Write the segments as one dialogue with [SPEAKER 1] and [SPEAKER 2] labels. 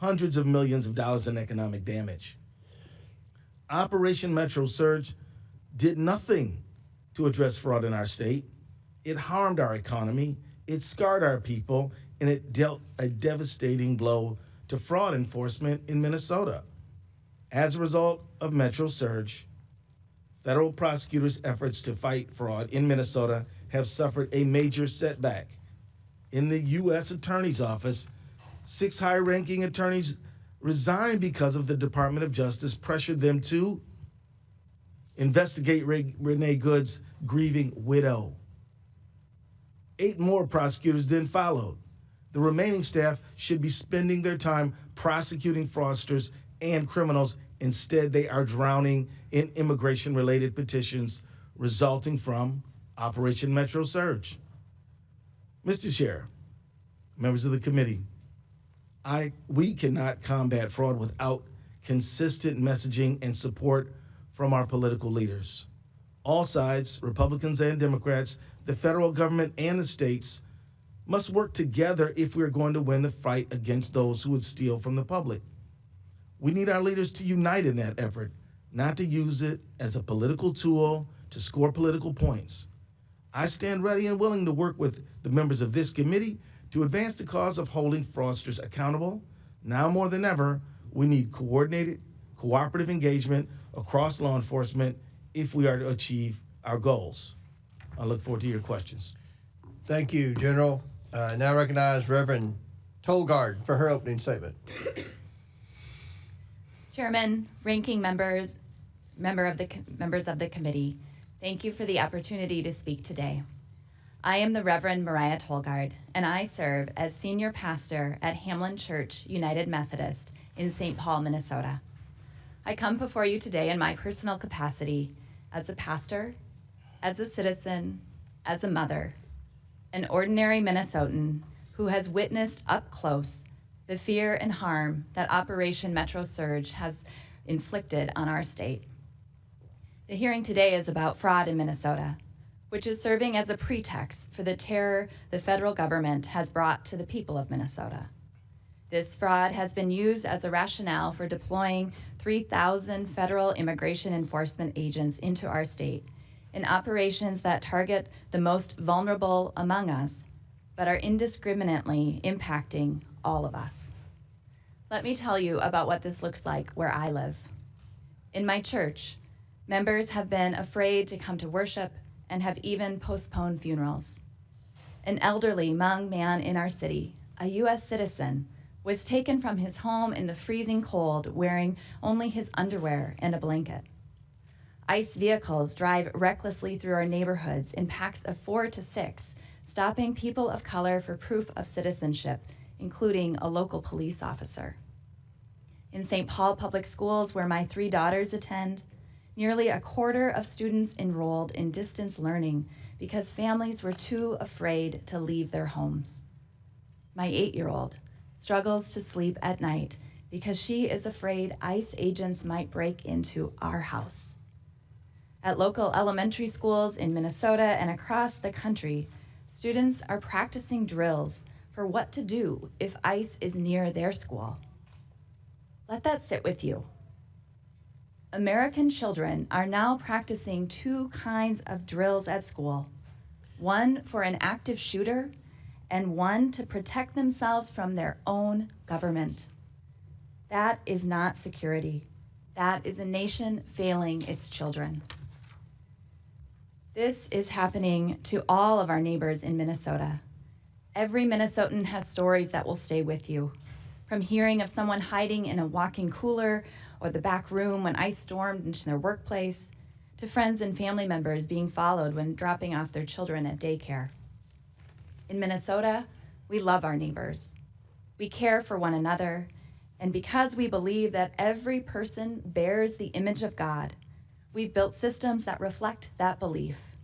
[SPEAKER 1] hundreds of millions of dollars in economic damage. Operation Metro Surge did nothing to address fraud in our state. It harmed our economy, it scarred our people, and it dealt a devastating blow to fraud enforcement in Minnesota. As a result of Metro Surge, federal prosecutors' efforts to fight fraud in Minnesota have suffered a major setback. In the U.S. Attorney's Office, 6 high-ranking attorneys resigned because of the Department of Justice pressured them to investigate Renee Good's grieving widow. 8 more prosecutors then followed. The remaining staff should be spending their time prosecuting fraudsters and criminals. Instead, they are drowning in immigration-related petitions resulting from Operation Metro Surge. Mr. Chair, members of the committee, we cannot combat fraud without consistent messaging and support from our political leaders. All sides, Republicans and Democrats, the federal government and the states, must work together if we're going to win the fight against those who would steal from the public. We need our leaders to unite in that effort, not to use it as a political tool to score political points. I stand ready and willing to work with the members of this committee to advance the cause of holding fraudsters accountable. Now more than ever, we need coordinated, cooperative engagement across law enforcement if we are to achieve our goals. I look forward to your questions.
[SPEAKER 2] Thank you, General. Now recognize Reverend Tolgard for her opening statement.
[SPEAKER 3] Chairman, ranking members, members of the committee, thank you for the opportunity to speak today. I am the Reverend Mariah Tolgard, and I serve as senior pastor at Hamlin Church United Methodist in St. Paul, Minnesota. I come before you today in my personal capacity as a pastor, as a citizen, as a mother, an ordinary Minnesotan who has witnessed up close the fear and harm that Operation Metro Surge has inflicted on our state. The hearing today is about fraud in Minnesota, which is serving as a pretext for the terror the federal government has brought to the people of Minnesota. This fraud has been used as a rationale for deploying 3,000 federal immigration enforcement agents into our state in operations that target the most vulnerable among us, but are indiscriminately impacting all of us. Let me tell you about what this looks like where I live. In my church, members have been afraid to come to worship and have even postponed funerals. An elderly Hmong man in our city, a U.S. citizen, was taken from his home in the freezing cold wearing only his underwear and a blanket. ICE vehicles drive recklessly through our neighborhoods in packs of 4 to 6, stopping people of color for proof of citizenship, including a local police officer. In St. Paul Public Schools, where my 3 daughters attend, nearly a quarter of students enrolled in distance learning because families were too afraid to leave their homes. My 8-year-old struggles to sleep at night because she is afraid ICE agents might break into our house. At local elementary schools in Minnesota and across the country, students are practicing drills for what to do if ICE is near their school. Let that sit with you. American children are now practicing 2 kinds of drills at school, one for an active shooter and one to protect themselves from their own government. That is not security. That is a nation failing its children. This is happening to all of our neighbors in Minnesota. Every Minnesotan has stories that will stay with you, from hearing of someone hiding in a walk-in cooler or the back room when ICE stormed into their workplace, to friends and family members being followed when dropping off their children at daycare. In Minnesota, we love our neighbors. We care for one another, and because we believe that every person bears the image of God, we've built systems that reflect that belief.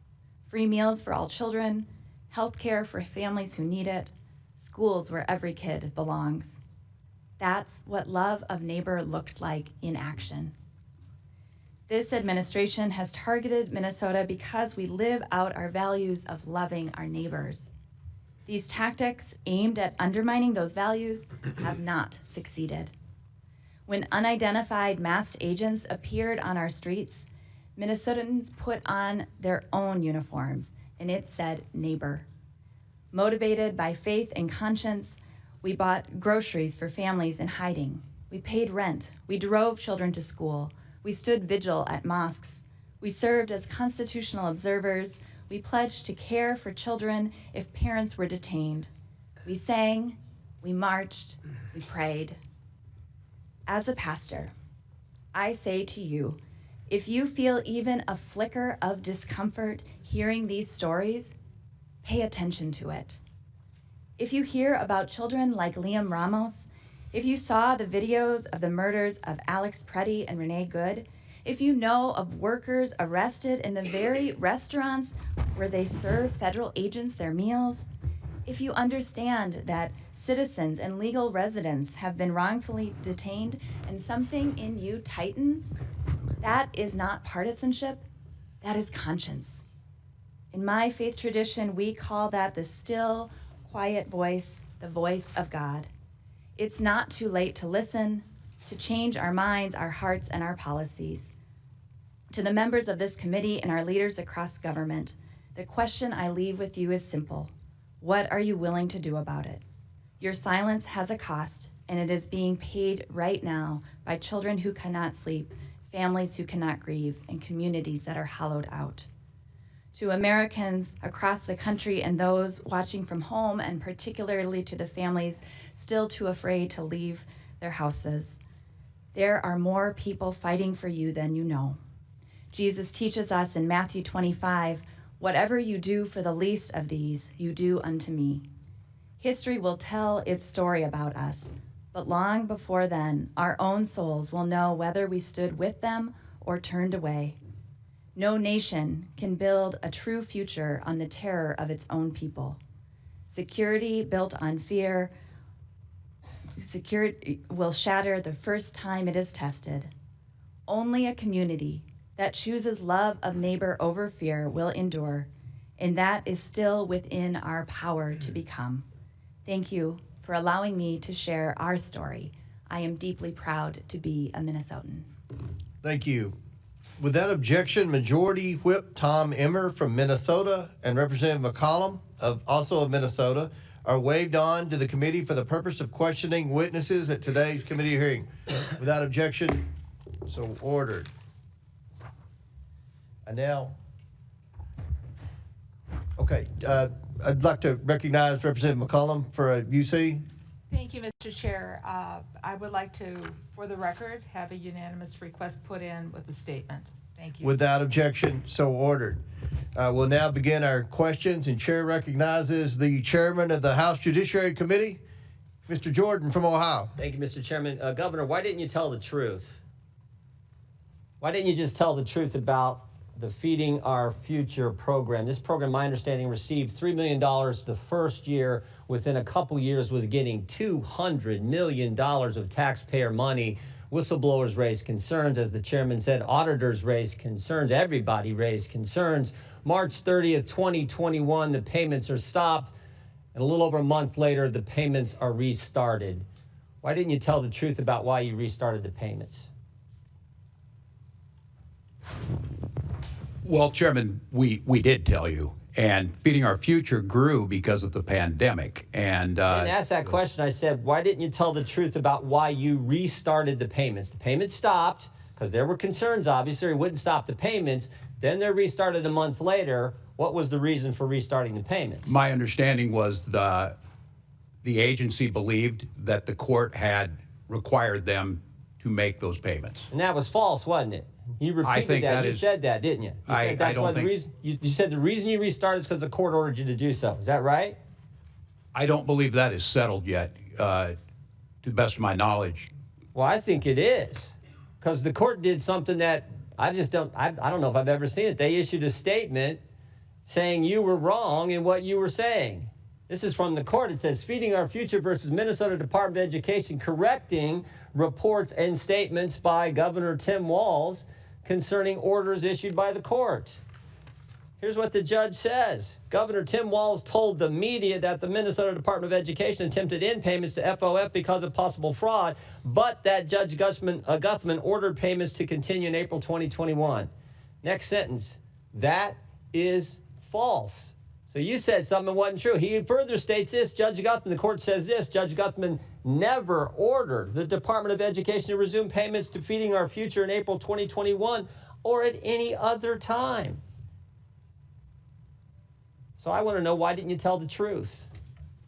[SPEAKER 3] Free meals for all children, health care for families who need it, schools where every kid belongs. That's what love of neighbor looks like in action. This administration has targeted Minnesota because we live out our values of loving our neighbors. These tactics aimed at undermining those values have not succeeded. When unidentified masked agents appeared on our streets, Minnesotans put on their own uniforms, and it said neighbor. Motivated by faith and conscience, we bought groceries for families in hiding. We paid rent. We drove children to school. We stood vigil at mosques. We served as constitutional observers. We pledged to care for children if parents were detained. We sang, we marched, we prayed. As a pastor, I say to you, if you feel even a flicker of discomfort hearing these stories, pay attention to it. If you hear about children like Liam Ramos, if you saw the videos of the murders of Alex Preddy and Renee Good, if you know of workers arrested in the very restaurants where they serve federal agents their meals, if you understand that citizens and legal residents have been wrongfully detained and something in you tightens, that is not partisanship, that is conscience. In my faith tradition, we call that the still, quiet voice, the voice of God. It's not too late to listen, to change our minds, our hearts, and our policies. To the members of this committee and our leaders across government, the question I leave with you is simple. What are you willing to do about it? Your silence has a cost, and it is being paid right now by children who cannot sleep, families who cannot grieve, and communities that are hollowed out. To Americans across the country and those watching from home, and particularly to the families still too afraid to leave their houses, there are more people fighting for you than you know. Jesus teaches us in Matthew 25, whatever you do for the least of these, you do unto me. History will tell its story about us, but long before then, our own souls will know whether we stood with them or turned away. No nation can build a true future on the terror of its own people. Security built on fear will shatter the first time it is tested. Only a community that chooses love of neighbor over fear will endure, and that is still within our power to become. Thank you for allowing me to share our story. I am deeply proud to be a Minnesotan.
[SPEAKER 2] Thank you. Without objection, Majority Whip Tom Emmer from Minnesota and Representative McCollum, also of Minnesota, are waived on to the committee for the purpose of questioning witnesses at today's committee hearing. Without objection, so ordered. And now, okay, I'd like to recognize Representative McCollum for a UC.
[SPEAKER 4] Thank you, Mr. Chair. I would like to, for the record, have a unanimous request put in with the statement. Thank you.
[SPEAKER 2] Without objection, so ordered. We'll now begin our questions, and Chair recognizes the Chairman of the House Judiciary Committee, Mr. Jordan from Ohio.
[SPEAKER 5] Thank you, Mr. Chairman. Governor, why didn't you tell the truth? Why didn't you just tell the truth about the Feeding Our Future program? This program, my understanding, received $3 million the first year. Within a couple years was getting $200 million of taxpayer money. Whistleblowers raised concerns. As the chairman said, auditors raised concerns. Everybody raised concerns. March 30th, 2021, the payments are stopped. And a little over a month later, the payments are restarted. Why didn't you tell the truth about why you restarted the payments?
[SPEAKER 6] Well, Chairman, we did tell you, and Feeding Our Future grew because of the pandemic. And
[SPEAKER 5] I didn't ask that question. I said, why didn't you tell the truth about why you restarted the payments? The payments stopped because there were concerns, obviously, it wouldn't stop the payments. Then they're restarted a month later. What was the reason for restarting the payments?
[SPEAKER 6] My understanding was the agency believed that the court had required them to make those payments.
[SPEAKER 5] And that was false, wasn't it? You repeated that. You said that, didn't you? You said that's why the reason. You said the reason you restarted is because the court ordered you to do so. Is that right?
[SPEAKER 6] I don't believe that is settled yet, to the best of my knowledge.
[SPEAKER 5] Well, I think it is, because the court did something that I just don't. I don't know if I've ever seen it. They issued a statement saying you were wrong in what you were saying. This is from the court. It says, Feeding Our Future versus Minnesota Department of Education, correcting reports and statements by Governor Tim Walz concerning orders issued by the court. Here's what the judge says. Governor Tim Walz told the media that the Minnesota Department of Education attempted in payments to FOF because of possible fraud, but that Judge Guthman ordered payments to continue in April 2021. Next sentence. That is false. So you said something wasn't true. He further states this. Judge Guthman, the court says this. Judge Guthman never ordered the Department of Education to resume payments to Feeding Our Future in April 2021 or at any other time. So I want to know, why didn't you tell the truth?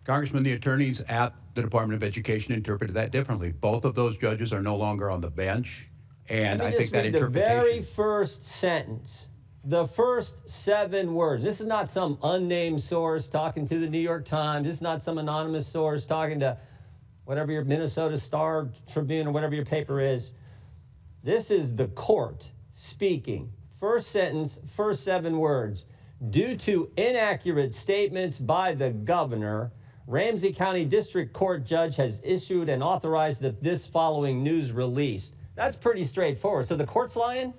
[SPEAKER 6] Congressman, the attorneys at the Department of Education interpreted that differently. Both of those judges are no longer on the bench, and I think that interpretation.
[SPEAKER 5] The very first sentence, the first 7 words. This is not some unnamed source talking to the New York Times. This is not some anonymous source talking to whatever your Minnesota Star Tribune or whatever your paper is. This is the court speaking. First sentence, first 7 words. Due to inaccurate statements by the governor, Ramsey County District Court judge has issued and authorized this following news release. That's pretty straightforward. So the court's lying?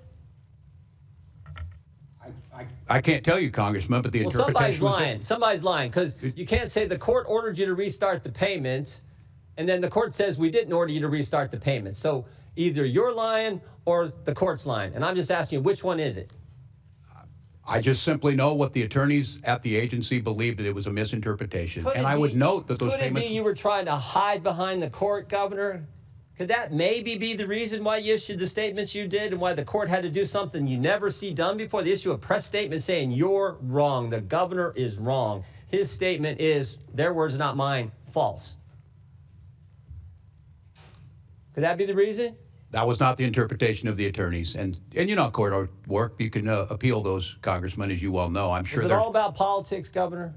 [SPEAKER 6] I can't tell you, Congressman, but the interpretation was
[SPEAKER 5] lying. Somebody's lying, because you can't say the court ordered you to restart the payments, and then the court says we didn't order you to restart the payments. So either you're lying or the court's lying. And I'm just asking you, which one is it?
[SPEAKER 6] I just simply know what the attorneys at the agency believed, that it was a misinterpretation. And I would note that those payments...
[SPEAKER 5] Could it be you were trying to hide behind the court, Governor? Could that maybe be the reason why you issued the statements you did and why the court had to do something you never see done before? They issue a press statement saying you're wrong. The governor is wrong. His statement is, their words, not mine, false. Could that be the reason?
[SPEAKER 6] That was not the interpretation of the attorneys. And you know, court work, you can appeal those, Congressman, as you well know. I'm sure
[SPEAKER 5] is it all about politics, Governor?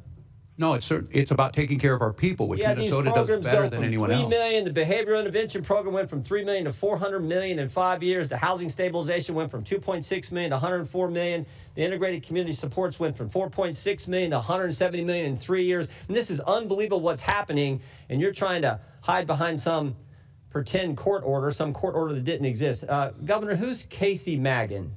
[SPEAKER 6] No, it's about taking care of our people, which Minnesota does better than anyone else.
[SPEAKER 5] $3 million, the behavioral intervention program went from $3 million to $400 million in 5 years. The housing stabilization went from $2.6 million to $104 million. The integrated community supports went from $4.6 million to $170 million in 3 years. And this is unbelievable what's happening, and you're trying to hide behind some pretend court order, some court order that didn't exist. Governor, who's Casey Magan?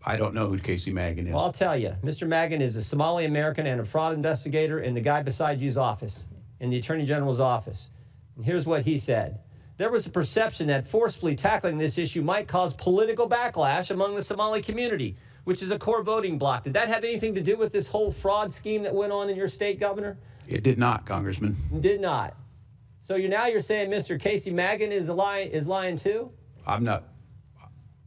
[SPEAKER 6] I don't know who Casey Magan is.
[SPEAKER 5] Well, I'll tell you. Mr. Magan is a Somali American and a fraud investigator in the guy beside you's office, in the Attorney General's office. And here's what he said. There was a perception that forcefully tackling this issue might cause political backlash among the Somali community, which is a core voting bloc. Did that have anything to do with this whole fraud scheme that went on in your state, Governor?
[SPEAKER 6] It did not, Congressman.
[SPEAKER 5] It did not. So you're saying Mr. Casey Magan is lying too?
[SPEAKER 6] I'm not.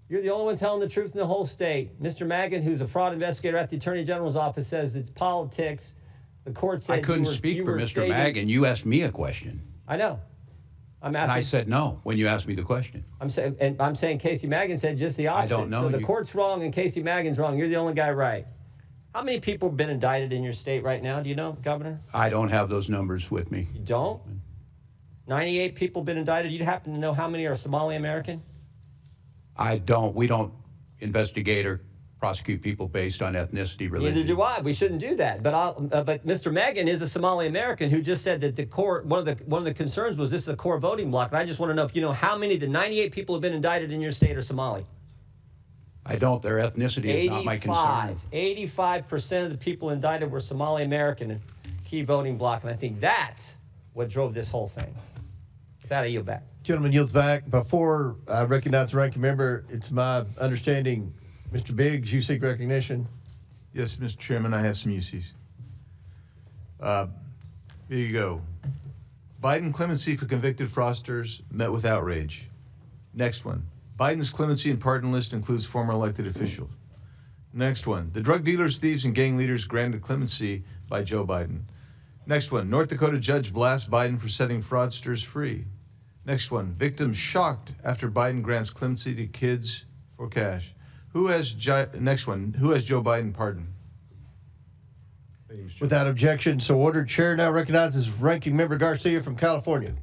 [SPEAKER 5] You're the only one telling the truth in the whole state. Mr. Magan, who's a fraud investigator at the Attorney General's office, says it's politics. The court said
[SPEAKER 6] I couldn't speak for Mr. Magan. You asked me a question.
[SPEAKER 5] I know. I'm asking.
[SPEAKER 6] And I said no when you asked me the question.
[SPEAKER 5] I'm saying Casey Magan said just the opposite.
[SPEAKER 6] I don't know.
[SPEAKER 5] So the court's wrong and Casey Magan's wrong. You're the only guy right. How many people have been indicted in your state right now? Do you know, Governor?
[SPEAKER 6] I don't have those numbers with me.
[SPEAKER 5] You don't? 98 people been indicted. You happen to know how many are Somali American?
[SPEAKER 6] I don't. We don't investigate or prosecute people based on ethnicity, religion.
[SPEAKER 5] Neither do I. We shouldn't do that. But Mr. Magan is a Somali American who just said that the court, one of the concerns was this is a core voting bloc. And I just want to know if you know how many of the 98 people who have been indicted in your state are Somali.
[SPEAKER 6] I don't. Their ethnicity is not my concern.
[SPEAKER 5] 85% of the people indicted were Somali American in key voting bloc. And I think that's what drove this whole thing. With that, I yield back.
[SPEAKER 2] Gentleman yields back. Before I recognize the ranking member, it's my understanding, Mr. Biggs, you seek recognition.
[SPEAKER 7] Yes, Mr. Chairman, I have some uses. Here you go. Biden clemency for convicted fraudsters met with outrage. Next one. Biden's clemency and pardon list includes former elected officials. Next one. The drug dealers, thieves, and gang leaders granted clemency by Joe Biden. Next one. North Dakota judge blasts Biden for setting fraudsters free. Next one. Victims shocked after Biden grants clemency to kids for cash. Next one. Who has Joe Biden pardoned?
[SPEAKER 2] Without objection, so ordered. Chair now recognizes Ranking Member Garcia from California.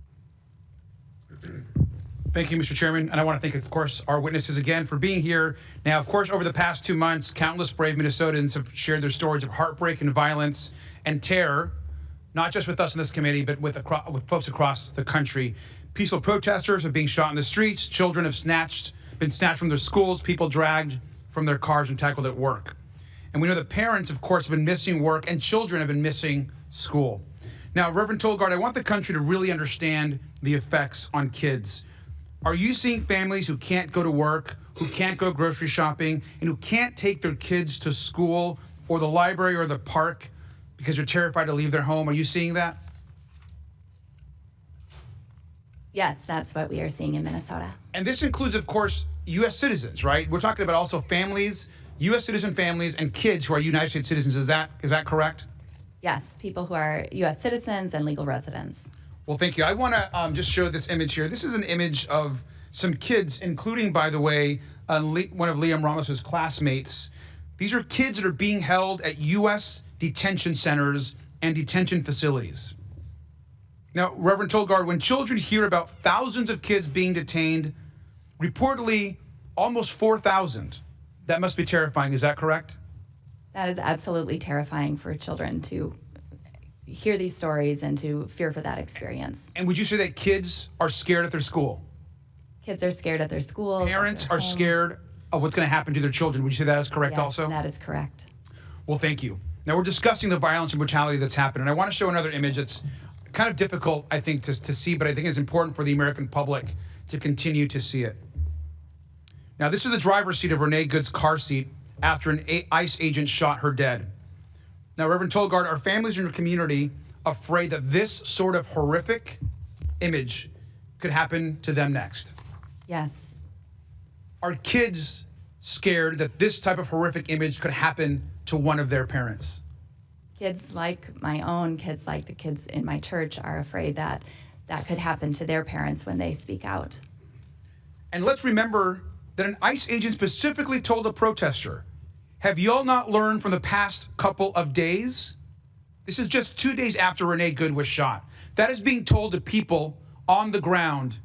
[SPEAKER 8] Thank you, Mr. Chairman. And I want to thank, of course, our witnesses again for being here. Now, of course, over the past 2 months, countless brave Minnesotans have shared their stories of heartbreak and violence and terror, not just with us in this committee, but with folks across the country. Peaceful protesters are being shot in the streets. Children have been snatched from their schools. People dragged from their cars and tackled at work. And we know that parents, of course, have been missing work and children have been missing school. Now, Reverend Tolgard, I want the country to really understand the effects on kids. Are you seeing families who can't go to work, who can't go grocery shopping, and who can't take their kids to school or the library or the park because they're terrified to leave their home? Are you seeing that?
[SPEAKER 3] Yes, that's what we are seeing in Minnesota.
[SPEAKER 8] And this includes, of course, U.S. citizens, right? We're talking about also families, U.S. citizen families, and kids who are United States citizens. Is that correct?
[SPEAKER 3] Yes, people who are U.S. citizens and legal residents.
[SPEAKER 8] Well, thank you. I want to just show this image here. This is an image of some kids, including, by the way, one of Liam Ramos's classmates. These are kids that are being held at U.S. detention centers and detention facilities. Now, Reverend Tolgard, when children hear about thousands of kids being detained, reportedly almost 4,000, that must be terrifying. Is that correct?
[SPEAKER 3] That is absolutely terrifying for children to hear these stories and to fear for that experience.
[SPEAKER 8] And would you say that kids are scared at their school?
[SPEAKER 3] Kids are scared at their schools.
[SPEAKER 8] Parents are scared of what's going to happen to their children. Would you say that is correct also?
[SPEAKER 3] Yes, that is correct.
[SPEAKER 8] Well, thank you. Now, we're discussing the violence and brutality that's happened, and I want to show another image that's kind of difficult, I think, to see, but I think it's important for the American public to continue to see it. Now, this is the driver's seat of Renee Good's car seat after an ICE agent shot her dead. Now, Reverend Tolgard, are families in your community afraid that this sort of horrific image could happen to them next?
[SPEAKER 3] Yes.
[SPEAKER 8] Are kids scared that this type of horrific image could happen to one of their parents?
[SPEAKER 3] Kids like my own, kids like the kids in my church are afraid that that could happen to their parents when they speak out.
[SPEAKER 8] And let's remember that an ICE agent specifically told a protester, have y'all not learned from the past couple of days? This is just 2 days after Renee Good was shot. That is being told to people on the ground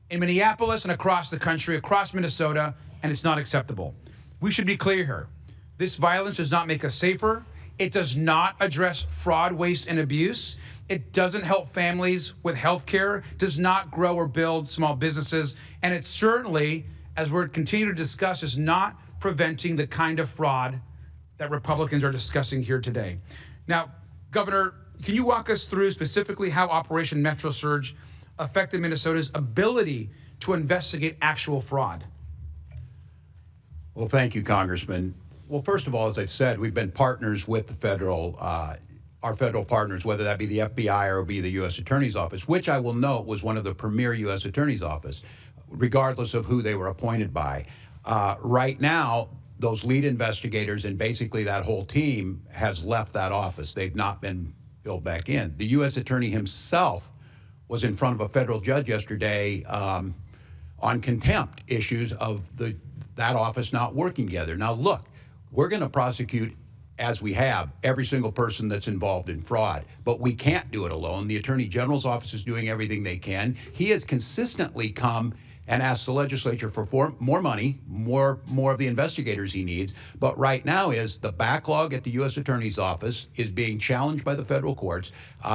[SPEAKER 8] in Minneapolis and across the country, across Minnesota, and it's not acceptable. We should be clear here. This violence does not make us safer. It does not address fraud, waste, and abuse. It doesn't help families with health care, does not grow or build small businesses, and it certainly, as we're continuing to discuss, is not preventing the kind of fraud that Republicans are discussing here today. Now, Governor, can you walk us through specifically how Operation Metro Surge affected Minnesota's ability to investigate actual fraud?
[SPEAKER 6] Well, thank you, Congressman. Well, first of all, as I've said, we've been partners with the federal, our federal partners, whether that be the FBI or be the U.S. Attorney's Office, which I will note was one of the premier U.S. Attorney's Office, regardless of who they were appointed by. Right now, those lead investigators and basically that whole team has left that office. They've not been filled back in. The U.S. Attorney himself was in front of a federal judge yesterday on contempt issues of that office not working together. Now, look, we're going to prosecute, as we have, every single person that's involved in fraud, but we can't do it alone. The Attorney General's office is doing everything they can. He has consistently come and asked the legislature for more money, more of the investigators he needs. But right now is the backlog at the U.S. Attorney's Office is being challenged by the federal courts.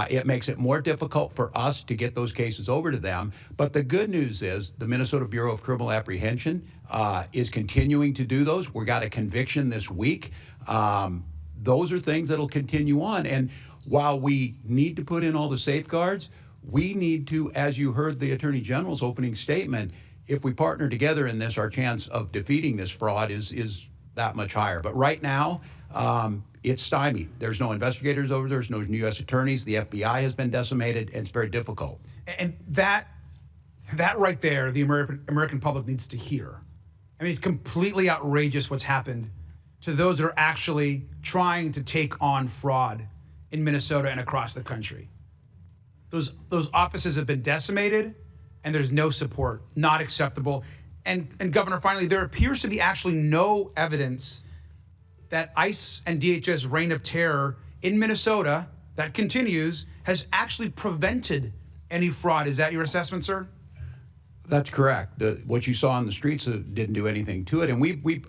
[SPEAKER 6] It makes it more difficult for us to get those cases over to them. But the good news is the Minnesota Bureau of Criminal Apprehension is continuing to do those. We got a conviction this week. Those are things that'll continue on. And while we need to put in all the safeguards, we need to, as you heard the Attorney General's opening statement, if we partner together in this, our chance of defeating this fraud is that much higher. But right now, it's stymied. There's no investigators over there. There's no U.S. attorneys. The FBI has been decimated, and it's very difficult.
[SPEAKER 8] And that right there, the American public needs to hear. I mean, it's completely outrageous what's happened to those that are actually trying to take on fraud in Minnesota and across the country. Those offices have been decimated, and there's no support, not acceptable. And Governor, finally, there appears to be actually no evidence that ICE and DHS reign of terror in Minnesota that continues has actually prevented any fraud. Is that your assessment, sir?
[SPEAKER 6] That's correct. What you saw on the streets didn't do anything to it. And we've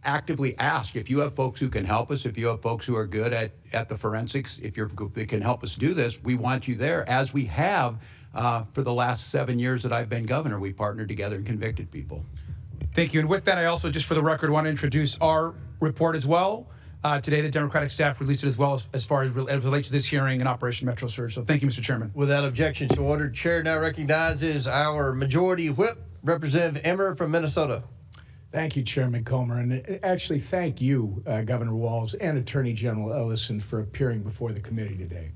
[SPEAKER 6] actively asked, if you have folks who can help us, if you have folks who are good at the forensics, if they can help us do this, we want you there, as we have for the last 7 years that I've been governor. We partnered together and convicted people.
[SPEAKER 8] Thank you. And with that, I also, just for the record, want to introduce our report as well. Today, the Democratic staff released it as well as far as relates to this hearing and Operation Metro Surge. So thank you, Mr. Chairman.
[SPEAKER 2] Without objection to order, Chair now recognizes our Majority Whip, Representative Emmer from Minnesota.
[SPEAKER 9] Thank you, Chairman Comer. And actually, thank you, Governor Walz and Attorney General Ellison, for appearing before the committee today.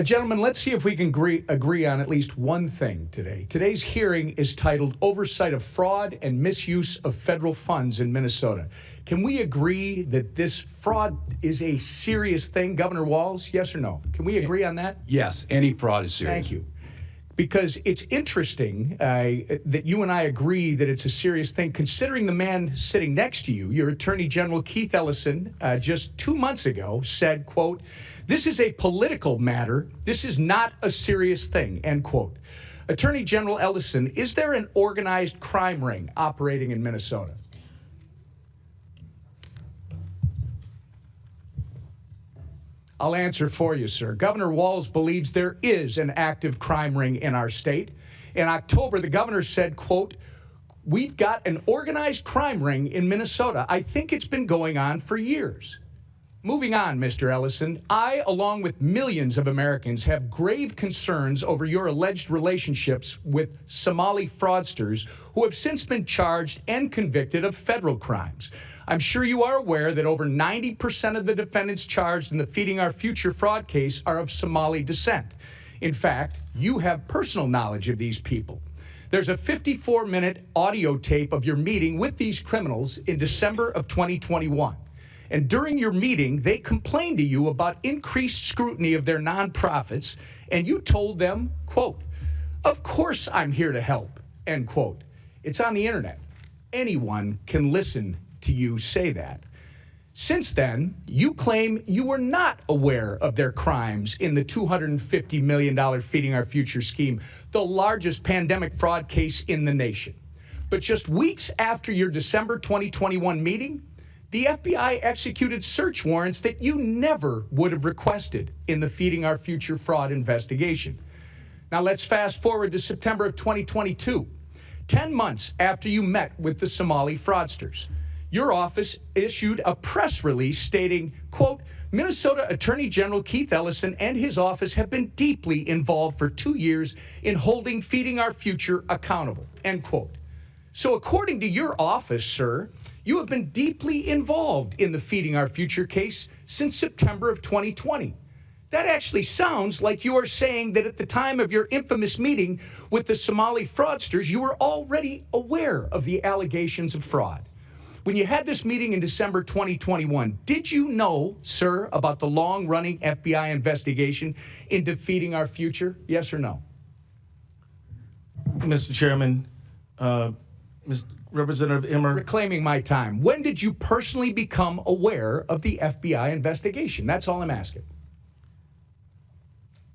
[SPEAKER 9] Gentlemen, let's see if we can agree on at least one thing today. Today's hearing is titled Oversight of Fraud and Misuse of Federal Funds in Minnesota. Can we agree that this fraud is a serious thing, Governor Walz? Yes or no? Can we agree on that?
[SPEAKER 6] Yes, any fraud is serious.
[SPEAKER 9] Thank you. Because it's interesting that you and I agree that it's a serious thing, considering the man sitting next to you, your Attorney General Keith Ellison, just 2 months ago said, quote, "This is a political matter. This is not a serious thing," end quote. Attorney General Ellison, is there an organized crime ring operating in Minnesota? I'll answer for you, sir. Governor Walz believes there is an active crime ring in our state. In October, the governor said, quote, "We've got an organized crime ring in Minnesota. I think it's been going on for years." Moving on, Mr. Ellison, I, along with millions of Americans, have grave concerns over your alleged relationships with Somali fraudsters who have since been charged and convicted of federal crimes. I'm sure you are aware that over 90% of the defendants charged in the Feeding Our Future fraud case are of Somali descent. In fact, you have personal knowledge of these people. There's a 54-minute audio tape of your meeting with these criminals in December of 2021. And during your meeting, they complained to you about increased scrutiny of their nonprofits, and you told them, quote, "Of course I'm here to help," end quote. It's on the internet. Anyone can listen to you say that. Since then, you claim you were not aware of their crimes in the $250 million Feeding Our Future scheme, the largest pandemic fraud case in the nation. But just weeks after your December 2021 meeting, the FBI executed search warrants that you never would have requested in the Feeding Our Future fraud investigation. Now let's fast forward to September of 2022, 10 months after you met with the Somali fraudsters. Your office issued a press release stating, quote, "Minnesota Attorney General Keith Ellison and his office have been deeply involved for 2 years in holding Feeding Our Future accountable," end quote. So according to your office, sir, you have been deeply involved in the Feeding Our Future case since September of 2020. That actually sounds like you are saying that at the time of your infamous meeting with the Somali fraudsters, you were already aware of the allegations of fraud. When you had this meeting in December 2021, did you know, sir, about the long-running FBI investigation into Feeding Our Future? Yes or no?
[SPEAKER 1] Mr. Chairman, Representative Emmer.
[SPEAKER 9] Reclaiming my time. When did you personally become aware of the FBI investigation? That's all I'm asking.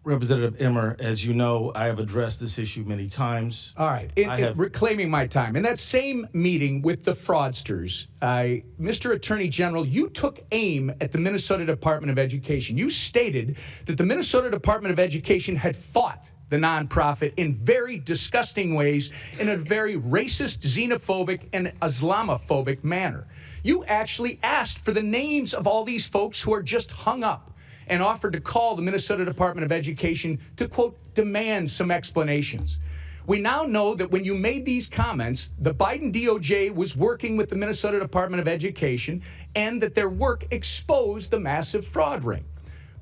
[SPEAKER 1] Representative Emmer, as you know, I have addressed this issue many times.
[SPEAKER 9] All right. Reclaiming my time. In that same meeting with the fraudsters, Mr. Attorney General, you took aim at the Minnesota Department of Education. You stated that the Minnesota Department of Education had fought the nonprofit in very disgusting ways, in a very racist, xenophobic, and Islamophobic manner. You actually asked for the names of all these folks who are just hung up and offered to call the Minnesota Department of Education to, quote, demand some explanations. We now know that when you made these comments, the Biden DOJ was working with the Minnesota Department of Education and that their work exposed the massive fraud ring.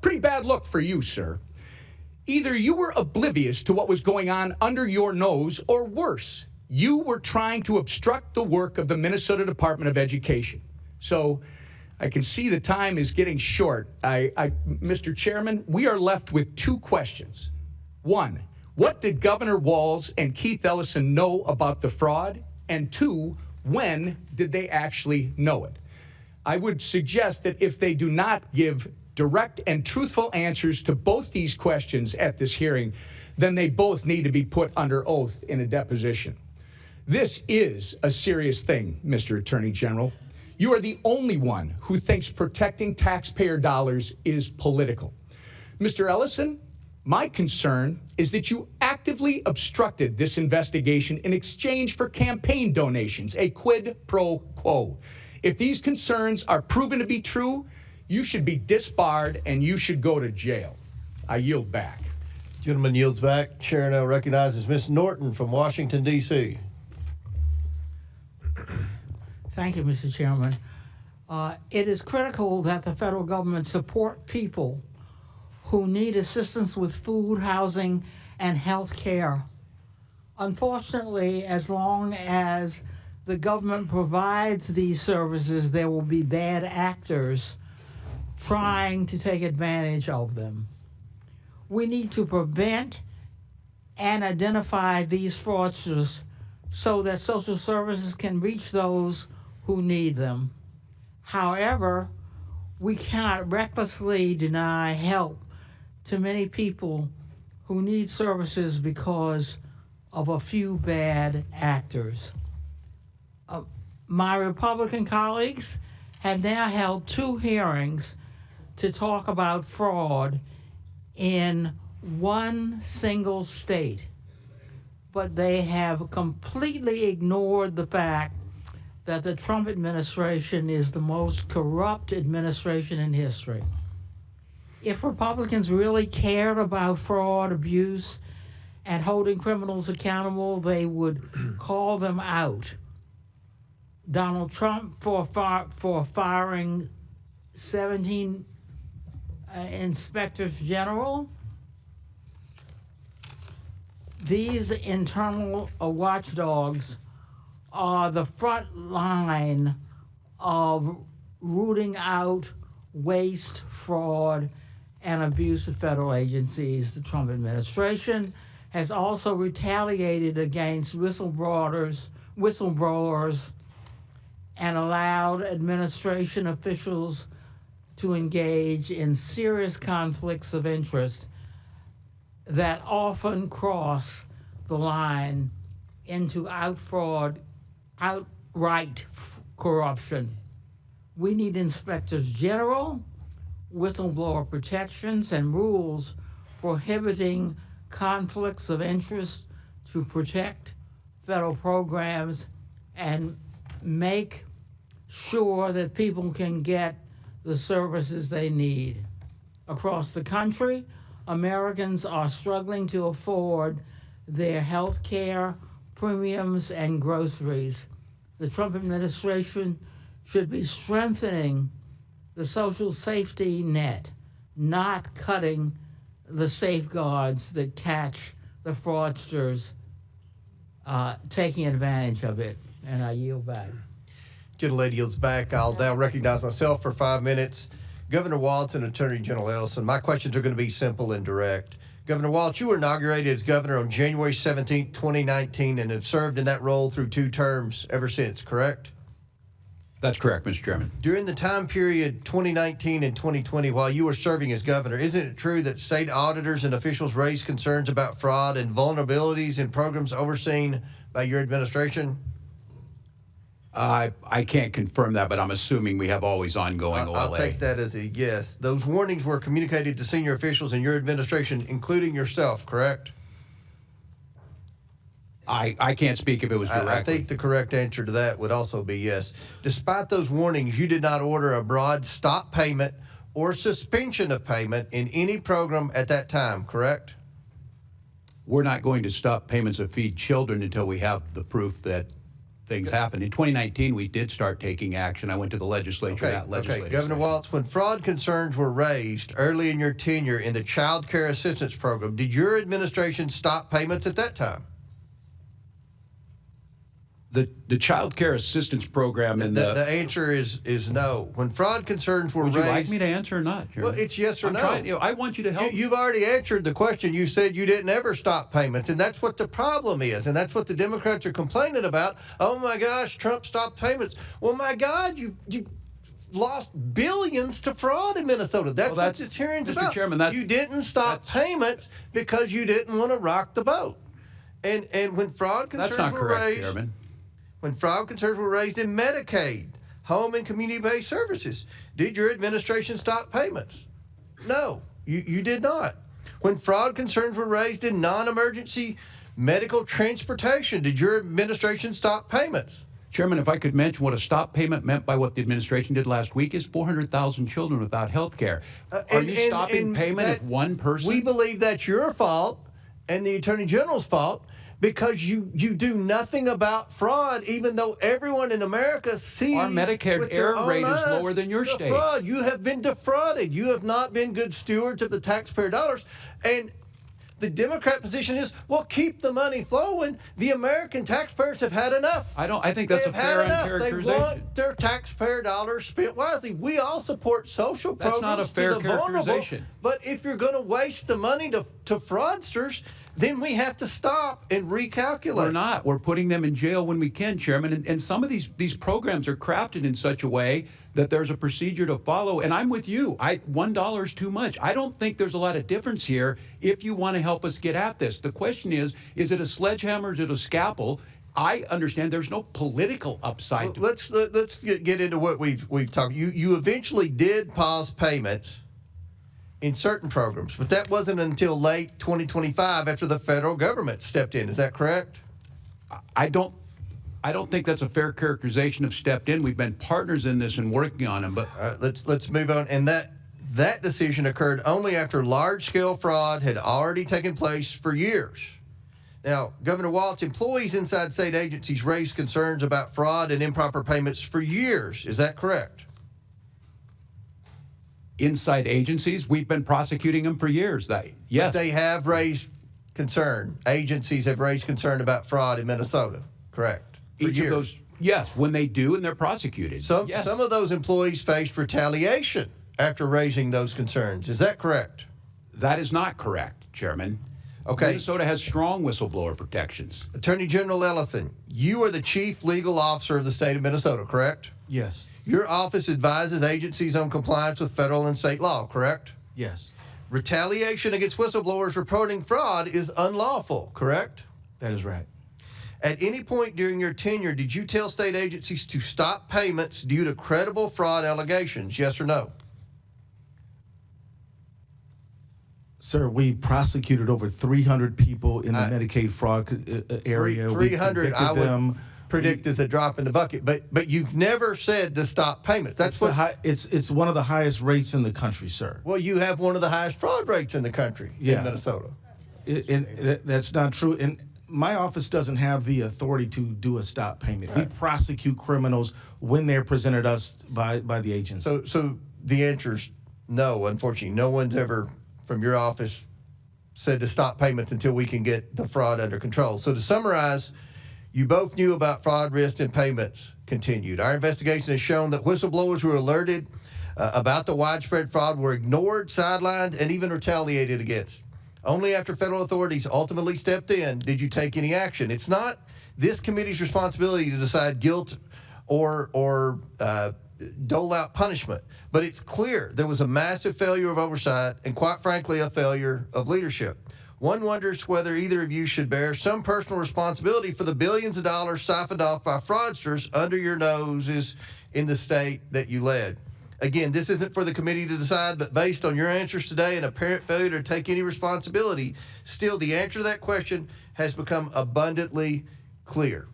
[SPEAKER 9] Pretty bad look for you, sir. Either you were oblivious to what was going on under your nose, or worse, you were trying to obstruct the work of the Minnesota Department of Education. So I can see the time is getting short. Mr. Chairman, we are left with two questions. One, what did Governor Walz and Keith Ellison know about the fraud? And two, when did they actually know it? I would suggest that if they do not give direct and truthful answers to both these questions at this hearing, then they both need to be put under oath in a deposition. This is a serious thing, Mr. Attorney General. You are the only one who thinks protecting taxpayer dollars is political. Mr. Ellison, my concern is that you actively obstructed this investigation in exchange for campaign donations, a quid pro quo. If these concerns are proven to be true, you should be disbarred and you should go to jail. I yield back.
[SPEAKER 2] Gentleman yields back. Chair now recognizes Ms. Norton from Washington, D.C.
[SPEAKER 10] Thank you, Mr. Chairman. It is critical that the federal government support people who need assistance with food, housing, and health care. Unfortunately, as long as the government provides these services, there will be bad actors trying to take advantage of them. We need to prevent and identify these fraudsters so that social services can reach those who need them. However, we cannot recklessly deny help to many people who need services because of a few bad actors. My Republican colleagues have now held 2 hearings to talk about fraud in one single state, but they have completely ignored the fact that the Trump administration is the most corrupt administration in history. If Republicans really cared about fraud, abuse, and holding criminals accountable, they would call them out. Donald Trump for firing 17 inspectors general. These internal watchdogs are the front line of rooting out waste, fraud, and abuse of federal agencies. The Trump administration has also retaliated against whistleblowers and allowed administration officials to engage in serious conflicts of interest that often cross the line into outright corruption. We need inspectors general, whistleblower protections, and rules prohibiting conflicts of interest to protect federal programs and make sure that people can get the services they need. Across the country, Americans are struggling to afford their health care, premiums, and groceries. The Trump administration should be strengthening the social safety net, not cutting the safeguards that catch the fraudsters taking advantage of it. And I yield back.
[SPEAKER 2] Gentlelady yields back. I'll now recognize myself for 5 minutes. Governor Walz and Attorney General Ellison, my questions are going to be simple and direct. Governor Walz, you were inaugurated as governor on January 17, 2019, and have served in that role through 2 terms ever since, correct?
[SPEAKER 6] That's correct, Mr. Chairman.
[SPEAKER 2] During the time period 2019 and 2020, while you were serving as governor, isn't it true that state auditors and officials raised concerns about fraud and vulnerabilities in programs overseen by your administration?
[SPEAKER 6] I can't confirm that, but I'm assuming we have always ongoing OLA.
[SPEAKER 2] I'll take that as a yes. Those warnings were communicated to senior officials in your administration, including yourself, correct?
[SPEAKER 6] I can't speak if it was directly.
[SPEAKER 2] I think the correct answer to that would also be yes. Despite those warnings, you did not order a broad stop payment or suspension of payment in any program at that time, correct?
[SPEAKER 6] We're not going to stop payments of Feed Children until we have the proof that things happened. In 2019, we did start taking action. I went to the legislature.
[SPEAKER 2] Okay, Governor Walz, when fraud concerns were raised early in your tenure in the Child Care Assistance Program, did your administration stop payments at that time?
[SPEAKER 6] The Child Care Assistance Program and
[SPEAKER 2] the answer is no. When fraud concerns were raised...
[SPEAKER 6] Would you like me to answer or not, Chairman?
[SPEAKER 2] Well, it's yes or no.
[SPEAKER 6] I want you to help.
[SPEAKER 2] You've already answered the question. You said you didn't ever stop payments, and that's what the problem is, and that's what the Democrats are complaining about. Oh, my gosh, Trump stopped payments. Well, my God, you lost billions to fraud in Minnesota. That's what this hearing's
[SPEAKER 6] Mr.
[SPEAKER 2] about.
[SPEAKER 6] Chairman,
[SPEAKER 2] you didn't stop payments because you didn't want to rock the boat. And when fraud concerns
[SPEAKER 6] That's not
[SPEAKER 2] were
[SPEAKER 6] correct,
[SPEAKER 2] raised...
[SPEAKER 6] Chairman.
[SPEAKER 2] When fraud concerns were raised in Medicaid, home and community-based services, did your administration stop payments? No, you did not. When fraud concerns were raised in non-emergency medical transportation, did your administration stop payments?
[SPEAKER 6] Chairman, if I could mention what a stop payment meant by what the administration did last week is 400,000 children without health care. Are you stopping payment if one person?
[SPEAKER 2] We believe that's your fault and the Attorney General's fault because you do nothing about fraud, even though everyone in America sees
[SPEAKER 6] our Medicare error rate is lower than your state.
[SPEAKER 2] Fraud. You have been defrauded. You have not been good stewards of the taxpayer dollars. And the Democrat position is, well, keep the money flowing. The American taxpayers have had enough.
[SPEAKER 6] I think that's a fair characterization.
[SPEAKER 2] They want their taxpayer dollars spent wisely. We all support social programs.
[SPEAKER 6] That's not a fair characterization.
[SPEAKER 2] But if you're going to waste the money to fraudsters, then we have to stop and recalculate.
[SPEAKER 6] We're not. We're putting them in jail when we can, Chairman. And some of these programs are crafted in such a way that there's a procedure to follow. And I'm with you. $1 is too much. I don't think there's a lot of difference here if you want to help us get at this. The question is it a sledgehammer or is it a scalpel? I understand there's no political upside.
[SPEAKER 2] Well, let's get into what we've talked. You eventually did pause payments in certain programs, but that wasn't until late 2025 after the federal government stepped in. Is that correct?
[SPEAKER 6] I don't think that's a fair characterization of stepped in. We've been partners in this and working on them. But
[SPEAKER 2] let's move on. And that decision occurred only after large-scale fraud had already taken place for years. Now, Governor Walz, employees inside state agencies raised concerns about fraud and improper payments for years. Is that correct?
[SPEAKER 6] Inside agencies, we've been prosecuting them for years. Yes.
[SPEAKER 2] But they have raised concern. Agencies have raised concern about fraud in Minnesota, correct?
[SPEAKER 6] Each of those, yes, when they do and they're prosecuted.
[SPEAKER 2] Some
[SPEAKER 6] yes.
[SPEAKER 2] of those employees faced retaliation after raising those concerns. Is that correct?
[SPEAKER 6] That is not correct, Chairman.
[SPEAKER 2] Okay.
[SPEAKER 6] Minnesota has strong whistleblower protections.
[SPEAKER 2] Attorney General Ellison, you are the chief legal officer of the state of Minnesota, correct?
[SPEAKER 11] Yes.
[SPEAKER 2] Your office advises agencies on compliance with federal and state law, correct?
[SPEAKER 11] Yes.
[SPEAKER 2] Retaliation against whistleblowers reporting fraud is unlawful, correct?
[SPEAKER 11] That is right.
[SPEAKER 2] At any point during your tenure, did you tell state agencies to stop payments due to credible fraud allegations, yes or no?
[SPEAKER 1] Sir, we prosecuted over 300 people in the Medicaid fraud area.
[SPEAKER 2] 300, I would predict is a drop in the bucket, but you've never said to stop payments. That's
[SPEAKER 1] it's one of the highest rates in the country, sir.
[SPEAKER 2] Well, you have one of the highest fraud rates in the country in Minnesota.
[SPEAKER 1] That's not true. And my office doesn't have the authority to do a stop payment. Right. We prosecute criminals when they're presented us by the agency.
[SPEAKER 2] So the answer is no, unfortunately. No one's ever from your office said to stop payments until we can get the fraud under control. So to summarize, you both knew about fraud, risk, and payments continued. Our investigation has shown that whistleblowers who were alerted about the widespread fraud were ignored, sidelined, and even retaliated against. Only after federal authorities ultimately stepped in did you take any action. It's not this committee's responsibility to decide guilt or dole out punishment, but it's clear there was a massive failure of oversight and, quite frankly, a failure of leadership. One wonders whether either of you should bear some personal responsibility for the billions of dollars siphoned off by fraudsters under your noses in the state that you led. Again, this isn't for the committee to decide, but based on your answers today and apparent failure to take any responsibility, still the answer to that question has become abundantly clear.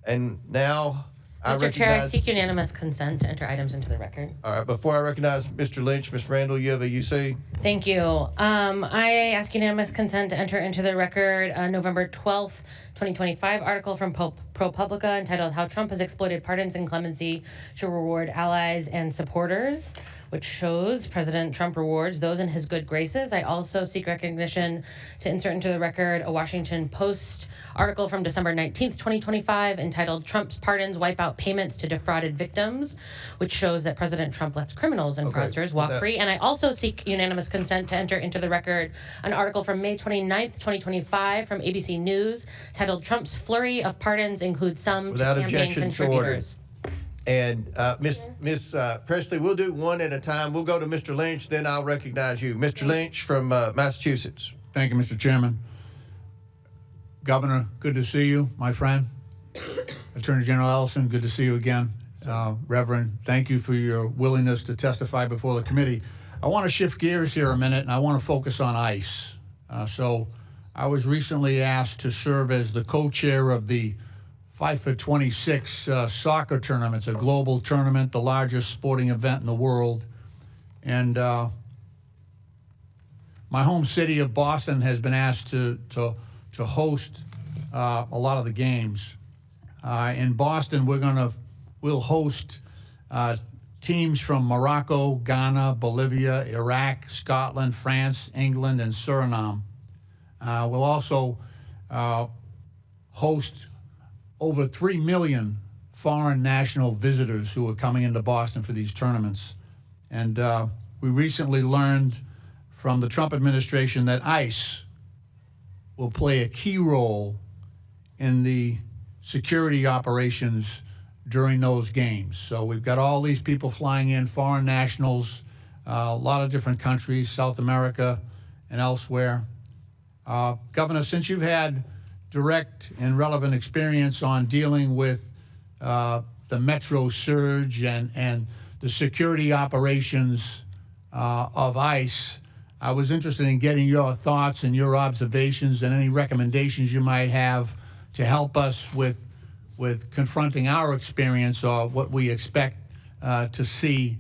[SPEAKER 2] And now
[SPEAKER 12] Mr. Chair, I seek unanimous consent to enter items into the record.
[SPEAKER 2] All right, before I recognize Mr. Lynch, Ms. Randall, you have a UC?
[SPEAKER 12] Thank you. I ask unanimous consent to enter into the record November 12th, 2025 article from ProPublica entitled How Trump Has Exploited Pardons and Clemency to Reward Allies and Supporters, which shows President Trump rewards those in his good graces. I also seek recognition to insert into the record a Washington Post article from December 19th, 2025 entitled Trump's Pardons Wipe Out Payments to Defrauded Victims, which shows that President Trump lets criminals and fraudsters walk free. And I also seek unanimous consent to enter into the record an article from May 29th, 2025 from ABC News titled Trump's Flurry of Pardons Includes Some to Campaign Contributors.
[SPEAKER 2] And Miss Presley, we'll do one at a time. We'll go to Mr. Lynch, then I'll recognize you. Mr. Lynch from Massachusetts.
[SPEAKER 9] Thank you, Mr. Chairman. Governor, good to see you, my friend. Attorney General Ellison, good to see you again. Reverend, thank you for your willingness to testify before the committee. I want to shift gears here a minute, and I want to focus on ICE. So I was recently asked to serve as the co-chair of the 5 for 26 soccer tournament. It's a global tournament, the largest sporting event in the world. And my home city of Boston has been asked to host a lot of the games. In Boston, we'll host teams from Morocco, Ghana, Bolivia, Iraq, Scotland, France, England, and Suriname. We'll also host over 3 million foreign national visitors who are coming into Boston for these tournaments. And we recently learned from the Trump administration that ICE will play a key role in the security operations during those games. So we've got all these people flying in, foreign nationals, a lot of different countries, South America and elsewhere. Governor, since you've had direct and relevant experience on dealing with the Metro surge and the security operations of ICE, I was interested in getting your thoughts and your observations and any recommendations you might have to help us with confronting our experience or what we expect to see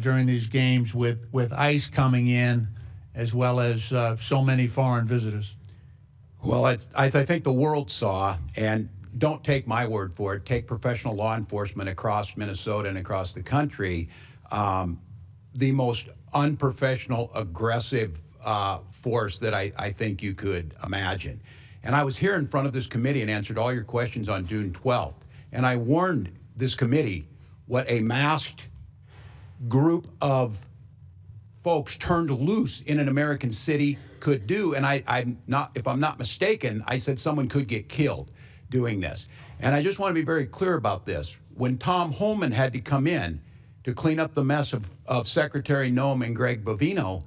[SPEAKER 9] during these games with ICE coming in as well as so many foreign visitors.
[SPEAKER 6] Well, as I think the world saw, and don't take my word for it, take professional law enforcement across Minnesota and across the country, the most unprofessional, aggressive force that I think you could imagine. And I was here in front of this committee and answered all your questions on June 12th. And I warned this committee what a masked group of folks turned loose in an American city could do. And if I'm not mistaken, I said someone could get killed doing this. And I just want to be very clear about this. When Tom Homan had to come in to clean up the mess of Secretary Noem and Greg Bovino,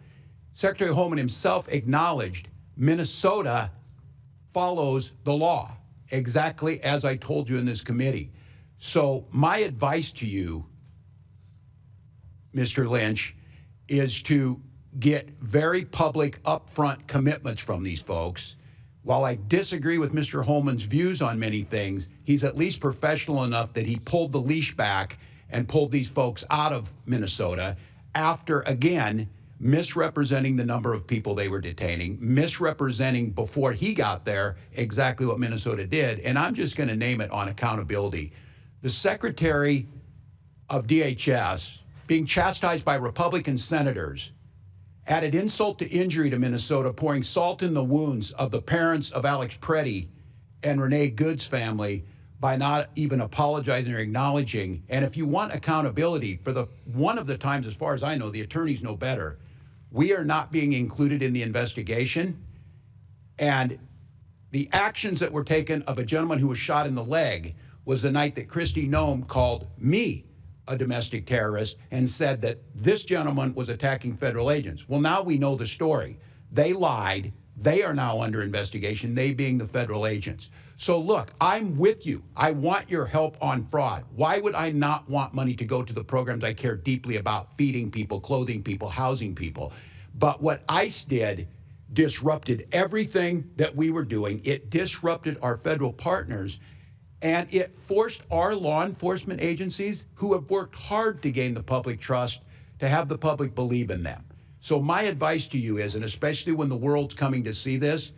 [SPEAKER 6] Secretary Homan himself acknowledged Minnesota follows the law, exactly as I told you in this committee. So my advice to you, Mr. Lynch, is to get very public, upfront commitments from these folks. While I disagree with Mr. Holman's views on many things, he's at least professional enough that he pulled the leash back and pulled these folks out of Minnesota after, again, misrepresenting the number of people they were detaining, misrepresenting before he got there exactly what Minnesota did. And I'm just going to name it on accountability. The Secretary of DHS being chastised by Republican senators added insult to injury to Minnesota, pouring salt in the wounds of the parents of Alex Preddy and Renee Good's family by not even apologizing or acknowledging. And if you want accountability, for one of the times, as far as I know, the attorneys know better, we are not being included in the investigation. And the actions that were taken of a gentleman who was shot in the leg was the night that Kristi Noem called me a domestic terrorist and said that this gentleman was attacking federal agents. Well, now we know the story. They lied. They are now under investigation, they being the federal agents. So look, I'm with you. I want your help on fraud. Why would I not want money to go to the programs I care deeply about, feeding people, clothing people, housing people? But what ICE did disrupted everything that we were doing. It disrupted our federal partners, and it forced our law enforcement agencies, who have worked hard to gain the public trust, to have the public believe in them. So my advice to you is, and especially when the world's coming to see this,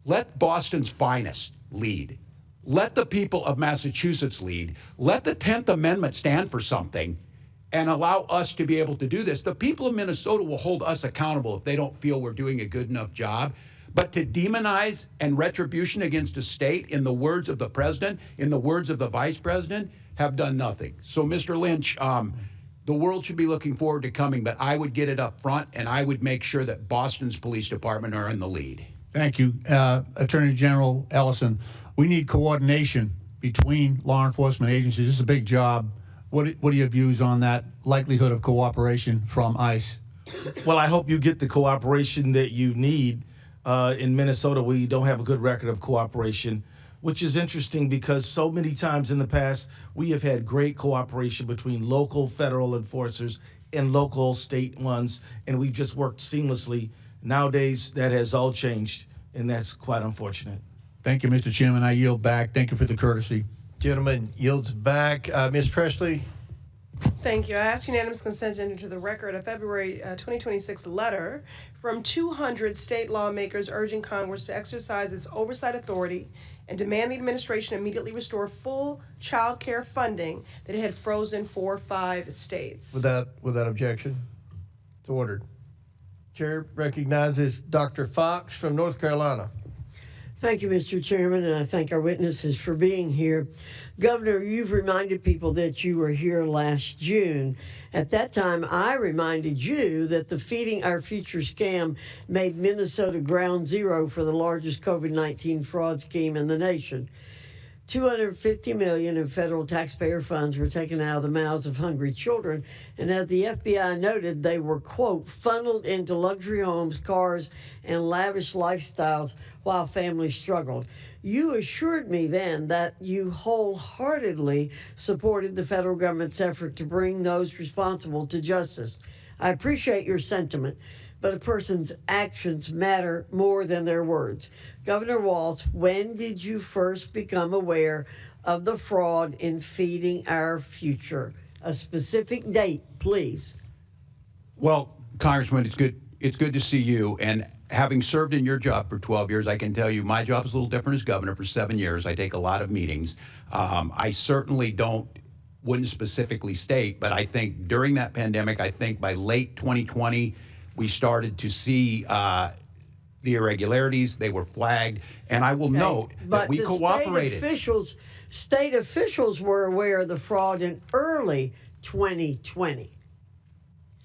[SPEAKER 6] let Boston's finest lead. Let the people of Massachusetts lead. Let the 10th Amendment stand for something and allow us to be able to do this. The people of Minnesota will hold us accountable if they don't feel we're doing a good enough job. But to demonize and retribution against a state, in the words of the president, in the words of the vice president, have done nothing. So, Mr. Lynch, the world should be looking forward to coming, but I would get it up front, and I would make sure that Boston's police department are in the lead.
[SPEAKER 9] Thank you. Attorney General Ellison, we need coordination between law enforcement agencies. This is a big job. What are your views on that likelihood of cooperation from ICE?
[SPEAKER 1] Well, I hope you get the cooperation that you need. In Minnesota, we don't have a good record of cooperation, which is interesting because so many times in the past, we have had great cooperation between local federal enforcers and local state ones, and we've just worked seamlessly. Nowadays, that has all changed, and that's quite unfortunate.
[SPEAKER 9] Thank you, Mr. Chairman. I yield back. Thank you for the courtesy.
[SPEAKER 2] Gentleman yields back. Ms. Presley.
[SPEAKER 11] Thank you. I ask unanimous consent to enter into the record a February 2026 letter from 200 state lawmakers urging Congress to exercise its oversight authority and demand the administration immediately restore full child care funding that it had frozen for 5 states.
[SPEAKER 2] Without objection, it's ordered. Chair recognizes Dr. Fox from North Carolina.
[SPEAKER 13] Thank you, Mr. Chairman, and I thank our witnesses for being here. Governor, you've reminded people that you were here last June. At that time, I reminded you that the Feeding Our Future scam made Minnesota ground zero for the largest COVID-19 fraud scheme in the nation. $250 million in federal taxpayer funds were taken out of the mouths of hungry children, and as the FBI noted, they were, quote, funneled into luxury homes, cars, and lavish lifestyles while families struggled. You assured me then that you wholeheartedly supported the federal government's effort to bring those responsible to justice. I appreciate your sentiment, but a person's actions matter more than their words. Governor Walz, when did you first become aware of the fraud in Feeding Our Future? A specific date, please.
[SPEAKER 6] Well, Congressman, it's good to see you. And having served in your job for 12 years, I can tell you my job is a little different as governor. For 7 years, I take a lot of meetings. I certainly wouldn't specifically state, but I think during that pandemic, I think by late 2020, we started to see the irregularities. They were flagged. And I will note that we cooperated.
[SPEAKER 13] State officials were aware of the fraud in early 2020.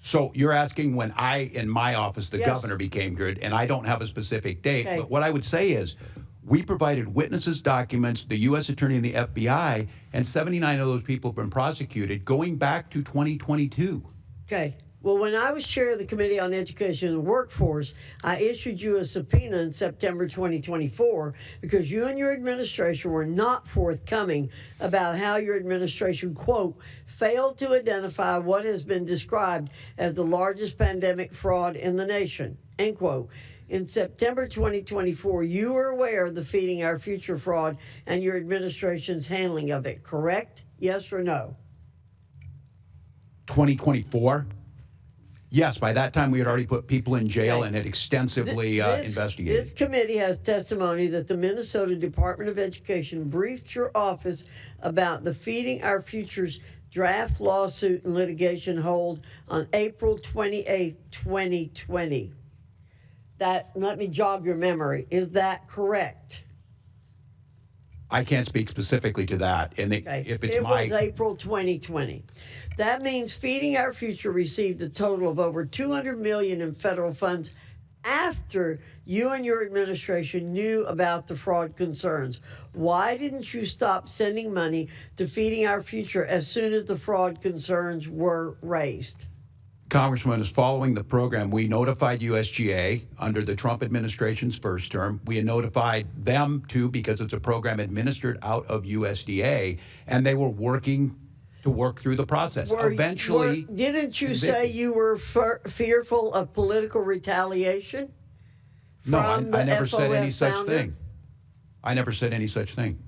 [SPEAKER 6] So you're asking when I, in my office, the governor became good, and I don't have a specific date.
[SPEAKER 13] Okay.
[SPEAKER 6] But what I would say is we provided witnesses, documents, the U.S. Attorney and the FBI, and 79 of those people have been prosecuted going back to 2022.
[SPEAKER 13] Okay. Well, when I was chair of the Committee on Education and Workforce, I issued you a subpoena in September 2024 because you and your administration were not forthcoming about how your administration, quote, failed to identify what has been described as the largest pandemic fraud in the nation, end quote. In September 2024, you were aware of the Feeding Our Future fraud and your administration's handling of it, correct? Yes or no?
[SPEAKER 6] 2024? Yes, by that time we had already put people in jail and had extensively investigated.
[SPEAKER 13] This committee has testimony that the Minnesota Department of Education briefed your office about the Feeding Our Future's draft lawsuit and litigation hold on April 28, 2020. Let me jog your memory. Is that correct?
[SPEAKER 6] I can't speak specifically to that. And if it's
[SPEAKER 13] it was April 2020. That means Feeding Our Future received a total of over $200 million in federal funds after you and your administration knew about the fraud concerns. Why didn't you stop sending money to Feeding Our Future as soon as the fraud concerns were raised?
[SPEAKER 6] Congressman, is following the program, we notified USGA under the Trump administration's first term. We notified them, too, because it's a program administered out of USDA, and they were working to work through the process.
[SPEAKER 13] Didn't you say you were fearful of political retaliation?
[SPEAKER 6] No, I never said any such thing. I never said any such thing.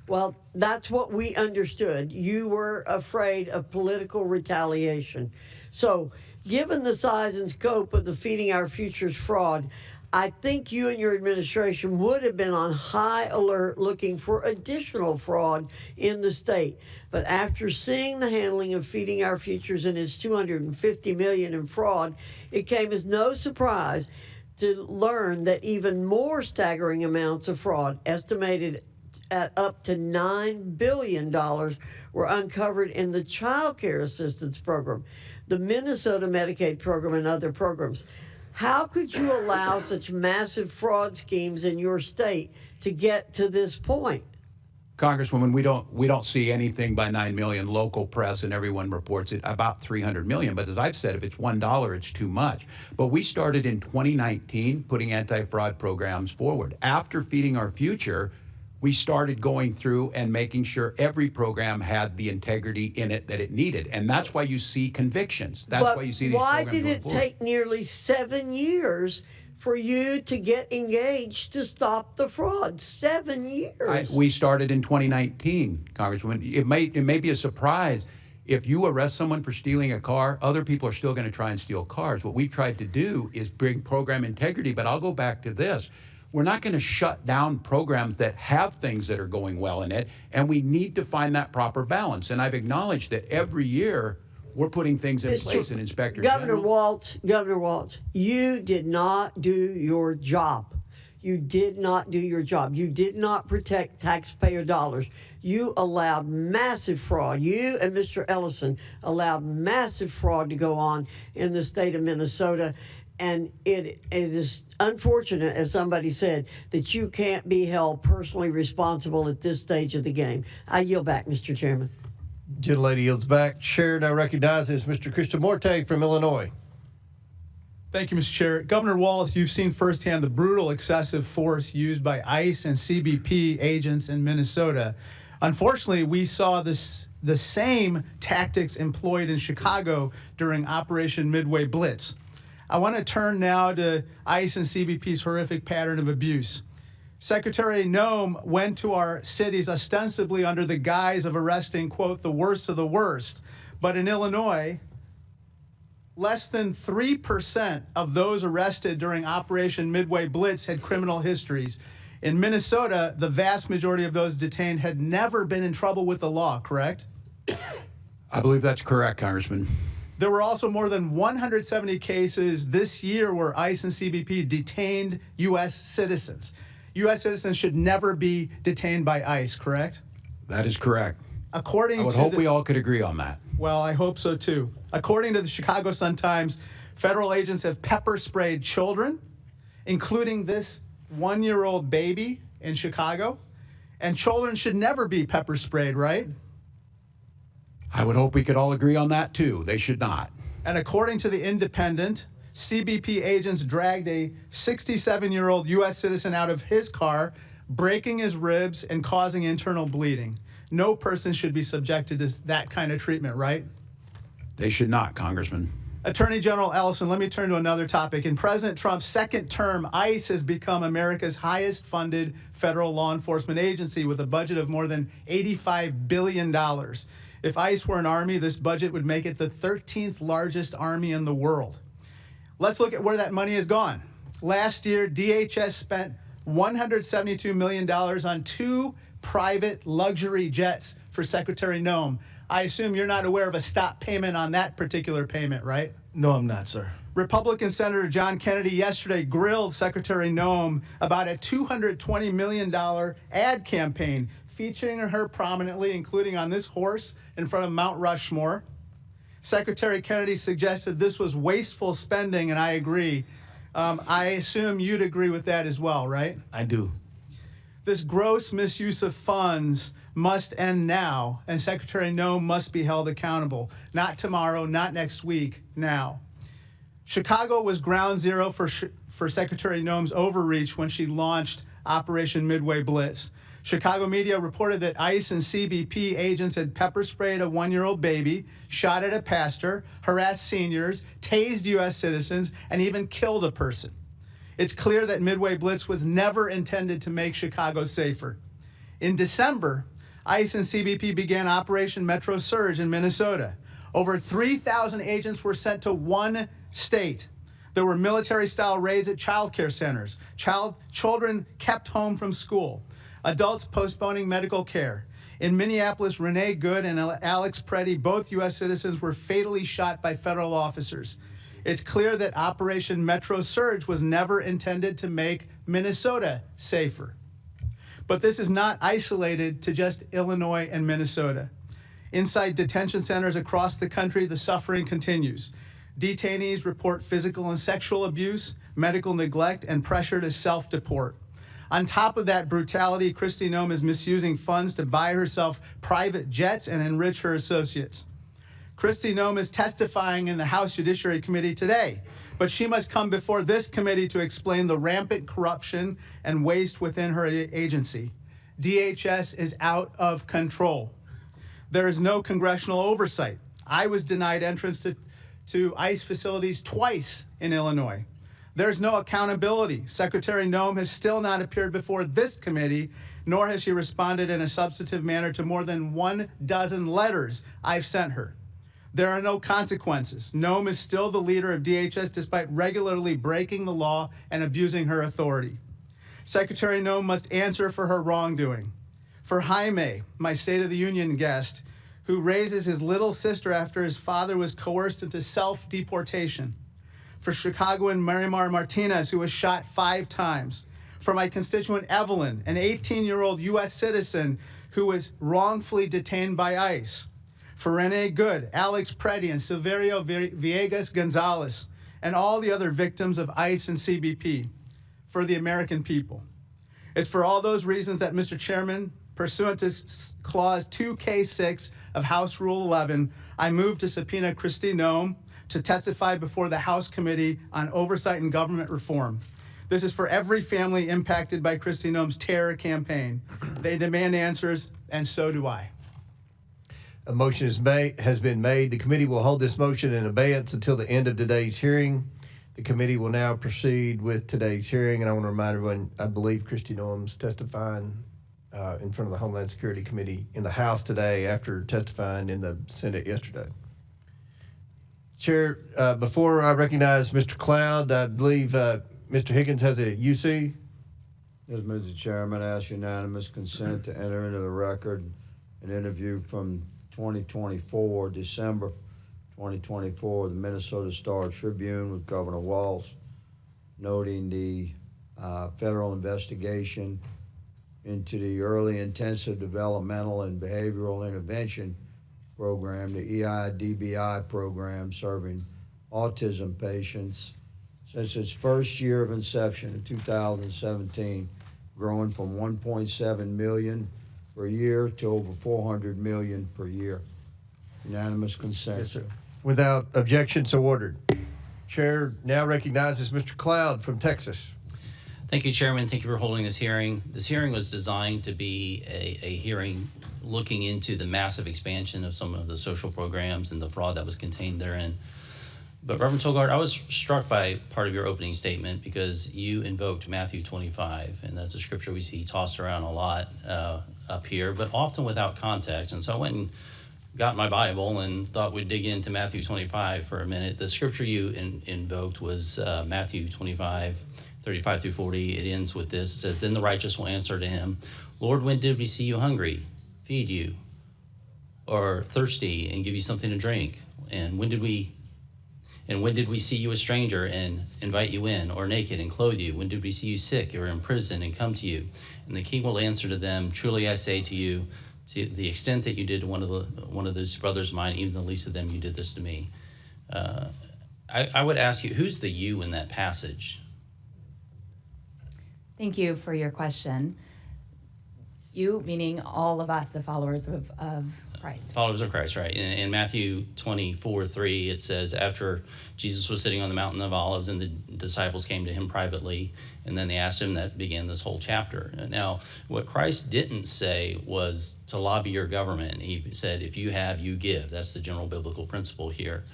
[SPEAKER 13] Well, that's what we understood. You were afraid of political retaliation. So, given the size and scope of the Feeding Our Future's fraud, I think you and your administration would have been on high alert looking for additional fraud in the state. But after seeing the handling of Feeding Our Futures and its $250 million in fraud, it came as no surprise to learn that even more staggering amounts of fraud, estimated at up to $9 billion, were uncovered in the Child Care Assistance Program, the Minnesota Medicaid program, and other programs. How could you allow such massive fraud schemes in your state to get to this point?
[SPEAKER 6] Congresswoman, we don't see anything by 9 million. Local press and everyone reports it about 300 million. But as I've said, if it's $1, it's too much. But we started in 2019 putting anti-fraud programs forward. After Feeding Our Future, we started going through and making sure every program had the integrity in it that it needed. And that's why you see convictions. That's why you see these programs
[SPEAKER 13] Why did it take nearly 7 years for you to get engaged to stop the fraud. 7 years.
[SPEAKER 6] We started in 2019, Congresswoman. It may be a surprise. If you arrest someone for stealing a car, other people are still going to try and steal cars. What we've tried to do is bring program integrity, but I'll go back to this. We're not going to shut down programs that have things that are going well in it, and we need to find that proper balance. And I've acknowledged that every year we're putting things in place. And Inspector
[SPEAKER 13] Governor
[SPEAKER 6] General,
[SPEAKER 13] Walz, you did not do your job. You did not do your job. You did not protect taxpayer dollars. You allowed massive fraud. You and Mr. Ellison allowed massive fraud to go on in the state of Minnesota. And it is unfortunate, as somebody said, that you can't be held personally responsible at this stage of the game. I yield back, Mr. Chairman.
[SPEAKER 2] Gentlelady yields back. Chair now recognizes Mr. Krishnamurti from Illinois.
[SPEAKER 14] Thank you, Mr. Chair. Governor Walz, you've seen firsthand the brutal excessive force used by ICE and CBP agents in Minnesota. Unfortunately, we saw the same tactics employed in Chicago during Operation Midway Blitz. I want to turn now to ICE and CBP's horrific pattern of abuse. Secretary Noem went to our cities ostensibly under the guise of arresting, quote, the worst of the worst. But in Illinois, less than 3% of those arrested during Operation Midway Blitz had criminal histories. In Minnesota, the vast majority of those detained had never been in trouble with the law, correct?
[SPEAKER 6] I believe that's correct, Congressman.
[SPEAKER 14] There were also more than 170 cases this year where ICE and CBP detained U.S. citizens. U.S. citizens should never be detained by ICE, correct?
[SPEAKER 6] That is correct.
[SPEAKER 14] I
[SPEAKER 6] would hope we all could agree on that.
[SPEAKER 14] Well, I hope so too. According to the Chicago Sun-Times, federal agents have pepper sprayed children, including this 1-year-old baby in Chicago. And children should never be pepper sprayed, right?
[SPEAKER 6] I would hope we could all agree on that too. They should not.
[SPEAKER 14] And according to The Independent, CBP agents dragged a 67-year-old U.S. citizen out of his car, breaking his ribs and causing internal bleeding. No person should be subjected to that kind of treatment, right?
[SPEAKER 6] They should not, Congressman.
[SPEAKER 14] Attorney General Ellison, let me turn to another topic. In President Trump's second term, ICE has become America's highest funded federal law enforcement agency with a budget of more than $85 billion. If ICE were an army, this budget would make it the 13th largest army in the world. Let's look at where that money has gone. Last year, DHS spent $172 million on 2 private luxury jets for Secretary Noem. I assume you're not aware of a stop payment on that particular payment, right?
[SPEAKER 1] No, I'm not, sir.
[SPEAKER 14] Republican Senator John Kennedy yesterday grilled Secretary Noem about a $220 million ad campaign featuring her prominently, including on this horse in front of Mount Rushmore. Secretary Kennedy suggested this was wasteful spending, and I agree. I assume you'd agree with that as well, right?
[SPEAKER 1] I do.
[SPEAKER 14] This gross misuse of funds must end now, and Secretary Noem must be held accountable. Not tomorrow, not next week, now. Chicago was ground zero for Secretary Noem's overreach when she launched Operation Midway Blitz. Chicago media reported that ICE and CBP agents had pepper sprayed a 1-year-old baby, shot at a pastor, harassed seniors, tased U.S. citizens, and even killed a person. It's clear that Midway Blitz was never intended to make Chicago safer. In December, ICE and CBP began Operation Metro Surge in Minnesota. Over 3,000 agents were sent to one state. There were military-style raids at child care centers, children kept home from school, adults postponing medical care. In Minneapolis, Renee Good and Alex Preddy, both U.S. citizens, were fatally shot by federal officers. It's clear that Operation Metro Surge was never intended to make Minnesota safer. But this is not isolated to just Illinois and Minnesota. Inside detention centers across the country, the suffering continues. Detainees report physical and sexual abuse, medical neglect, and pressure to self-deport. On top of that brutality, Kristi Noem is misusing funds to buy herself private jets and enrich her associates. Kristi Noem is testifying in the House Judiciary Committee today, but she must come before this committee to explain the rampant corruption and waste within her agency. DHS is out of control. There is no congressional oversight. I was denied entrance to ICE facilities twice in Illinois. There's no accountability. Secretary Noem has still not appeared before this committee, nor has she responded in a substantive manner to more than 12 letters I've sent her. There are no consequences. Noem is still the leader of DHS despite regularly breaking the law and abusing her authority. Secretary Noem must answer for her wrongdoing. For Jaime, my State of the Union guest, who raises his little sister after his father was coerced into self-deportation. For Chicagoan Marimar Martinez, who was shot 5 times. For my constituent Evelyn, an 18-year-old U.S. citizen who was wrongfully detained by ICE. For Renee Good, Alex Preddy, and Silverio Villegas Gonzalez, and all the other victims of ICE and CBP. For the American people. It's for all those reasons that, Mr. Chairman, pursuant to Clause 2K6 of House Rule 11, I move to subpoena Kristi Noem to testify before the House Committee on Oversight and Government Reform. This is for every family impacted by Kristi Noem's terror campaign. They demand answers, and so do I.
[SPEAKER 2] A motion has been made. The committee will hold this motion in abeyance until the end of today's hearing. The committee will now proceed with today's hearing, and I want to remind everyone, I believe Kristi Noem's testifying in front of the Homeland Security Committee in the House today after testifying in the Senate yesterday. Chair, before I recognize Mr. Cloud, I believe Mr. Higgins has a UC.
[SPEAKER 15] Yes, Mr. Chairman, I ask unanimous consent to enter into the record an interview from 2024, December 2024, the Minnesota Star Tribune with Governor Walz, noting the federal investigation into the Early Intensive Developmental and Behavioral Intervention Program, the EIDBI program serving autism patients since its first year of inception in 2017, growing from 1.7 million per year to over 400 million per year. Unanimous consent.
[SPEAKER 2] Yes, sir. Without objection, so ordered. Chair now recognizes Mr. Cloud from Texas.
[SPEAKER 16] Thank you, Chairman. Thank you for holding this hearing. This hearing was designed to be a hearing looking into the massive expansion of some of the social programs and the fraud that was contained therein. But Reverend Tolgard, I was struck by part of your opening statement because you invoked Matthew 25, and that's a scripture we see tossed around a lot up here, but often without context. And so I went and got my Bible and thought we'd dig into Matthew 25 for a minute. The scripture you invoked was Matthew 25, 35 through 40. It ends with this. It says, "Then the righteous will answer to him, Lord, when did we see you hungry, feed you, or thirsty and give you something to drink? And when did we see you a stranger and invite you in, or naked and clothe you? When did we see you sick or in prison and come to you?" And the king will answer to them, "Truly I say to you, to the extent that you did to one of those brothers of mine, even the least of them, you did this to me." I would ask you, who's the you in that passage?
[SPEAKER 3] Thank you for your question. You, meaning all of us, the followers of Christ.
[SPEAKER 16] Followers of Christ, right. In Matthew 24:3, it says, after Jesus was sitting on the Mountain of Olives and the disciples came to him privately, and then they asked him, that began this whole chapter. Now, what Christ didn't say was to lobby your government. He said, if you have, you give. That's the general biblical principle here.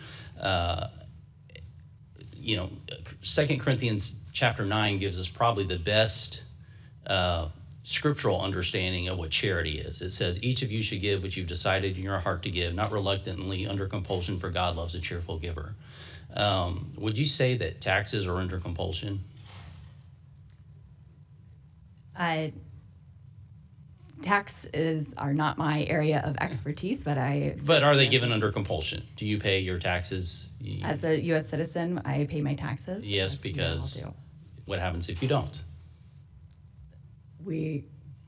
[SPEAKER 16] 2 Corinthians chapter 9 gives us probably the best scriptural understanding of what charity is. It says, each of you should give what you've decided in your heart to give, not reluctantly, under compulsion, for God loves a cheerful giver. Would you say that taxes are under compulsion?
[SPEAKER 3] Taxes are not my area of expertise, but
[SPEAKER 16] But are they given under compulsion? Do you pay your taxes?
[SPEAKER 3] As a U.S. citizen, I pay my taxes.
[SPEAKER 16] Yes, because what happens if you don't?
[SPEAKER 3] We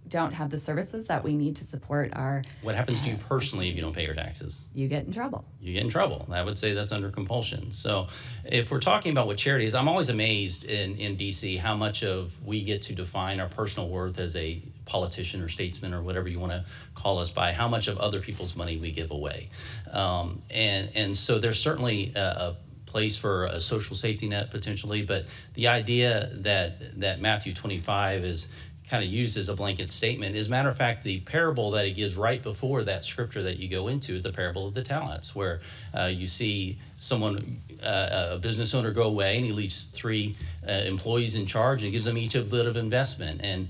[SPEAKER 3] don't have the services that we need to support our...
[SPEAKER 16] What happens to you personally if you don't pay your taxes?
[SPEAKER 3] You get in trouble.
[SPEAKER 16] You get in trouble. I would say that's under compulsion. So if we're talking about what charity is, I'm always amazed in D.C. how much of we get to define our personal worth as a politician or statesman or whatever you want to call us by how much of other people's money we give away. And so there's certainly a place for a social safety net potentially, but the idea that Matthew 25 is kind of used as a blanket statement. As a matter of fact, the parable that he gives right before that scripture that you go into is the parable of the talents, where you see someone, a business owner, go away and he leaves 3 employees in charge and gives them each a bit of investment. And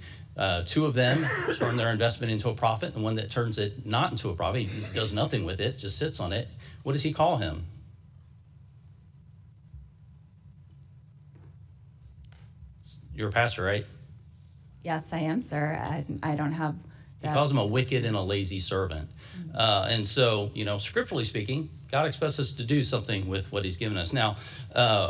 [SPEAKER 16] 2 of them turn their investment into a profit, and one that turns it not into a profit, he does nothing with it, just sits on it. What does he call him? You're a pastor, right?
[SPEAKER 3] Yes, I am, sir. I don't have
[SPEAKER 16] He
[SPEAKER 3] that.
[SPEAKER 16] calls him a wicked and a lazy servant. And so, scripturally speaking, God expects us to do something with what he's given us. Now,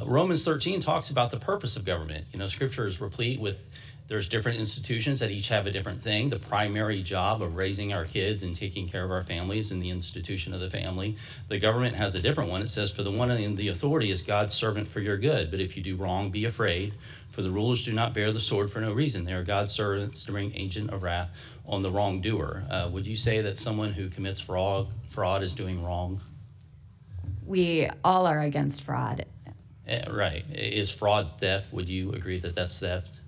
[SPEAKER 16] Romans 13 talks about the purpose of government. Scripture is replete with, there's different institutions that each have a different thing. The primary job of raising our kids and taking care of our families and the institution of the family. The government has a different one. It says, for the one in the authority is God's servant for your good. But if you do wrong, be afraid. For the rulers do not bear the sword for no reason. They are God's servants to bring agent of wrath on the wrongdoer. Would you say that someone who commits fraud is doing wrong?
[SPEAKER 3] We all are against fraud.
[SPEAKER 16] Right. Is fraud theft? Would you agree that that's theft?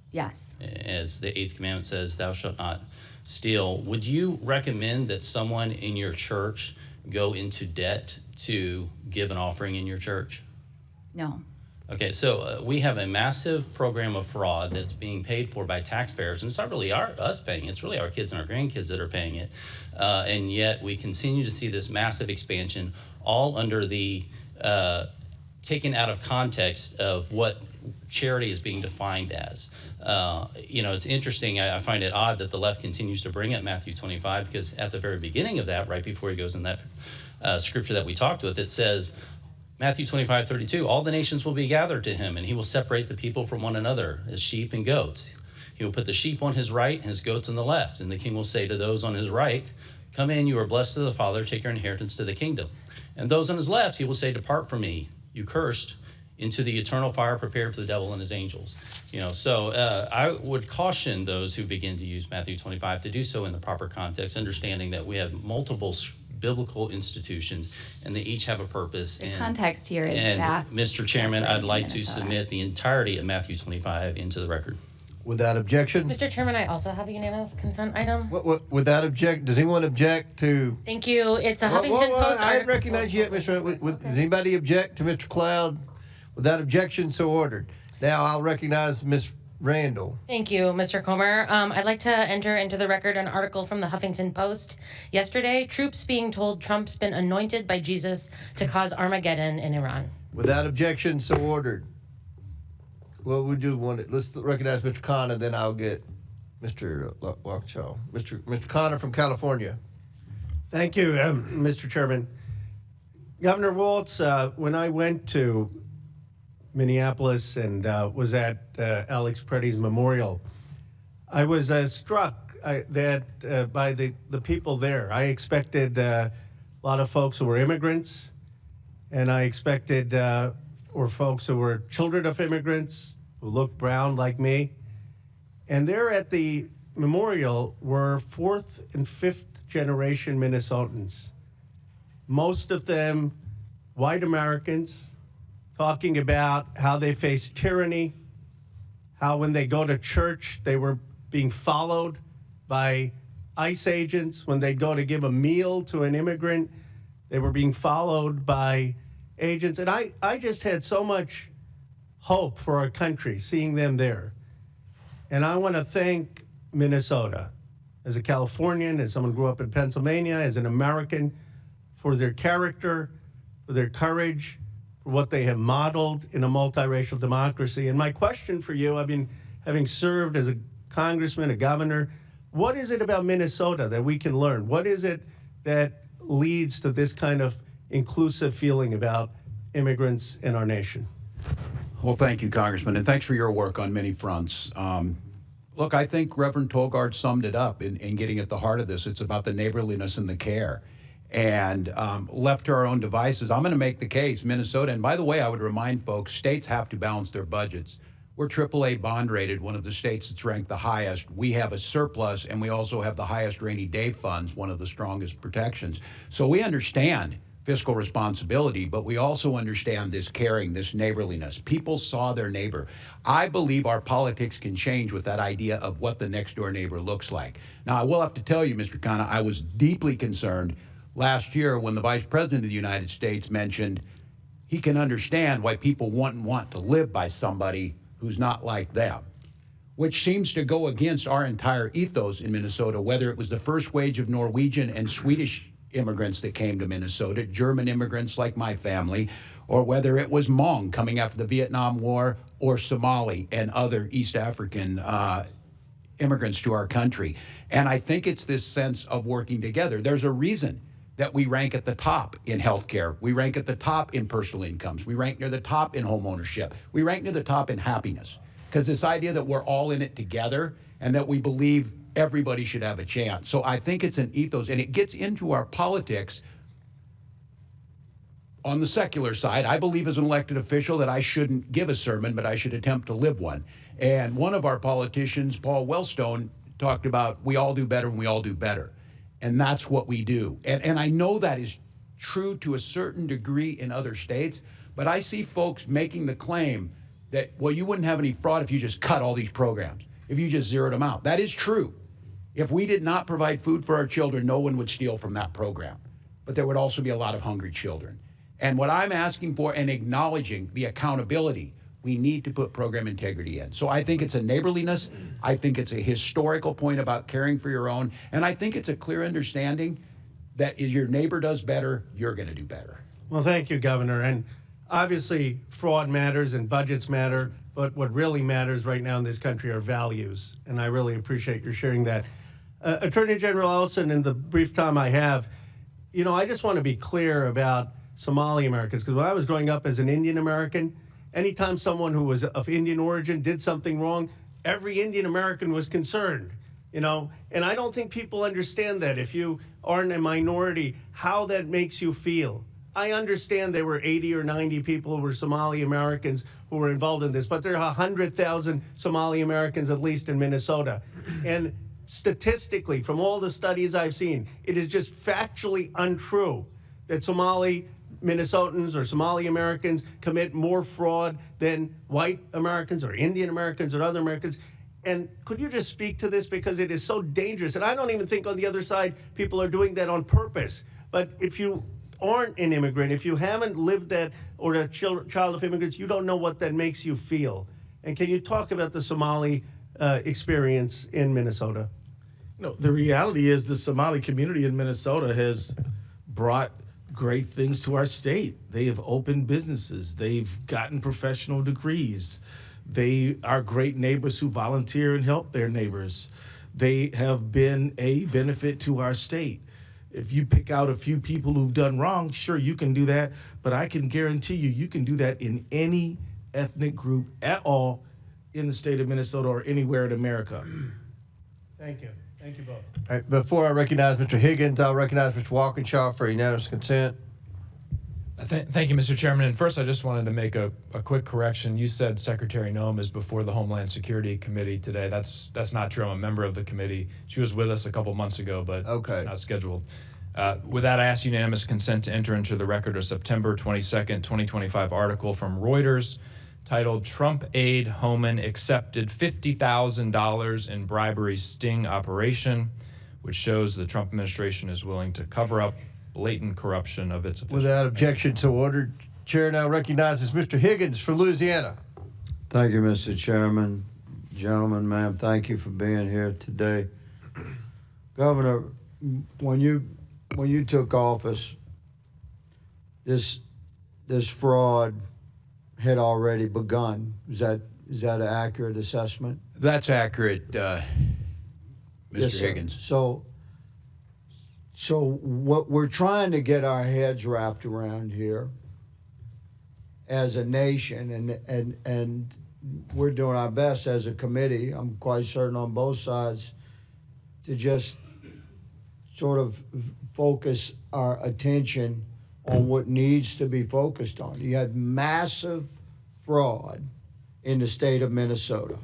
[SPEAKER 3] Yes.
[SPEAKER 16] As the 8th commandment says, thou shalt not steal. Would you recommend that someone in your church go into debt to give an offering in your church?
[SPEAKER 3] No.
[SPEAKER 16] Okay, so we have a massive program of fraud that's being paid for by taxpayers, and it's not really us paying it, it's really our kids and our grandkids that are paying it, and yet we continue to see this massive expansion, all under the taken out of context of what charity is being defined as. It's interesting, I find it odd that the left continues to bring up Matthew 25, because at the very beginning of that, right before he goes in that scripture that we talked with, it says, Matthew 25:32, all the nations will be gathered to him, and he will separate the people from one another as sheep and goats. He will put the sheep on his right and his goats on the left. And the king will say to those on his right, come in, you are blessed of the Father, take your inheritance to the kingdom. And those on his left, he will say, depart from me, you cursed, into the eternal fire prepared for the devil and his angels. So I would caution those who begin to use Matthew 25 to do so in the proper context, understanding that we have multiple biblical institutions, and they each have a purpose.
[SPEAKER 3] The context here is vast.
[SPEAKER 16] Mr. Chairman, I'd like to submit the entirety of Matthew 25 into the record.
[SPEAKER 2] Without objection?
[SPEAKER 12] Mr. Chairman, I also have a unanimous consent item.
[SPEAKER 2] Without object, does anyone object to?
[SPEAKER 12] Thank you. It's a Huffington Post
[SPEAKER 2] I didn't recognize you yet, Mr. Does anybody object to Mr. Cloud? Without objection, so ordered. Now I'll recognize Ms. Randall.
[SPEAKER 12] Thank you, Mr. Comer. I'd like to enter into the record an article from the Huffington Post yesterday. Troops being told Trump's been anointed by Jesus to cause Armageddon in Iran.
[SPEAKER 2] Without objection, so ordered. Well, we do want it. Let's recognize Mr. Connor, then I'll get Mr. Waukesha. Mr. Connor from California.
[SPEAKER 17] Thank you, Mr. Chairman. Governor Walz, when I went to Minneapolis and was at Alex Preddy's memorial, I was struck that by the people there. I expected a lot of folks who were immigrants, and I expected or folks who were children of immigrants who looked brown like me. And there at the memorial were 4th and 5th generation Minnesotans, most of them white Americans, talking about how they face tyranny, how when they go to church, they were being followed by ICE agents. When they go to give a meal to an immigrant, they were being followed by agents. And I just had so much hope for our country seeing them there. And I want to thank Minnesota, as a Californian, as someone who grew up in Pennsylvania, as an American, for their character, for their courage, for what they have modeled in a multiracial democracy. And my question for you, I've been having served as a congressman, a governor, what is it about Minnesota that we can learn? What is it that leads to this kind of inclusive feeling about immigrants in our nation?
[SPEAKER 6] Well, thank you, Congressman, and thanks for your work on many fronts. Look, I think Reverend Tolgard summed it up in getting at the heart of this. It's about the neighborliness and the care. And left to our own devices, I'm going to make the case, Minnesota, and by the way, I would remind folks, states have to balance their budgets. We're AAA bond rated, one of the states that's ranked the highest. We have a surplus, and we also have the highest rainy day funds, one of the strongest protections. So we understand fiscal responsibility, but we also understand this caring, this neighborliness. People saw their neighbor. I believe our politics can change with that idea of what the next door neighbor looks like. Now, I will have to tell you, Mr. Khanna, I was deeply concerned last year when the Vice President of the United States mentioned he can understand why people wouldn't want to live by somebody who's not like them, which seems to go against our entire ethos in Minnesota, whether it was the first wave of Norwegian and Swedish immigrants that came to Minnesota, German immigrants like my family, or whether it was Hmong coming after the Vietnam War, or Somali and other East African immigrants to our country. And I think it's this sense of working together. There's a reason that we rank at the top in healthcare. We rank at the top in personal incomes. We rank near the top in home ownership. We rank near the top in happiness. Because this idea that we're all in it together and that we believe everybody should have a chance. So I think it's an ethos, and it gets into our politics on the secular side. I believe as an elected official that I shouldn't give a sermon, but I should attempt to live one. And one of our politicians, Paul Wellstone, talked about we all do better and we all do better. And that's what we do. And I know that is true to a certain degree in other states, but I see folks making the claim that, well, you wouldn't have any fraud if you just cut all these programs, if you just zeroed them out. That is true. If we did not provide food for our children, no one would steal from that program. But there would also be a lot of hungry children. And what I'm asking for and acknowledging the accountability, we need to put program integrity in. So I think it's a neighborliness. I think it's a historical point about caring for your own. And I think it's a clear understanding that if your neighbor does better, you're going to do better.
[SPEAKER 17] Well, thank you, Governor. And obviously, fraud matters and budgets matter, but what really matters right now in this country are values. And I really appreciate your sharing that. Attorney General Ellison, in the brief time I have, you know, I just want to be clear about Somali Americans, because when I was growing up as an Indian American, anytime someone who was of Indian origin did something wrong, every Indian American was concerned, you know, and I don't think people understand that if you aren't a minority, how that makes you feel. I understand there were 80 or 90 people who were Somali Americans who were involved in this, but there are 100,000 Somali Americans at least in Minnesota. And statistically, from all the studies I've seen, it is just factually untrue that Somali Minnesotans or Somali Americans commit more fraud than white Americans or Indian Americans or other Americans. And could you just speak to this, because it is so dangerous? And I don't even think on the other side people are doing that on purpose. But if you aren't an immigrant, if you haven't lived that or a child of immigrants, you don't know what that makes you feel. And can you talk about the Somali experience in Minnesota?
[SPEAKER 1] You know, the reality is the Somali community in Minnesota has brought great things to our state. They have opened businesses. They've gotten professional degrees. They are great neighbors who volunteer and help their neighbors. They have been a benefit to our state. If you pick out a few people who've done wrong, sure, you can do that, but I can guarantee you, you can do that in any ethnic group at all in the state of Minnesota or anywhere in America.
[SPEAKER 17] Thank you. Thank you both.
[SPEAKER 2] All right, before I recognize Mr. Higgins, I'll recognize Mr. Walkinshaw for unanimous consent.
[SPEAKER 18] Thank you, Mr. Chairman. And first, I just wanted to make a quick correction. You said Secretary Noem is before the Homeland Security Committee today. That's not true. I'm a member of the committee. She was with us a couple months ago, but
[SPEAKER 2] okay,
[SPEAKER 18] not scheduled. With that, I ask unanimous consent to enter into the record a September 22nd, 2025 article from Reuters titled "Trump Aide Homan Accepted $50,000 in Bribery Sting Operation," which shows the Trump administration is willing to cover up blatant corruption of its officials.
[SPEAKER 2] Without objection, so ordered. Chair now recognizes Mr. Higgins for Louisiana.
[SPEAKER 15] Thank you, Mr. Chairman. Gentlemen, ma'am, thank you for being here today. Governor, when you took office, this fraud had already begun. Is that an accurate assessment?
[SPEAKER 6] That's accurate, Mr.
[SPEAKER 15] Yes,
[SPEAKER 6] Higgins.
[SPEAKER 15] So what we're trying to get our heads wrapped around here as a nation, and we're doing our best as a committee, I'm quite certain on both sides, to just sort of focus our attention on what needs to be focused on. You had massive fraud in the state of Minnesota.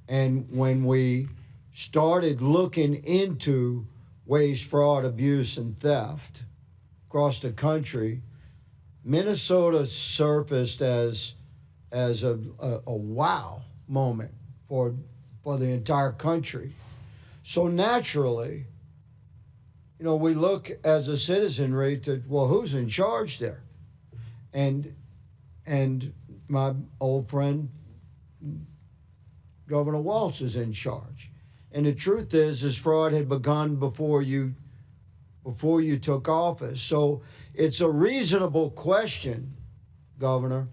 [SPEAKER 15] And when we started looking into waste, fraud, abuse, and theft, across the country, Minnesota surfaced as a wow moment for the entire country. So naturally, you know, we look as a citizenry to, well, who's in charge there? And my old friend, Governor Walz, is in charge. And the truth is fraud had begun before you took office. So it's a reasonable question, Governor.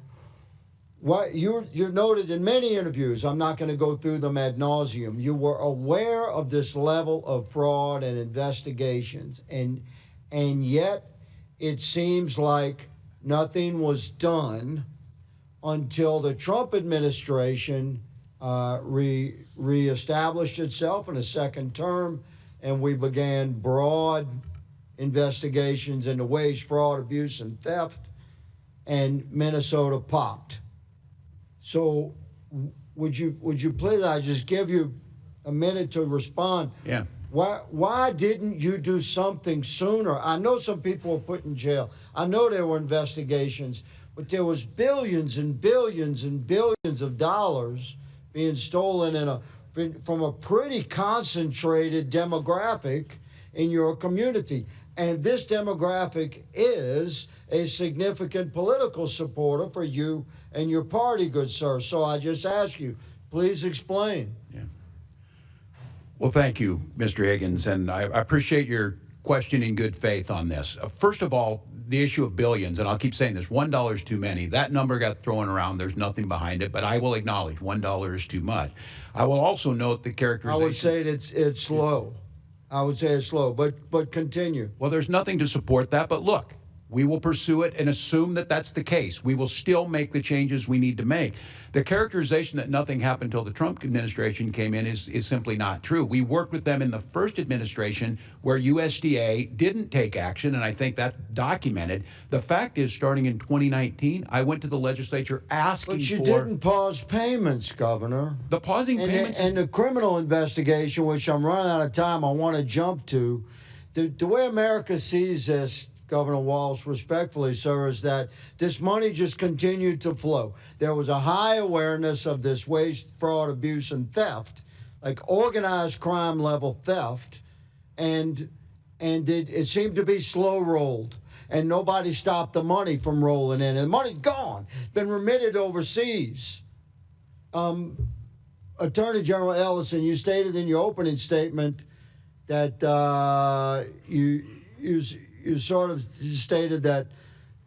[SPEAKER 15] What you're noted in many interviews, I'm not going to go through them ad nauseum. You were aware of this level of fraud and investigations, and yet it seems like nothing was done until the Trump administration reestablished itself in a second term, and we began broad investigations into wage fraud, abuse, and theft, and Minnesota popped. So would you please, I just give you a minute to respond.
[SPEAKER 6] Yeah.
[SPEAKER 15] Why didn't you do something sooner? I know some people were put in jail. I know there were investigations, but there was billions and billions and billions of dollars being stolen from a pretty concentrated demographic in your community. And this demographic is a significant political supporter for you and your party, good sir. So I just ask you, please explain.
[SPEAKER 6] Yeah. Well, thank you, Mr. Higgins, and I appreciate your question in good faith on this. First of all, the issue of billions, and I'll keep saying this, $1 is too many. That number got thrown around. There's nothing behind it, but I will acknowledge $1 is too much. I will also note the characterization.
[SPEAKER 15] I would say it's slow. I would say it's slow, but continue.
[SPEAKER 6] Well, there's nothing to support that, but look, we will pursue it and assume that that's the case. We will still make the changes we need to make. The characterization that nothing happened until the Trump administration came in is simply not true. We worked with them in the first administration where USDA didn't take action, and I think that's documented. The fact is, starting in 2019, I went to the legislature asking for...
[SPEAKER 15] But you didn't pause payments, Governor.
[SPEAKER 6] The pausing payments...
[SPEAKER 15] And the criminal investigation, which I'm running out of time, I want to jump to. The way America sees this, Governor Walz, respectfully, sir, is that this money just continued to flow. There was a high awareness of this waste, fraud, abuse, and theft, like organized crime level theft, and it seemed to be slow rolled, and nobody stopped the money from rolling in. And the money's gone, been remitted overseas. Attorney General Ellison, you stated in your opening statement that you sort of stated that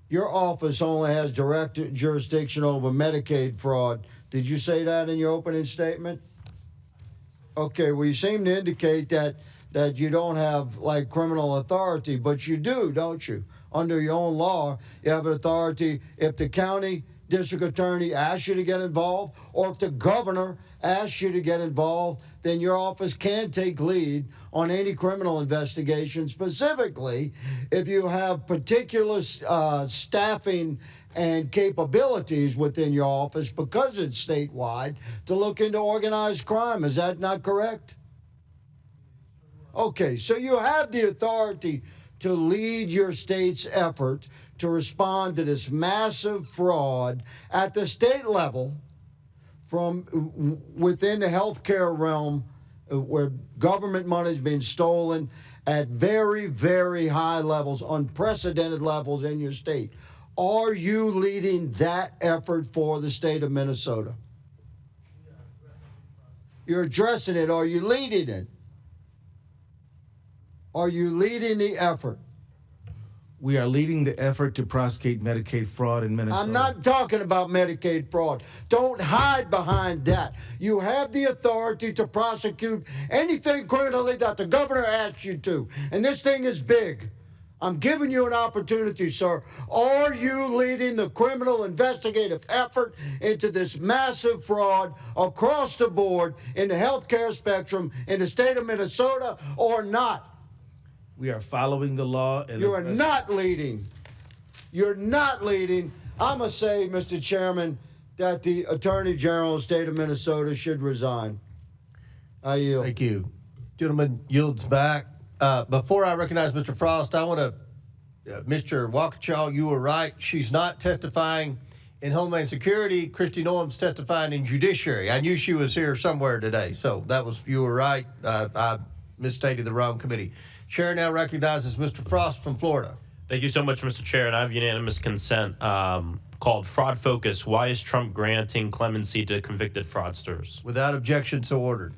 [SPEAKER 15] your office only has direct jurisdiction over Medicaid fraud. Did you say that in your opening statement? Okay, well, you seem to indicate that you don't have, like, criminal authority, but you do, don't you? Under your own law, you have an authority if the county district attorney asks you to get involved, or if the governor asks you to get involved, then your office can take lead on any criminal investigation, specifically if you have particular staffing and capabilities within your office, because it's statewide, to look into organized crime. Is that not correct? Okay, so you have the authority to lead your state's effort to respond to this massive fraud at the state level from within the healthcare realm, where government money is being stolen at very, very high levels, unprecedented levels in your state. Are you leading that effort for the state of Minnesota? You're addressing it. Are you leading it? Are you leading the effort?
[SPEAKER 1] We are leading the effort to prosecute Medicaid fraud in Minnesota.
[SPEAKER 15] I'm not talking about Medicaid fraud. Don't hide behind that. You have the authority to prosecute anything criminally that the governor asks you to. And this thing is big. I'm giving you an opportunity, sir. Are you leading the criminal investigative effort into this massive fraud across the board in the healthcare spectrum in the state of Minnesota or not?
[SPEAKER 1] We are following the law. And
[SPEAKER 15] you are not leading. You're not leading. I'm going to say, Mr. Chairman, that the Attorney General of the state of Minnesota should resign. I yield.
[SPEAKER 2] Thank you. Gentleman yields back. Before I recognize Mr. Frost, I want to Mr. Waukesha, you were right. She's not testifying in Homeland Security. Kristi Noem's testifying in Judiciary. I knew she was here somewhere today, so you were right. I misstated the wrong committee. Chair now recognizes Mr. Frost from Florida.
[SPEAKER 19] Thank you so much, Mr. Chair. And I have unanimous consent called Fraud Focus. Why is Trump granting clemency to convicted fraudsters?
[SPEAKER 2] Without objection, so ordered.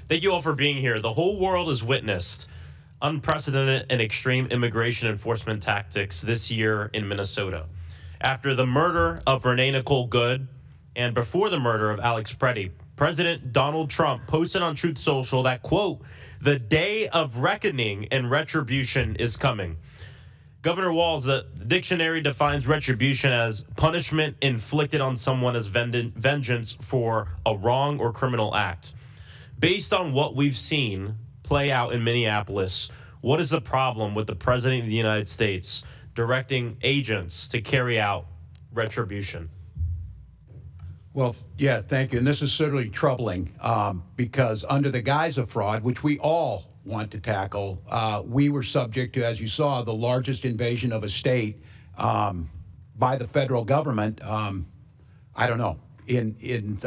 [SPEAKER 19] Thank you all for being here. The whole world has witnessed unprecedented and extreme immigration enforcement tactics this year in Minnesota. After the murder of Renee Nicole Good and before the murder of Alex Preddy, President Donald Trump posted on Truth Social that, quote, "The day of reckoning and retribution is coming." Governor Walz, the dictionary defines retribution as punishment inflicted on someone as vengeance for a wrong or criminal act. Based on what we've seen play out in Minneapolis, what is the problem with the President of the United States directing agents to carry out retribution?
[SPEAKER 6] Well, yeah, thank you. And this is certainly troubling because under the guise of fraud, which we all want to tackle, we were subject to, as you saw, the largest invasion of a state by the federal government, I don't know, in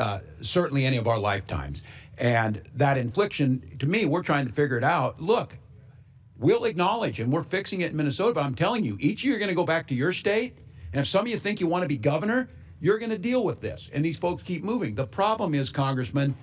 [SPEAKER 6] certainly any of our lifetimes. And that infliction, to me, we're trying to figure it out. Look, we'll acknowledge, and we're fixing it in Minnesota, but I'm telling you, each of you are going to go back to your state, and if some of you think you want to be governor, you're going to deal with this. And these folks keep moving. The problem is, Congressman,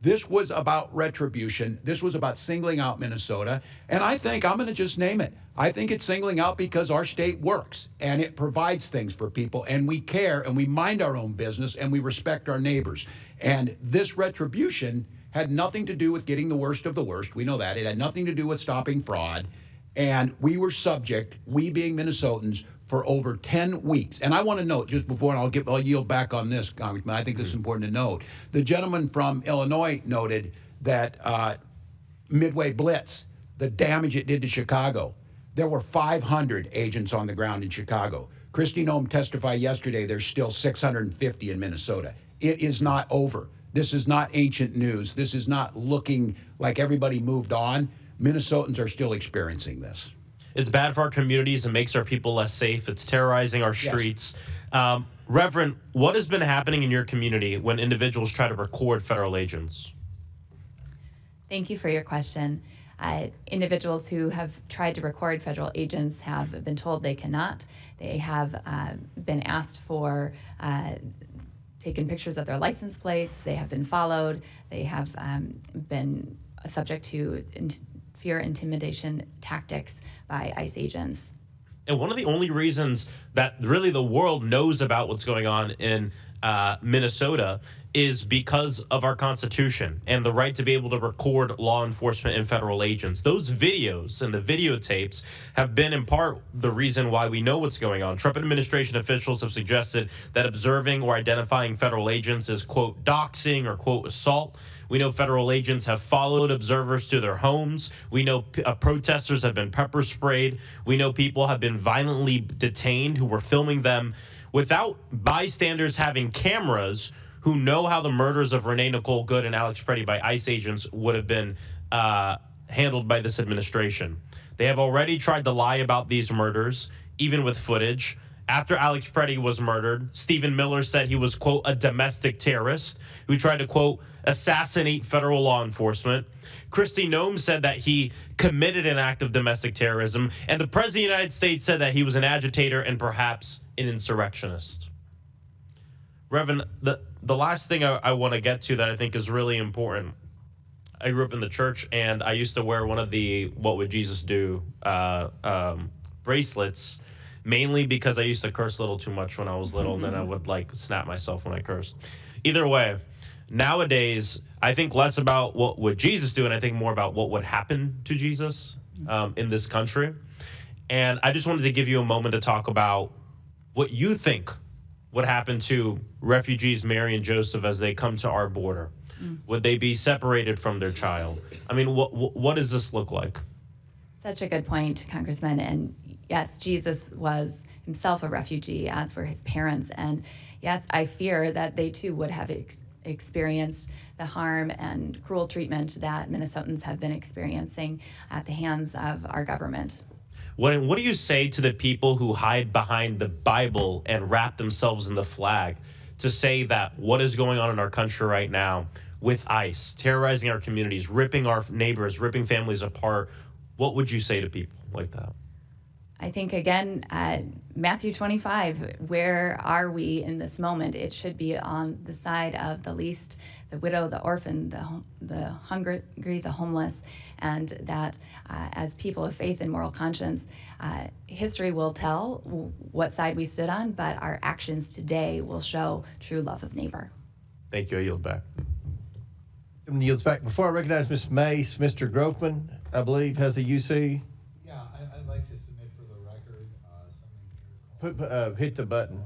[SPEAKER 6] this was about retribution. This was about singling out Minnesota. And I think, I'm going to just name it, I think it's singling out because our state works and it provides things for people and we care and we mind our own business and we respect our neighbors. And this retribution had nothing to do with getting the worst of the worst. We know that. It had nothing to do with stopping fraud. And we were subject, we being Minnesotans, for over 10 weeks. And I want to note, just before, and I'll yield back on this, Congressman, I think this is important to note. The gentleman from Illinois noted that Midway Blitz, the damage it did to Chicago. There were 500 agents on the ground in Chicago. Kristi Noem testified yesterday there's still 650 in Minnesota. It is not over. This is not ancient news. This is not looking like everybody moved on. Minnesotans are still experiencing this.
[SPEAKER 19] It's bad for our communities. It makes our people less safe. It's terrorizing our streets. Yes. Reverend, what has been happening in your community when individuals try to record federal agents?
[SPEAKER 3] Thank you for your question. Individuals who have tried to record federal agents have been told they cannot. They have been asked for taken pictures of their license plates. They have been followed. They have been subject to fear intimidation tactics by ICE agents.
[SPEAKER 19] And one of the only reasons that really the world knows about what's going on in Minnesota is because of our Constitution and the right to be able to record law enforcement and federal agents. Those videos and the videotapes have been in part the reason why we know what's going on. Trump administration officials have suggested that observing or identifying federal agents is, quote, doxing or, quote, assault. We know federal agents have followed observers to their homes. We know protesters have been pepper sprayed. We know people have been violently detained who were filming them without bystanders having cameras who know how the murders of Renee Nicole Good and Alex Preddy by ICE agents would have been handled by this administration. They have already tried to lie about these murders, even with footage. After Alex Preddy was murdered, Stephen Miller said he was, quote, a domestic terrorist who tried to, quote, assassinate federal law enforcement. Kristi Noem said that he committed an act of domestic terrorism, and the President of the United States said that he was an agitator and perhaps an insurrectionist. Reverend, the last thing I want to get to that I think is really important. I grew up in the church, and I used to wear one of the What Would Jesus Do bracelets, mainly because I used to curse a little too much when I was little, and then I would, like, snap myself when I cursed. Either way, nowadays, I think less about what would Jesus do, and I think more about what would happen to Jesus in this country. And I just wanted to give you a moment to talk about what you think would happen to refugees Mary and Joseph as they come to our border. Would they be separated from their child? I mean, what does this look like?
[SPEAKER 3] Such a good point, Congressman. And yes, Jesus was himself a refugee, as were his parents. And yes, I fear that they too would have experienced the harm and cruel treatment that Minnesotans have been experiencing at the hands of our government.
[SPEAKER 19] What do you say to the people who hide behind the Bible and wrap themselves in the flag to say that what is going on in our country right now with ICE, terrorizing our communities, ripping our neighbors, ripping families apart, what would you say to people like that?
[SPEAKER 3] I think, again, Matthew 25, where are we in this moment? It should be on the side of the least, the widow, the orphan, the hungry, the homeless, and that as people of faith and moral conscience, history will tell what side we stood on, but our actions today will show true love of neighbor.
[SPEAKER 19] Thank you. I yield back.
[SPEAKER 2] Yields back. Before I recognize Ms. Mace, Mr. Grofman, I believe, has a UC.
[SPEAKER 20] Yeah, I'd like to submit for the record
[SPEAKER 2] Hit the button.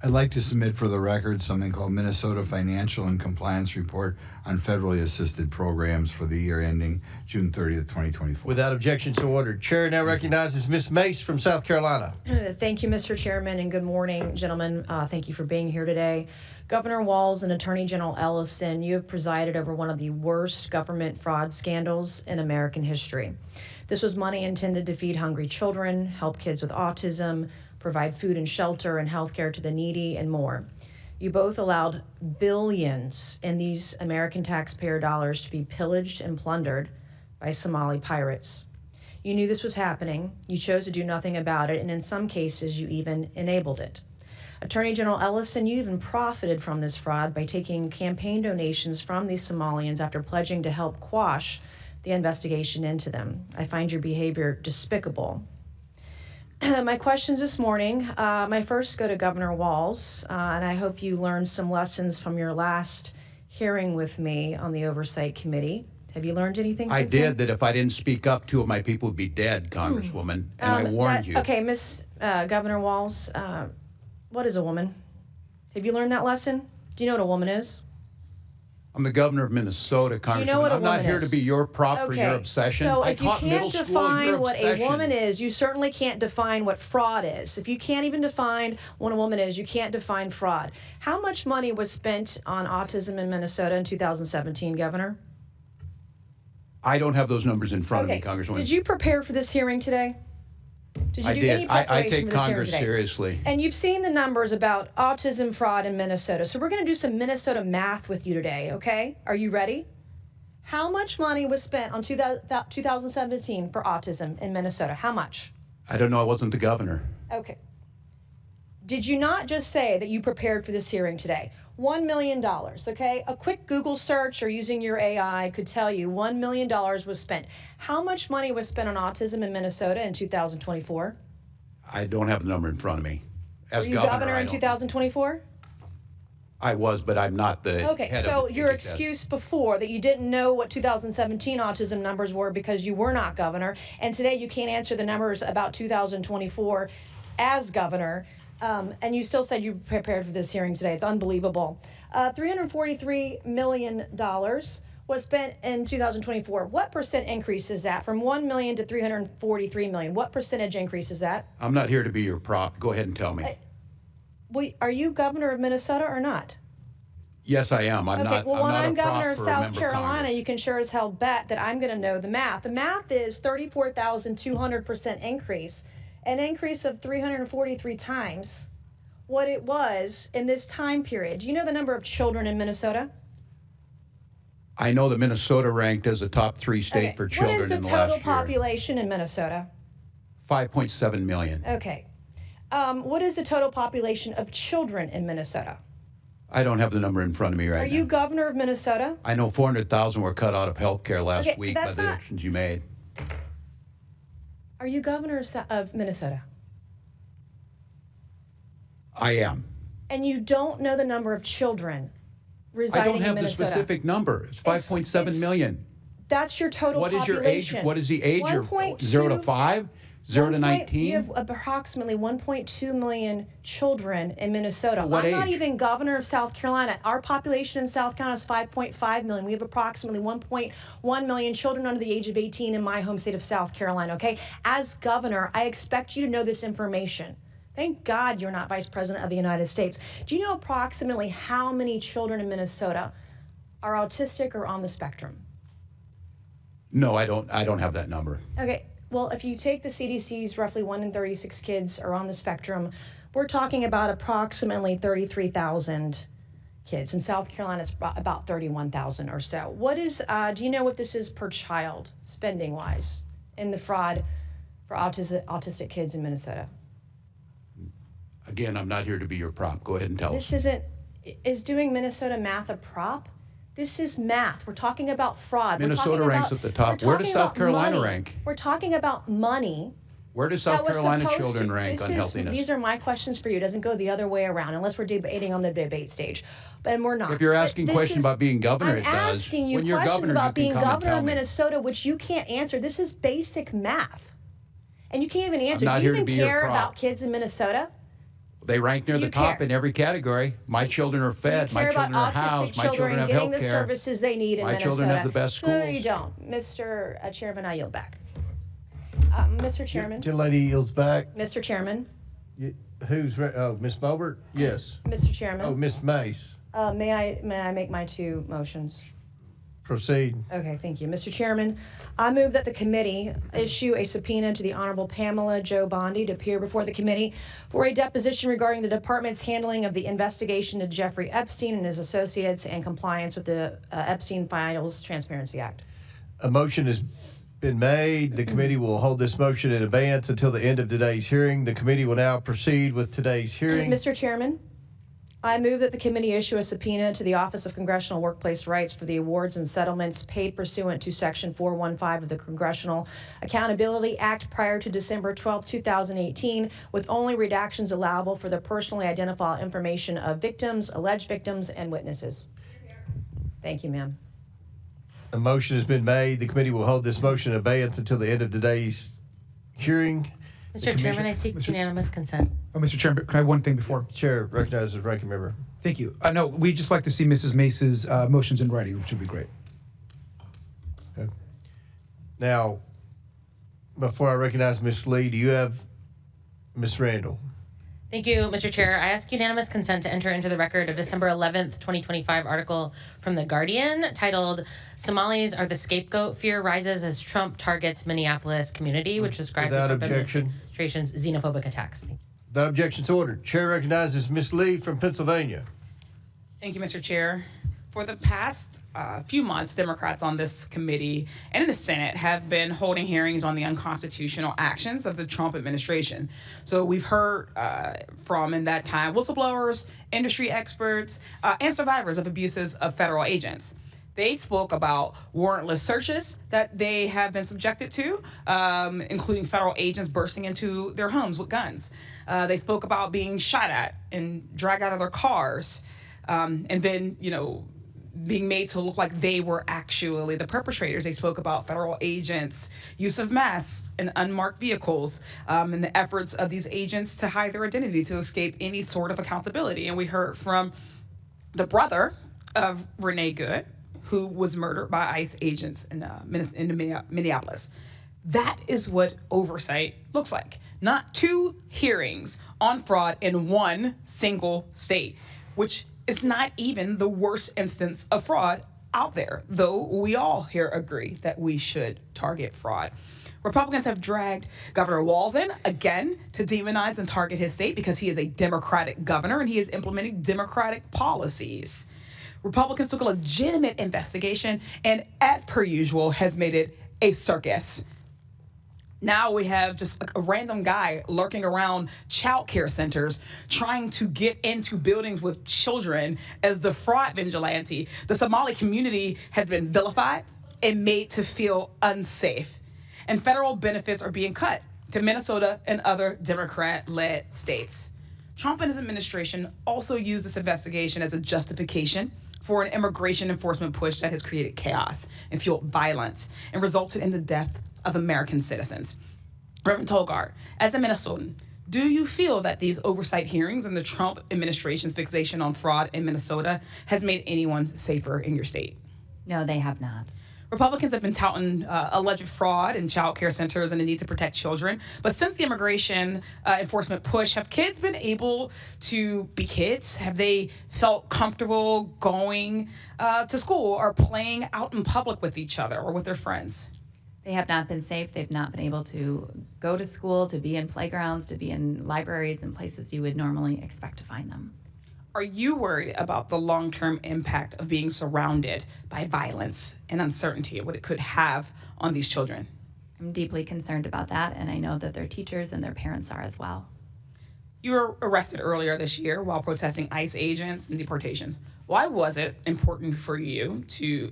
[SPEAKER 20] I'd like to submit for the record something called Minnesota Financial and Compliance Report on Federally Assisted Programs for the year ending June 30th, 2024.
[SPEAKER 2] Without objection, so ordered. Chair now recognizes Ms. Mace from South Carolina.
[SPEAKER 21] Thank you, Mr. Chairman, and good morning, gentlemen. Thank you for being here today. Governor Walz and Attorney General Ellison, you have presided over one of the worst government fraud scandals in American history. This was money intended to feed hungry children, help kids with autism, provide food and shelter and health care to the needy, and more. You both allowed billions in these American taxpayer dollars to be pillaged and plundered by Somali pirates. You knew this was happening, you chose to do nothing about it, and in some cases, you even enabled it. Attorney General Ellison, you even profited from this fraud by taking campaign donations from these Somalians after pledging to help quash the investigation into them. I find your behavior despicable. My questions this morning, my first go to Governor Walz, and I hope you learned some lessons from your last hearing with me on the Oversight Committee. Have you learned anything since
[SPEAKER 6] I did,
[SPEAKER 21] then?
[SPEAKER 6] that if I didn't speak up, 2 of my people would be dead, Congresswoman, and I warned you.
[SPEAKER 21] Okay, Governor Walz, what is a woman? Have you learned that lesson? Do you know what a woman is?
[SPEAKER 6] I'm the governor of Minnesota, Congresswoman.
[SPEAKER 21] Do you know what a
[SPEAKER 6] I'm not
[SPEAKER 21] woman
[SPEAKER 6] here
[SPEAKER 21] is?
[SPEAKER 6] to be your prop for your obsession.
[SPEAKER 21] So
[SPEAKER 6] I
[SPEAKER 21] if you
[SPEAKER 6] taught middle
[SPEAKER 21] can't
[SPEAKER 6] school
[SPEAKER 21] define
[SPEAKER 6] your
[SPEAKER 21] what a
[SPEAKER 6] obsession.
[SPEAKER 21] woman is, you certainly can't define what fraud is. If you can't even define what a woman is, you can't define fraud. How much money was spent on autism in Minnesota in 2017, Governor?
[SPEAKER 6] I don't have those numbers in front of me, Congresswoman.
[SPEAKER 21] Did you prepare for this hearing today? Did you
[SPEAKER 6] I
[SPEAKER 21] do
[SPEAKER 6] did.
[SPEAKER 21] any preparation
[SPEAKER 6] I
[SPEAKER 21] for
[SPEAKER 6] take
[SPEAKER 21] this hearing
[SPEAKER 6] Congress
[SPEAKER 21] today?
[SPEAKER 6] seriously.
[SPEAKER 21] And you've seen the numbers about autism fraud in Minnesota. So we're going to do some Minnesota math with you today, okay? Are you ready? How much money was spent on 2017 for autism in Minnesota? How much?
[SPEAKER 6] I don't know. I wasn't the governor.
[SPEAKER 21] Okay. Did you not just say that you prepared for this hearing today? $1 million, okay? A quick Google search or using your AI could tell you $1 million was spent. How much money was spent on autism in Minnesota in 2024?
[SPEAKER 6] I don't have the number in front of me. As
[SPEAKER 21] Were you governor in 2024?
[SPEAKER 6] I was, but I'm not the
[SPEAKER 21] Okay,
[SPEAKER 6] head
[SPEAKER 21] so
[SPEAKER 6] of the
[SPEAKER 21] your
[SPEAKER 6] HHS.
[SPEAKER 21] excuse before that you didn't know what 2017 autism numbers were because you were not governor, and today you can't answer the numbers about 2024 as governor, and you still said you prepared for this hearing today. It's unbelievable. $343 million was spent in 2024. What percent increase is that from 1 million to 343 million? What percentage increase is that?
[SPEAKER 6] I'm not here to be your prop. Go ahead and tell me.
[SPEAKER 21] Are you governor of Minnesota or not?
[SPEAKER 6] Yes, I am. I'm
[SPEAKER 21] Okay,
[SPEAKER 6] not.
[SPEAKER 21] well, when
[SPEAKER 6] I'm
[SPEAKER 21] I'm
[SPEAKER 6] not a
[SPEAKER 21] governor
[SPEAKER 6] prop
[SPEAKER 21] of
[SPEAKER 6] for a
[SPEAKER 21] South
[SPEAKER 6] member of
[SPEAKER 21] Carolina,
[SPEAKER 6] Congress.
[SPEAKER 21] you can sure as hell bet that I'm going to know the math. The math is 34,200% increase, an increase of 343 times what it was in this time period. Do you know the number of children in Minnesota?
[SPEAKER 6] I know that Minnesota ranked as a top 3 state for children
[SPEAKER 21] What is the
[SPEAKER 6] in the last
[SPEAKER 21] total
[SPEAKER 6] year.
[SPEAKER 21] population in Minnesota?
[SPEAKER 6] 5.7 million.
[SPEAKER 21] Okay. What is the total population of children in Minnesota?
[SPEAKER 6] I don't have the number in front of me right
[SPEAKER 21] Are
[SPEAKER 6] now.
[SPEAKER 21] you governor of Minnesota?
[SPEAKER 6] I know 400,000 were cut out of health care last
[SPEAKER 21] Okay,
[SPEAKER 6] week by
[SPEAKER 21] that's
[SPEAKER 6] the
[SPEAKER 21] not-
[SPEAKER 6] actions you made.
[SPEAKER 21] Are you governor of Minnesota?
[SPEAKER 6] I am.
[SPEAKER 21] And you don't know the number of children
[SPEAKER 6] I
[SPEAKER 21] residing
[SPEAKER 6] don't have
[SPEAKER 21] in
[SPEAKER 6] the
[SPEAKER 21] Minnesota?
[SPEAKER 6] specific number. It's 5.7 million.
[SPEAKER 21] That's your total
[SPEAKER 6] What is
[SPEAKER 21] population.
[SPEAKER 6] your age? What is the age?
[SPEAKER 21] 1.2
[SPEAKER 6] 0 to 5? 0 to 19?
[SPEAKER 21] You have approximately 1.2 million children in Minnesota.
[SPEAKER 6] What
[SPEAKER 21] I'm not
[SPEAKER 6] age?
[SPEAKER 21] even governor of South Carolina. Our population in South Carolina is 5.5 million. We have approximately 1.1 million children under the age of 18 in my home state of South Carolina, okay? As governor, I expect you to know this information. Thank God you're not Vice President of the United States. Do you know approximately how many children in Minnesota are autistic or on the spectrum?
[SPEAKER 6] No, I don't have that number.
[SPEAKER 21] Okay, Well, if you take the CDC's roughly 1 in 36 kids are on the spectrum, we're talking about approximately 33,000 kids. In South Carolina, it's about 31,000 or so. What is, do you know what this is per child, spending-wise, in the fraud for autistic kids in Minnesota?
[SPEAKER 6] Again, I'm not here to be your prop. Go ahead and tell us.
[SPEAKER 21] Is doing Minnesota math a prop? This is math. We're talking about fraud.
[SPEAKER 6] Minnesota ranks at the top. Where does South Carolina rank?
[SPEAKER 21] We're talking about money.
[SPEAKER 6] Where does South Carolina children rank on healthiness?
[SPEAKER 21] These are my questions for you. It doesn't go the other way around unless we're debating on the debate stage. And we're not.
[SPEAKER 6] If you're asking questions about being governor, it does.
[SPEAKER 21] I'm asking you questions about being governor of Minnesota, which you can't answer. This is basic math. And you can't even answer. Do you even care about kids in Minnesota?
[SPEAKER 6] They rank near the top in every category. My children are fed. My children are housed. My children have health care.
[SPEAKER 21] Getting the services they need in Minnesota.
[SPEAKER 6] My children have the best schools.
[SPEAKER 21] No, you don't. Mr. Chairman, I yield back. Mr. Chairman.
[SPEAKER 2] Your lady yields back.
[SPEAKER 21] Mr. Chairman.
[SPEAKER 2] Who's Miss Bobert? Yes.
[SPEAKER 21] Mr. Chairman.
[SPEAKER 2] Oh, Miss Mace.
[SPEAKER 21] May I make my two motions?
[SPEAKER 2] Proceed.
[SPEAKER 21] Okay, thank you. Mr. Chairman, I move that the committee issue a subpoena to the Honorable Pamela Jo Bondi to appear before the committee for a deposition regarding the department's handling of the investigation into Jeffrey Epstein and his associates and compliance with the Epstein Files Transparency Act.
[SPEAKER 2] A motion has been made. The committee will hold this motion in abeyance until the end of today's hearing. The committee will now proceed with today's hearing.
[SPEAKER 21] Mr. Chairman, I move that the committee issue a subpoena to the Office of Congressional Workplace Rights for the awards and settlements paid pursuant to Section 415 of the Congressional Accountability Act prior to December 12, 2018, with only redactions allowable for the personally identifiable information of victims, alleged victims, and witnesses. Thank you, ma'am.
[SPEAKER 2] A motion has been made. The committee will hold this motion in abeyance until the end of today's hearing.
[SPEAKER 12] Mr. Chairman, I seek unanimous consent.
[SPEAKER 8] Oh, Mr. Chairman, can I have one thing before?
[SPEAKER 2] Chair recognizes the ranking member.
[SPEAKER 8] Thank you. No, we'd just like to see Mrs. Mace's motions in writing, which would be great.
[SPEAKER 2] Okay. Now, before I recognize Ms. Lee, do you have Ms. Randall?
[SPEAKER 12] Thank you, Mr. Chair. I ask unanimous consent to enter into the record a December 11th, 2025 article from The Guardian titled Somalis Are the Scapegoat. Fear Rises as Trump Targets Minneapolis Community, which describes the Trump administration's xenophobic attacks.
[SPEAKER 2] Without objections ordered. Chair recognizes Ms. Lee from Pennsylvania.
[SPEAKER 4] Thank you, Mr. Chair. For the past few months, Democrats on this committee and in the Senate have been holding hearings on the unconstitutional actions of the Trump administration. So we've heard from, in that time, whistleblowers, industry experts, and survivors of abuses of federal agents. They spoke about warrantless searches that they have been subjected to, including federal agents bursting into their homes with guns. They spoke about being shot at and dragged out of their cars, and then, being made to look like they were actually the perpetrators. They spoke about federal agents' use of masks in unmarked vehicles, and the efforts of these agents to hide their identity to escape any sort of accountability. And we heard from the brother of Renee Good, who was murdered by ICE agents in Minneapolis. That is what oversight looks like. Not two hearings on fraud in one single state, which is not even the worst instance of fraud out there, though we all here agree that we should target fraud. Republicans have dragged Governor Walz in again to demonize and target his state because he is a Democratic governor and he is implementing Democratic policies. Republicans took a legitimate investigation and, as per usual, has made it a circus. Now we have just a random guy lurking around child care centers trying to get into buildings with children as the fraud vigilante. The Somali community has been vilified and made to feel unsafe. And federal benefits are being cut to Minnesota and other Democrat-led states. Trump and his administration also used this investigation as a justification for an immigration enforcement push that has created chaos and fueled violence and resulted in the death of American citizens. Reverend Tolgard, as a Minnesotan, do you feel that these oversight hearings and the Trump administration's fixation on fraud in Minnesota has made anyone safer in your state?
[SPEAKER 3] No, they have not.
[SPEAKER 4] Republicans have been touting alleged fraud in child care centers and the need to protect children. But since the immigration enforcement push, have kids been able to be kids? Have they felt comfortable going to school or playing out in public with each other or with their friends?
[SPEAKER 3] They have not been safe. They've not been able to go to school, to be in playgrounds, to be in libraries and places you would normally expect to find them.
[SPEAKER 4] Are you worried about the long-term impact of being surrounded by violence and uncertainty, what it could have on these children?
[SPEAKER 3] I'm deeply concerned about that, and I know that their teachers and their parents are as well.
[SPEAKER 4] You were arrested earlier this year while protesting ICE agents and deportations. Why was it important for you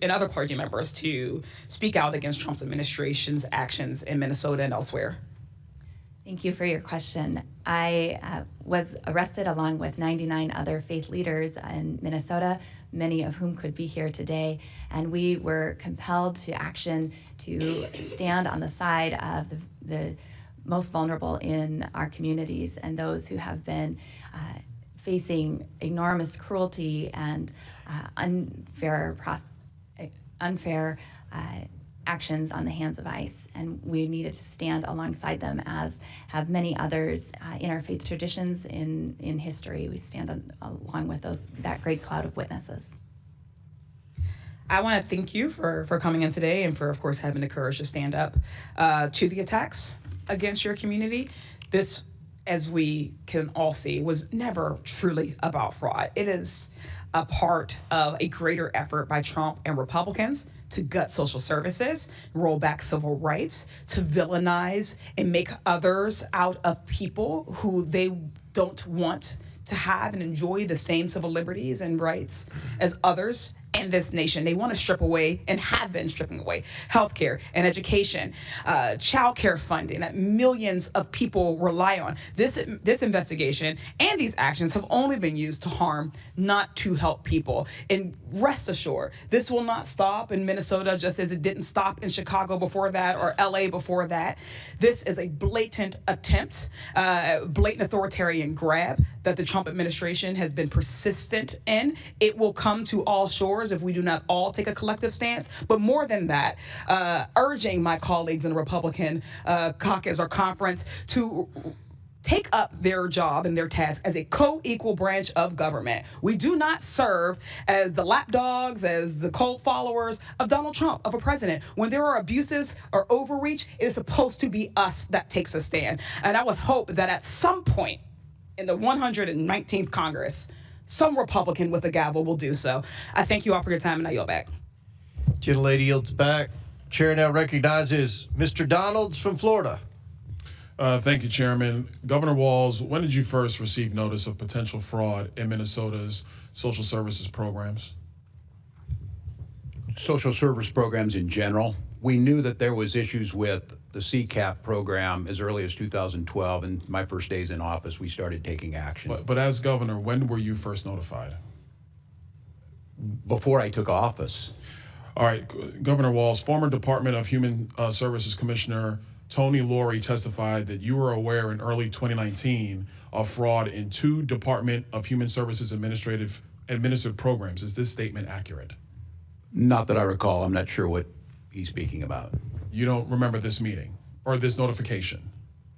[SPEAKER 4] and other clergy members to speak out against Trump's administration's actions in Minnesota and elsewhere?
[SPEAKER 3] Thank you for your question. I was arrested along with 99 other faith leaders in Minnesota, many of whom could be here today, and we were compelled to action to stand on the side of the most vulnerable in our communities and those who have been facing enormous cruelty and unfair actions on the hands of ICE, and we needed to stand alongside them, as have many others in our faith traditions in history. We stand along with that great cloud of witnesses.
[SPEAKER 4] I want to thank you for coming in today and for, of course, having the courage to stand up to the attacks against your community. This, as we can all see, was never truly about fraud. It is a part of a greater effort by Trump and Republicans to gut social services, roll back civil rights, to villainize and make others out of people who they don't want to have and enjoy the same civil liberties and rights as others in this nation. They want to strip away and have been stripping away healthcare and education, childcare funding that millions of people rely on. This investigation and these actions have only been used to harm, not to help people. And rest assured, this will not stop in Minnesota, just as it didn't stop in Chicago before that or LA before that. This is a blatant attempt, blatant authoritarian grab that the Trump administration has been persistent in. It will come to all shores if we do not all take a collective stance. But more than that, urging my colleagues in the Republican caucus or conference to take up their job and their task as a co-equal branch of government. We do not serve as the lapdogs, as the cult followers of Donald Trump, of a president. When there are abuses or overreach, it is supposed to be us that takes a stand. And I would hope that at some point in the 119th Congress, some Republican with a gavel will do so. I thank you all for your time, and I yield back.
[SPEAKER 2] Gentlelady yields back. Chair now recognizes Mr. Donalds from Florida.
[SPEAKER 5] Thank you, Chairman. Governor Walz, when did you first receive notice of potential fraud in Minnesota's social services programs?
[SPEAKER 6] Social service programs in general. We knew that there was issues with the CCAP program as early as 2012, and my first days in office, we started taking action.
[SPEAKER 5] But as governor, when were you first notified?
[SPEAKER 6] Before I took office.
[SPEAKER 5] All right, Governor Walz, former Department of Human Services Commissioner Tony Laurie testified that you were aware in early 2019 of fraud in 2 Department of Human Services administered programs. Is this statement accurate?
[SPEAKER 6] Not that I recall. I'm not sure what he's speaking about.
[SPEAKER 5] You don't remember this meeting or this notification?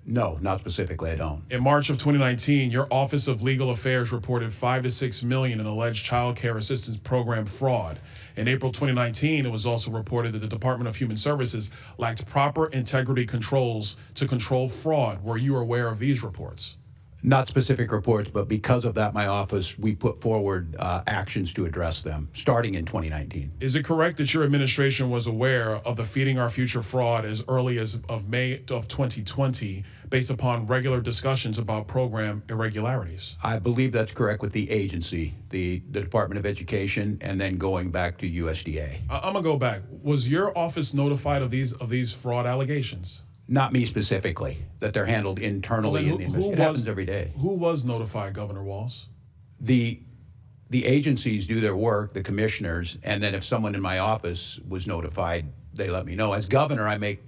[SPEAKER 6] No, not specifically, I don't.
[SPEAKER 5] In March of 2019, your Office of Legal Affairs reported $5 to $6 million in alleged child care assistance program fraud. In April 2019, it was also reported that the Department of Human Services lacked proper integrity controls to control fraud. Were you aware of these reports?
[SPEAKER 6] Not specific reports, but because of that, my office, we put forward actions to address them, starting in 2019.
[SPEAKER 5] Is it correct that your administration was aware of the Feeding Our Future fraud as early as of May of 2020, based upon regular discussions about program irregularities?
[SPEAKER 6] I believe that's correct with the agency, the Department of Education, and then going back to USDA.
[SPEAKER 5] I'm gonna go back. Was your office notified of these fraud allegations?
[SPEAKER 6] Not me specifically, that they're handled internally in the industry. It happens every day.
[SPEAKER 5] Who was notified, Governor Walz?
[SPEAKER 6] The agencies do their work, the commissioners, and then if someone in my office was notified, they let me know. As governor, I make,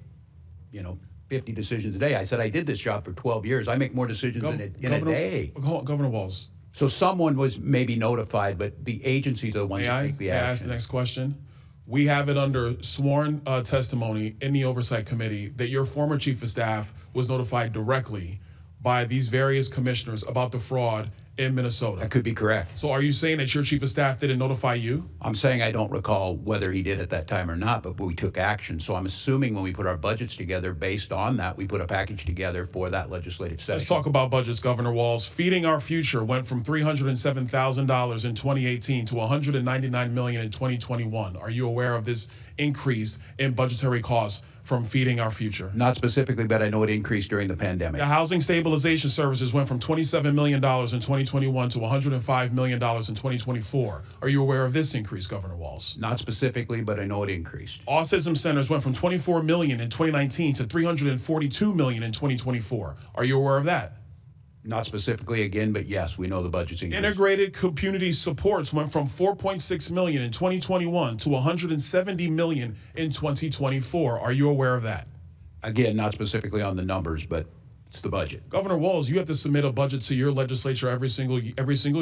[SPEAKER 6] 50 decisions a day. I said I did this job for 12 years. I make more decisions in a day.
[SPEAKER 5] Governor Walz.
[SPEAKER 6] So someone was maybe notified, but the agencies are the ones that take the action.
[SPEAKER 5] May I ask the next question? We have it under sworn testimony in the Oversight Committee that your former chief of staff was notified directly by these various commissioners about the fraud in Minnesota.
[SPEAKER 6] That could be correct.
[SPEAKER 5] So are you saying that your chief of staff didn't notify you?
[SPEAKER 6] I'm saying I don't recall whether he did at that time or not, but we took action. So I'm assuming when we put our budgets together, based on that, we put a package together for that legislative session.
[SPEAKER 5] Let's talk about budgets, Governor Walz. Feeding Our Future went from $307,000 in 2018 to $199 million in 2021. Are you aware of this increase in budgetary costs from Feeding Our Future?
[SPEAKER 6] Not specifically, but I know it increased during the pandemic.
[SPEAKER 5] The Housing Stabilization Services went from $27 million in 2021 to $105 million in 2024. Are you aware of this increase, Governor Walz?
[SPEAKER 6] Not specifically, but I know it increased.
[SPEAKER 5] Autism centers went from $24 million in 2019 to $342 million in 2024. Are you aware of that?
[SPEAKER 6] Not specifically again, but yes, we know the budget's increased.
[SPEAKER 5] Integrated community supports went from $4.6 million in 2021 to $170 million in 2024. Are you aware of that?
[SPEAKER 6] Again, not specifically on the numbers, but it's the budget.
[SPEAKER 5] Governor Walz, you have to submit a budget to your legislature every single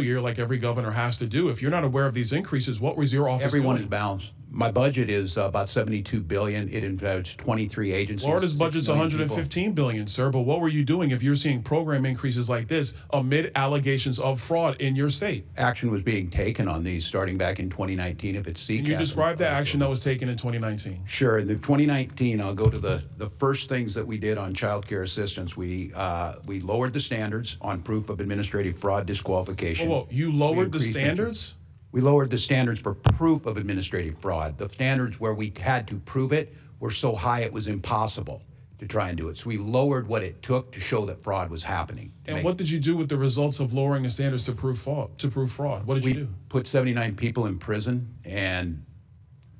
[SPEAKER 5] year, like every governor has to do. If you're not aware of these increases, what was your office
[SPEAKER 6] Everyone
[SPEAKER 5] doing?
[SPEAKER 6] is balanced. My budget is about $72 billion. It includes 23 agencies.
[SPEAKER 5] Florida's budget's
[SPEAKER 6] 6 million
[SPEAKER 5] $115 billion, sir. But what were you doing if you're seeing program increases like this amid allegations of fraud in your state?
[SPEAKER 6] Action was being taken on these starting back in 2019. If it's CCAP.
[SPEAKER 5] Can you describe the action that was taken in 2019?
[SPEAKER 6] Sure. In the 2019, I'll go to the first things that we did on child care assistance. We lowered the standards on proof of administrative fraud disqualification.
[SPEAKER 5] Whoa, you lowered the standards?
[SPEAKER 6] We lowered the standards for proof of administrative fraud. The standards where we had to prove it were so high it was impossible to try and do it. So we lowered what it took to show that fraud was happening.
[SPEAKER 5] And what did you do with the results of lowering the standards to prove fraud? What did you do?
[SPEAKER 6] Put 79 people in prison and.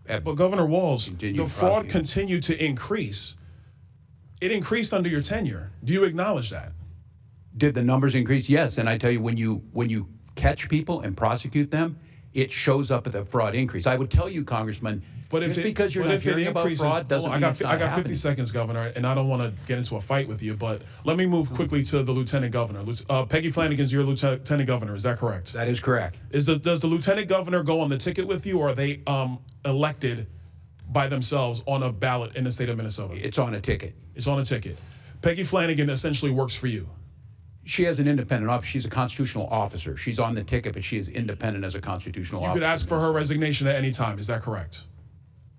[SPEAKER 5] But Governor Walz, the fraud continued to increase. It increased under your tenure. Do you acknowledge that?
[SPEAKER 6] Did the numbers increase? Yes. And I tell you, when you catch people and prosecute them, it shows up at the fraud increase. I would tell you, Congressman, just because you're not hearing about fraud doesn't mean it's not
[SPEAKER 5] I got 50
[SPEAKER 6] happening.
[SPEAKER 5] seconds, Governor, and I don't want to get into a fight with you, but let me move quickly to the Lieutenant Governor. Peggy Flanagan's your Lieutenant Governor, is that correct?
[SPEAKER 6] That is correct.
[SPEAKER 5] Does the Lieutenant Governor go on the ticket with you, or are they elected by themselves on a ballot in the state of Minnesota?
[SPEAKER 6] It's on a ticket.
[SPEAKER 5] It's on a ticket. Peggy Flanagan essentially works for you.
[SPEAKER 6] She has an independent office. She's a constitutional officer. She's on the ticket, but she is independent as a constitutional officer.
[SPEAKER 5] You could ask for her resignation at any time. Is that correct?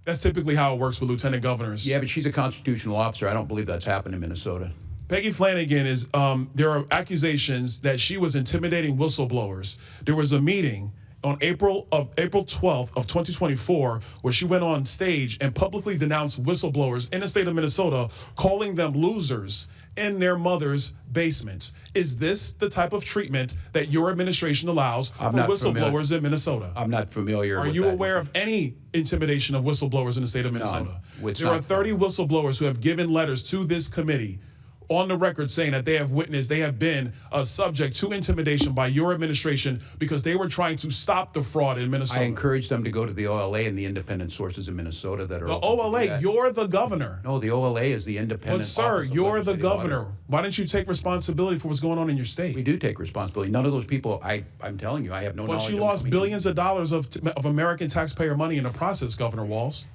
[SPEAKER 5] That's typically how it works with lieutenant governors.
[SPEAKER 6] Yeah, but she's a constitutional officer. I don't believe that's happened in Minnesota.
[SPEAKER 5] Peggy Flanagan is, there are accusations that she was intimidating whistleblowers. There was a meeting on April 12th of 2024 where she went on stage and publicly denounced whistleblowers in the state of Minnesota, calling them losers in their mother's basements. Is this the type of treatment that your administration allows for whistleblowers in Minnesota?
[SPEAKER 6] I'm not familiar with
[SPEAKER 5] Are you
[SPEAKER 6] that.
[SPEAKER 5] aware of any intimidation of whistleblowers in the state of Minnesota?
[SPEAKER 6] No,
[SPEAKER 5] there are 30 whistleblowers who have given letters to this committee on the record saying that they have witnessed, they have been subject to intimidation by your administration because they were trying to stop the fraud in Minnesota.
[SPEAKER 6] I encourage them to go to the OLA and the independent sources in Minnesota that are
[SPEAKER 5] the
[SPEAKER 6] open to
[SPEAKER 5] OLA,
[SPEAKER 6] that.
[SPEAKER 5] you're the governor.
[SPEAKER 6] No, the OLA is the independent.
[SPEAKER 5] But sir,
[SPEAKER 6] office of
[SPEAKER 5] you're the
[SPEAKER 6] legislative
[SPEAKER 5] governor.
[SPEAKER 6] authority.
[SPEAKER 5] Why don't you take responsibility for what's going on in your state?
[SPEAKER 6] We do take responsibility. None of those people, I'm telling you, I have no knowledge.
[SPEAKER 5] But you
[SPEAKER 6] of
[SPEAKER 5] lost
[SPEAKER 6] them.
[SPEAKER 5] billions of dollars of American taxpayer money in the process, Governor Walz.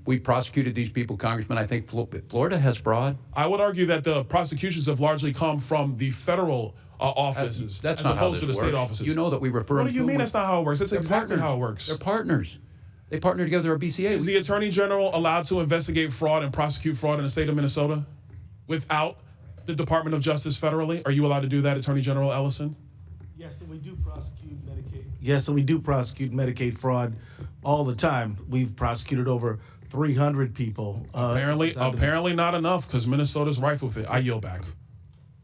[SPEAKER 6] We prosecuted these people, Congressman. I think Florida has fraud.
[SPEAKER 5] I would argue that the prosecutions have largely come from the federal offices
[SPEAKER 6] That's
[SPEAKER 5] as
[SPEAKER 6] not how
[SPEAKER 5] opposed to the
[SPEAKER 6] this
[SPEAKER 5] state
[SPEAKER 6] works.
[SPEAKER 5] offices.
[SPEAKER 6] You know that we refer
[SPEAKER 5] What
[SPEAKER 6] them
[SPEAKER 5] do you
[SPEAKER 6] to
[SPEAKER 5] mean
[SPEAKER 6] them.
[SPEAKER 5] that's not how it works? That's
[SPEAKER 6] They're
[SPEAKER 5] exactly
[SPEAKER 6] partners.
[SPEAKER 5] how it works.
[SPEAKER 6] They're partners. They partner together, our BCA.
[SPEAKER 5] Is the Attorney General allowed to investigate fraud and prosecute fraud in the state of Minnesota without the Department of Justice federally? Are you allowed to do that, Attorney General Ellison?
[SPEAKER 1] Yes, and we do prosecute Medicaid. Yes, and we do prosecute Medicaid fraud all the time. We've prosecuted over 300 people.
[SPEAKER 5] Apparently not enough, because Minnesota's rife with it. I yield back.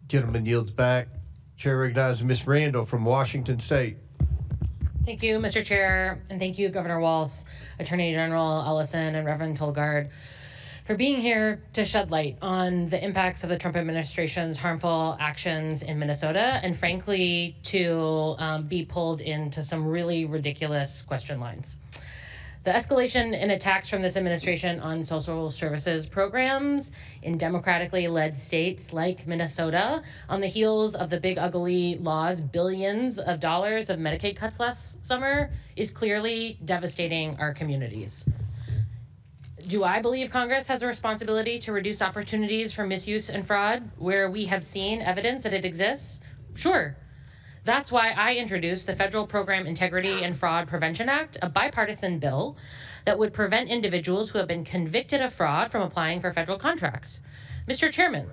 [SPEAKER 2] Gentleman yields back. Chair recognizes Ms. Randall from Washington State.
[SPEAKER 12] Thank you, Mr. Chair, and thank you, Governor Walz, Attorney General Ellison, and Reverend Tolgard, for being here to shed light on the impacts of the Trump administration's harmful actions in Minnesota, and frankly, to be pulled into some really ridiculous question lines. The escalation in attacks from this administration on social services programs in democratically led states like Minnesota, on the heels of the Big Ugly Law's billions of dollars of Medicaid cuts last summer, is clearly devastating our communities. Do I believe Congress has a responsibility to reduce opportunities for misuse and fraud where we have seen evidence that it exists? Sure. That's why I introduced the Federal Program Integrity and Fraud Prevention Act, a bipartisan bill that would prevent individuals who have been convicted of fraud from applying for federal contracts. Mr. Chairman,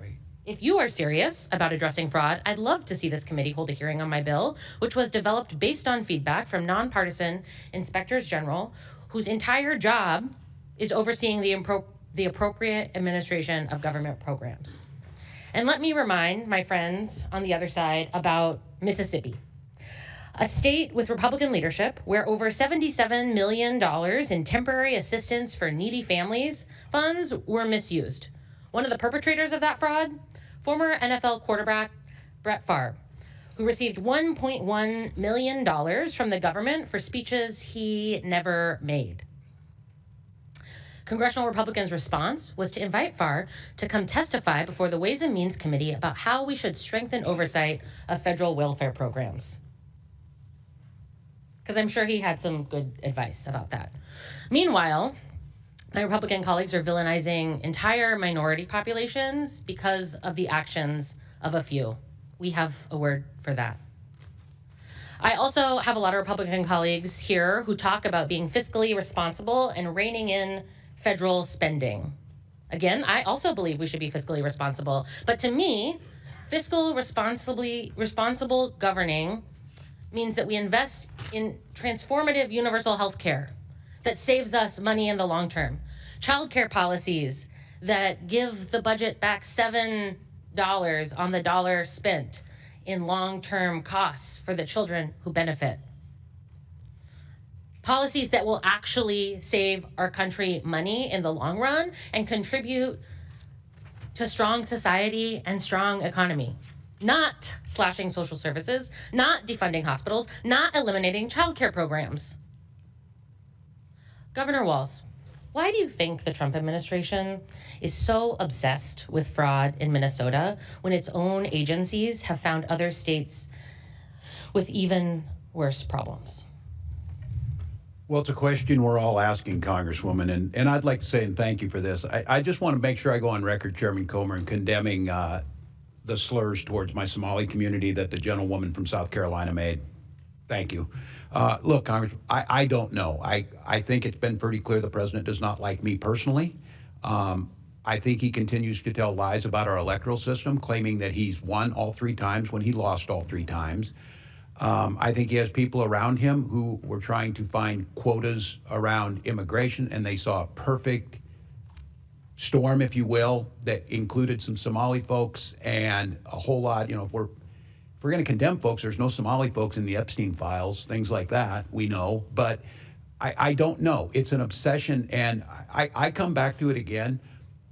[SPEAKER 12] if you are serious about addressing fraud, I'd love to see this committee hold a hearing on my bill, which was developed based on feedback from nonpartisan inspectors general, whose entire job is overseeing the appropriate administration of government programs. And let me remind my friends on the other side about Mississippi, a state with Republican leadership where over $77 million in temporary assistance for needy families funds were misused. One of the perpetrators of that fraud, former NFL quarterback Brett Favre, who received $1.1 million from the government for speeches he never made. Congressional Republicans' response was to invite Favre to come testify before the Ways and Means Committee about how we should strengthen oversight of federal welfare programs. Because I'm sure he had some good advice about that. Meanwhile, my Republican colleagues are villainizing entire minority populations because of the actions of a few. We have a word for that. I also have a lot of Republican colleagues here who talk about being fiscally responsible and reining in federal spending. Again, I also believe we should be fiscally responsible. But to me, responsible governing means that we invest in transformative universal health care that saves us money in the long term. Childcare policies that give the budget back $7 on the dollar spent in long-term costs for the children who benefit. Policies that will actually save our country money in the long run and contribute to strong society and strong economy. Not slashing social services, not defunding hospitals, not eliminating childcare programs. Governor Walz, why do you think the Trump administration is so obsessed with fraud in Minnesota when its own agencies have found other states with even worse problems?
[SPEAKER 6] Well, it's a question we're all asking, Congresswoman, and I'd like to say, and thank you for this, I just want to make sure I go on record, Chairman Comer, in condemning the slurs towards my Somali community that the gentlewoman from South Carolina made. Thank you. Look, Congress, I don't know. I think it's been pretty clear the president does not like me personally. I think he continues to tell lies about our electoral system, claiming that he's won all 3 times when he lost all 3 times. I think he has people around him who were trying to find quotas around immigration, and they saw a perfect storm, if you will, that included some Somali folks and a whole lot, if we're going to condemn folks, there's no Somali folks in the Epstein files, things like that, we know. But I don't know. It's an obsession, and I come back to it again.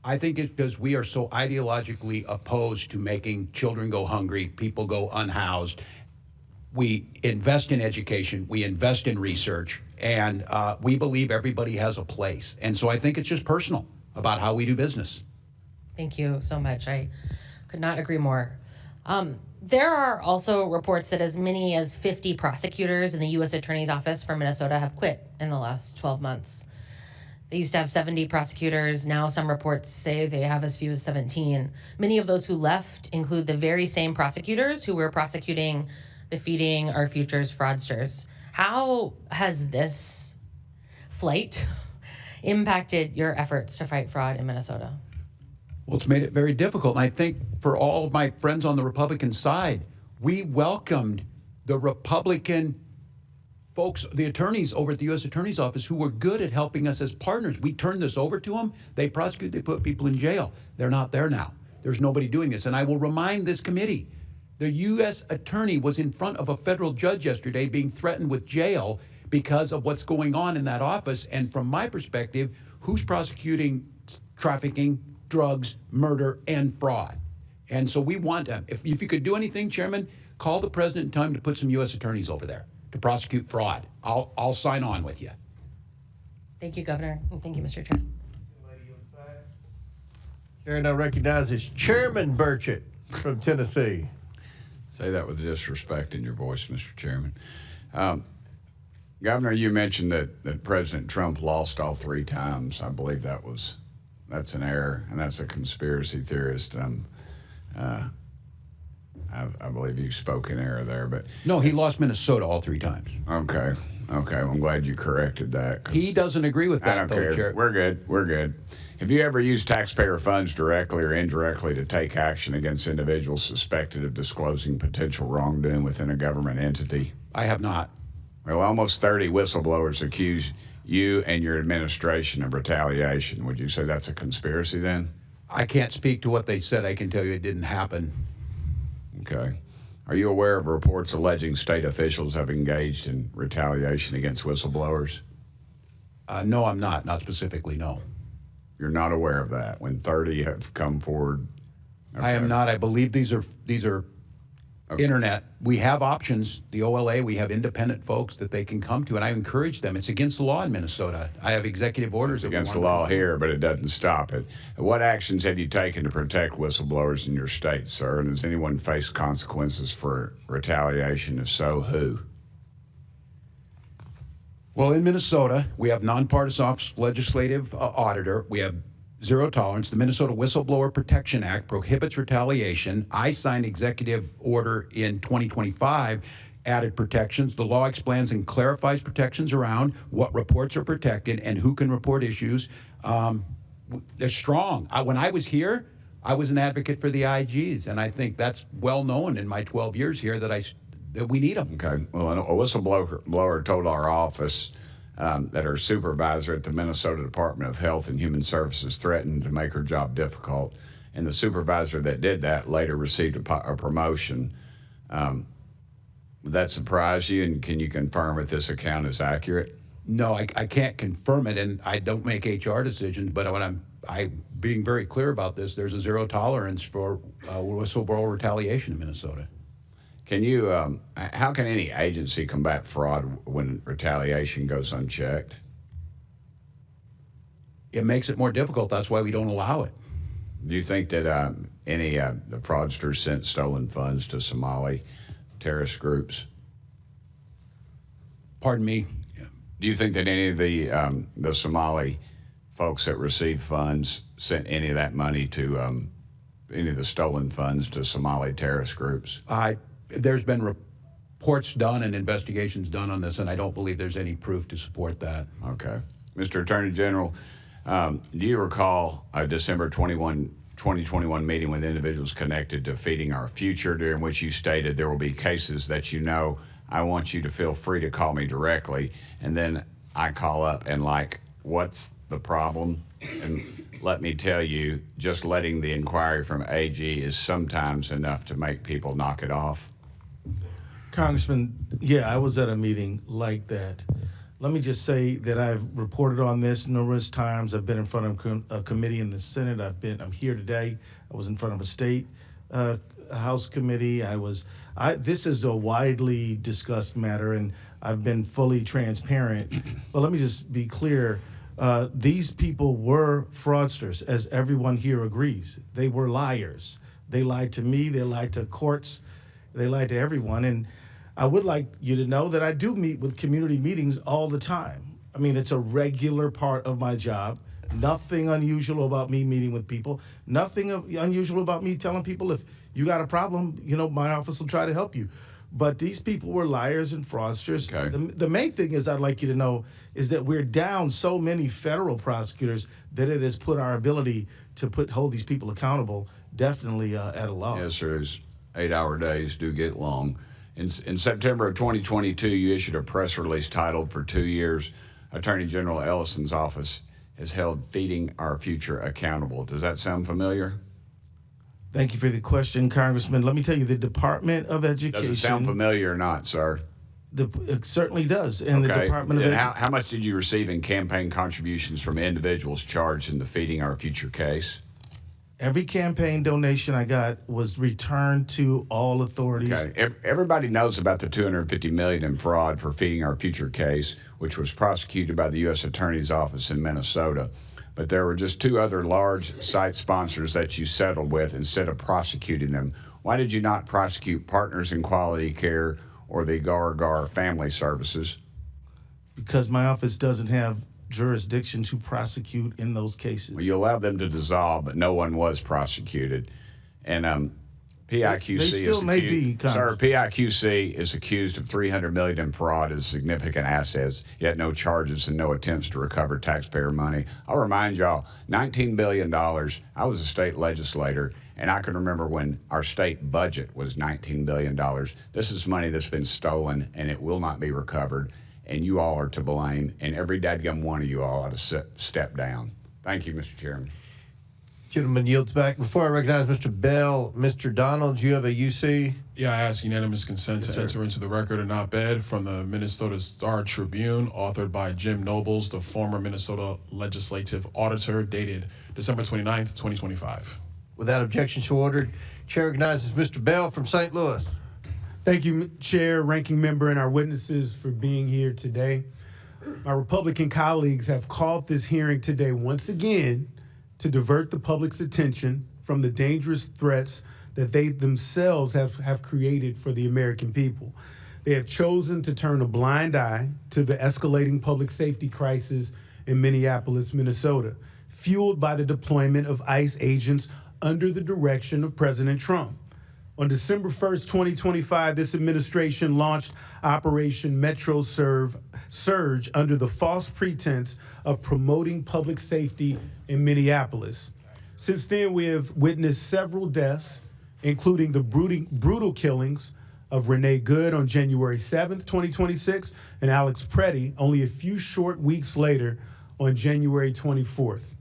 [SPEAKER 6] I think it's because we are so ideologically opposed to making children go hungry, people go unhoused. We invest in education, we invest in research, and we believe everybody has a place. And so I think it's just personal about how we do business.
[SPEAKER 12] Thank you so much. I could not agree more. There are also reports that as many as 50 prosecutors in the U.S. Attorney's Office for Minnesota have quit in the last 12 months. They used to have 70 prosecutors. Now some reports say they have as few as 17. Many of those who left include the very same prosecutors who were prosecuting the Feeding Our Futures fraudsters. How has this flight impacted your efforts to fight fraud in Minnesota?
[SPEAKER 6] Well, it's made it very difficult. And I think for all of my friends on the Republican side, we welcomed the Republican folks, the attorneys over at the U.S. Attorney's Office who were good at helping us as partners. We turned this over to them. They prosecute, they put people in jail. They're not there now. There's nobody doing this. And I will remind this committee, the U.S. attorney was in front of a federal judge yesterday being threatened with jail because of what's going on in that office. And from my perspective, who's prosecuting trafficking, drugs, murder, and fraud? And so we want them. If you could do anything, Chairman, call the president in time to put some U.S. attorneys over there to prosecute fraud. I'll sign on with you.
[SPEAKER 12] Thank you, Governor. And thank you, Mr. Chair.
[SPEAKER 2] Chair now recognizes Chairman Burchett from Tennessee.
[SPEAKER 7] Say that with disrespect in your voice, Mr. Chairman. Governor, you mentioned that President Trump lost all 3 times. I believe that's an error, and that's a conspiracy theorist. I believe you spoke in error there, but
[SPEAKER 6] No, he lost Minnesota all 3 times.
[SPEAKER 7] okay. Okay, well, I'm glad you corrected that. 'Cause
[SPEAKER 6] He doesn't agree with
[SPEAKER 7] I
[SPEAKER 6] that,
[SPEAKER 7] don't
[SPEAKER 6] though,
[SPEAKER 7] care.
[SPEAKER 6] Chair.
[SPEAKER 7] We're good. We're good. Have you ever used taxpayer funds directly or indirectly to take action against individuals suspected of disclosing potential wrongdoing within a government entity?
[SPEAKER 6] I have not.
[SPEAKER 7] Well, almost 30 whistleblowers accuse you and your administration of retaliation. Would you say that's a conspiracy then?
[SPEAKER 6] I can't speak to what they said. I can tell you it didn't happen.
[SPEAKER 7] Okay. Are you aware of reports alleging state officials have engaged in retaliation against whistleblowers?
[SPEAKER 6] No, I'm not. Not specifically, no.
[SPEAKER 7] You're not aware of that when 30 have come forward?
[SPEAKER 6] I am not. I believe these are internet. We have options. The OLA, we have independent folks that they can come to, and I encourage them. It's against the law in Minnesota. I have executive orders.
[SPEAKER 7] It's against the law here, but it doesn't stop it. What actions have you taken to protect whistleblowers in your state, sir? And has anyone faced consequences for retaliation? If so, who?
[SPEAKER 6] Well, in Minnesota, we have nonpartisan legislative auditor. We have zero tolerance. The Minnesota Whistleblower Protection Act prohibits retaliation. I signed executive order in 2025, added protections. The law explains and clarifies protections around what reports are protected and who can report issues. They're strong. When I was here, I was an advocate for the IGs, and I think that's well known in my 12 years here that we need them.
[SPEAKER 7] Okay. Well, a whistleblower told our office that her supervisor at the Minnesota Department of Health and Human Services threatened to make her job difficult. And the supervisor that did that later received a promotion. Would that surprise you? And can you confirm if this account is accurate?
[SPEAKER 6] No, I can't confirm it, and I don't make HR decisions, but when I'm being very clear about this, there's a zero tolerance for whistleblower retaliation in Minnesota.
[SPEAKER 7] Can you, how can any agency combat fraud when retaliation goes unchecked?
[SPEAKER 6] It makes it more difficult. That's why we don't allow it.
[SPEAKER 7] Do you think that any the fraudsters sent stolen funds to Somali terrorist groups?
[SPEAKER 6] Pardon me?
[SPEAKER 7] Do you think that any of the Somali folks that received funds sent any of that money to any of the stolen funds to Somali terrorist groups?
[SPEAKER 6] There's been reports done and investigations done on this, and I don't believe there's any proof to support that.
[SPEAKER 7] Okay. Mr. Attorney General, do you recall a December 2021 meeting with individuals connected to Feeding Our Future, during which you stated there will be cases that you know, I want you to feel free to call me directly, and then I call up and what's the problem? And let me tell you, just letting the inquiry from AG is sometimes enough to make people knock it off.
[SPEAKER 1] Congressman, yeah, I was at a meeting like that. Let me just say that I've reported on this numerous times. I've been in front of a committee in the Senate. I'm here today. I was in front of a state House committee. This is a widely discussed matter, and I've been fully transparent. But let me just be clear. These people were fraudsters, as everyone here agrees. They were liars. They lied to me. They lied to courts. They lied to everyone. And I would like you to know that I do meet with community meetings all the time. I mean, it's a regular part of my job. Nothing unusual about me meeting with people. Nothing unusual about me telling people if you got a problem, my office will try to help you. But these people were liars and fraudsters. Okay. The main thing is I'd like you to know is that we're down so many federal prosecutors that it has put our ability to hold these people accountable definitely at a loss.
[SPEAKER 7] Yes, sir. 8-hour days do get long. In September of 2022, you issued a press release titled, "For 2 years, Attorney General Ellison's office has held Feeding Our Future accountable." Does that sound familiar?
[SPEAKER 1] Thank you for the question, Congressman. Let me tell you, the Department of Education...
[SPEAKER 7] Does it sound familiar or not, sir?
[SPEAKER 1] It certainly does. And the Department of Education...
[SPEAKER 7] How much did you receive in campaign contributions from individuals charged in the Feeding Our Future case?
[SPEAKER 1] Every campaign donation I got was returned to all authorities.
[SPEAKER 7] Okay. Everybody knows about the $250 million in fraud for Feeding Our Future case, which was prosecuted by the U.S. Attorney's Office in Minnesota. But there were just 2 other large site sponsors that you settled with instead of prosecuting them. Why did you not prosecute Partners in Quality Care or the Gar Family Services?
[SPEAKER 1] Because my office doesn't have jurisdiction to prosecute in those cases.
[SPEAKER 7] Well, you allowed them to dissolve, but no one was prosecuted. And PIQC
[SPEAKER 1] They still
[SPEAKER 7] is
[SPEAKER 1] may
[SPEAKER 7] accused,
[SPEAKER 1] be,
[SPEAKER 7] sir, PIQC is accused of $300 million in fraud as significant assets, yet no charges and no attempts to recover taxpayer money. I'll remind y'all, $19 billion. I was a state legislator, and I can remember when our state budget was $19 billion. This is money that's been stolen, and it will not be recovered, and you all are to blame, and every dadgum one of you all ought to step down. Thank you, Mr. Chairman.
[SPEAKER 2] Gentleman yields back. Before I recognize Mr. Bell, Mr. Donald, you have a UC?
[SPEAKER 5] Yeah, I ask unanimous consent to enter into the record an op-ed from the Minnesota Star Tribune, authored by Jim Nobles, the former Minnesota legislative auditor, dated December 29th, 2025.
[SPEAKER 2] Without objection, so ordered. Chair recognizes Mr. Bell from St. Louis.
[SPEAKER 10] Thank you, Chair, Ranking Member, and our witnesses for being here today. My Republican colleagues have called this hearing today once again to divert the public's attention from the dangerous threats that they themselves have created for the American people. They have chosen to turn a blind eye to the escalating public safety crisis in Minneapolis, Minnesota, fueled by the deployment of ICE agents under the direction of President Trump. On December 1st, 2025, this administration launched Operation Metro Surge under the false pretense of promoting public safety in Minneapolis. Since then, we have witnessed several deaths, including the brutal killings of Renee Good on January 7th, 2026, and Alex Preddy only a few short weeks later on January 24th.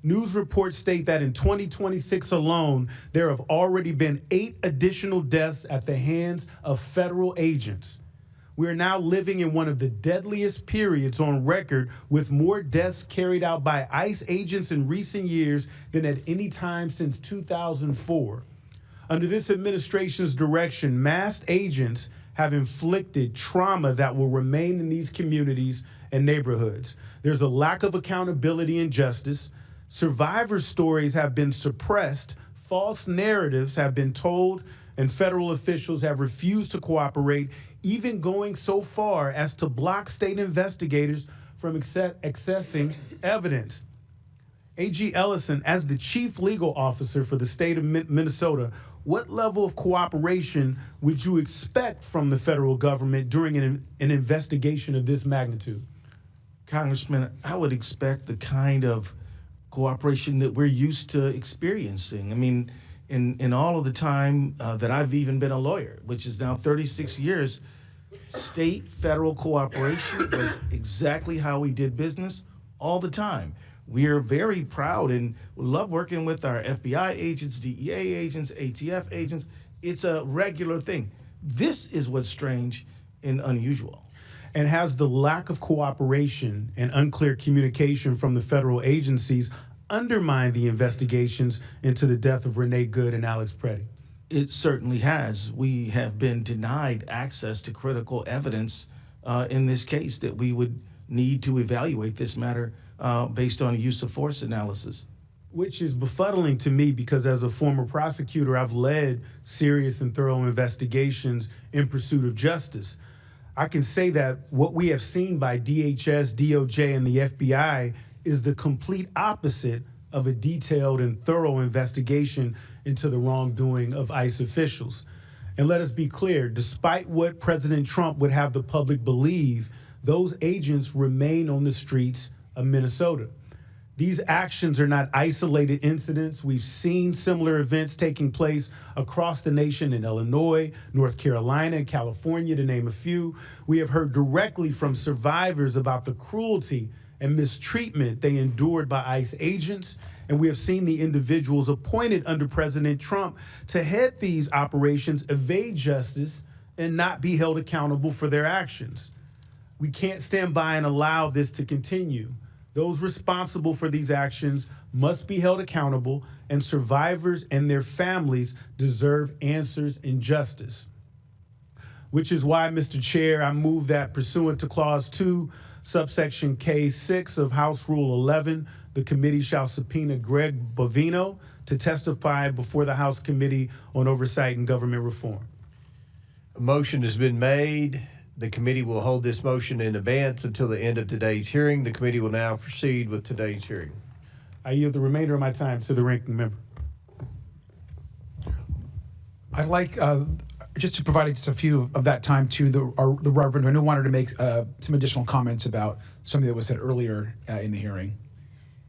[SPEAKER 10] News reports state that in 2026 alone, there have already been 8 additional deaths at the hands of federal agents. We are now living in one of the deadliest periods on record, with more deaths carried out by ICE agents in recent years than at any time since 2004. Under this administration's direction, masked agents have inflicted trauma that will remain in these communities and neighborhoods. There's a lack of accountability and justice. Survivor stories have been suppressed, false narratives have been told, and federal officials have refused to cooperate, even going so far as to block state investigators from accessing evidence. A.G. Ellison, as the chief legal officer for the state of Minnesota, what level of cooperation would you expect from the federal government during an investigation of this magnitude?
[SPEAKER 1] Congressman, I would expect the kind of cooperation that we're used to experiencing. I mean, in all of the time that I've even been a lawyer, which is now 36 years, state-federal cooperation was exactly how we did business all the time. We are very proud and love working with our FBI agents, DEA agents, ATF agents. It's a regular thing. This is what's strange and unusual.
[SPEAKER 10] And has the lack of cooperation and unclear communication from the federal agencies undermined the investigations into the death of Renee Good and Alex Preddy?
[SPEAKER 1] It certainly has. We have been denied access to critical evidence in this case that we would need to evaluate this matter based on a use of force analysis.
[SPEAKER 10] Which is befuddling to me, because as a former prosecutor, I've led serious and thorough investigations in pursuit of justice. I can say that what we have seen by DHS, DOJ, and the FBI is the complete opposite of a detailed and thorough investigation into the wrongdoing of ICE officials. And let us be clear, despite what President Trump would have the public believe, those agents remain on the streets of Minnesota. These actions are not isolated incidents. We've seen similar events taking place across the nation in Illinois, North Carolina, and California, to name a few. We have heard directly from survivors about the cruelty and mistreatment they endured by ICE agents, and we have seen the individuals appointed under President Trump to head these operations evade justice and not be held accountable for their actions. We can't stand by and allow this to continue. Those responsible for these actions must be held accountable, and survivors and their families deserve answers and justice. Which is why, Mr. Chair, I move that pursuant to Clause 2, subsection K6 of House Rule 11, the committee shall subpoena Greg Bovino to testify before the House Committee on Oversight and Government Reform.
[SPEAKER 2] A motion has been made. The committee will hold this motion in abeyance until the end of today's hearing. The committee will now proceed with today's hearing.
[SPEAKER 10] I yield the remainder of my time to the ranking member.
[SPEAKER 8] I'd like just to provide just a few of that time to the Reverend who wanted to make some additional comments about something that was said earlier in the hearing.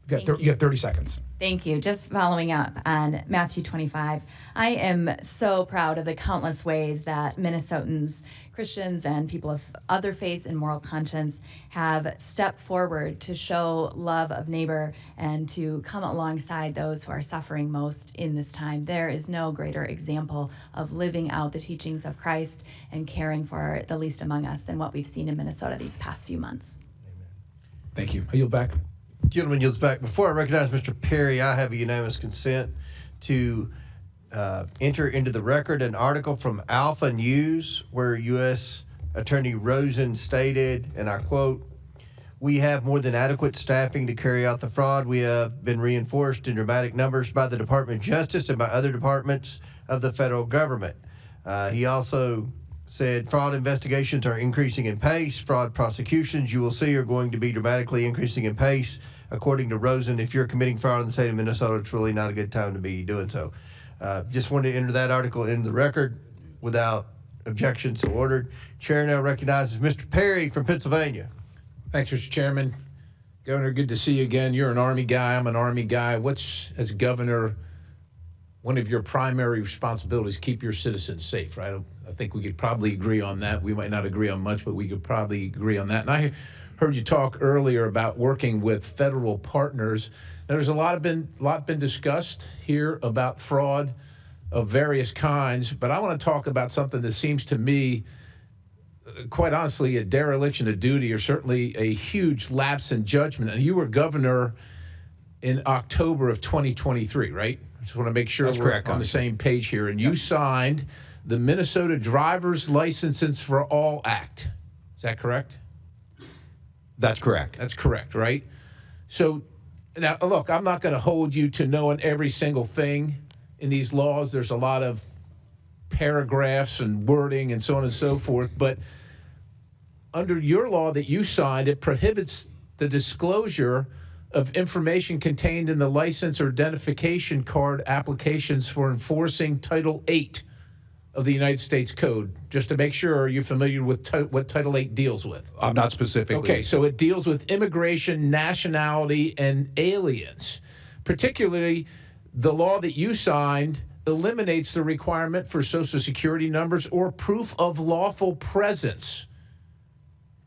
[SPEAKER 8] You have 30 seconds.
[SPEAKER 3] Thank you. Just following up on Matthew 25, I am so proud of the countless ways that Minnesotans, Christians, and people of other faiths and moral conscience have stepped forward to show love of neighbor and to come alongside those who are suffering most in this time. There is no greater example of living out the teachings of Christ and caring for the least among us than what we've seen in Minnesota these past few months.
[SPEAKER 8] Thank you. I yield back.
[SPEAKER 2] Gentleman yields back. Before I recognize Mr. Perry, I have a unanimous consent to enter into the record an article from Alpha News where U.S. Attorney Rosen stated, and I quote, "We have more than adequate staffing to carry out the fraud. We have been reinforced in dramatic numbers by the Department of Justice and by other departments of the federal government." He also said fraud investigations are increasing in pace. Fraud prosecutions, you will see, are going to be dramatically increasing in pace. According to Rosen, if you're committing fraud in the state of Minnesota, it's really not a good time to be doing so. Just wanted to enter that article into the record without objection, so ordered. Chair now recognizes Mr. Perry from Pennsylvania.
[SPEAKER 9] Thanks, Mr. Chairman. Governor, good to see you again. You're an Army guy. I'm an Army guy. What's, as governor, one of your primary responsibilities? Keep your citizens safe, right? I think we could probably agree on that. We might not agree on much, but we could probably agree on that. And I heard you talk earlier about working with federal partners. Now, there's a lot been discussed here about fraud of various kinds, but I want to talk about something that seems to me, quite honestly, a dereliction of duty, or certainly a huge lapse in judgment. And you were governor in October of 2023, right? I just want to make sure
[SPEAKER 6] That's
[SPEAKER 9] we're
[SPEAKER 6] correct,
[SPEAKER 9] on the same page here. And you signed the Minnesota Driver's Licenses for All Act. Is that correct?
[SPEAKER 6] That's correct.
[SPEAKER 9] That's correct, right? So now, look, I'm not going to hold you to knowing every single thing in these laws. There's a lot of paragraphs and wording and so on and so forth. But under your law that you signed, it prohibits the disclosure of information contained in the license or identification card applications for enforcing Title VIII of the United States Code. Just to make sure, are you familiar with what Title VIII deals with?
[SPEAKER 6] I'm not specifically.
[SPEAKER 9] Okay, so it deals with immigration, nationality, and aliens. Particularly, the law that you signed eliminates the requirement for Social Security numbers or proof of lawful presence.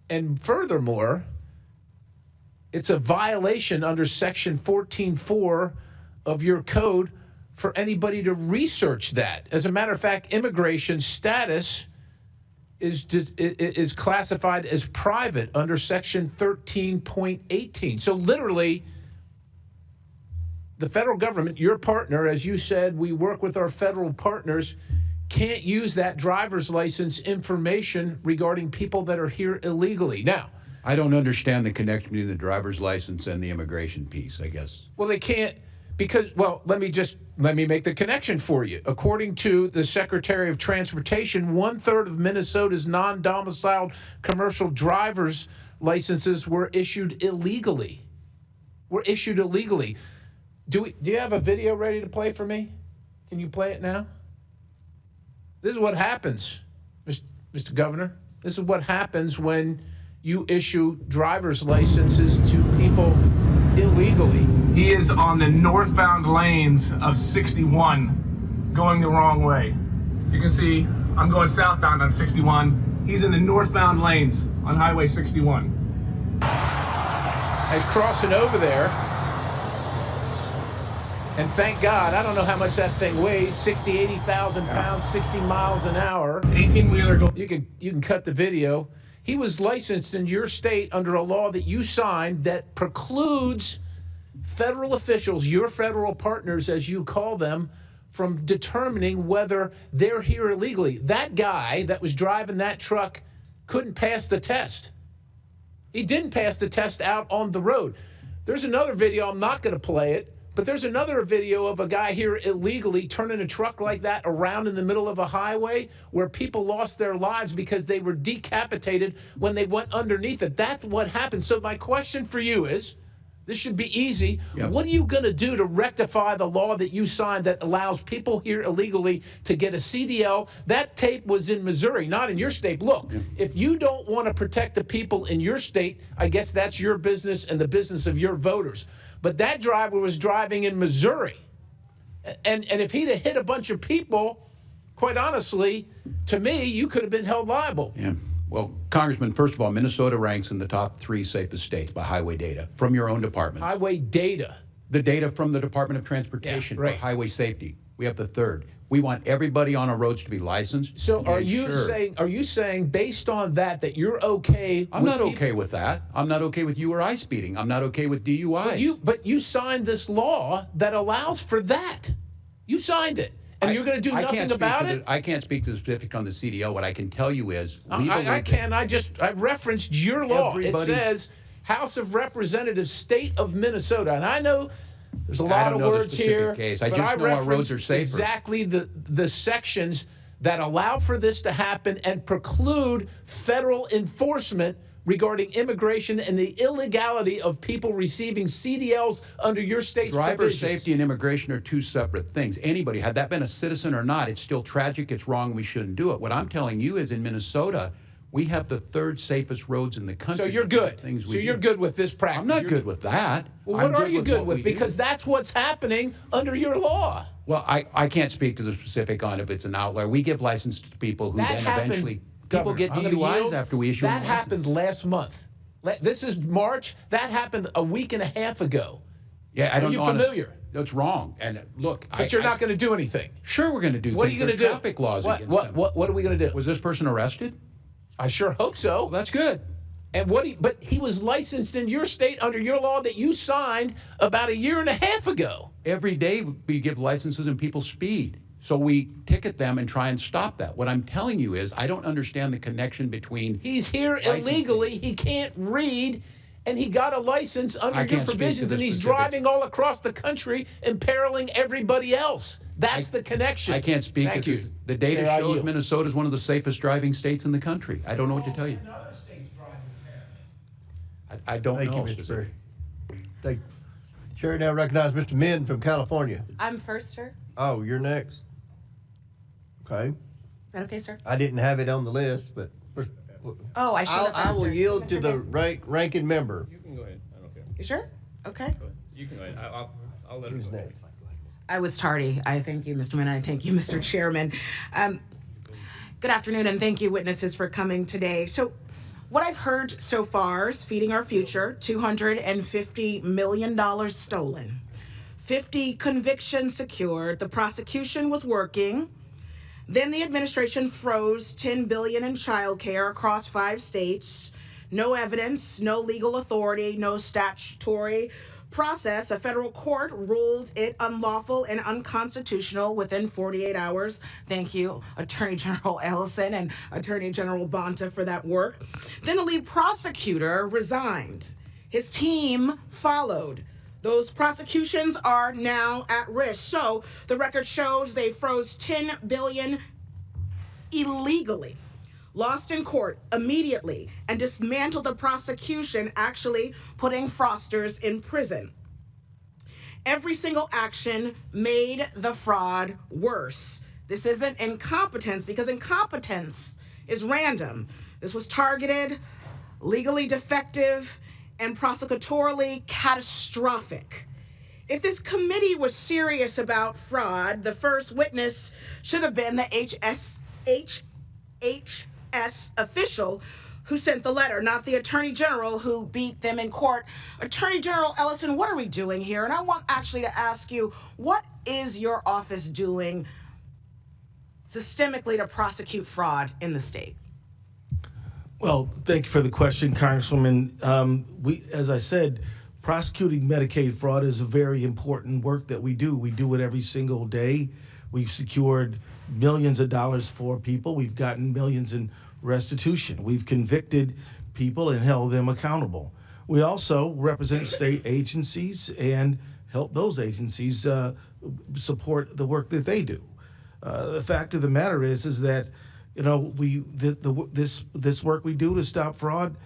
[SPEAKER 9] And furthermore, it's a violation under Section 14.4 of your code for anybody to research that. As a matter of fact, immigration status is classified as private under Section 13.18. So literally, the federal government, your partner, as you said, we work with our federal partners, can't use that driver's license information regarding people that are here illegally. Now,
[SPEAKER 6] I don't understand the connection between the driver's license and the immigration piece, I guess.
[SPEAKER 9] well, they can't because, well, let me make the connection for you. According to the Secretary of Transportation, 1/3 of Minnesota's non-domiciled commercial driver's licenses were issued illegally. Do you have a video ready to play for me? Can you play it now? This is what happens, Mr. Governor. This is what happens when you issue driver's licenses to people illegally.
[SPEAKER 22] He is on the northbound lanes of 61 going the wrong way. You can see I'm going southbound on 61. He's in the northbound lanes on Highway 61.
[SPEAKER 9] And crossing over there. And thank God, I don't know how much that thing weighs, 60, 80,000 pounds, 60 miles an hour.
[SPEAKER 22] 18-wheeler.
[SPEAKER 9] You can cut the video. He was licensed in your state under a law that you signed that precludes federal officials, your federal partners, as you call them, from determining whether they're here illegally. That guy that was driving that truck couldn't pass the test. He didn't pass the test out on the road. There's another video, I'm not going to play it, but there's another video of a guy here illegally turning a truck like that around in the middle of a highway where people lost their lives because they were decapitated when they went underneath it. That's what happened. So my question for you is, This should be easy.
[SPEAKER 6] Yep.
[SPEAKER 9] What are you going to do to rectify the law that you signed that allows people here illegally to get a CDL? That tape was in Missouri, not in your state. Look, if you don't want to protect the people in your state, I guess that's your business and the business of your voters. But that driver was driving in Missouri. And if he'd have hit a bunch of people, quite honestly, to me, you could have been held liable.
[SPEAKER 6] Yeah. Well, Congressman, first of all, Minnesota ranks in the top 3 safest states by highway data from your own department.
[SPEAKER 9] Highway data.
[SPEAKER 6] The data from the Department of Transportation
[SPEAKER 9] right.
[SPEAKER 6] for highway safety. We have the 3rd. We want everybody on our roads to be licensed.
[SPEAKER 9] So
[SPEAKER 6] are
[SPEAKER 9] you saying based on that you're okay?
[SPEAKER 6] I'm not okay with that. I'm not okay with URI speeding. I'm not okay with DUIs.
[SPEAKER 9] But you signed this law that allows for that. You signed it. And you're going to do nothing about it?
[SPEAKER 6] I can't speak to the specific on the CDL. What I can tell you is
[SPEAKER 9] I can. I referenced your law. It says House of Representatives, State of Minnesota. And I know there's a lot of words here.
[SPEAKER 6] Case. I just know our roads are safer.
[SPEAKER 9] Exactly the sections that allow for this to happen and preclude federal enforcement regarding immigration and the illegality of people receiving CDLs under your state's
[SPEAKER 6] Driver
[SPEAKER 9] provisions.
[SPEAKER 6] safety and immigration are 2 separate things. Anybody, had that been a citizen or not, it's still tragic, it's wrong, we shouldn't do it. What I'm telling you is in Minnesota, we have the 3rd safest roads in the country.
[SPEAKER 9] So you're good.
[SPEAKER 6] So
[SPEAKER 9] you're good with this practice.
[SPEAKER 6] I'm not good with that.
[SPEAKER 9] Well, what are you good with? Because that's what's happening under your law.
[SPEAKER 6] Well, I can't speak to the specific on if it's an outlier. We give license to people who then eventually... People get DUIs after we issue them.
[SPEAKER 9] That happened last month. This is March. That happened a week and a half ago.
[SPEAKER 6] Yeah, I don't know.
[SPEAKER 9] Are you familiar?
[SPEAKER 6] That's wrong. And look,
[SPEAKER 9] but you're not going to do anything.
[SPEAKER 6] Sure, we're going to do things.
[SPEAKER 9] What are you going to do?
[SPEAKER 6] Traffic laws against them.
[SPEAKER 9] What are we going to do?
[SPEAKER 6] Was this person arrested?
[SPEAKER 9] I sure hope so.
[SPEAKER 6] Well, that's good.
[SPEAKER 9] And but he was licensed in your state under your law that you signed about a year and a half ago.
[SPEAKER 6] Every day we give licenses and people speed. So we ticket them and try and stop that. What I'm telling you is I don't understand the connection between...
[SPEAKER 9] He's here illegally. He can't read, and he got a license under your provisions, and he's driving all across the country, imperiling everybody else. That's the connection.
[SPEAKER 6] I can't speak.
[SPEAKER 9] Thank you.
[SPEAKER 6] The data shows Minnesota is one of the safest driving states in the country. I don't know what to tell you. I don't know.
[SPEAKER 2] Thank you, Mr. Perry. Thank you. Chair now recognize Mr. Min from California.
[SPEAKER 11] I'm first, sir.
[SPEAKER 2] Oh, you're next. Okay.
[SPEAKER 11] Is that okay, sir?
[SPEAKER 2] I didn't have it on the list, but
[SPEAKER 11] Oh, I should.
[SPEAKER 2] I will yield to the ranking member.
[SPEAKER 13] You can go ahead. I don't care.
[SPEAKER 11] You sure? Okay.
[SPEAKER 13] You can go ahead. I'll let her go.
[SPEAKER 2] Next.
[SPEAKER 11] I was tardy. I thank you, Mr. Min. I thank you, Mr. Chairman. Good afternoon, and thank you, witnesses, for coming today. So, what I've heard so far is feeding our future, $250 million stolen, 50 convictions secured, the prosecution was working. Then the administration froze $10 billion in child care across 5 states. No evidence, no legal authority, no statutory process. A federal court ruled it unlawful and unconstitutional within 48 hours. Thank you, Attorney General Ellison and Attorney General Bonta, for that work. Then the lead prosecutor resigned. His team followed. Those prosecutions are now at risk. So the record shows they froze $10 billion illegally, lost in court immediately, and dismantled the prosecution, actually putting fraudsters in prison. Every single action made the fraud worse. This isn't incompetence, because incompetence is random. This was targeted, legally defective, and prosecutorially catastrophic. If this committee was serious about fraud, the first witness should have been the HHS official who sent the letter, not the Attorney General who beat them in court. Attorney General Ellison, what are we doing here? And I want actually to ask you, what is your office doing systemically to prosecute fraud in the state?
[SPEAKER 1] Well, thank you for the question, Congresswoman. As I said, prosecuting Medicaid fraud is a very important work that we do. We do it every single day. We've secured millions of dollars for people. We've gotten millions in restitution. We've convicted people and held them accountable. We also represent state agencies and help those agencies support the work that they do. The fact of the matter is that this work we do to stop fraud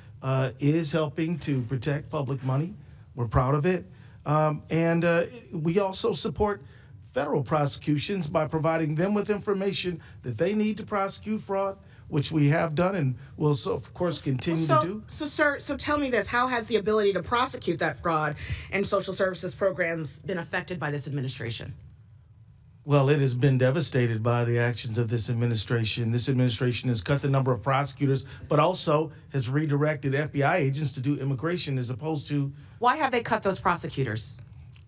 [SPEAKER 1] is helping to protect public money. We're proud of it. And we also support federal prosecutions by providing them with information that they need to prosecute fraud, which we have done and will, of course, continue to do.
[SPEAKER 11] So, sir, tell me this. How has the ability to prosecute that fraud and social services programs been affected by this administration?
[SPEAKER 1] Well, it has been devastated by the actions of this administration. This administration has cut the number of prosecutors, but also has redirected FBI agents to do immigration as opposed to...
[SPEAKER 11] Why have they cut those prosecutors?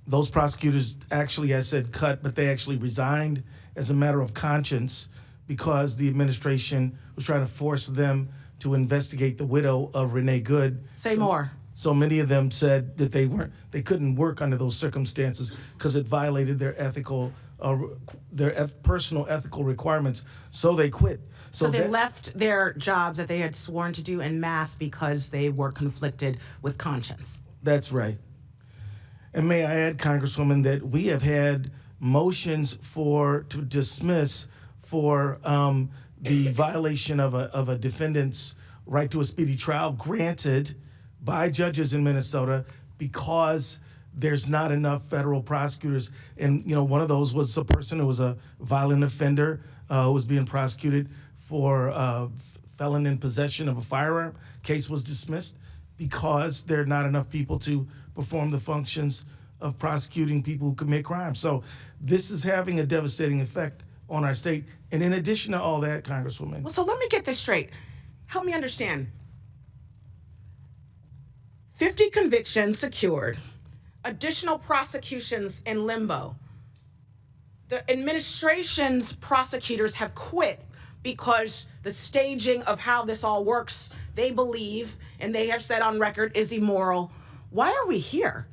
[SPEAKER 1] Those prosecutors actually, I said cut, but they actually resigned as a matter of conscience because the administration was trying to force them to investigate the widow of Renee Good.
[SPEAKER 11] Say more.
[SPEAKER 1] So many of them said that they couldn't work under those circumstances because it violated their personal ethical requirements. So they quit.
[SPEAKER 11] So they left their jobs that they had sworn to do en masse because they were conflicted with conscience.
[SPEAKER 1] That's right. And may I add, Congresswoman, that we have had motions to dismiss for the violation of a defendant's right to a speedy trial granted by judges in Minnesota because there's not enough federal prosecutors. And, one of those was a person who was a violent offender who was being prosecuted for felon in possession of a firearm. Case was dismissed because there are not enough people to perform the functions of prosecuting people who commit crimes. So this is having a devastating effect on our state. And in addition to all that, Congresswoman.
[SPEAKER 11] Well, so let me get this straight. Help me understand. 50 convictions secured, additional prosecutions in limbo. The administration's prosecutors have quit because the staging of how this all works, they believe, and they have said on record, is immoral. Why are we here?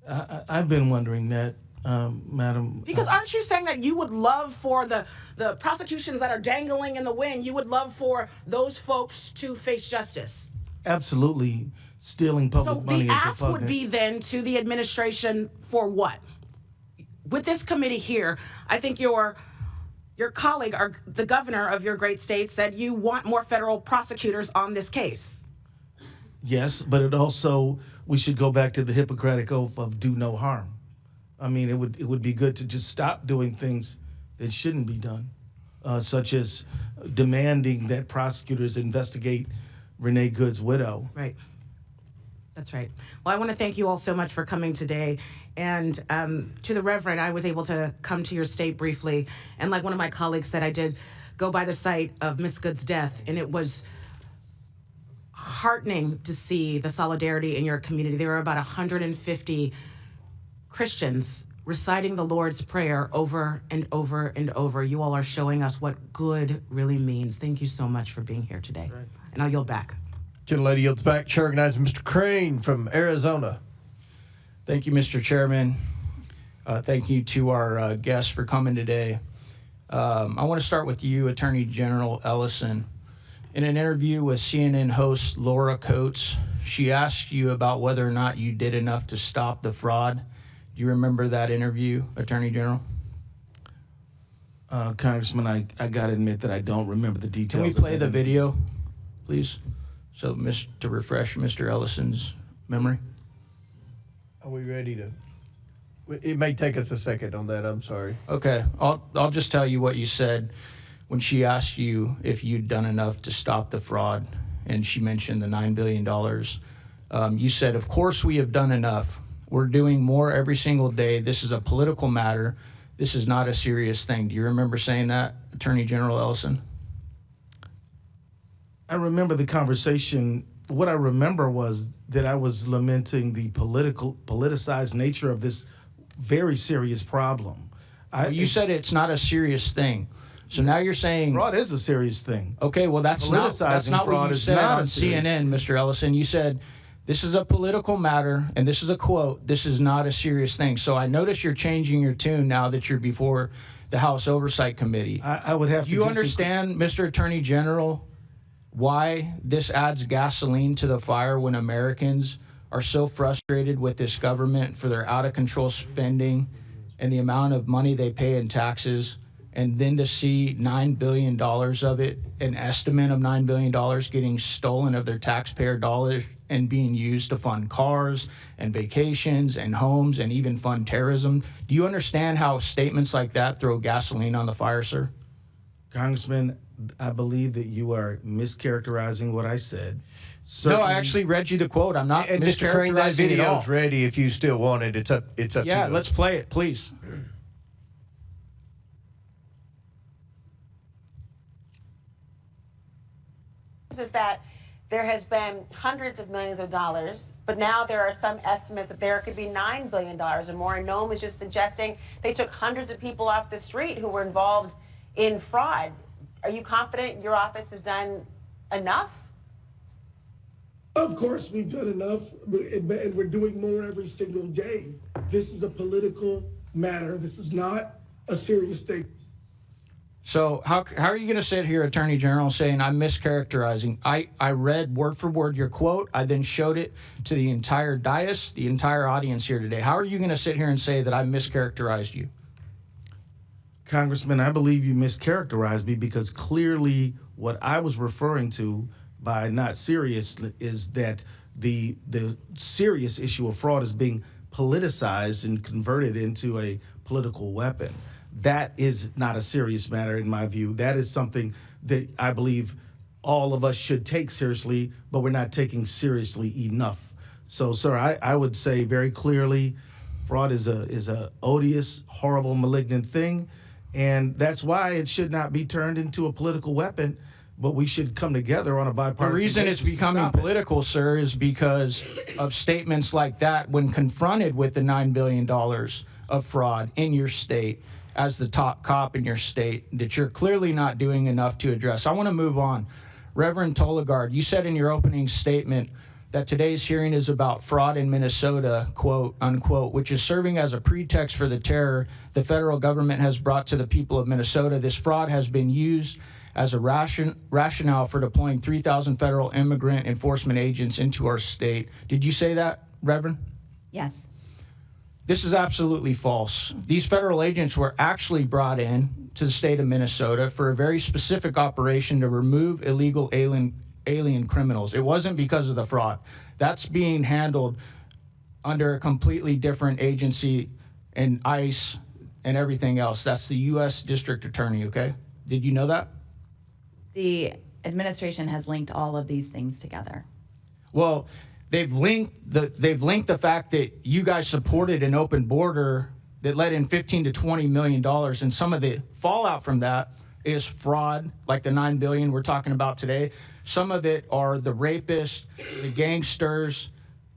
[SPEAKER 1] I've been wondering that, Madam.
[SPEAKER 11] Because aren't you saying that you would love for the prosecutions that are dangling in the wind, you would love for those folks to face justice?
[SPEAKER 1] Absolutely. Stealing public money is repugnant.
[SPEAKER 11] So the ask would be then to the administration for what? With this committee here, I think your colleague, or the governor of your great state, said you want more federal prosecutors on this case.
[SPEAKER 1] Yes, but it also, we should go back to the Hippocratic Oath of do no harm. I mean, it would be good to just stop doing things that shouldn't be done, such as demanding that prosecutors investigate Renee Good's widow.
[SPEAKER 11] Right. That's right. Well, I want to thank you all so much for coming today. And to the Reverend, I was able to come to your state briefly. And like one of my colleagues said, I did go by the site of Miss Good's death. And it was heartening to see the solidarity in your community. There were about 150 Christians reciting the Lord's Prayer over and over and over. You all are showing us what good really means. Thank you so much for being here today. Right. And I'll yield back.
[SPEAKER 2] Gentlelady yields back. Chair organizer Mr. Crane from Arizona.
[SPEAKER 14] Thank you, Mr. Chairman. Thank you to our guests for coming today. I want to start with you, Attorney General Ellison. In an interview with CNN host Laura Coates, she asked you about whether or not you did enough to stop the fraud. Do you remember that interview, Attorney General?
[SPEAKER 1] Congressman, I got to admit that I don't remember the details.
[SPEAKER 14] Can we play the video, please? So, to refresh Mr. Ellison's memory.
[SPEAKER 2] Are we ready to? It may take us a second on that. I'm sorry.
[SPEAKER 14] Okay, I'll just tell you what you said when she asked you if you'd done enough to stop the fraud, and she mentioned the $9 billion. You said, "Of course we have done enough. We're doing more every single day. This is a political matter. This is not a serious thing." Do you remember saying that, Attorney General Ellison?
[SPEAKER 1] I remember the conversation. What I remember was that I was lamenting the politicized nature of this very serious problem.
[SPEAKER 14] You said it's not a serious thing. So now you're saying
[SPEAKER 1] fraud is a serious thing.
[SPEAKER 14] Okay, well that's not what you said on CNN, Mr. Ellison. You said this is a political matter, and this is a quote, "This is not a serious thing." So I notice you're changing your tune now that you're before the House Oversight Committee.
[SPEAKER 1] I would have to.
[SPEAKER 14] Do you understand, Mr. Attorney General, why this adds gasoline to the fire when Americans are so frustrated with this government for their out-of-control spending and the amount of money they pay in taxes and then to see $9 billion of it, an estimate of $9 billion getting stolen of their taxpayer dollars and being used to fund cars and vacations and homes and even fund terrorism. Do you understand how statements like that throw gasoline on the fire, sir?
[SPEAKER 1] Congressman, I believe that you are mischaracterizing what I said.
[SPEAKER 14] No, I actually read you the quote. I'm not
[SPEAKER 2] And Mr. Crane, that
[SPEAKER 14] mischaracterizing it all.
[SPEAKER 2] video's ready if you still want it. It's up to you.
[SPEAKER 14] Yeah, let's play it, please.
[SPEAKER 16] Is that there has been hundreds of millions of dollars, but now there are some estimates that there could be $9 billion or more. And Noam was just suggesting they took hundreds of people off the street who were involved in fraud. Are you confident your office has done enough?
[SPEAKER 17] Of course, we've done enough, and we're doing more every single day. This is a political matter. This is not a serious thing.
[SPEAKER 14] So how are you going to sit here, Attorney General, saying I'm mischaracterizing? I read word for word your quote. I then showed it to the entire dais, the entire audience here today. How are you going to sit here and say that I mischaracterized you?
[SPEAKER 1] Congressman, I believe you mischaracterized me because clearly what I was referring to by not serious is that the serious issue of fraud is being politicized and converted into a political weapon. That is not a serious matter in my view. That is something that I believe all of us should take seriously, but we're not taking seriously enough. So, sir, I would say very clearly, fraud is a odious, horrible, malignant thing, and that's why it should not be turned into a political weapon. But we should come together on a bipartisan basis.
[SPEAKER 14] The reason it's becoming political, sir, is because of statements like that when confronted with the $9 billion of fraud in your state as the top cop in your state that you're clearly not doing enough to address. I want to move on. Reverend Tolagard, you said in your opening statement that today's hearing is about fraud in Minnesota, quote, unquote, which is serving as a pretext for the terror the federal government has brought to the people of Minnesota. This fraud has been used as a rationale for deploying 3,000 federal immigrant enforcement agents into our state. Did you say that, Reverend?
[SPEAKER 3] Yes.
[SPEAKER 14] This is absolutely false. These federal agents were actually brought in to the state of Minnesota for a very specific operation to remove illegal alien criminals. It wasn't because of the fraud. That's being handled under a completely different agency and ICE and everything else. That's the U.S. District Attorney, okay? Did you know that?
[SPEAKER 3] The administration has linked all of these things together.
[SPEAKER 14] Well, they've linked the fact that you guys supported an open border that let in $15 to $20 million, and some of the fallout from that is fraud, like the $9 billion we're talking about today. Some of it are the rapists, the gangsters,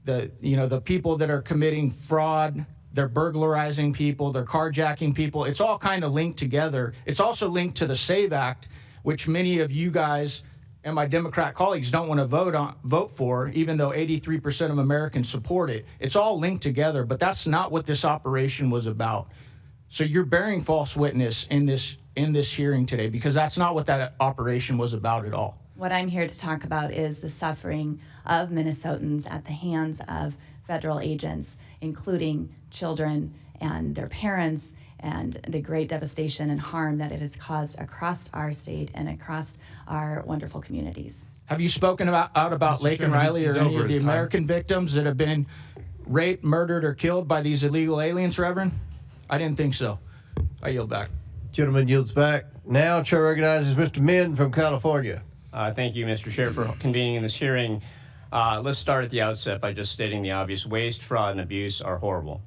[SPEAKER 14] the people that are committing fraud. They're burglarizing people, they're carjacking people. It's all kind of linked together. It's also linked to the SAVE Act, which many of you guys and my Democrat colleagues don't want to vote for, even though 83% of Americans support it. It's all linked together, but that's not what this operation was about. So you're bearing false witness in this hearing today, because that's not what that operation was about at all.
[SPEAKER 3] What I'm here to talk about is the suffering of Minnesotans at the hands of federal agents, including children and their parents, and the great devastation and harm that it has caused across our state and across our wonderful communities.
[SPEAKER 14] Have you spoken out about Lake and Riley or any of the American victims that have been raped, murdered, or killed by these illegal aliens, Reverend? I didn't think so. I yield back.
[SPEAKER 2] Gentleman yields back. Now, Chair recognizes Mr. Min from California.
[SPEAKER 23] Thank you, Mr. Chair, for convening this hearing. Let's start at the outset by just stating the obvious. Waste, fraud, and abuse are horrible.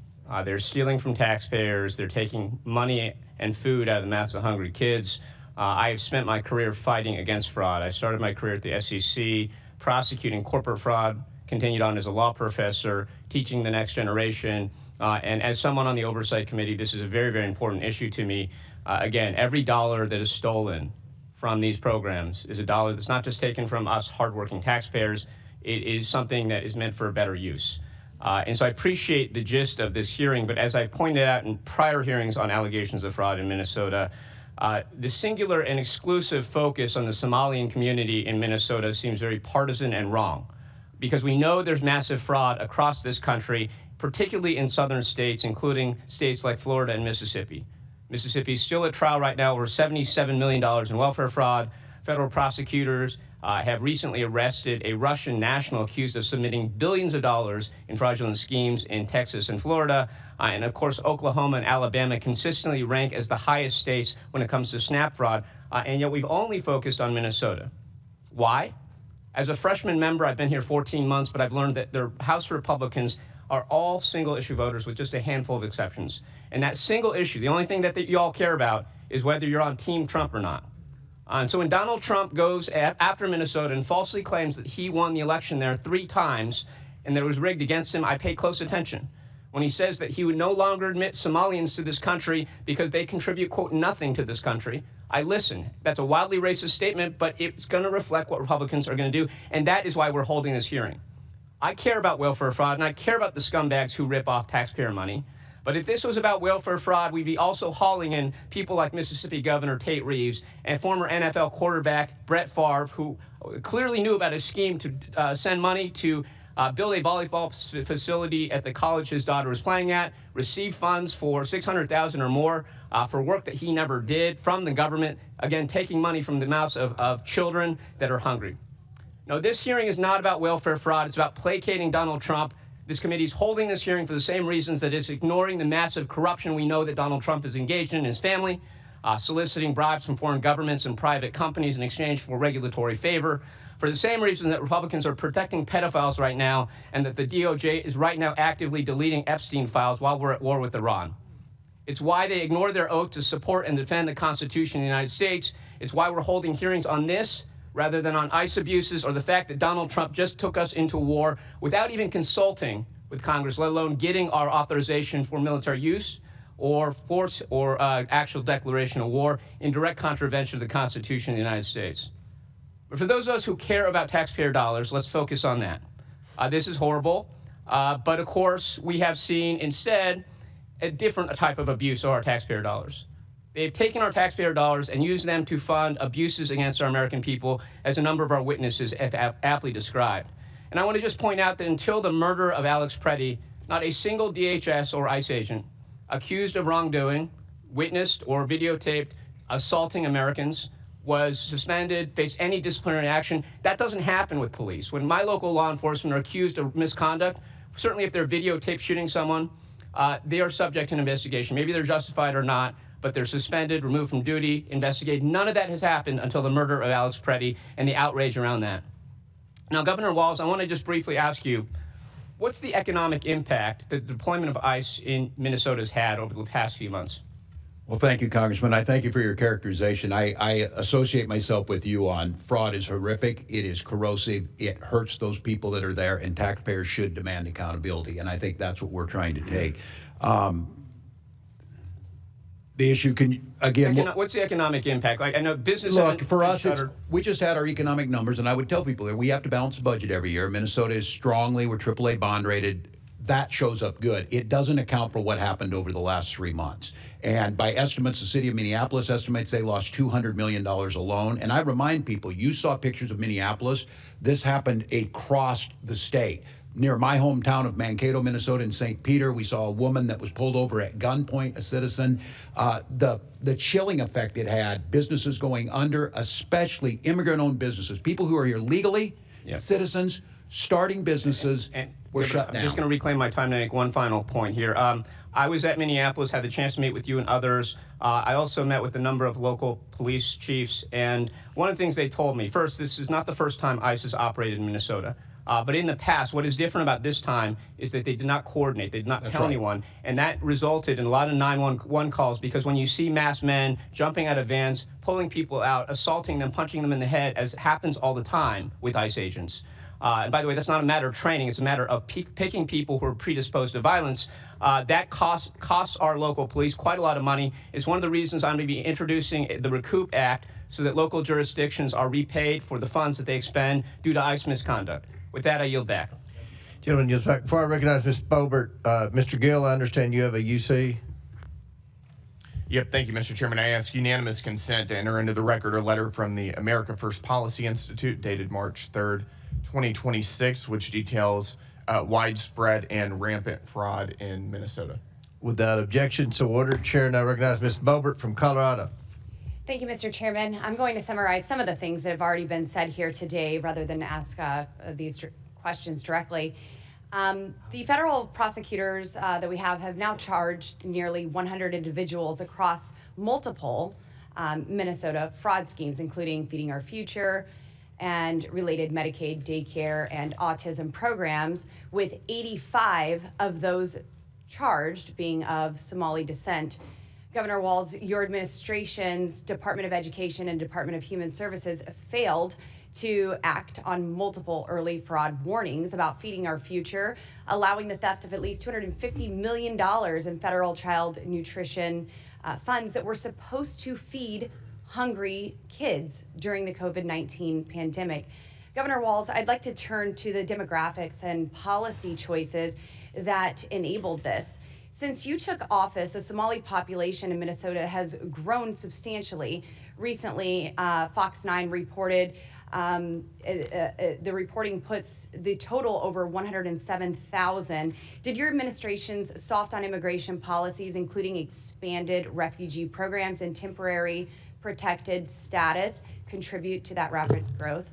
[SPEAKER 23] They're stealing from taxpayers. They're taking money and food out of the mouths of hungry kids. I have spent my career fighting against fraud. I started my career at the SEC, prosecuting corporate fraud, continued on as a law professor, teaching the next generation. And as someone on the Oversight Committee, this is a very, very important issue to me. Again, every dollar that is stolen from these programs is a dollar that's not just taken from us hardworking taxpayers. It is something that is meant for a better use. And so I appreciate the gist of this hearing, but as I pointed out in prior hearings on allegations of fraud in Minnesota, the singular and exclusive focus on the Somalian community in Minnesota seems very partisan and wrong, because we know there's massive fraud across this country, particularly in southern states, including states like Florida and Mississippi. Mississippi's still at trial right now over $77 million in welfare fraud. Federal prosecutors have recently arrested a Russian national accused of submitting billions of dollars in fraudulent schemes in Texas and Florida. And of course, Oklahoma and Alabama consistently rank as the highest states when it comes to SNAP fraud. And yet we've only focused on Minnesota. Why? As a freshman member, I've been here 14 months, but I've learned that their House Republicans are all single-issue voters with just a handful of exceptions. And that single issue, the only thing that you all care about is whether you're on Team Trump or not. And so when Donald Trump goes after Minnesota and falsely claims that he won the election there 3 times and that it was rigged against him, I pay close attention. When he says that he would no longer admit Somalians to this country because they contribute, quote, nothing to this country, I listen. That's a wildly racist statement, but it's going to reflect what Republicans are going to do, and that is why we're holding this hearing. I care about welfare fraud, and I care about the scumbags who rip off taxpayer money. But if this was about welfare fraud, we'd be also hauling in people like Mississippi Governor Tate Reeves and former NFL quarterback Brett Favre, who clearly knew about a scheme to send money to build a volleyball facility at the college his daughter was playing at, receive funds for $600,000 or more for work that he never did from the government, again, taking money from the mouths of children that are hungry. No, this hearing is not about welfare fraud. It's about placating Donald Trump. This committee is holding this hearing for the same reasons that it's ignoring the massive corruption we know that Donald Trump is engaged in his family, soliciting bribes from foreign governments and private companies in exchange for regulatory favor, for the same reason that Republicans are protecting pedophiles right now and that the DOJ is right now actively deleting Epstein files while we're at war with Iran. It's why they ignore their oath to support and defend the Constitution of the United States. It's why we're holding hearings on this rather than on ICE abuses or the fact that Donald Trump just took us into war without even consulting with Congress, let alone getting our authorization for military use or force or actual declaration of war in direct contravention of the Constitution of the United States. But for those of us who care about taxpayer dollars, let's focus on that. This is horrible, but of course we have seen instead a different type of abuse of our taxpayer dollars. They've taken our taxpayer dollars and used them to fund abuses against our American people, as a number of our witnesses have aptly described. And I want to just point out that until the murder of Alex Preddy, not a single DHS or ICE agent accused of wrongdoing, witnessed or videotaped assaulting Americans was suspended, faced any disciplinary action. That doesn't happen with police. When my local law enforcement are accused of misconduct, certainly if they're videotaped shooting someone, they are subject to an investigation. Maybe they're justified or not, but they're suspended, removed from duty, investigated. None of that has happened until the murder of Alex Preddy and the outrage around that. Now, Governor Walz, I want to just briefly ask you, what's the economic impact that the deployment of ICE in Minnesota has had over the past few months?
[SPEAKER 6] Well, thank you, Congressman. I thank you for your characterization. I associate myself with you on fraud is horrific. It is corrosive. It hurts those people that are there, and taxpayers should demand accountability. And I think that's what we're trying to take. The issue can, again...
[SPEAKER 23] What's the economic impact? I know business...
[SPEAKER 6] Look, for us, we just had our economic numbers, and I would tell people that we have to balance the budget every year. Minnesota is strongly, we're AAA bond rated. That shows up good. It doesn't account for what happened over the last 3 months. And by estimates, the city of Minneapolis estimates they lost $200 million alone. And I remind people, you saw pictures of Minneapolis. This happened across the state. Near my hometown of Mankato, Minnesota, in St. Peter, we saw a woman that was pulled over at gunpoint, a citizen. The chilling effect it had, businesses going under, especially immigrant-owned businesses, people who are here legally, citizens, starting businesses, were shut down.
[SPEAKER 23] I'm just going to reclaim my time to make one final point here. I was at Minneapolis, had the chance to meet with you and others. I also met with a number of local police chiefs, and one of the things they told me, first, this is not the first time ICE has operated in Minnesota. But in the past, what is different about this time is that they did not coordinate. They did not tell anyone. And that resulted in a lot of 911 calls, because when you see masked men jumping out of vans, pulling people out, assaulting them, punching them in the head, as happens all the time with ICE agents. And by the way, that's not a matter of training. It's a matter of picking people who are predisposed to violence. That costs our local police quite a lot of money. It's one of the reasons I'm going to be introducing the Recoup Act so that local jurisdictions are repaid for the funds that they expend due to ICE misconduct. With that, I yield back.
[SPEAKER 2] Gentlemen, yield back. Before I recognize Mr. Boebert, Mr. Gill, I understand you have a UC.
[SPEAKER 15] Yep, thank you, Mr. Chairman. I ask unanimous consent to enter into the record a letter from the America First Policy Institute dated March 3rd, 2026, which details widespread and rampant fraud in Minnesota.
[SPEAKER 2] Without objection, so ordered. Chair now recognizes Ms. Boebert from Colorado.
[SPEAKER 18] Thank you, Mr. Chairman. I'm going to summarize some of the things that have already been said here today rather than ask these questions directly. The federal prosecutors that we have now charged nearly 100 individuals across multiple Minnesota fraud schemes, including Feeding Our Future and related Medicaid, daycare, and autism programs, with 85 of those charged being of Somali descent. Governor Walz, your administration's Department of Education and Department of Human Services failed to act on multiple early fraud warnings about Feeding Our Future, allowing the theft of at least $250 million in federal child nutrition funds that were supposed to feed hungry kids during the COVID-19 pandemic. Governor Walz, I'd like to turn to the demographics and policy choices that enabled this. Since you took office, the Somali population in Minnesota has grown substantially. Recently, Fox 9 reported the reporting puts the total over 107,000. Did your administration's soft on immigration policies, including expanded refugee programs and temporary protected status, contribute to that rapid growth?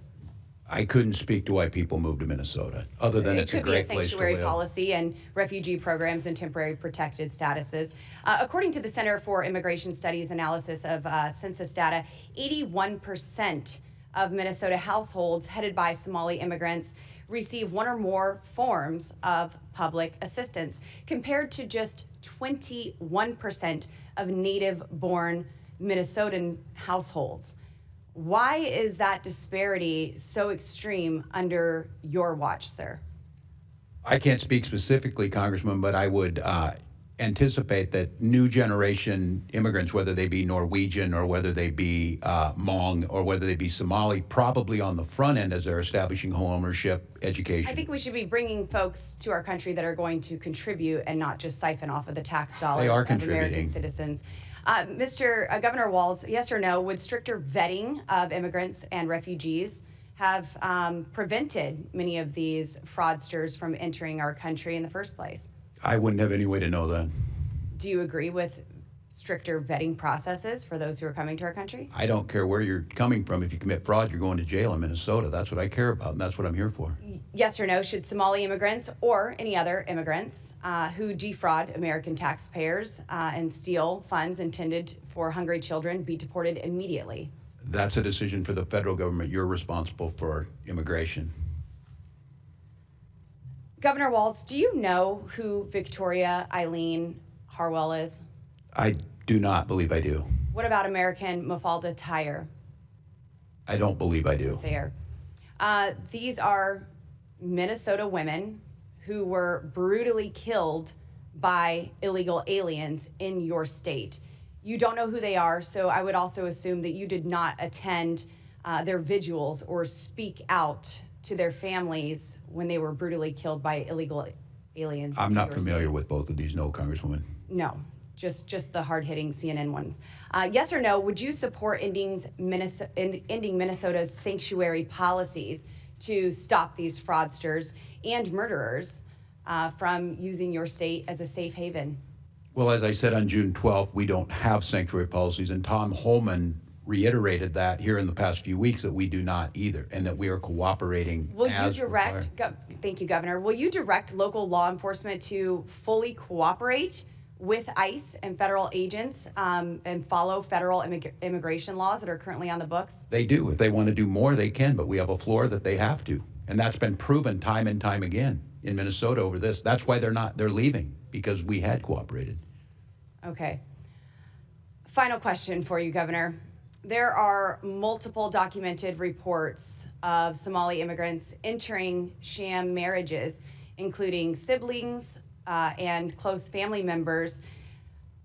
[SPEAKER 6] I couldn't speak to why people moved to Minnesota, other than it's a great place to live. It could be a sanctuary policy
[SPEAKER 18] and refugee programs and temporary protected statuses. According to the Center for Immigration Studies analysis of census data, 81% of Minnesota households headed by Somali immigrants receive one or more forms of public assistance, compared to just 21% of native-born Minnesotan households. Why is that disparity so extreme under your watch, sir?
[SPEAKER 6] I can't speak specifically, Congressman, but I would anticipate that new generation immigrants, whether they be Norwegian or whether they be Hmong or whether they be Somali, probably on the front end as they're establishing home ownership, education.
[SPEAKER 18] I think we should be bringing folks to our country that are going to contribute and not just siphon off of the tax dollars of American citizens. Mr. Governor Walz, yes or no, would stricter vetting of immigrants and refugees have prevented many of these fraudsters from entering our country in the first place?
[SPEAKER 6] I wouldn't have any way to know that.
[SPEAKER 18] Do you agree with stricter vetting processes for those who are coming to our country?
[SPEAKER 6] I don't care where you're coming from. If you commit fraud, you're going to jail in Minnesota. That's what I care about, and that's what I'm here for.
[SPEAKER 18] Yes or no, should Somali immigrants or any other immigrants who defraud American taxpayers and steal funds intended for hungry children be deported immediately?
[SPEAKER 6] That's a decision for the federal government. You're responsible for immigration.
[SPEAKER 18] Governor Walz, do you know who Victoria Eileen Harwell is?
[SPEAKER 6] I do not believe I do.
[SPEAKER 18] What about American Mafalda Tyer?
[SPEAKER 6] I don't believe I do.
[SPEAKER 18] Fair. These are Minnesota women who were brutally killed by illegal aliens in your state. You don't know who they are, so I would also assume that you did not attend their vigils or speak out to their families when they were brutally killed by illegal aliens.
[SPEAKER 6] I'm not familiar with both of these, no, Congresswoman.
[SPEAKER 18] No, just the hard-hitting CNN ones. Yes or no, would you support ending Minnesota's sanctuary policies to stop these fraudsters and murderers from using your state as a safe haven?
[SPEAKER 6] Well, as I said on June 12th, we don't have sanctuary policies, and Tom Holman reiterated that here in the past few weeks that we do not either, and that we are cooperating as required.
[SPEAKER 18] Thank you, Governor. Will you direct local law enforcement to fully cooperate with ICE and federal agents and follow federal immigration laws that are currently on the books?
[SPEAKER 6] They do. If they want to do more, they can, but we have a floor that they have to. And that's been proven time and time again in Minnesota over this. That's why they're leaving, because we had cooperated.
[SPEAKER 18] Okay. Final question for you, Governor. There are multiple documented reports of Somali immigrants entering sham marriages, including siblings and close family members,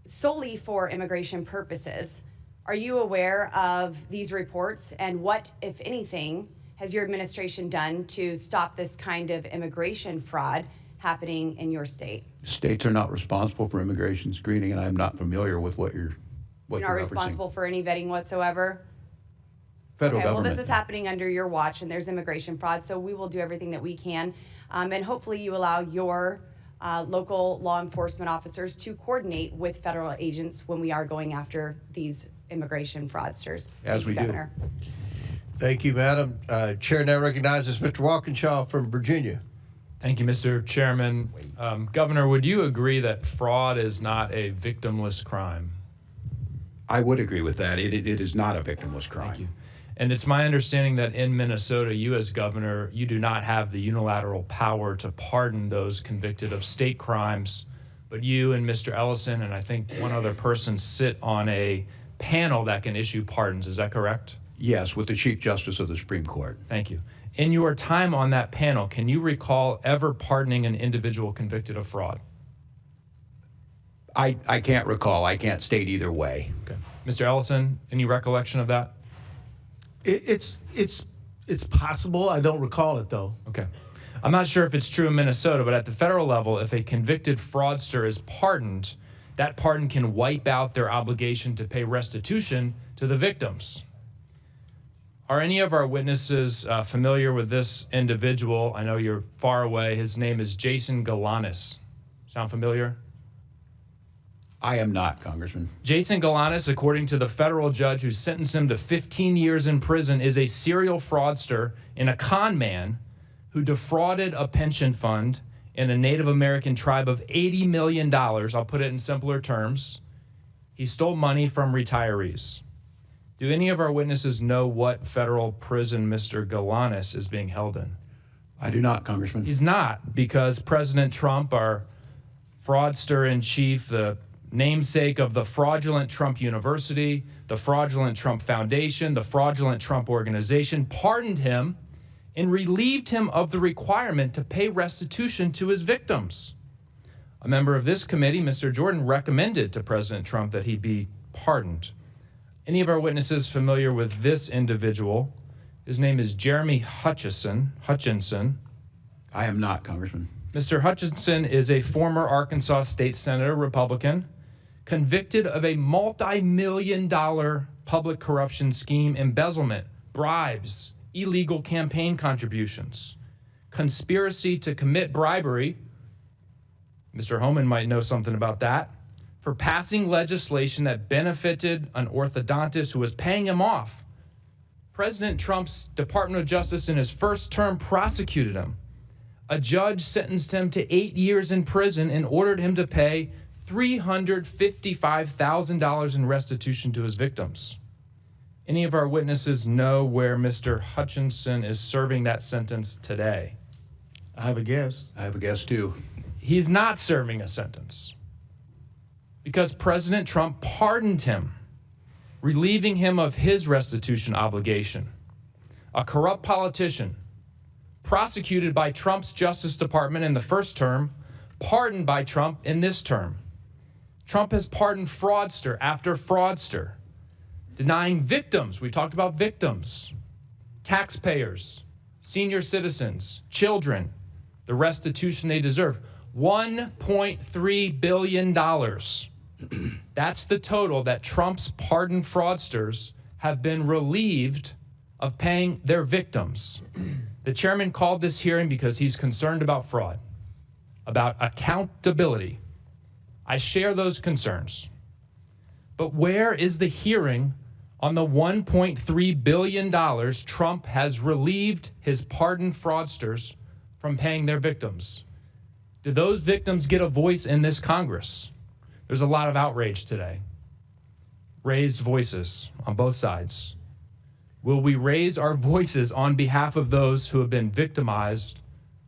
[SPEAKER 18] solely for immigration purposes. Are you aware of these reports, and what, if anything, has your administration done to stop this kind of immigration fraud happening in your state?
[SPEAKER 6] States are not responsible for immigration screening, and I'm not familiar with what you're
[SPEAKER 18] You're not responsible for any vetting whatsoever?
[SPEAKER 6] Federal government.
[SPEAKER 18] Well, this is happening under your watch, and there's immigration fraud, so we will do everything that we can. And hopefully you allow your local law enforcement officers to coordinate with federal agents when we are going after these immigration fraudsters.
[SPEAKER 6] As we do.
[SPEAKER 18] Governor.
[SPEAKER 2] Thank you, Madam. Chair now recognizes Mr. Walkinshaw from Virginia.
[SPEAKER 19] Thank you, Mr. Chairman. Governor, would you agree that fraud is not a victimless crime?
[SPEAKER 6] I would agree with that. It is not a victimless crime.
[SPEAKER 19] Thank you. And it's my understanding that in Minnesota, you as governor, you do not have the unilateral power to pardon those convicted of state crimes, but you and Mr. Ellison and I think one other person sit on a panel that can issue pardons. Is that correct?
[SPEAKER 6] Yes, with the Chief Justice of the Supreme Court.
[SPEAKER 19] Thank you. In your time on that panel, can you recall ever pardoning an individual convicted of fraud?
[SPEAKER 6] I can't recall. I can't state either way.
[SPEAKER 19] Okay. Mr. Ellison, any recollection of that?
[SPEAKER 1] It's possible. I don't recall it, though.
[SPEAKER 19] Okay. I'm not sure if it's true in Minnesota, but at the federal level, if a convicted fraudster is pardoned, that pardon can wipe out their obligation to pay restitution to the victims. Are any of our witnesses familiar with this individual? I know you're far away. His name is Jason Galanis. Sound familiar?
[SPEAKER 6] I am not, Congressman.
[SPEAKER 19] Jason Galanis, according to the federal judge who sentenced him to 15 years in prison, is a serial fraudster and a con man who defrauded a pension fund in a Native American tribe of $80 million. I'll put it in simpler terms. He stole money from retirees. Do any of our witnesses know what federal prison Mr. Galanis is being held in?
[SPEAKER 6] I do not, Congressman.
[SPEAKER 19] He's not, because President Trump, our fraudster-in-chief, the namesake of the fraudulent Trump University, the fraudulent Trump Foundation, the fraudulent Trump Organization, pardoned him and relieved him of the requirement to pay restitution to his victims. A member of this committee, Mr. Jordan, recommended to President Trump that he be pardoned. Any of our witnesses familiar with this individual? His name is Jeremy Hutchinson.
[SPEAKER 6] I am not, Congressman.
[SPEAKER 19] Mr. Hutchinson is a former Arkansas state senator, Republican, convicted of a multi-million-dollar public corruption scheme, embezzlement, bribes, illegal campaign contributions, conspiracy to commit bribery. Mr. Homan might know something about that. For passing legislation that benefited an orthodontist who was paying him off. President Trump's Department of Justice in his first term prosecuted him. A judge sentenced him to 8 years in prison and ordered him to pay $355,000 in restitution to his victims. Any of our witnesses know where Mr. Hutchinson is serving that sentence today?
[SPEAKER 1] I have a guess.
[SPEAKER 6] I have a guess, too.
[SPEAKER 19] He's not serving a sentence because President Trump pardoned him, relieving him of his restitution obligation. A corrupt politician, prosecuted by Trump's Justice Department in the first term, pardoned by Trump in this term. Trump has pardoned fraudster after fraudster, denying victims, we talked about victims, taxpayers, senior citizens, children, the restitution they deserve. $1.3 billion. That's the total that Trump's pardoned fraudsters have been relieved of paying their victims. The chairman called this hearing because he's concerned about fraud, about accountability. I share those concerns. But where is the hearing on the $1.3 billion Trump has relieved his pardoned fraudsters from paying their victims? Do those victims get a voice in this Congress? There's a lot of outrage today. Raised voices on both sides. Will we raise our voices on behalf of those who have been victimized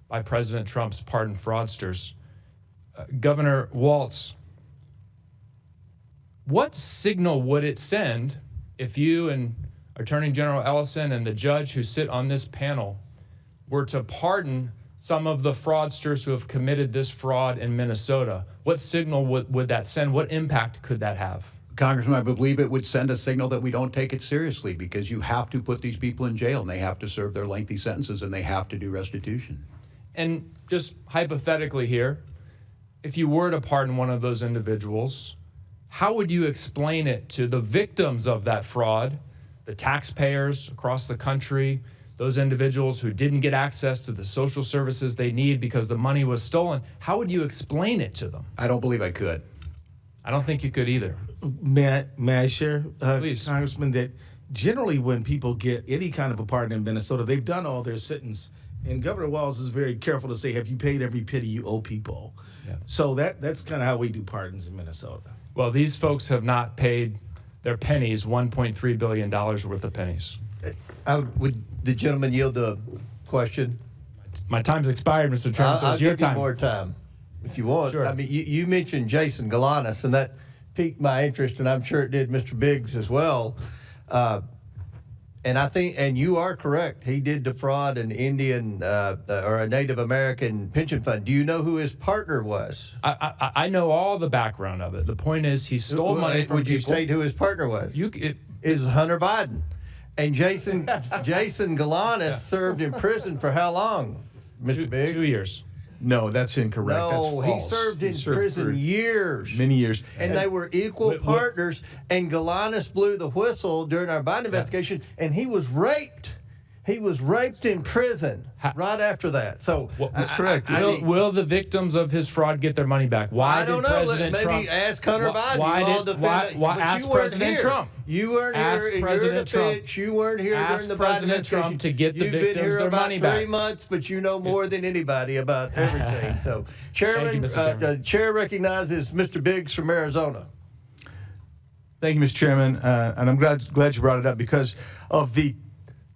[SPEAKER 19] by President Trump's pardoned fraudsters? Governor Walz, what signal would it send if you and Attorney General Ellison and the judge who sit on this panel were to pardon some of the fraudsters who have committed this fraud in Minnesota? What signal would that send? What impact could that have?
[SPEAKER 6] Congressman, I believe it would send a signal that we don't take it seriously, because you have to put these people in jail and they have to serve their lengthy sentences and they have to do restitution.
[SPEAKER 19] And just hypothetically here, if you were to pardon one of those individuals, how would you explain it to the victims of that fraud, the taxpayers across the country, those individuals who didn't get access to the social services they need because the money was stolen, how would you explain it to them?
[SPEAKER 6] I don't believe I could.
[SPEAKER 19] I don't think you could either.
[SPEAKER 1] May I share,
[SPEAKER 19] Please.
[SPEAKER 1] Congressman, that generally when people get any kind of a pardon in Minnesota, they've done all their sentence. And Governor Walz is very careful to say, have you paid every penny you owe people?
[SPEAKER 19] Yeah.
[SPEAKER 1] So that's kind of how we do pardons in Minnesota.
[SPEAKER 19] Well, these folks have not paid their pennies, $1.3 billion worth of pennies.
[SPEAKER 2] Would the gentleman yield a question?
[SPEAKER 19] My time's expired, Mr. Chairman, so
[SPEAKER 2] I'll
[SPEAKER 19] it's your
[SPEAKER 2] give you
[SPEAKER 19] time.
[SPEAKER 2] more time if you want.
[SPEAKER 19] Sure.
[SPEAKER 2] I mean, you mentioned Jason Galanis, and that piqued my interest, and I'm sure it did Mr. Biggs as well. And I think, and you are correct, he did defraud an Indian or a Native American pension fund. Do you know who his partner was?
[SPEAKER 19] I know all the background of it. The point is, he stole money from
[SPEAKER 2] Would you
[SPEAKER 19] people.
[SPEAKER 2] state who his partner was? It was Hunter Biden. And Jason Galanis served in prison for how long, Mr. Biggs?
[SPEAKER 19] 2 years.
[SPEAKER 4] No, that's incorrect.
[SPEAKER 2] No,
[SPEAKER 4] that's
[SPEAKER 2] he
[SPEAKER 4] false.
[SPEAKER 2] served in prison
[SPEAKER 4] for
[SPEAKER 2] years.
[SPEAKER 4] Many years.
[SPEAKER 2] And they were equal partners, and Galanis blew the whistle during our Biden investigation, and he was raped. He was raped in prison right after that. So
[SPEAKER 19] that's correct. Will the victims of his fraud get their money back? Why
[SPEAKER 2] I don't
[SPEAKER 19] did
[SPEAKER 2] know.
[SPEAKER 19] President
[SPEAKER 2] Maybe
[SPEAKER 19] Trump,
[SPEAKER 2] ask Hunter Biden.
[SPEAKER 19] Why
[SPEAKER 2] You all
[SPEAKER 19] did
[SPEAKER 2] defend it.
[SPEAKER 19] why
[SPEAKER 2] But
[SPEAKER 19] ask
[SPEAKER 2] you weren't
[SPEAKER 19] President
[SPEAKER 2] here.
[SPEAKER 19] Trump?
[SPEAKER 2] You weren't
[SPEAKER 19] Ask
[SPEAKER 2] here in
[SPEAKER 19] President
[SPEAKER 2] your
[SPEAKER 19] Trump.
[SPEAKER 2] defense. You weren't here
[SPEAKER 19] Ask
[SPEAKER 2] during the Biden
[SPEAKER 19] President Trump
[SPEAKER 2] administration.
[SPEAKER 19] to get the
[SPEAKER 2] You've been
[SPEAKER 19] victims
[SPEAKER 2] here
[SPEAKER 19] their
[SPEAKER 2] about
[SPEAKER 19] money
[SPEAKER 2] 3
[SPEAKER 19] back.
[SPEAKER 2] months, but you know more than anybody about everything. So, Chairman,
[SPEAKER 19] Thank you, Mr. Chairman.
[SPEAKER 2] the chair recognizes Mr. Biggs from Arizona.
[SPEAKER 4] Thank you, Mr. Chairman, and I'm glad you brought it up because of the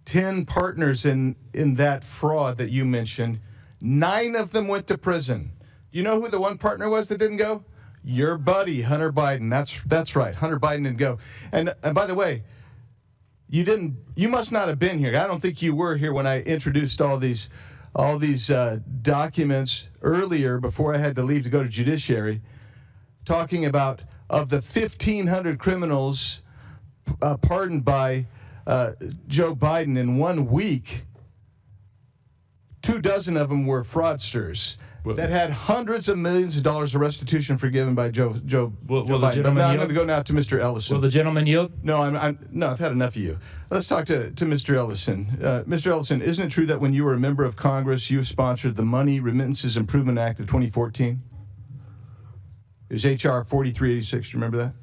[SPEAKER 4] 10 partners in that fraud that you mentioned. 9 of them went to prison. Do you know who the one partner was that didn't go? Your buddy, Hunter Biden. That's right. Hunter Biden didn't go. And by the way, you must not have been here. I don't think you were here when I introduced all these documents earlier before I had to leave to go to judiciary, talking about of the 1,500 criminals pardoned by Joe Biden in 1 week, 24 of them were fraudsters that had hundreds of millions of dollars of restitution forgiven by Joe Biden. But now I'm going to go now to Mr. Ellison.
[SPEAKER 19] Will the gentleman yield?
[SPEAKER 4] No, I've had enough of you. Let's talk to Mr. Ellison. Mr. Ellison, isn't it true that when you were a member of Congress, you sponsored the Money Remittances Improvement Act of 2014? It was H.R. 4386. Do you remember that?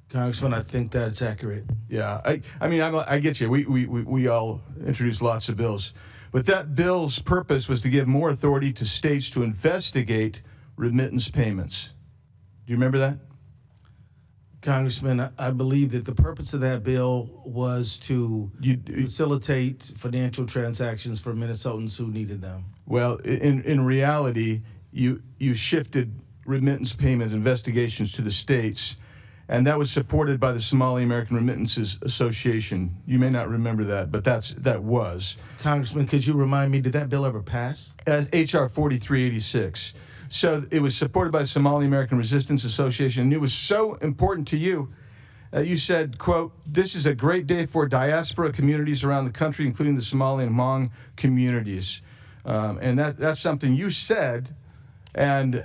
[SPEAKER 1] Congressman, I think that's accurate.
[SPEAKER 4] Yeah, I mean, I get you. We all introduced lots of bills. But that bill's purpose was to give more authority to states to investigate remittance payments. Do you remember that?
[SPEAKER 1] Congressman, I believe that the purpose of that bill was to facilitate financial transactions for Minnesotans who needed them.
[SPEAKER 4] Well, in reality, you shifted remittance payment investigations to the states, and that was supported by the Somali American Remittances Association. You may not remember that, but that was.
[SPEAKER 1] Congressman, could you remind me, did that bill ever pass?
[SPEAKER 4] H.R. 4386. So it was supported by the Somali American Resistance Association, and it was so important to you. You said, quote, "This is a great day for diaspora communities around the country, including the Somali and Hmong communities." And that's something you said, and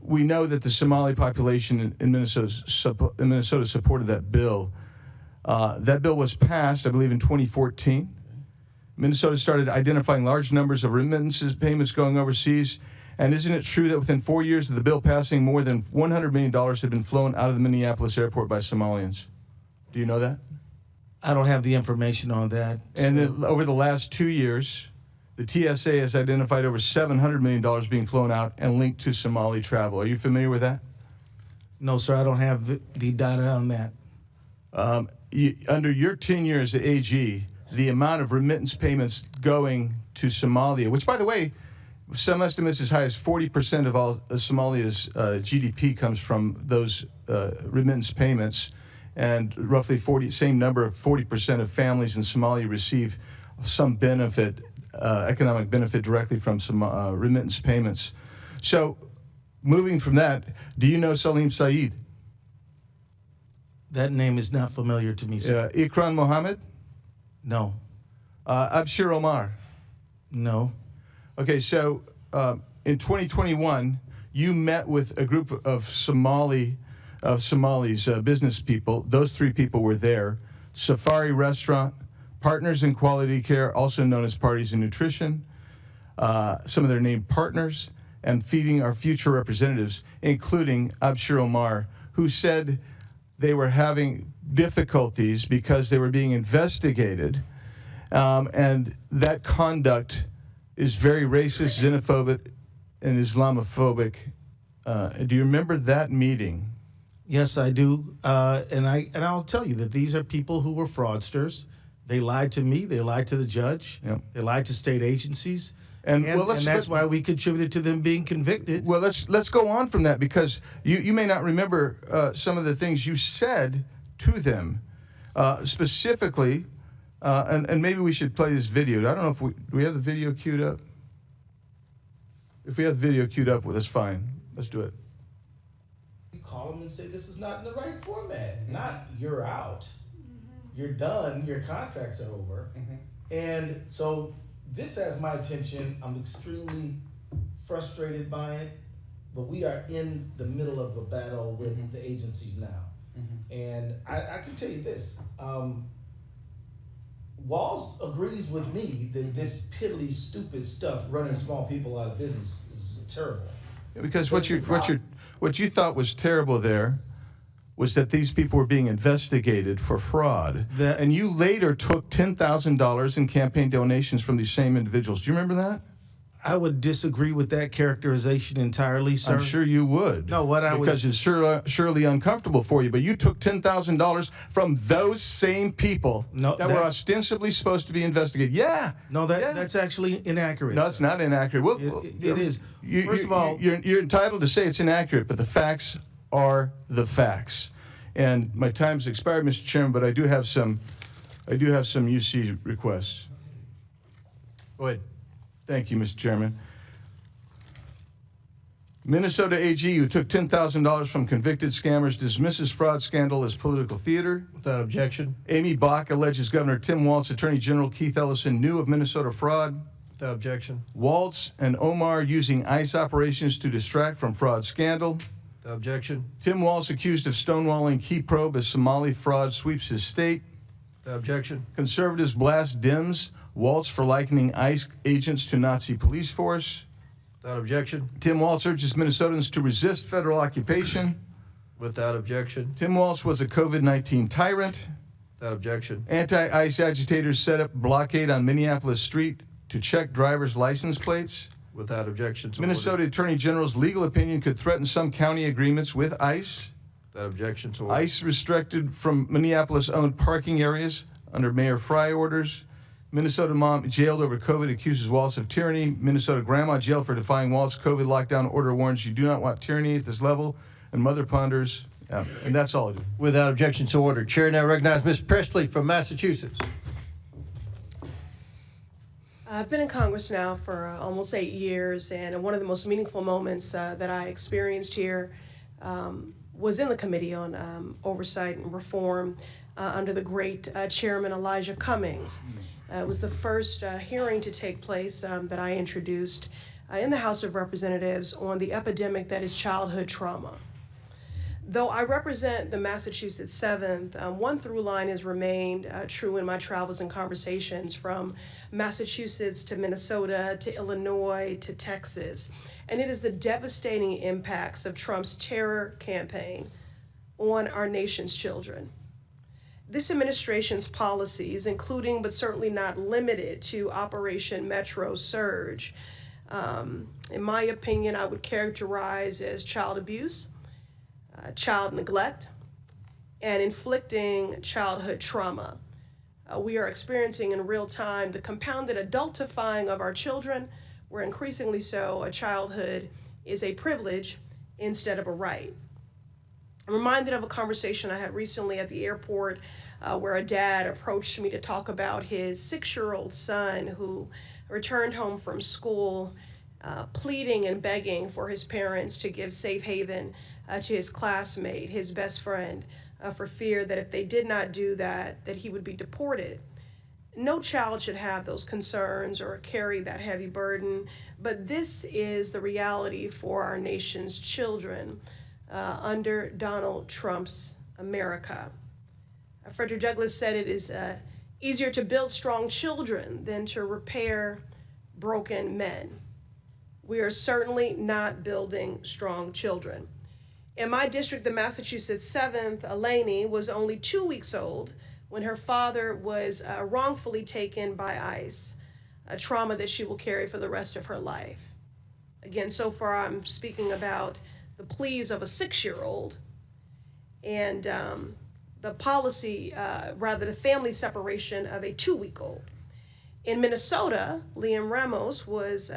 [SPEAKER 4] we know that the Somali population in Minnesota supported that bill. That bill was passed, I believe, in 2014. Minnesota started identifying large numbers of remittances payments going overseas. And isn't it true that within 4 years of the bill passing, more than $100 million had been flown out of the Minneapolis airport by Somalians? Do you know that?
[SPEAKER 1] I don't have the information on that.
[SPEAKER 4] And then over the last 2 years, the TSA has identified over $700 million being flown out and linked to Somali travel. Are you familiar with that?
[SPEAKER 1] No, sir, I don't have the data on that.
[SPEAKER 4] Under your 10 years at AG, the amount of remittance payments going to Somalia, which, by the way, some estimates as high as 40% of all Somalia's GDP comes from those remittance payments, and roughly 40% of families in Somalia receive some benefit, economic benefit directly from some remittance payments. So, moving from that, do you know Salim Saeed?
[SPEAKER 1] That name is not familiar to me, sir.
[SPEAKER 4] Ikram Mohammed?
[SPEAKER 1] No.
[SPEAKER 4] Abshir Omar?
[SPEAKER 1] No.
[SPEAKER 4] Okay, so in 2021, you met with a group of Somalis, business people. Those 3 people were there Safari Restaurant, Partners in Quality Care, also known as Parties in Nutrition, some of their named partners, and Feeding Our Future representatives, including Abshir Omar, who said they were having difficulties because they were being investigated, and that conduct is very racist, xenophobic, and Islamophobic. Do you remember that meeting?
[SPEAKER 1] Yes, I do, and I'll tell you that these are people who were fraudsters. They lied to me. They lied to the judge.
[SPEAKER 4] Yep.
[SPEAKER 1] They lied to state agencies.
[SPEAKER 4] And,
[SPEAKER 1] That's why we contributed to them being convicted.
[SPEAKER 4] Well, let's go on from that, because you may not remember some of the things you said to them, specifically, and maybe we should play this video. I don't know if do we have the video queued up? If we have the video queued up, well, that's fine. Let's do it.
[SPEAKER 1] You call them and say this is not in the right format. Not you're out, you're done, your contracts are over, and so. This has my attention. I'm extremely frustrated by it, but we are in the middle of a battle with the agencies now. And I can tell you this, Walz agrees with me that this piddly, stupid stuff running small people out of business is terrible.
[SPEAKER 4] Because what you thought was terrible there was that these people were being investigated for fraud. And you later took $10,000 in campaign donations from these same individuals. Do you remember that?
[SPEAKER 1] I would disagree with that characterization entirely, sir.
[SPEAKER 4] I'm sure you would.
[SPEAKER 1] No,
[SPEAKER 4] because it's surely uncomfortable for you. But you took $10,000 from those same people that were ostensibly supposed to be investigated. Yeah.
[SPEAKER 1] No, that's actually inaccurate.
[SPEAKER 4] No, it's not inaccurate. Well,
[SPEAKER 1] it is. First of all,
[SPEAKER 4] you're entitled to say it's inaccurate, but the facts are the facts. And my time's expired, Mr. Chairman, but I do have some UC requests.
[SPEAKER 2] Go ahead.
[SPEAKER 4] Thank you, Mr. Chairman. Minnesota AG, who took $10,000 from convicted scammers, dismisses fraud scandal as political theater.
[SPEAKER 2] Without objection.
[SPEAKER 4] Amy Bach alleges Governor Tim Walz, Attorney General Keith Ellison knew of Minnesota fraud.
[SPEAKER 2] Without objection.
[SPEAKER 4] Walz and Omar using ICE operations to distract from fraud scandal.
[SPEAKER 2] Without objection.
[SPEAKER 4] Tim Walz accused of stonewalling key probe as Somali fraud sweeps his state.
[SPEAKER 2] Without objection.
[SPEAKER 4] Conservatives blast Dems. Walz for likening ICE agents to Nazi police force.
[SPEAKER 2] Without objection.
[SPEAKER 4] Tim Walz urges Minnesotans to resist federal occupation.
[SPEAKER 2] Without objection.
[SPEAKER 4] Tim Walz was a COVID-19 tyrant.
[SPEAKER 2] Without objection.
[SPEAKER 4] Anti-ICE agitators set up blockade on Minneapolis Street to check drivers' license plates.
[SPEAKER 2] Without objection.
[SPEAKER 4] Minnesota Attorney General's legal opinion could threaten some county agreements with ICE.
[SPEAKER 2] Without objection to order.
[SPEAKER 4] ICE restricted from Minneapolis-owned parking areas under Mayor Fry orders. Minnesota mom jailed over COVID accuses Walz of tyranny. Minnesota grandma jailed for defying Walz COVID lockdown order warns you do not want tyranny at this level. And mother ponders. And that's all I do.
[SPEAKER 2] Without objection to order. Chair now recognizes Ms. Presley from Massachusetts.
[SPEAKER 12] I've been in Congress now for almost 8 years, and one of the most meaningful moments that I experienced here was in the Committee on Oversight and Reform under the great Chairman Elijah Cummings. It was the first hearing to take place that I introduced in the House of Representatives on the epidemic that is childhood trauma. Though I represent the Massachusetts 7th, one through line has remained true in my travels and conversations from Massachusetts to Minnesota to Illinois to Texas, and it is the devastating impacts of Trump's terror campaign on our nation's children. This administration's policies, including but certainly not limited to Operation Metro Surge, in my opinion, I would characterize as child abuse, child neglect, and inflicting childhood trauma. We are experiencing in real time the compounded adultifying of our children, where increasingly so a childhood is a privilege instead of a right. I'm reminded of a conversation I had recently at the airport where a dad approached me to talk about his 6-year-old son who returned home from school pleading and begging for his parents to give safe haven to his classmate, his best friend, for fear that if they did not do that, that he would be deported. No child should have those concerns or carry that heavy burden, but this is the reality for our nation's children under Donald Trump's America. Frederick Douglass said it is easier to build strong children than to repair broken men. We are certainly not building strong children. In my district, the Massachusetts 7th, Eleni was only 2 weeks old when her father was wrongfully taken by ICE, a trauma that she will carry for the rest of her life. Again, so far I'm speaking about the pleas of a 6-year-old and the policy, the family separation of a 2-week-old. In Minnesota, Liam Ramos was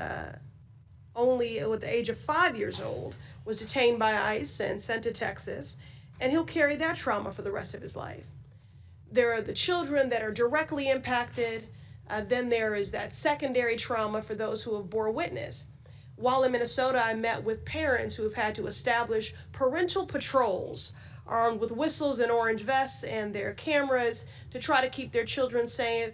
[SPEAKER 12] only at the age of 5 years old, was detained by ICE and sent to Texas, and he'll carry that trauma for the rest of his life. There are the children that are directly impacted. Then there is that secondary trauma for those who have bore witness. While in Minnesota, I met with parents who have had to establish parental patrols armed with whistles and orange vests and their cameras to try to keep their children safe.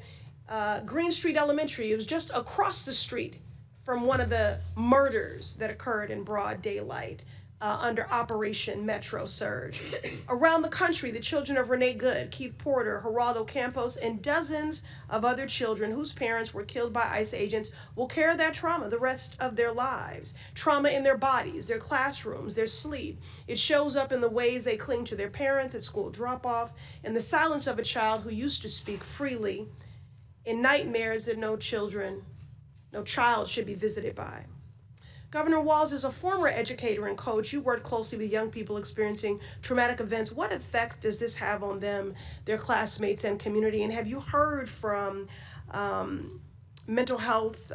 [SPEAKER 12] Green Street Elementary, it was just across the street from one of the murders that occurred in broad daylight under Operation Metro Surge. Around the country, the children of Renee Good, Keith Porter, Geraldo Campos, and dozens of other children whose parents were killed by ICE agents will carry that trauma the rest of their lives. Trauma in their bodies, their classrooms, their sleep. It shows up in the ways they cling to their parents at school drop-off, in the silence of a child who used to speak freely, in nightmares that no child should be visited by. Governor Walz is a former educator and coach. You work closely with young people experiencing traumatic events. What effect does this have on them, their classmates, and community? And have you heard from mental health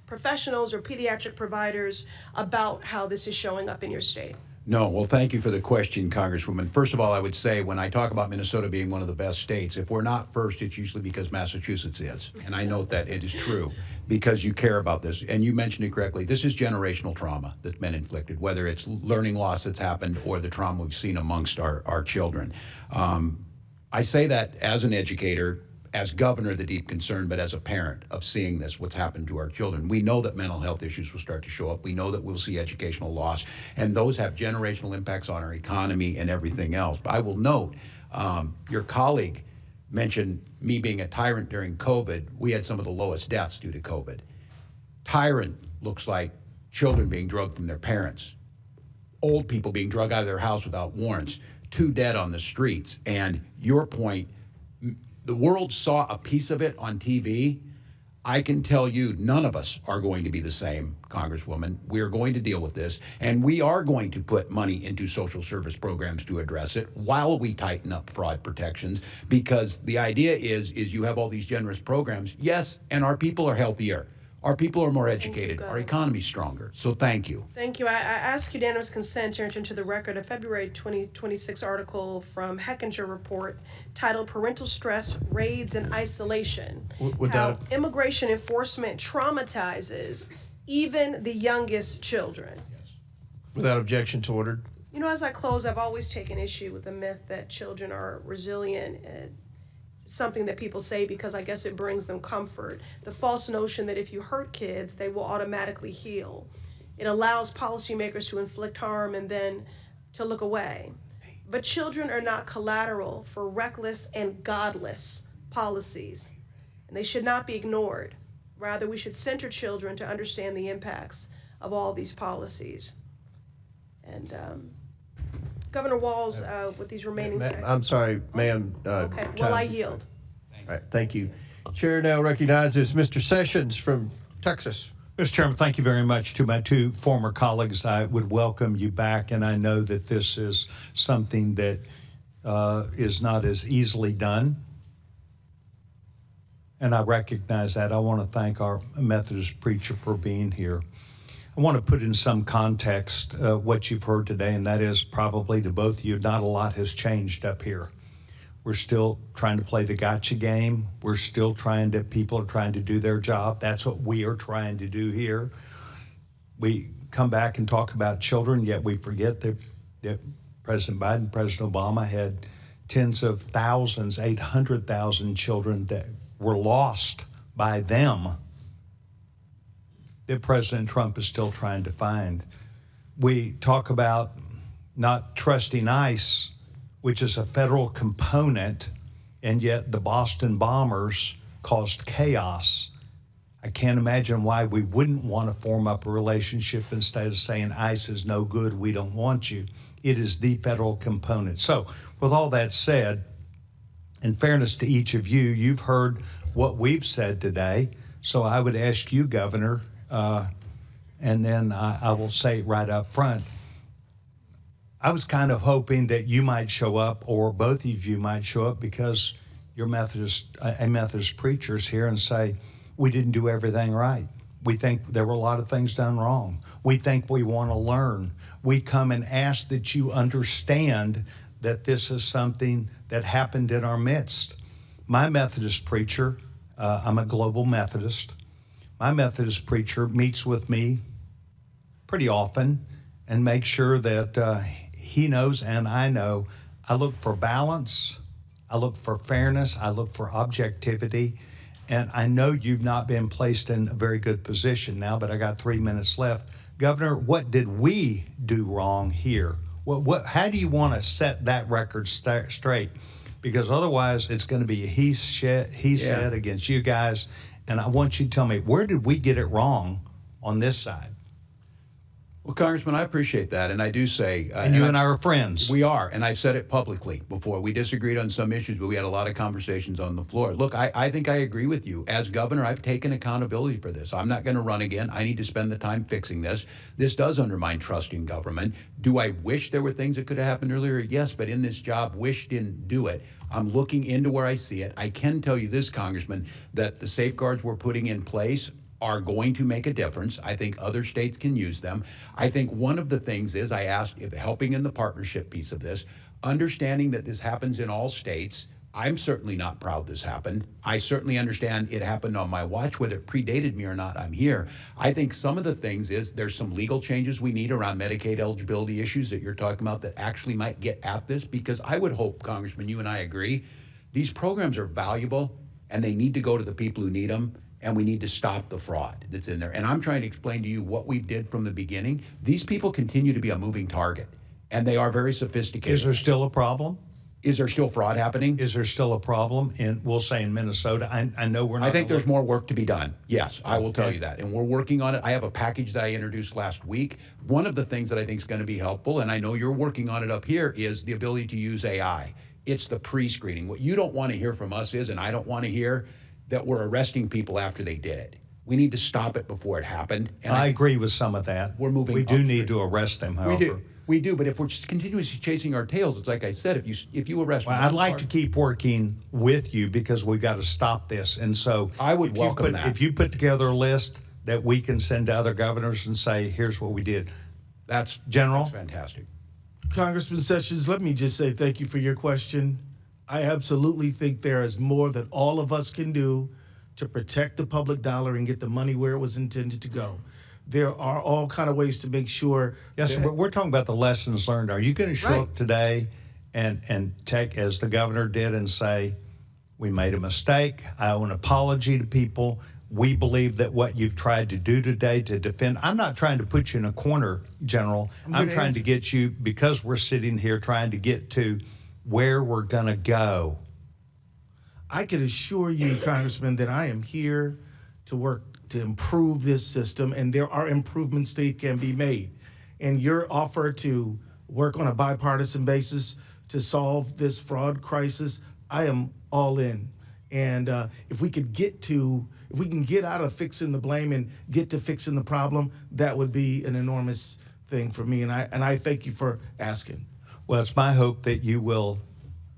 [SPEAKER 12] professionals or pediatric providers about how this is showing up in your state?
[SPEAKER 6] No. Well, thank you for the question, Congresswoman. First of all, I would say when I talk about Minnesota being one of the best states, if we're not first, it's usually because Massachusetts is. And I note that it is true because you care about this. And you mentioned it correctly. This is generational trauma that's been inflicted, whether it's learning loss that's happened or the trauma we've seen amongst our children. I say that as an educator, as governor, the deep concern, but as a parent of seeing this, what's happened to our children. We know that mental health issues will start to show up. We know that we'll see educational loss, and those have generational impacts on our economy and everything else. But I will note, your colleague mentioned me being a tyrant during COVID. We had some of the lowest deaths due to COVID. Tyrant looks like children being drugged from their parents, old people being drugged out of their house without warrants, 2 dead on the streets. And your point, the world saw a piece of it on TV. I can tell you none of us are going to be the same, Congresswoman. We are going to deal with this, and we are going to put money into social service programs to address it while we tighten up fraud protections, because the idea is you have all these generous programs, yes, and our people are healthier. Our people are more educated. Our economy's stronger. So thank you.
[SPEAKER 12] Thank you. I ask unanimous consent to enter into the record a February 2026 article from Hechinger Report titled Parental Stress, Raids, and Isolation. How immigration enforcement traumatizes even the youngest children.
[SPEAKER 2] Without objection to ordered.
[SPEAKER 12] You know, as I close, I've always taken issue with the myth that children are resilient. Something that people say because I guess it brings them comfort. The false notion that if you hurt kids, they will automatically heal. It allows policymakers to inflict harm and then to look away. But children are not collateral for reckless and godless policies, and they should not be ignored. Rather, we should center children to understand the impacts of all these policies. And Governor Walz, with these remaining seconds.
[SPEAKER 2] I'm sorry, ma'am.
[SPEAKER 12] Okay, well, I yield.
[SPEAKER 2] All right, thank you. Chair now recognizes Mr. Sessions from Texas.
[SPEAKER 7] Mr. Chairman, thank you very much. To my 2 former colleagues, I would welcome you back, and I know that this is something that is not as easily done, and I recognize that. I want to thank our Methodist preacher for being here. I want to put in some context what you've heard today, and that is probably to both of you, not a lot has changed up here. We're still trying to play the gotcha game. We're still people are trying to do their job. That's what we are trying to do here. We come back and talk about children, yet we forget that President Biden, President Obama had tens of thousands, 800,000 children that were lost by them that President Trump is still trying to find. We talk about not trusting ICE. which is a federal component, and yet the Boston bombers caused chaos. I can't imagine why we wouldn't want to form up a relationship instead of saying ICE is no good, we don't want you. It is the federal component. So with all that said, in fairness to each of you, you've heard what we've said today. So I would ask you, Governor, and then I will say it right up front. I was kind of hoping that you might show up, or both of you might show up, because you're Methodist preachers here, and say, we didn't do everything right. We think there were a lot of things done wrong. We think we want to learn. We come and ask that you understand that this is something that happened in our midst. My Methodist preacher, I'm a global Methodist. My Methodist preacher meets with me pretty often and makes sure that he knows and I know. I look for balance. I look for fairness. I look for objectivity. And I know you've not been placed in a very good position now, but I got 3 minutes left. Governor, what did we do wrong here? How do you want to set that record straight? Because otherwise it's going to be a he said against you guys. And I want you to tell me, where did we get it wrong on this side?
[SPEAKER 6] Well, Congressman, I appreciate that, and I do say...
[SPEAKER 7] and you and I are friends.
[SPEAKER 6] We are, and I've said it publicly before. We disagreed on some issues, but we had a lot of conversations on the floor. Look, I think I agree with you. As governor, I've taken accountability for this. I'm not going to run again. I need to spend the time fixing this. This does undermine trust in government. Do I wish there were things that could have happened earlier? Yes, but in this job, wish didn't do it. I'm looking into where I see it. I can tell you this, Congressman, that the safeguards we're putting in place are going to make a difference. I think other states can use them. I think one of the things is, I asked if helping in the partnership piece of this, understanding that this happens in all states. I'm certainly not proud this happened. I certainly understand it happened on my watch. Whether it predated me or not, I'm here. I think some of the things is there's some legal changes we need around Medicaid eligibility issues that you're talking about that actually might get at this, because I would hope, Congressman, you and I agree, these programs are valuable and they need to go to the people who need them. And we need to stop the fraud that's in there. And I'm trying to explain to you what we did from the beginning. These people continue to be a moving target, and they are very sophisticated.
[SPEAKER 7] Is there still a problem?
[SPEAKER 6] Is there still fraud happening?
[SPEAKER 7] Is there still a problem we'll say in Minnesota? I know we're not.
[SPEAKER 6] I think there's more work to be done. Yes, I will tell you that. And we're working on it. I have a package that I introduced last week. One of the things that I think is going to be helpful, and I know you're working on it up here, is the ability to use AI. It's the pre-screening. What you don't want to hear from us is, and I don't want to hear, that we're arresting people after they did it. We need to stop it before it happened. And
[SPEAKER 7] I agree with some of that.
[SPEAKER 6] We're moving.
[SPEAKER 7] We do need to arrest them, however.
[SPEAKER 6] We do. But if we're just continuously chasing our tails, it's like I said, if you arrest.
[SPEAKER 7] Well, I'd like to keep working with you, because we've got to stop this. And so
[SPEAKER 6] I would welcome that.
[SPEAKER 7] If you put together a list that we can send to other governors and say, here's what we did.
[SPEAKER 6] That's
[SPEAKER 7] General.
[SPEAKER 6] That's fantastic.
[SPEAKER 1] Congressman Sessions, let me just say thank you for your question. I absolutely think there is more that all of us can do to protect the public dollar and get the money where it was intended to go. There are all kind of ways to make sure.
[SPEAKER 7] Yes, we're talking about the lessons learned. Are you going to show up today and take, as the governor did, and say, we made a mistake, I owe an apology to people, we believe that what you've tried to do today to defend, I'm not trying to put you in a corner, General. I'm trying to get you, because we're sitting here trying to get to where we're going to go.
[SPEAKER 1] I can assure you, Congressman, that I am here to work to improve this system, and there are improvements that can be made. And your offer to work on a bipartisan basis to solve this fraud crisis, I am all in. And if we can get out of fixing the blame and get to fixing the problem, that would be an enormous thing for me. And I thank you for asking.
[SPEAKER 7] Well, it's my hope that you will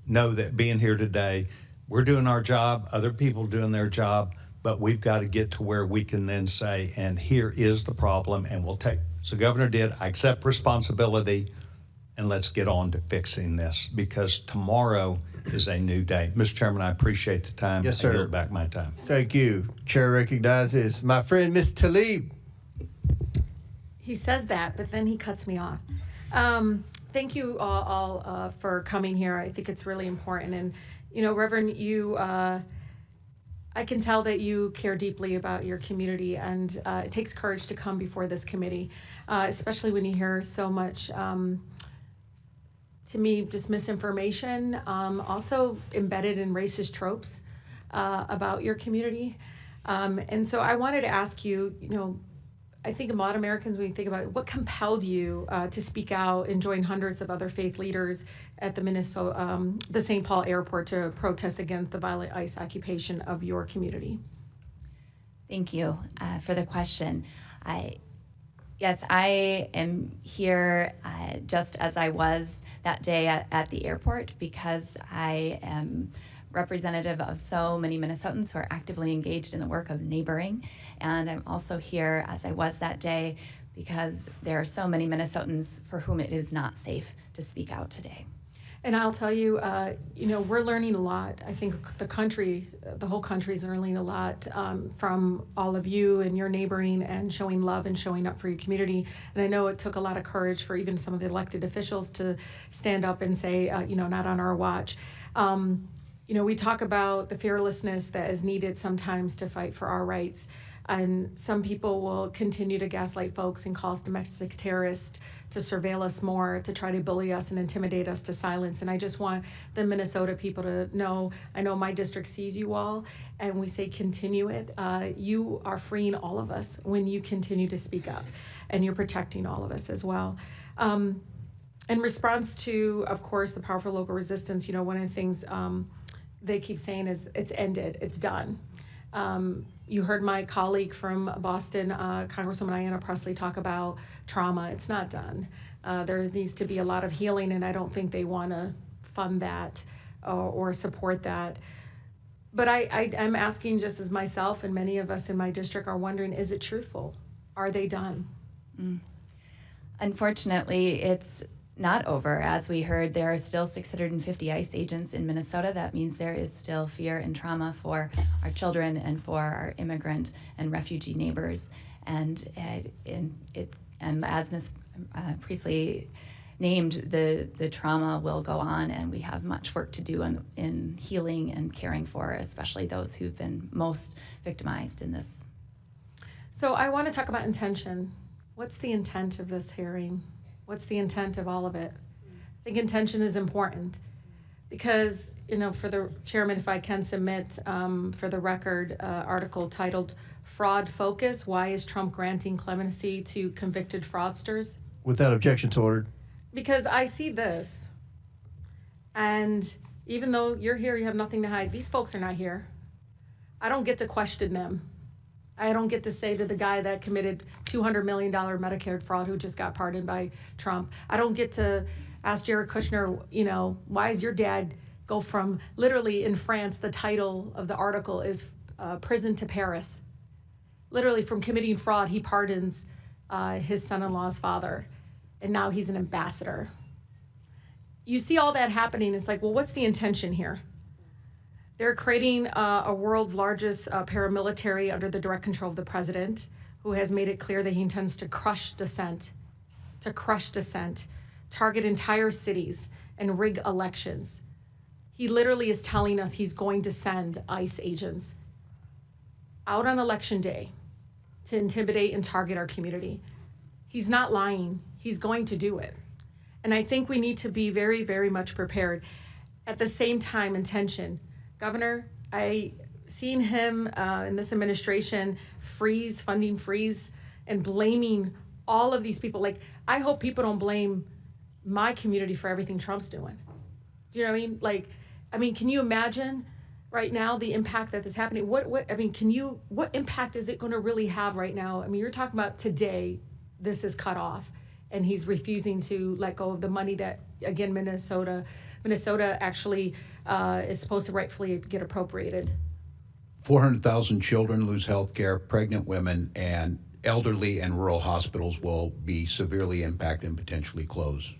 [SPEAKER 7] know that being here today, we're doing our job, other people doing their job, but we've got to get to where we can then say, and here is the problem, and we'll take. So Governor did, I accept responsibility, and let's get on to fixing this, because tomorrow is a new day. Mr. Chairman, I appreciate the time.
[SPEAKER 2] Yes, sir.
[SPEAKER 7] I yield back my time.
[SPEAKER 2] Thank you. Chair recognizes my friend, Ms. Tlaib.
[SPEAKER 5] He says that, but then he cuts me off. Thank you all for coming here. I think it's really important. And, you know, Reverend, I can tell that you care deeply about your community, and it takes courage to come before this committee, especially when you hear so much to me, just misinformation, also embedded in racist tropes about your community. And so I wanted to ask you, I think a lot of Americans, when you think about it, what compelled you to speak out and join hundreds of other faith leaders at the St. Paul airport to protest against the violent ICE occupation of your community?
[SPEAKER 3] Thank you for the question. Yes, I am here just as I was that day at the airport because I am representative of so many Minnesotans who are actively engaged in the work of neighboring. And I'm also here as I was that day because there are so many Minnesotans for whom it is not safe to speak out today.
[SPEAKER 5] And I'll tell you, we're learning a lot. I think the whole country is learning a lot from all of you and your neighboring and showing love and showing up for your community. And I know it took a lot of courage for even some of the elected officials to stand up and say, not on our watch. We talk about the fearlessness that is needed sometimes to fight for our rights. And some people will continue to gaslight folks and call us domestic terrorists, to surveil us more, to try to bully us and intimidate us to silence. And I just want the Minnesota people to know, I know my district sees you all, and we say continue it. You are freeing all of us when you continue to speak up, and you're protecting all of us as well. In response to, of course, the powerful local resistance, one of the things they keep saying is it's ended, it's done. You heard my colleague from Boston, Congresswoman Ayanna Pressley, talk about trauma. It's not done. There needs to be a lot of healing, and I don't think they want to fund that or support that. But I'm asking, just as myself and many of us in my district are wondering, is it truthful? Are they done?
[SPEAKER 3] Unfortunately, it's not over. As we heard, there are still 650 ICE agents in Minnesota. That means there is still fear and trauma for our children and for our immigrant and refugee neighbors. And as Ms. Priestley named, the trauma will go on, and we have much work to do in healing and caring for, especially those who've been most victimized in this.
[SPEAKER 5] So I want to talk about intention. What's the intent of this hearing? What's the intent of all of it? I think intention is important because, for the chairman, if I can submit for the record, article titled Fraud Focus, Why is Trump Granting Clemency to Convicted Fraudsters?
[SPEAKER 2] Without objection to order.
[SPEAKER 5] Because I see this, and even though you're here, you have nothing to hide. These folks are not here. I don't get to question them. I don't get to say to the guy that committed $200 million Medicare fraud who just got pardoned by Trump. I don't get to ask Jared Kushner, why is your dad go from, literally in France, the title of the article is Prison to Paris. Literally from committing fraud, he pardons his son-in-law's father, and now he's an ambassador. You see all that happening, it's like, well, what's the intention here? They're creating a world's largest paramilitary under the direct control of the president, who has made it clear that he intends to crush dissent, target entire cities, and rig elections. He literally is telling us he's going to send ICE agents out on election day to intimidate and target our community. He's not lying. He's going to do it. And I think we need to be very, very much prepared. At the same time, intention. Governor, I seen him in this administration funding freeze, and blaming all of these people. Like, I hope people don't blame my community for everything Trump's doing. Do you know what I mean? Can you imagine right now the impact that is happening? What impact is it going to really have right now? I mean, you're talking about today, this is cut off, and he's refusing to let go of the money that, again, Minnesota actually is supposed to rightfully get appropriated.
[SPEAKER 6] 400,000 children lose health care, pregnant women, and elderly and rural hospitals will be severely impacted and potentially close.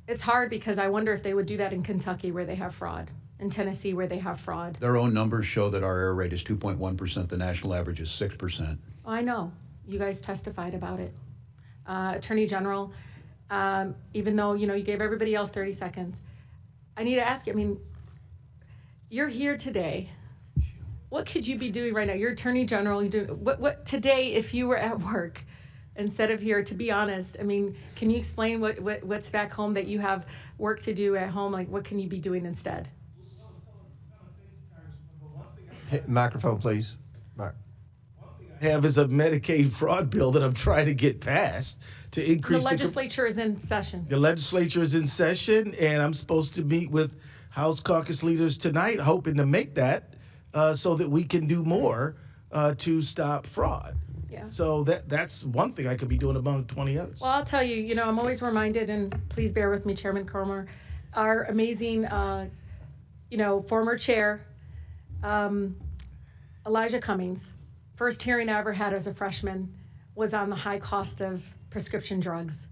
[SPEAKER 5] It's hard because I wonder if they would do that in Kentucky where they have fraud, in Tennessee where they have fraud.
[SPEAKER 6] Their own numbers show that our error rate is 2.1%. The national average is 6%.
[SPEAKER 5] Oh, I know. You guys testified about it. Attorney General, even though, you gave everybody else 30 seconds, I need to ask you, you're here today. What could you be doing right now? You're Attorney General. You do what today if you were at work? instead of here, to be honest. I mean, can you explain what's back home that you have work to do at home? Like, what can you be doing instead?
[SPEAKER 2] Microphone, please.
[SPEAKER 1] Have is a Medicaid fraud bill that I'm trying to get passed to increase
[SPEAKER 5] The legislature is in session.
[SPEAKER 1] The legislature is in session, and I'm supposed to meet with House caucus leaders tonight, hoping to make that so that we can do more to stop fraud.
[SPEAKER 5] Yeah.
[SPEAKER 1] So that's one thing I could be doing among 20 others.
[SPEAKER 5] Well, I'll tell you, you know, I'm always reminded, and please bear with me, Chairman Cromer, our amazing, former chair, Elijah Cummings. First hearing I ever had as a freshman was on the high cost of prescription drugs.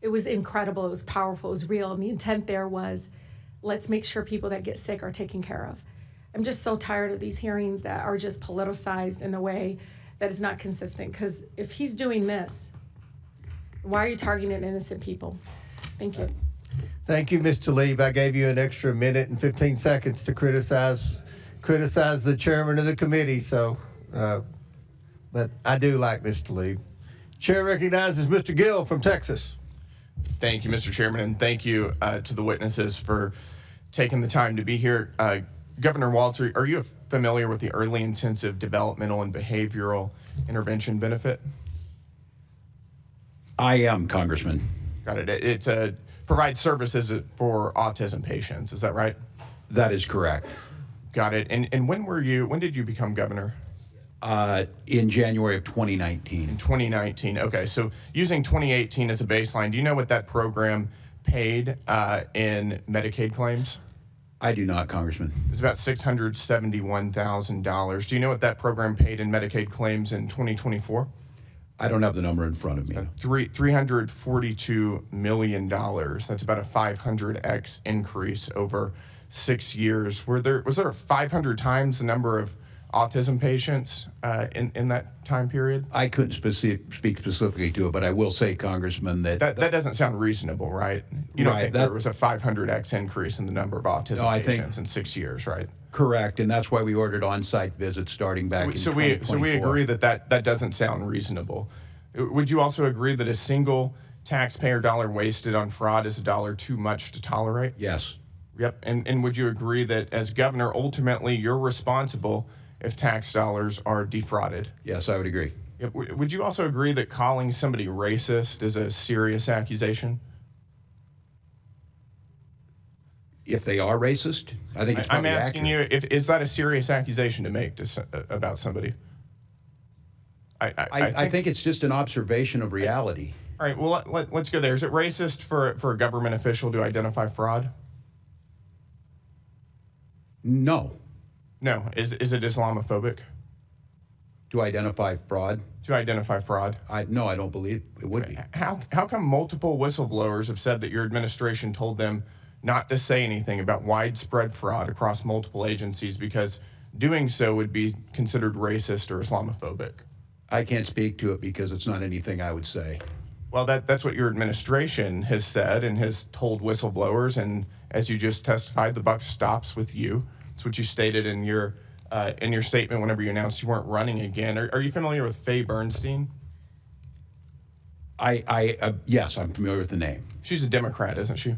[SPEAKER 5] It was incredible. It was powerful. It was real. And the intent there was, let's make sure people that get sick are taken care of. I'm just so tired of these hearings that are just politicized in a way that is not consistent. Because if he's doing this, why are you targeting innocent people? Thank you.
[SPEAKER 2] Thank you, Ms. Tlaib. I gave you an extra minute and 15 seconds to criticize the chairman of the committee. So, but I do like Ms. Tlaib. Chair recognizes Mr. Gill from Texas.
[SPEAKER 15] Thank you, Mr. Chairman, and thank you to the witnesses for taking the time to be here. Governor Walz, are you familiar with the Early Intensive Developmental and Behavioral Intervention benefit?
[SPEAKER 6] I am, Congressman.
[SPEAKER 15] Got it. It provides services for autism patients. Is that right?
[SPEAKER 6] That is correct.
[SPEAKER 15] Got it. And when did you become governor?
[SPEAKER 6] In January of 2019.
[SPEAKER 15] In 2019. Okay. So using 2018 as a baseline, do you know what that program paid in Medicaid claims?
[SPEAKER 6] I do not, Congressman.
[SPEAKER 15] It's about $671,000. Do you know what that program paid in Medicaid claims in 2024?
[SPEAKER 6] I don't have the number in front of me.
[SPEAKER 15] $342 million. That's about a 500x increase over 6 years. Was there 500 times the number of autism patients in that time period?
[SPEAKER 6] I couldn't speak specifically to it, but I will say, Congressman, that
[SPEAKER 15] doesn't sound reasonable, right? You don't think there was a 500x increase in the number of autism patients in 6 years, right?
[SPEAKER 6] Correct, and that's why we ordered on-site visits starting back in 2024.
[SPEAKER 15] So we agree that doesn't sound reasonable. Would you also agree that a single taxpayer dollar wasted on fraud is a dollar too much to tolerate?
[SPEAKER 6] Yes.
[SPEAKER 15] Yep, and would you agree that as governor, ultimately you're responsible if tax dollars are defrauded?
[SPEAKER 6] Yes, I would agree.
[SPEAKER 15] Yep. Would you also agree that calling somebody racist is a serious accusation?
[SPEAKER 6] If they are racist, I think it's probably
[SPEAKER 15] I'm asking you, is that a serious accusation to make about somebody?
[SPEAKER 6] I think it's just an observation of reality.
[SPEAKER 15] All right, well, let's go there. Is it racist for a government official to identify fraud?
[SPEAKER 6] No.
[SPEAKER 15] No. Is it Islamophobic?
[SPEAKER 6] To identify fraud?
[SPEAKER 15] To identify fraud?
[SPEAKER 6] No, I don't believe it would be.
[SPEAKER 15] How come multiple whistleblowers have said that your administration told them not to say anything about widespread fraud across multiple agencies because doing so would be considered racist or Islamophobic?
[SPEAKER 6] I can't speak to it because it's not anything I would say.
[SPEAKER 15] Well, that's what your administration has said and has told whistleblowers, and as you just testified, the buck stops with you. That's what you stated in your statement whenever you announced you weren't running again. Are you familiar with Faye Bernstein?
[SPEAKER 6] Yes, I'm familiar with the name.
[SPEAKER 15] She's a Democrat, isn't she?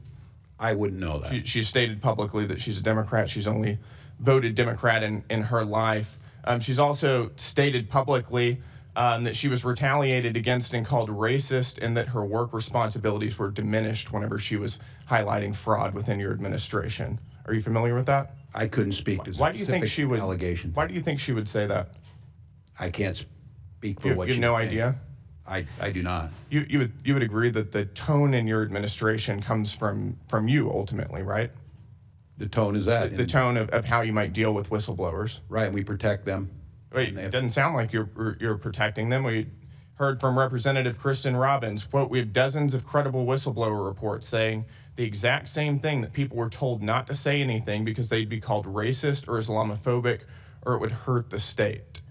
[SPEAKER 6] I wouldn't know that.
[SPEAKER 15] She stated publicly that she's a Democrat. She's only voted Democrat in her life. She's also stated publicly that she was retaliated against and called racist, and that her work responsibilities were diminished whenever she was highlighting fraud within your administration. Are you familiar with that?
[SPEAKER 6] I couldn't speak to specific allegation.
[SPEAKER 15] Why do you think she would say that?
[SPEAKER 6] I can't speak for what
[SPEAKER 15] you
[SPEAKER 6] she
[SPEAKER 15] have no
[SPEAKER 6] would think.
[SPEAKER 15] idea?
[SPEAKER 6] I do not.
[SPEAKER 15] You would agree that the tone in your administration comes from you ultimately, right?
[SPEAKER 6] The tone is that.
[SPEAKER 15] The tone of how you might deal with whistleblowers.
[SPEAKER 6] Right, and we protect them.
[SPEAKER 15] Wait, it doesn't sound like you're protecting them. We heard from Representative Kristen Robbins, quote, "We have dozens of credible whistleblower reports saying the exact same thing, that people were told not to say anything because they'd be called racist or Islamophobic or it would hurt the state." Do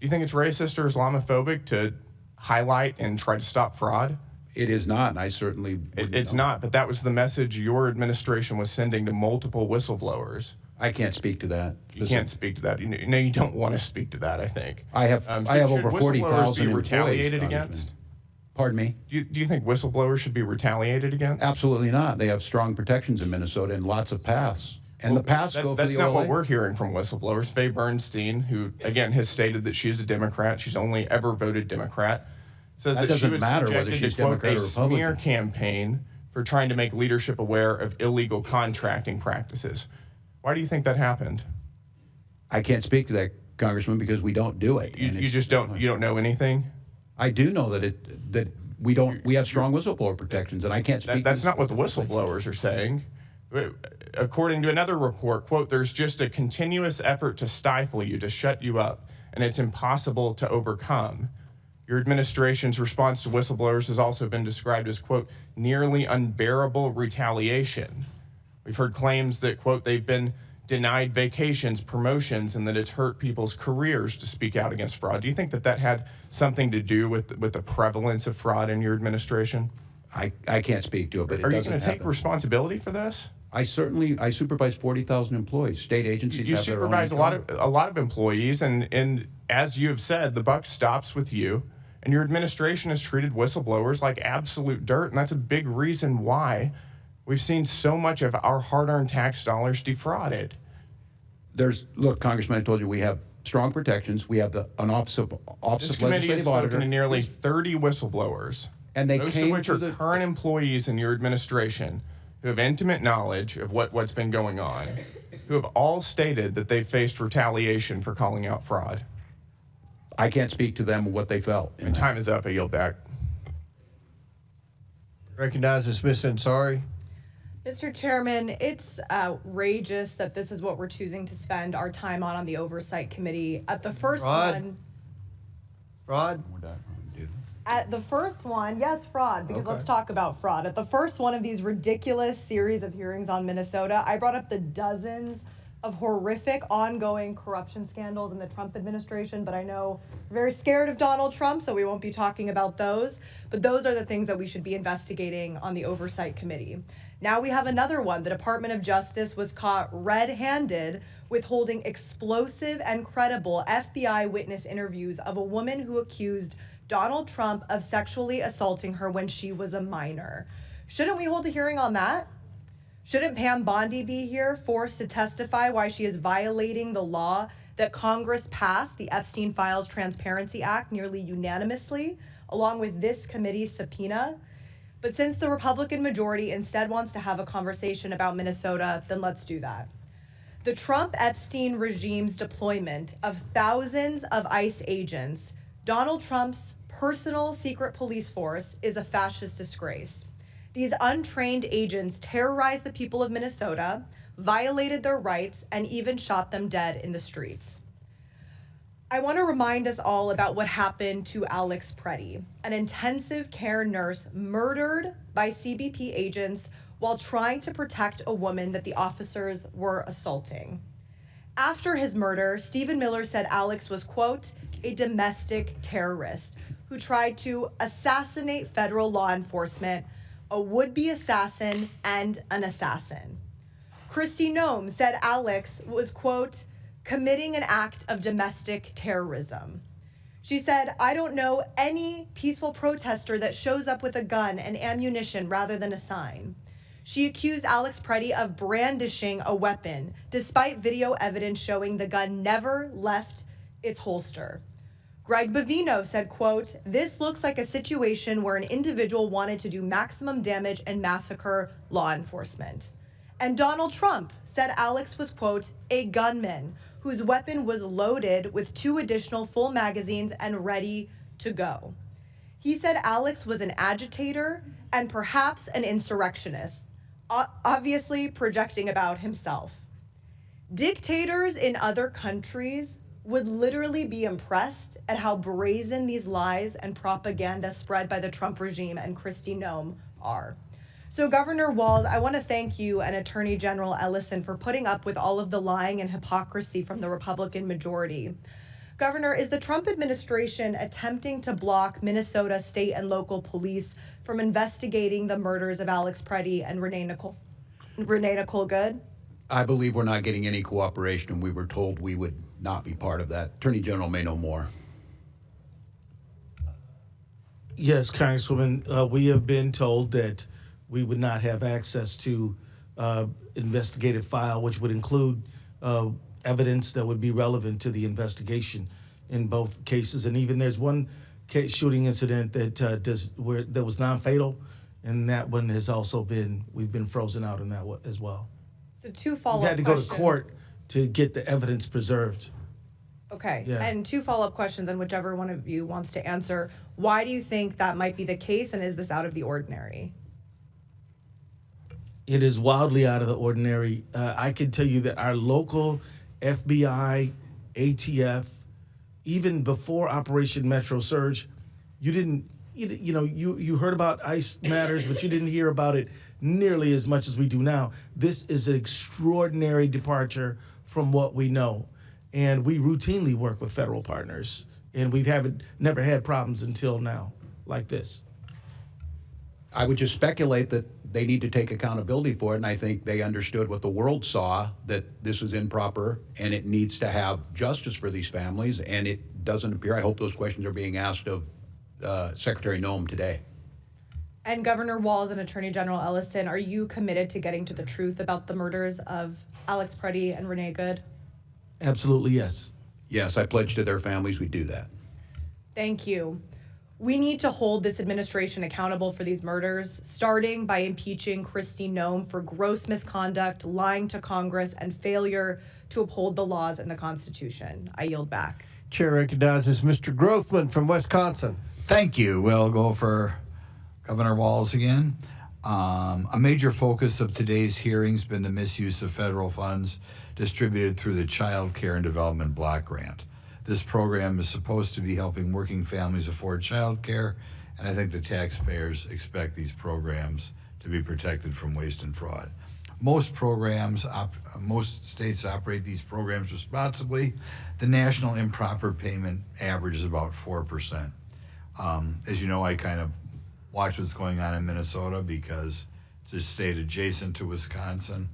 [SPEAKER 15] you think it's racist or Islamophobic to highlight and try to stop fraud?
[SPEAKER 6] It is not, and I certainly
[SPEAKER 15] It's not, but that was the message your administration was sending to multiple whistleblowers.
[SPEAKER 6] I can't speak to that.
[SPEAKER 15] You can't speak to that. You know, you don't want to speak to that, I think.
[SPEAKER 6] I have over 40,000
[SPEAKER 15] be
[SPEAKER 6] employees,
[SPEAKER 15] retaliated
[SPEAKER 6] Congressman.
[SPEAKER 15] against?
[SPEAKER 6] Pardon me?
[SPEAKER 15] Do you think whistleblowers should be retaliated against?
[SPEAKER 6] Absolutely not. They have strong protections in Minnesota and lots of paths. And the paths go for the
[SPEAKER 15] That's not
[SPEAKER 6] OLA.
[SPEAKER 15] what we're hearing from whistleblowers. Faye Bernstein, who, again, has stated that she is a Democrat, she's only ever voted Democrat, says that she
[SPEAKER 6] doesn't
[SPEAKER 15] was
[SPEAKER 6] matter
[SPEAKER 15] subjected
[SPEAKER 6] whether she's
[SPEAKER 15] to, quote,
[SPEAKER 6] Democrat
[SPEAKER 15] a
[SPEAKER 6] or Republican.
[SPEAKER 15] smear campaign for trying to make leadership aware of illegal contracting practices. Why do you think that happened?
[SPEAKER 6] I can't speak to that, Congressman, because we don't do it.
[SPEAKER 15] You just don't know anything?
[SPEAKER 6] I do know that we have strong whistleblower protections, and I can't speak.
[SPEAKER 15] That's not what the whistleblowers are saying. According to another report, quote, there's just a continuous effort to stifle you, to shut you up, and it's impossible to overcome. Your administration's response to whistleblowers has also been described as, quote, nearly unbearable retaliation. We've heard claims that, quote, they've been denied vacations, promotions, and that it's hurt people's careers to speak out against fraud. Do you think that had something to do with the prevalence of fraud in your administration?
[SPEAKER 6] I can't speak to it, but it
[SPEAKER 15] Are you
[SPEAKER 6] doesn't
[SPEAKER 15] going to take
[SPEAKER 6] happen.
[SPEAKER 15] responsibility for this?
[SPEAKER 6] I supervise 40,000 employees. State agencies
[SPEAKER 15] You
[SPEAKER 6] have their own
[SPEAKER 15] supervise
[SPEAKER 6] income.
[SPEAKER 15] a lot of employees, and as you have said, the buck stops with you. And your administration has treated whistleblowers like absolute dirt, and that's a big reason why we've seen so much of our hard-earned tax dollars defrauded.
[SPEAKER 6] Look, Congressman, I told you we have strong protections. We have an office of
[SPEAKER 15] This committee has
[SPEAKER 6] legislative
[SPEAKER 15] spoken
[SPEAKER 6] auditor.
[SPEAKER 15] to nearly 30 whistleblowers,
[SPEAKER 6] And they
[SPEAKER 15] most
[SPEAKER 6] came
[SPEAKER 15] of which
[SPEAKER 6] to
[SPEAKER 15] are
[SPEAKER 6] the-
[SPEAKER 15] current employees in your administration who have intimate knowledge of what's been going on, who have all stated that they faced retaliation for calling out fraud.
[SPEAKER 6] I can't speak to them what they felt.
[SPEAKER 15] And time is up. I yield back.
[SPEAKER 2] Recognizes Ms. Ansari.
[SPEAKER 10] Mr. Chairman, it's outrageous that this is what we're choosing to spend our time on the Oversight Committee. At the first one, at the first one, yes, fraud, because let's talk about fraud. At the first one of these ridiculous series of hearings on Minnesota, I brought up the dozens of horrific ongoing corruption scandals in the Trump administration, but I know we're very scared of Donald Trump, so we won't be talking about those. But those are the things that we should be investigating on the Oversight Committee. Now we have another one. The Department of Justice was caught red-handed withholding explosive and credible FBI witness interviews of a woman who accused Donald Trump of sexually assaulting her when she was a minor. Shouldn't we hold a hearing on that? Shouldn't Pam Bondi be here, forced to testify why she is violating the law that Congress passed, the Epstein Files Transparency Act, nearly unanimously, along with this committee's subpoena? But since the Republican majority instead wants to have a conversation about Minnesota, then let's do that. The Trump-Epstein regime's deployment of thousands of ICE agents, Donald Trump's personal secret police force, is a fascist disgrace. These untrained agents terrorized the people of Minnesota, violated their rights, and even shot them dead in the streets. I want to remind us all about what happened to Alex Preddy, an intensive care nurse murdered by CBP agents while trying to protect a woman that the officers were assaulting. After his murder, Stephen Miller said Alex was, quote, a domestic terrorist who tried to assassinate federal law enforcement, a would-be assassin, and an assassin. Kristi Noem said Alex was, quote, committing an act of domestic terrorism. She said, I don't know any peaceful protester that shows up with a gun and ammunition rather than a sign. She accused Alex Preddy of brandishing a weapon, despite video evidence showing the gun never left its holster. Greg Bavino said, quote, this looks like a situation where an individual wanted to do maximum damage and massacre law enforcement. And Donald Trump said Alex was, quote, a gunman whose weapon was loaded with 2 additional full magazines and ready to go. He said Alex was an agitator and perhaps an insurrectionist, obviously projecting about himself. Dictators in other countries would literally be impressed at how brazen these lies and propaganda spread by the Trump regime and Kristi Noem are. So Governor Walz, I want to thank you and Attorney General Ellison for putting up with all of the lying and hypocrisy from the Republican majority. Governor, is the Trump administration attempting to block Minnesota state and local police from investigating the murders of Alex Preddy and Renee Nicole Good?
[SPEAKER 6] I believe we're not getting any cooperation, and we were told we would not be part of that. Attorney General may know more.
[SPEAKER 1] Yes, Congresswoman, we have been told that we would not have access to investigative file, which would include evidence that would be relevant to the investigation in both cases. And even there's one case, shooting incident that that was non-fatal, and that one has also we've been frozen out on that one as well.
[SPEAKER 10] So two follow-up
[SPEAKER 1] We had to go to
[SPEAKER 10] questions.
[SPEAKER 1] court to get the evidence preserved.
[SPEAKER 10] Okay,
[SPEAKER 1] Yeah.
[SPEAKER 10] and two follow-up questions, and whichever one of you wants to answer. Why do you think that might be the case, and is this out of the ordinary?
[SPEAKER 1] It is wildly out of the ordinary. I can tell you that our local FBI, ATF, even before Operation Metro Surge, you heard about ICE matters, but you didn't hear about it nearly as much as we do now. This is an extraordinary departure from what we know. And we routinely work with federal partners, and we never had problems until now like this.
[SPEAKER 6] I would just speculate that they need to take accountability for it, and I think they understood what the world saw, that this was improper, and it needs to have justice for these families, and it doesn't appear. I hope those questions are being asked of Secretary Noem today.
[SPEAKER 10] And Governor Walz and Attorney General Ellison, are you committed to getting to the truth about the murders of Alex Preddy and Renee Good?
[SPEAKER 1] Absolutely, yes.
[SPEAKER 6] Yes, I pledge to their families we do that.
[SPEAKER 10] Thank you. We need to hold this administration accountable for these murders, starting by impeaching Kristi Noem for gross misconduct, lying to Congress, and failure to uphold the laws and the Constitution. I yield back.
[SPEAKER 2] Chair recognizes Mr. Grothman from Wisconsin.
[SPEAKER 8] Thank you. We'll go for Governor Walz again. A major focus of today's hearing has been the misuse of federal funds distributed through the Child Care and Development Block Grant. This program is supposed to be helping working families afford child care, and I think the taxpayers expect these programs to be protected from waste and fraud. Most states operate these programs responsibly. The national improper payment average is about 4%. As you know, I kind of watch what's going on in Minnesota because it's a state adjacent to Wisconsin.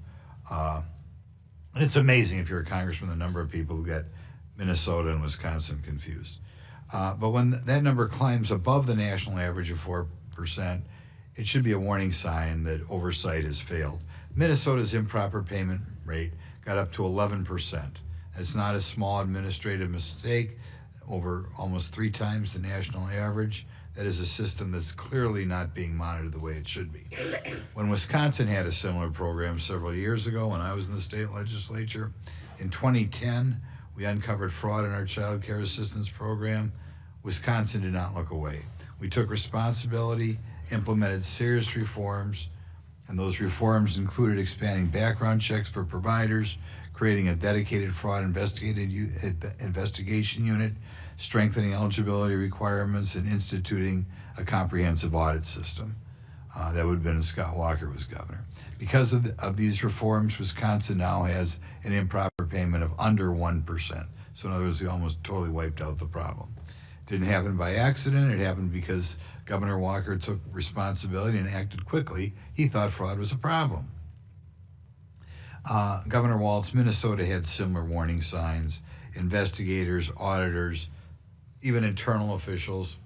[SPEAKER 8] And it's amazing, if you're a congressman, the number of people who get Minnesota and Wisconsin confused. But when that number climbs above the national average of 4%, it should be a warning sign that oversight has failed. Minnesota's improper payment rate got up to 11%. It's not a small administrative mistake, over almost 3 times the national average. That is a system that's clearly not being monitored the way it should be. When Wisconsin had a similar program several years ago, when I was in the state legislature, in 2010, we uncovered fraud in our child care assistance program. Wisconsin did not look away. We took responsibility, implemented serious reforms, and those reforms included expanding background checks for providers, creating a dedicated fraud investigation unit, strengthening eligibility requirements, and instituting a comprehensive audit system. That would have been when Scott Walker was governor. Because of these reforms, Wisconsin now has an improper payment of under 1%. So in other words, we almost totally wiped out the problem. It didn't happen by accident. It happened because Governor Walker took responsibility and acted quickly. He thought fraud was a problem. Governor Walz, Minnesota had similar warning signs. Investigators, auditors, even internal officials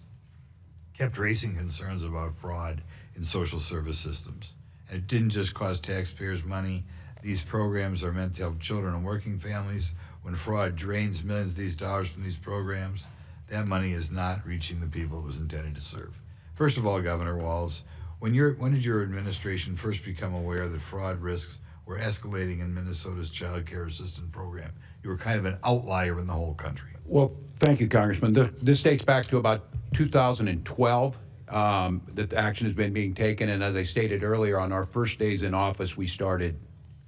[SPEAKER 8] kept raising concerns about fraud in social service systems. And it didn't just cost taxpayers money. These programs are meant to help children and working families. When fraud drains millions of these dollars from these programs, that money is not reaching the people it was intended to serve. First of all, Governor Walz, when did your administration first become aware that fraud risks were escalating in Minnesota's child care assistance program? You were kind of an outlier in the whole country.
[SPEAKER 6] Well, thank you, Congressman. This dates back to about 2012 that the action has been being taken. And as I stated earlier, on our first days in office, we started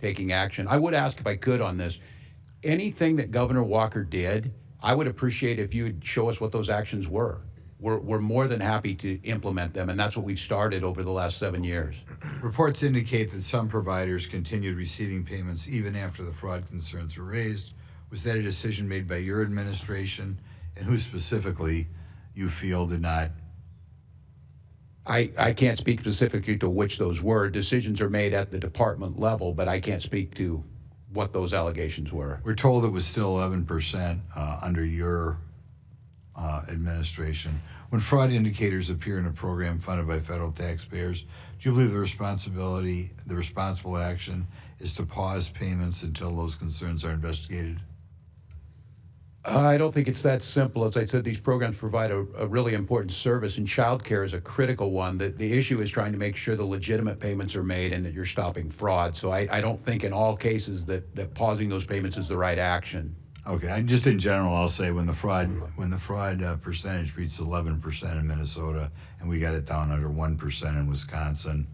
[SPEAKER 6] taking action. I would ask, if I could, on this, anything that Governor Walker did, I would appreciate if you'd show us what those actions were. We're more than happy to implement them, and that's what we've started over the last 7 years.
[SPEAKER 8] Reports indicate that some providers continued receiving payments even after the fraud concerns were raised. Was that a decision made by your administration, and who specifically you feel did not?
[SPEAKER 6] I can't speak specifically to which those were. Decisions are made at the department level, but I can't speak to what those allegations were.
[SPEAKER 8] We're told it was still 11% under your administration. When fraud indicators appear in a program funded by federal taxpayers, do you believe the responsible action is to pause payments until those concerns are investigated?
[SPEAKER 6] I don't think it's that simple. As I said, these programs provide a really important service, and child care is a critical one. The issue is trying to make sure the legitimate payments are made and that you're stopping fraud. So I don't think in all cases that pausing those payments is the right action.
[SPEAKER 8] Okay, just in general, I'll say when the fraud percentage reached 11% in Minnesota, and we got it down under 1% in Wisconsin,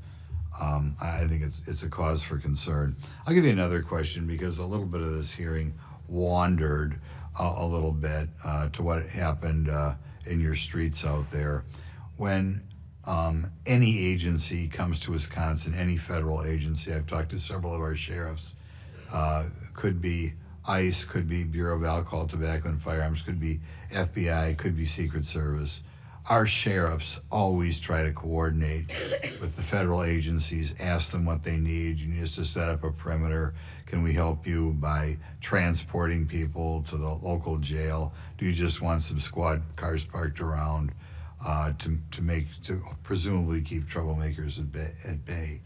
[SPEAKER 8] I think it's a cause for concern. I'll give you another question because a little bit of this hearing wandered a little bit to what happened in your streets out there. When any agency comes to Wisconsin, any federal agency, I've talked to several of our sheriffs, could be ICE, could be Bureau of Alcohol, Tobacco, and Firearms, could be FBI, could be Secret Service. Our sheriffs always try to coordinate with the federal agencies, ask them what they need. You need us to set up a perimeter. Can we help you by transporting people to the local jail? Do you just want some squad cars parked around to presumably keep troublemakers at bay?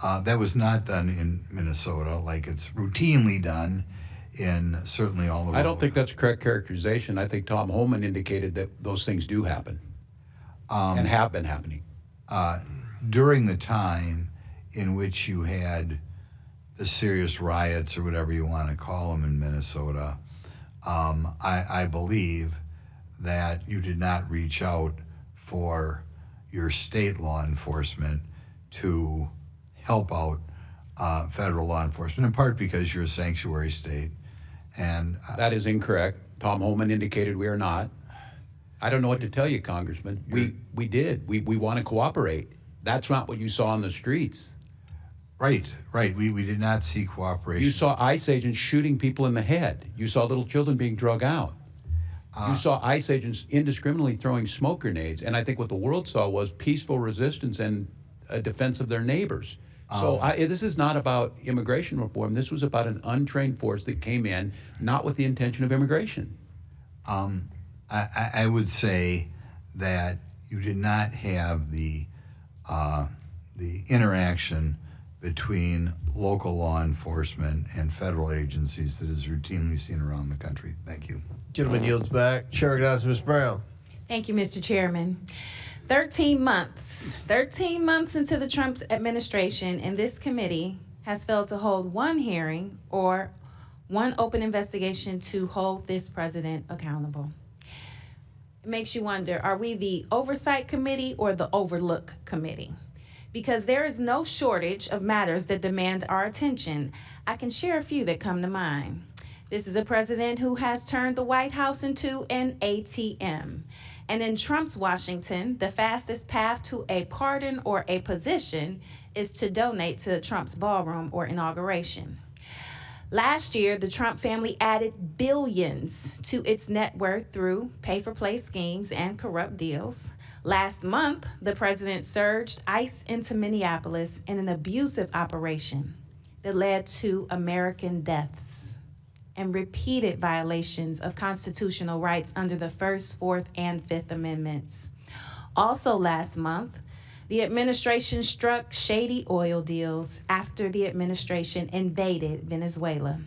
[SPEAKER 8] That was not done in Minnesota like it's routinely done in certainly all the.
[SPEAKER 6] I don't think that's a correct characterization. I think Tom Holman indicated that those things do happen. And have been happening.
[SPEAKER 8] During the time in which you had the serious riots or whatever you want to call them in Minnesota, I believe that you did not reach out for your state law enforcement to help out federal law enforcement, in part because you're a sanctuary state. And
[SPEAKER 6] that is incorrect. Tom Holman indicated we are not. I don't know what to tell you, Congressman. We did. We want to cooperate. That's not what you saw on the streets.
[SPEAKER 8] Right. We did not see cooperation.
[SPEAKER 6] You saw ICE agents shooting people in the head. You saw little children being drug out. You saw ICE agents indiscriminately throwing smoke grenades. And I think what the world saw was peaceful resistance and a defense of their neighbors. So this is not about immigration reform. This was about an untrained force that came in, not with the intention of immigration.
[SPEAKER 8] I would say that you did not have the interaction between local law enforcement and federal agencies that is routinely seen around the country. Thank you.
[SPEAKER 2] Gentleman yields back. Chair recognizes Ms. Brown.
[SPEAKER 11] Thank you, Mr. Chairman. 13 months into the Trump administration, and this committee has failed to hold one hearing or one open investigation to hold this president accountable. It makes you wonder, are we the Oversight Committee or the Overlook Committee? Because there is no shortage of matters that demand our attention. I can share a few that come to mind. This is a president who has turned the White House into an ATM. And in Trump's Washington, the fastest path to a pardon or a position is to donate to Trump's ballroom or inauguration. Last year, the Trump family added billions to its net worth through pay-for-play schemes and corrupt deals. Last month, the president surged ICE into Minneapolis in an abusive operation that led to American deaths and repeated violations of constitutional rights under the First, Fourth, and Fifth Amendments. Also last month, the administration struck shady oil deals after the administration invaded Venezuela.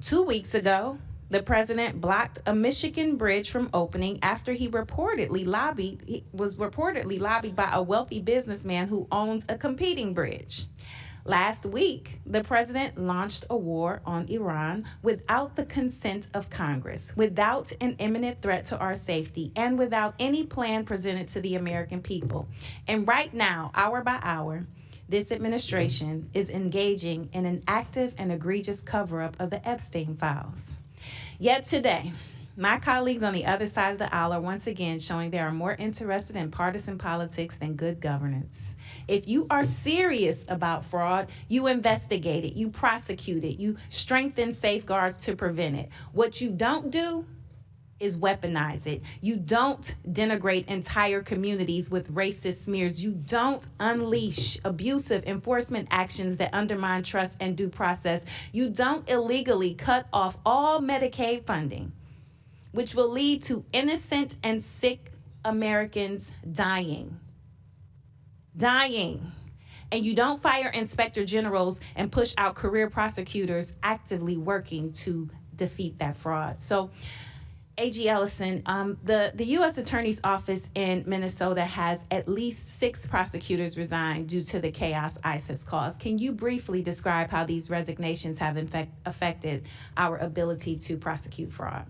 [SPEAKER 11] 2 weeks ago, the president blocked a Michigan bridge from opening after he was reportedly lobbied by a wealthy businessman who owns a competing bridge. Last week, the president launched a war on Iran without the consent of Congress, without an imminent threat to our safety, and without any plan presented to the American people. And right now, hour by hour, this administration is engaging in an active and egregious cover-up of the Epstein files. Yet today, my colleagues on the other side of the aisle are once again showing they are more interested in partisan politics than good governance. If you are serious about fraud, you investigate it, you prosecute it, you strengthen safeguards to prevent it. What you don't do is weaponize it. You don't denigrate entire communities with racist smears. You don't unleash abusive enforcement actions that undermine trust and due process. You don't illegally cut off all Medicaid funding.
[SPEAKER 20] which will lead to innocent and sick Americans dying. And you don't fire inspector generals and push out career prosecutors actively working to defeat that fraud. So, AG Ellison, the U.S. Attorney's Office in Minnesota has at least 6 prosecutors resigned due to the chaos ICE caused. Can you briefly describe how these resignations have affected our ability to prosecute fraud?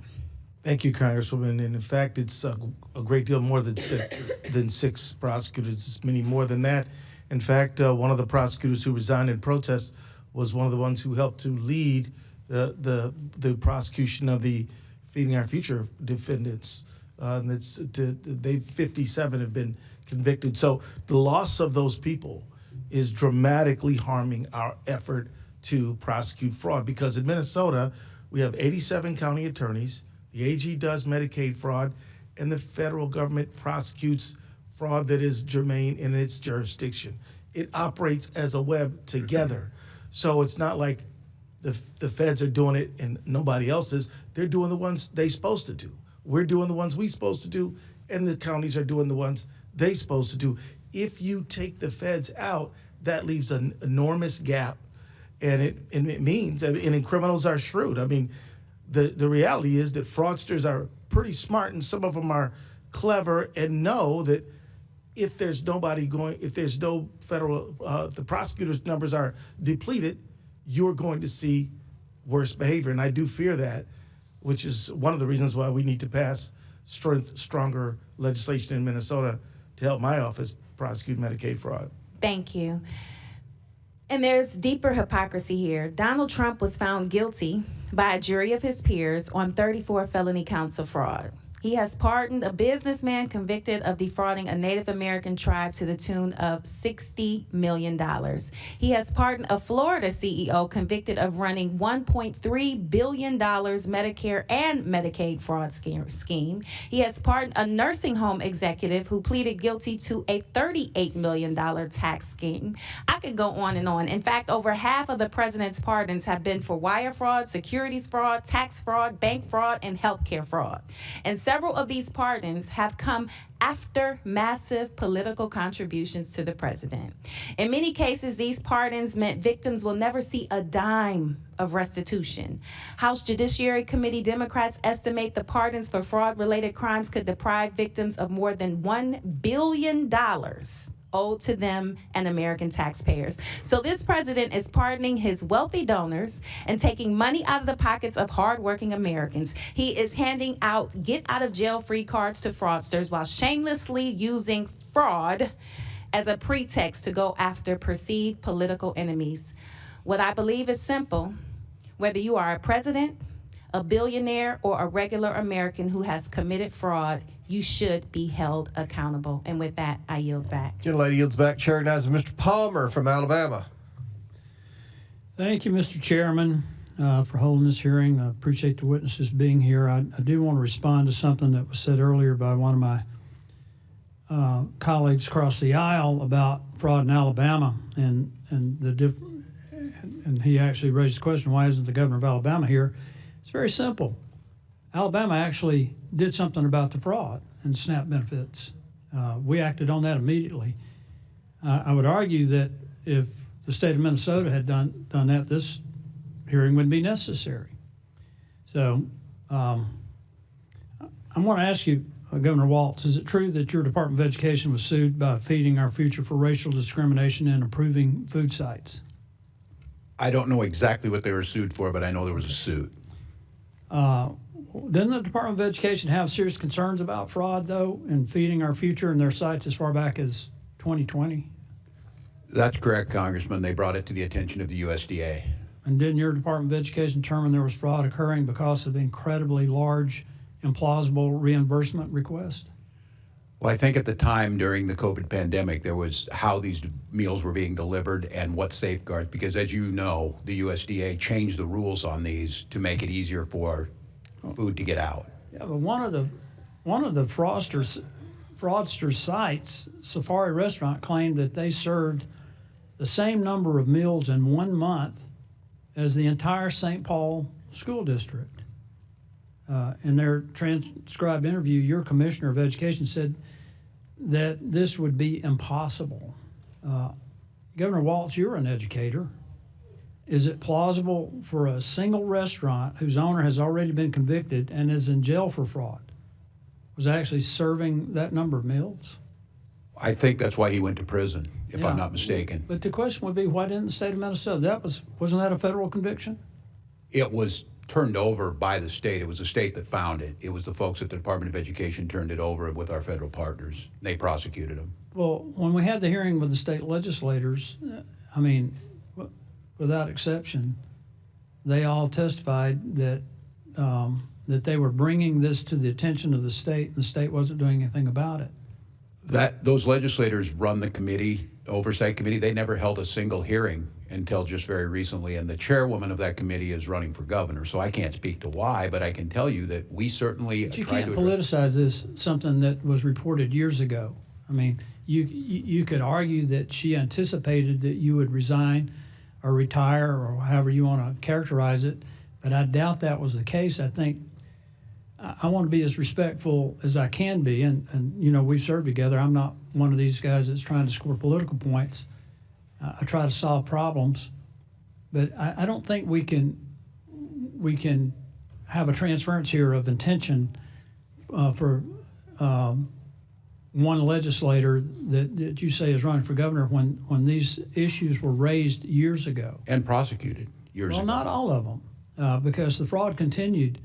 [SPEAKER 1] Thank you, Congresswoman. And in fact, it's a great deal more than 6 prosecutors. It's many more than that. In fact, one of the prosecutors who resigned in protest was one of the ones who helped to lead the prosecution of the Feeding Our Future defendants. They 57 have been convicted. So the loss of those people is dramatically harming our effort to prosecute fraud, because in Minnesota, we have 87 county attorneys, the AG does Medicaid fraud, and the federal government prosecutes fraud that is germane in its jurisdiction. It operates as a web together. So it's not like the feds are doing it and nobody else is. They're doing the ones they're supposed to do. We're doing the ones we're supposed to do, and the counties are doing the ones they're supposed to do. If you take the feds out, that leaves an enormous gap, and it means, and criminals are shrewd. I mean, the reality is that fraudsters are pretty smart, and some of them are clever and know that if there's no federal, the prosecutors' numbers are depleted, you're going to see worse behavior. And I do fear that, which is one of the reasons why we need to pass stronger legislation in Minnesota to help my office prosecute Medicaid fraud.
[SPEAKER 20] Thank you. And there's deeper hypocrisy here. Donald Trump was found guilty by a jury of his peers on 34 felony counts of fraud. He has pardoned a businessman convicted of defrauding a Native American tribe to the tune of $60 million. He has pardoned a Florida CEO convicted of running $1.3 billion Medicare and Medicaid fraud scheme. He has pardoned a nursing home executive who pleaded guilty to a $38 million tax scheme. I could go on and on. In fact, over half of the president's pardons have been for wire fraud, securities fraud, tax fraud, bank fraud, and healthcare fraud. And several of these pardons have come after massive political contributions to the president. In many cases, these pardons meant victims will never see a dime of restitution. House Judiciary Committee Democrats estimate the pardons for fraud-related crimes could deprive victims of more than $1 billion owed to them and American taxpayers. So this president is pardoning his wealthy donors and taking money out of the pockets of hardworking Americans. He is handing out get-out-of-jail-free cards to fraudsters while shamelessly using fraud as a pretext to go after perceived political enemies. What I believe is simple. Whether you are a president, a billionaire, or a regular American who has committed fraud, you should be held accountable. And with that, I yield back.
[SPEAKER 2] Gentlelady yields back. Chair recognizes Mr. Palmer from Alabama.
[SPEAKER 21] Thank you, Mr. Chairman, for holding this hearing. I appreciate the witnesses being here. I do want to respond to something that was said earlier by one of my colleagues across the aisle about fraud in Alabama, and he actually raised the question, why isn't the governor of Alabama here? It's very simple. Alabama actually did something about the fraud and SNAP benefits. We acted on that immediately. I would argue that if the state of Minnesota had done that, this hearing wouldn't be necessary. So I want to ask you, Governor Walz, is it true that your Department of Education was sued by Feeding Our Future for racial discrimination and approving food sites?
[SPEAKER 6] I don't know exactly what they were sued for, but I know there was a suit.
[SPEAKER 21] Didn't the Department of Education have serious concerns about fraud, though, in Feeding Our Future and their sites as far back as 2020?
[SPEAKER 6] That's correct, Congressman. They brought it to the attention of the USDA.
[SPEAKER 21] And didn't your Department of Education determine there was fraud occurring because of incredibly large, implausible reimbursement requests?
[SPEAKER 6] Well, I think at the time during the COVID pandemic, there was how these meals were being delivered and what safeguards, because as you know, the USDA changed the rules on these to make it easier for food to get out.
[SPEAKER 21] Yeah, but one of the fraudster sites, Safari Restaurant, claimed that they served the same number of meals in 1 month as the entire St. Paul school district. In their transcribed interview, your commissioner of education said that this would be impossible. Governor Walz, you're an educator. Is it plausible for a single restaurant whose owner has already been convicted and is in jail for fraud was actually serving that number of meals?
[SPEAKER 6] I think that's why he went to prison, if I'm not mistaken.
[SPEAKER 21] But the question would be, why didn't the state of Minnesota? Wasn't that a federal conviction?
[SPEAKER 6] It was turned over by the state. It was the state that found it. It was the folks at the Department of Education turned it over with our federal partners. They prosecuted him.
[SPEAKER 21] Well, when we had the hearing with the state legislators, I mean, without exception, they all testified that that they were bringing this to the attention of the state, and the state wasn't doing anything about it.
[SPEAKER 6] Those legislators run the committee, Oversight Committee. They never held a single hearing until just very recently, and the chairwoman of that committee is running for governor, so I can't speak to why, but I can tell you that we certainly
[SPEAKER 21] But you
[SPEAKER 6] tried
[SPEAKER 21] can't
[SPEAKER 6] to address.
[SPEAKER 21] politicize this, something that was reported years ago. I mean, you could argue that she anticipated that you would resign or retire or however you want to characterize it, but I doubt that was the case. I think I want to be as respectful as I can be, and you know, we've served together. I'm not one of these guys that's trying to score political points. I try to solve problems, but I don't think we can have a transference here of intention for one legislator that you say is running for governor when these issues were raised years ago.
[SPEAKER 6] And prosecuted years ago.
[SPEAKER 21] Well, not all of them, because the fraud continued,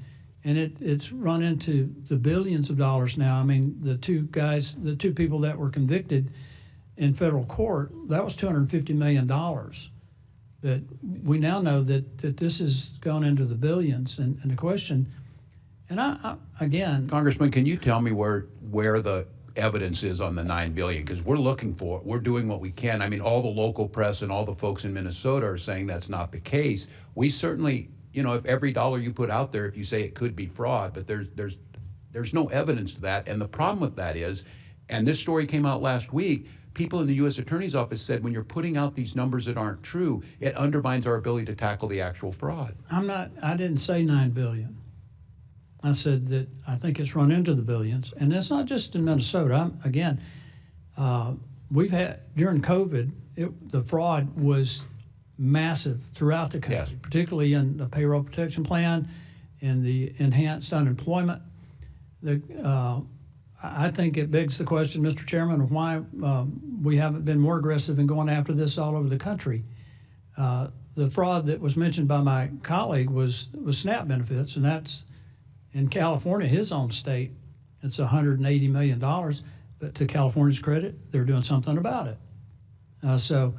[SPEAKER 21] and it's run into the billions of dollars now. I mean, the two people that were convicted in federal court, that was $250 million. But we now know that this has gone into the billions, and the question, and I again,
[SPEAKER 6] Congressman, can you tell me where the evidence is on the $9 billion? Because we're doing what we can. I mean, all the local press and all the folks in Minnesota are saying that's not the case. We certainly, you know, if every dollar you put out there, if you say it could be fraud, but there's no evidence to that. And the problem with that is, and this story came out last week, people in the U.S. Attorney's Office said when you're putting out these numbers that aren't true, it undermines our ability to tackle the actual fraud.
[SPEAKER 21] I didn't say $9 billion. I said that I think it's run into the billions, and it's not just in Minnesota. We've had, during COVID, the fraud was massive throughout the country, yes, particularly in the payroll protection plan, in the enhanced unemployment. I think it begs the question, Mr. Chairman, of why we haven't been more aggressive in going after this all over the country. The fraud that was mentioned by my colleague was SNAP benefits, and that's in California, his own state. It's $180 million, but to California's credit, they're doing something about it. So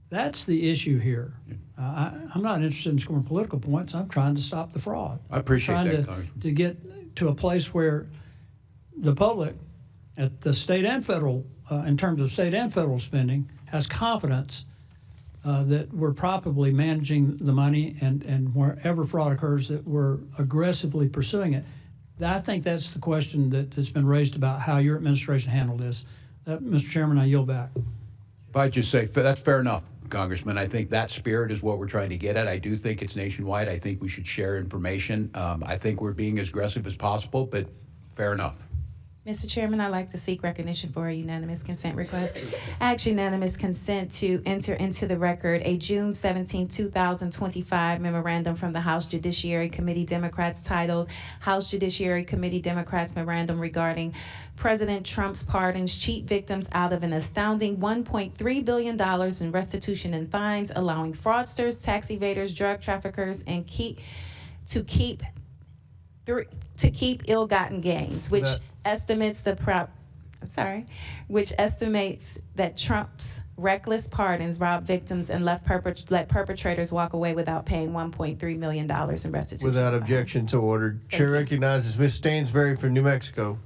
[SPEAKER 21] that's the issue here. I'm not interested in scoring political points. I'm trying to stop the fraud.
[SPEAKER 6] I appreciate that,
[SPEAKER 21] Congressman. To get to a place where the public at the state and federal, in terms of state and federal spending, has confidence that we're properly managing the money, and wherever fraud occurs, that we're aggressively pursuing it. I think that's the question that's been raised about how your administration handled this. Mr. Chairman, I yield back.
[SPEAKER 6] If I just say, that's fair enough, Congressman. I think that spirit is what we're trying to get at. I do think it's nationwide. I think we should share information. I think we're being as aggressive as possible, but fair enough.
[SPEAKER 20] Mr. Chairman, I'd like to seek recognition for a unanimous consent request. I ask unanimous consent to enter into the record a June 17, 2025 memorandum from the House Judiciary Committee Democrats titled House Judiciary Committee Democrats Memorandum regarding President Trump's pardons cheat victims out of an astounding $1.3 billion in restitution and fines, allowing fraudsters, tax evaders, drug traffickers, and keep ill-gotten gains, which estimates that Trump's reckless pardons robbed victims and let perpetrators walk away without paying $1.3 million in restitution.
[SPEAKER 2] Without objection to order. Chair recognizes Ms. Stainsbury from New Mexico.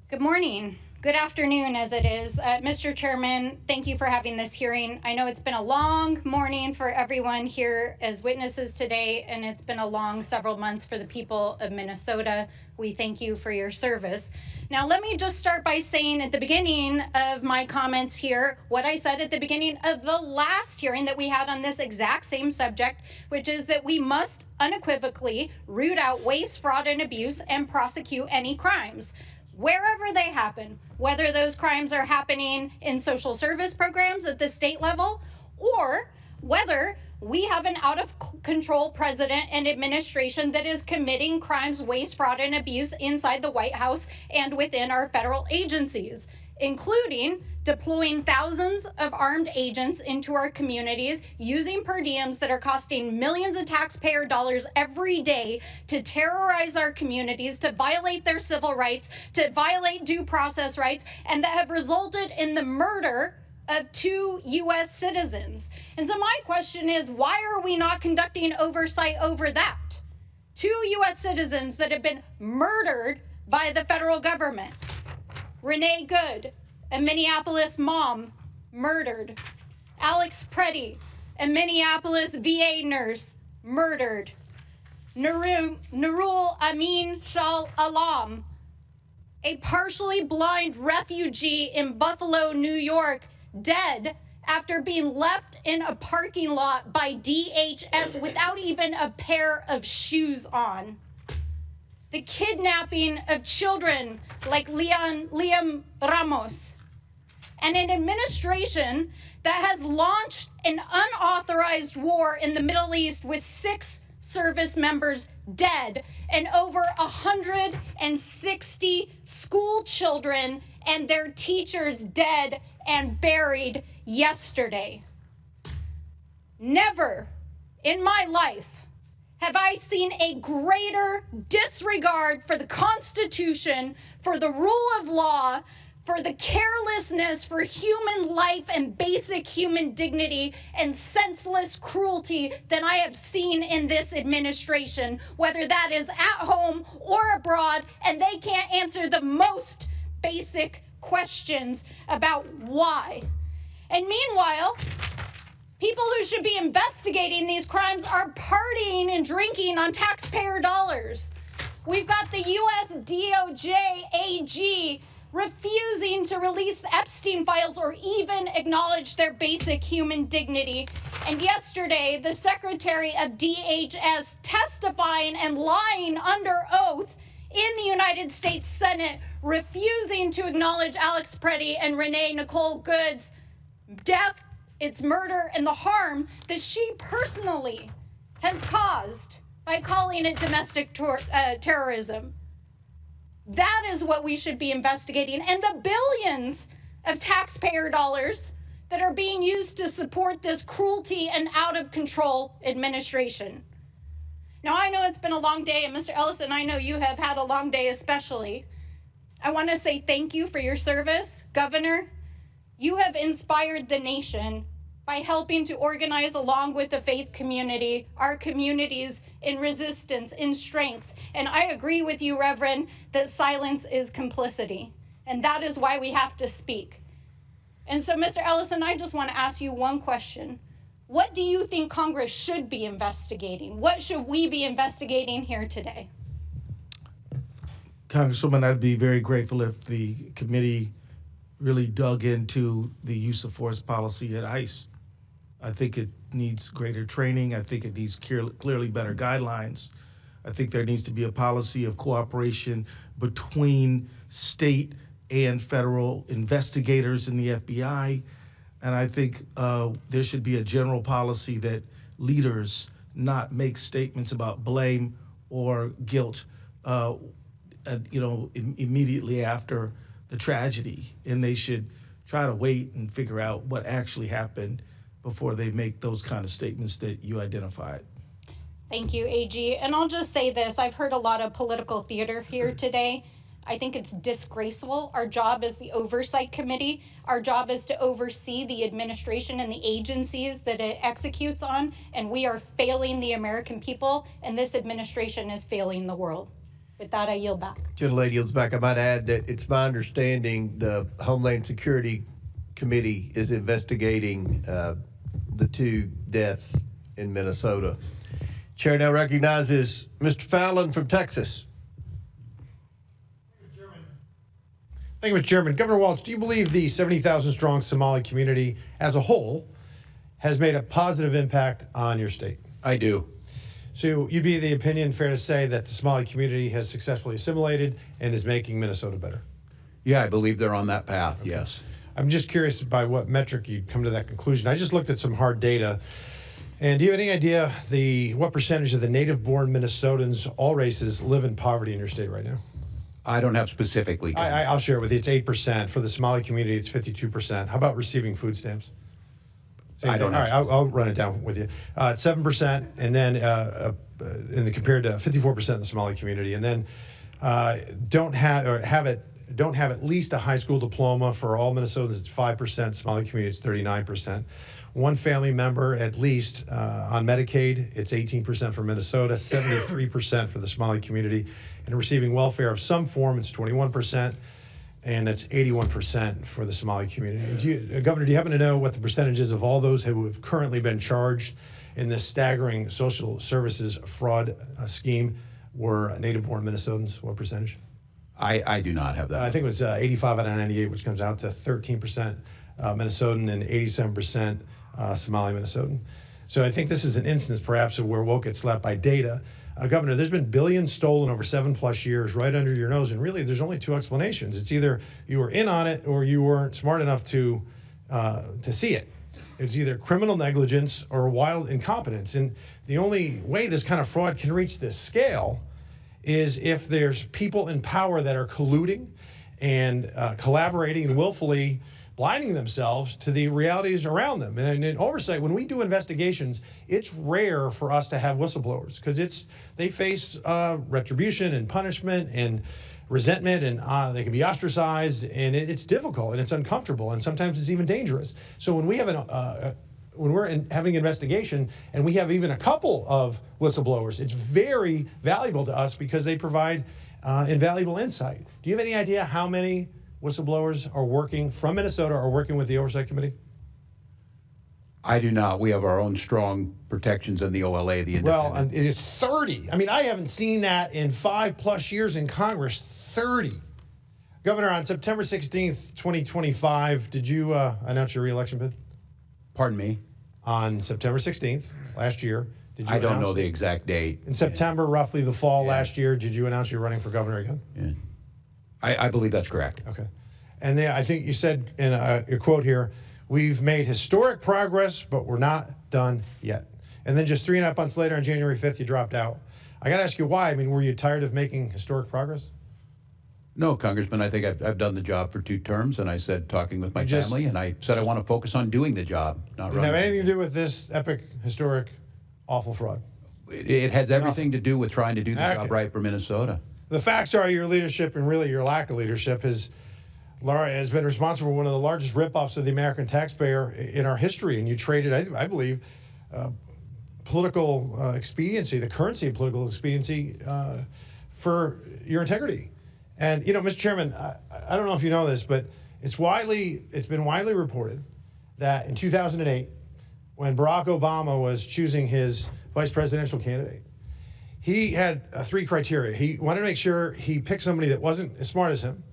[SPEAKER 9] Good morning, Good afternoon, as it is. Mr. Chairman, thank you for having this hearing. I know it's been a long morning for everyone here as witnesses today, and it's been a long several months for the people of Minnesota. We thank you for your service. Now, let me just start by saying at the beginning of my comments here, what I said at the beginning of the last hearing that we had on this exact same subject, which is that we must unequivocally root out waste, fraud, and abuse and prosecute any crimes, wherever they happen, whether those crimes are happening in social service programs at the state level, or whether we have an out of control president and administration that is committing crimes, waste, fraud, and abuse inside the White House and within our federal agencies, including deploying thousands of armed agents into our communities, using per diems that are costing millions of taxpayer dollars every day to terrorize our communities, to violate their civil rights, to violate due process rights, and that have resulted in the murder of 2 U.S. citizens. And so my question is, why are we not conducting oversight over that? 2 U.S. citizens that have been murdered by the federal government. Renee Good, a Minneapolis mom, murdered. Alex Preddy, a Minneapolis VA nurse, murdered. Nurul Amin Shal Alam, a partially blind refugee in Buffalo, New York, dead after being left in a parking lot by DHS without even a pair of shoes on. The kidnapping of children like Liam Ramos, and an administration that has launched an unauthorized war in the Middle East with 6 service members dead and over 160 school children and their teachers dead and buried yesterday. Never in my life have I seen a greater disregard for the Constitution, for the rule of law, for the carelessness for human life and basic human dignity and senseless cruelty than I have seen in this administration, whether that is at home or abroad, and they can't answer the most basic questions about why. And meanwhile, people who should be investigating these crimes are partying and drinking on taxpayer dollars. We've got the U.S. DOJ AG refusing to release the Epstein files or even acknowledge their basic human dignity. And yesterday, the Secretary of DHS testifying and lying under oath in the United States Senate, refusing to acknowledge Alex Preddy and Renee Nicole Good's death, its murder, and the harm that she personally has caused by calling it domestic terrorism. That is what we should be investigating. And the billions of taxpayer dollars that are being used to support this cruelty and out of control administration. Now, I know it's been a long day, and Mr. Ellison, I know you have had a long day especially. I want to say thank you for your service, Governor. You have inspired the nation by helping to organize along with the faith community, our communities in resistance, in strength. And I agree with you, Reverend, that silence is complicity. And that is why we have to speak. And so, Mr. Ellison, I just want to ask you one question. What do you think Congress should be investigating? What should we be investigating here today?
[SPEAKER 1] Congresswoman, I'd be very grateful if the committee really dug into the use of force policy at ICE. I think it needs greater training. I think it needs clearly better guidelines. I think there needs to be a policy of cooperation between state and federal investigators in the FBI. And I think there should be a general policy that leaders not make statements about blame or guilt, immediately after the tragedy. And they should try to wait and figure out what actually happened before they make those kind of statements that you identified.
[SPEAKER 9] Thank you, AG. And I'll just say this, I've heard a lot of political theater here today. I think it's disgraceful. Our job as the Oversight Committee, our job is to oversee the administration and the agencies that it executes on, and we are failing the American people, and this administration is failing the world. With that, I yield back.
[SPEAKER 2] Gentlelady yields back. I might add that it's my understanding the Homeland Security Committee is investigating the 2 deaths in Minnesota. Chair now recognizes Mr. Fallon from Texas.
[SPEAKER 13] Thank you, Mr. Chairman. Governor Walz, do you believe the 70,000-strong Somali community as a whole has made a positive impact on your state?
[SPEAKER 6] I do.
[SPEAKER 13] So you'd be of the opinion, fair to say, that the Somali community has successfully assimilated and is making Minnesota better?
[SPEAKER 6] Yeah, I believe they're on that path, okay. Yes.
[SPEAKER 13] I'm just curious by what metric you'd come to that conclusion. I just looked at some hard data. And do you have any idea what percentage of the native-born Minnesotans, all races, live in poverty in your state right now?
[SPEAKER 6] I don't have specifically.
[SPEAKER 13] I'll share it with you. It's 8%. For the Somali community, it's 52%. How about receiving food stamps?
[SPEAKER 6] I don't know.
[SPEAKER 13] All right, I'll run it down with you. It's 7%, and then compared to 54% in the Somali community, and then don't have at least a high school diploma for all Minnesotans. It's 5%. Somali community, it's 39%. One family member at least on Medicaid, it's 18% for Minnesota, 73% for the Somali community, and receiving welfare of some form, it's 21%. And that's 81% for the Somali community. Governor, do you happen to know what the percentages of all those who have currently been charged in this staggering social services fraud scheme were native-born Minnesotans? What percentage?
[SPEAKER 6] I do not have that.
[SPEAKER 13] I think it was 85 out of 98, which comes out to 13% Minnesotan and 87% Somali Minnesotan. So I think this is an instance, perhaps, of where woke gets slapped by data. Governor, there's been billions stolen over 7+ years right under your nose, and really there's only 2 explanations. It's either you were in on it or you weren't smart enough to see it. It's either criminal negligence or wild incompetence. And the only way this kind of fraud can reach this scale is if there's people in power that are colluding and collaborating and willfully blinding themselves to the realities around them. And in oversight, when we do investigations, it's rare for us to have whistleblowers because they face retribution and punishment and resentment, and they can be ostracized, and it's difficult and it's uncomfortable, and sometimes it's even dangerous. So when we have when we're having an investigation and we have even a couple of whistleblowers, it's very valuable to us because they provide invaluable insight. Do you have any idea how many whistleblowers are working from Minnesota are working with the Oversight Committee?
[SPEAKER 6] I do not. We have our own strong protections in the OLA, the independent.
[SPEAKER 13] Well, it's 30. I mean, I haven't seen that in 5+ years in Congress, 30. Governor, on September 16th, 2025, did you announce your re-election bid?
[SPEAKER 6] Pardon me?
[SPEAKER 13] On September 16th, last year, did you
[SPEAKER 6] I don't know the exact date.
[SPEAKER 13] In September, roughly the fall last year, did you announce you're running for governor again?
[SPEAKER 6] Yeah. I believe that's correct.
[SPEAKER 13] Okay. And then I think you said in your quote here, we've made historic progress, but we're not done yet. And then just 3.5 months later, on January 5th, you dropped out. I got to ask you why. I mean, were you tired of making historic progress?
[SPEAKER 6] No, Congressman, I think I've done the job for 2 terms, and I said talking with my family, and I said I want to focus on doing the job, not running.
[SPEAKER 13] Didn't have anything to do with this epic, historic, awful fraud?
[SPEAKER 6] It has everything to do with trying to do the job right for Minnesota.
[SPEAKER 13] The facts are your leadership, and really your lack of leadership, has been responsible for one of the largest ripoffs of the American taxpayer in our history. And you traded, I believe, political expediency, the currency of political expediency, for your integrity. And, you know, Mr. Chairman, I don't know if you know this, but it's been widely reported that in 2008, when Barack Obama was choosing his vice presidential candidate, he had 3 criteria. He wanted to make sure he picked somebody that wasn't as smart as him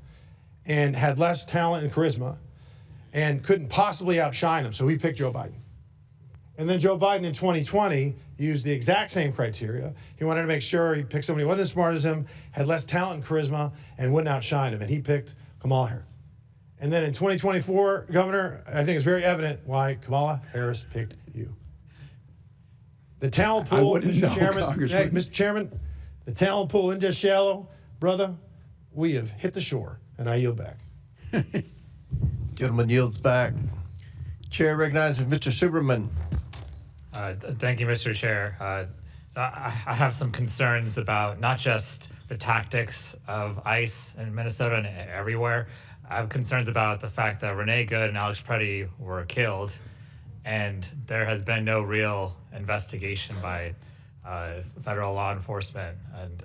[SPEAKER 13] and had less talent and charisma and couldn't possibly outshine him, so he picked Joe Biden. And then Joe Biden in 2020 used the exact same criteria. He wanted to make sure he picked somebody who wasn't as smart as him, had less talent and charisma, and wouldn't outshine him, and he picked Kamala Harris. And then in 2024, Governor, I think it's very evident why Kamala Harris picked you. The talent pool, Mr. Chairman, the talent pool isn't just shallow, brother. We have hit the shore, and I yield back.
[SPEAKER 2] Gentleman yields back. Chair recognizes Mr. Superman.
[SPEAKER 16] Thank you, Mr. Chair. So I have some concerns about not just the tactics of ICE in Minnesota and everywhere. I have concerns about the fact that Renee Good and Alex Preddy were killed, and there has been no real investigation by federal law enforcement. And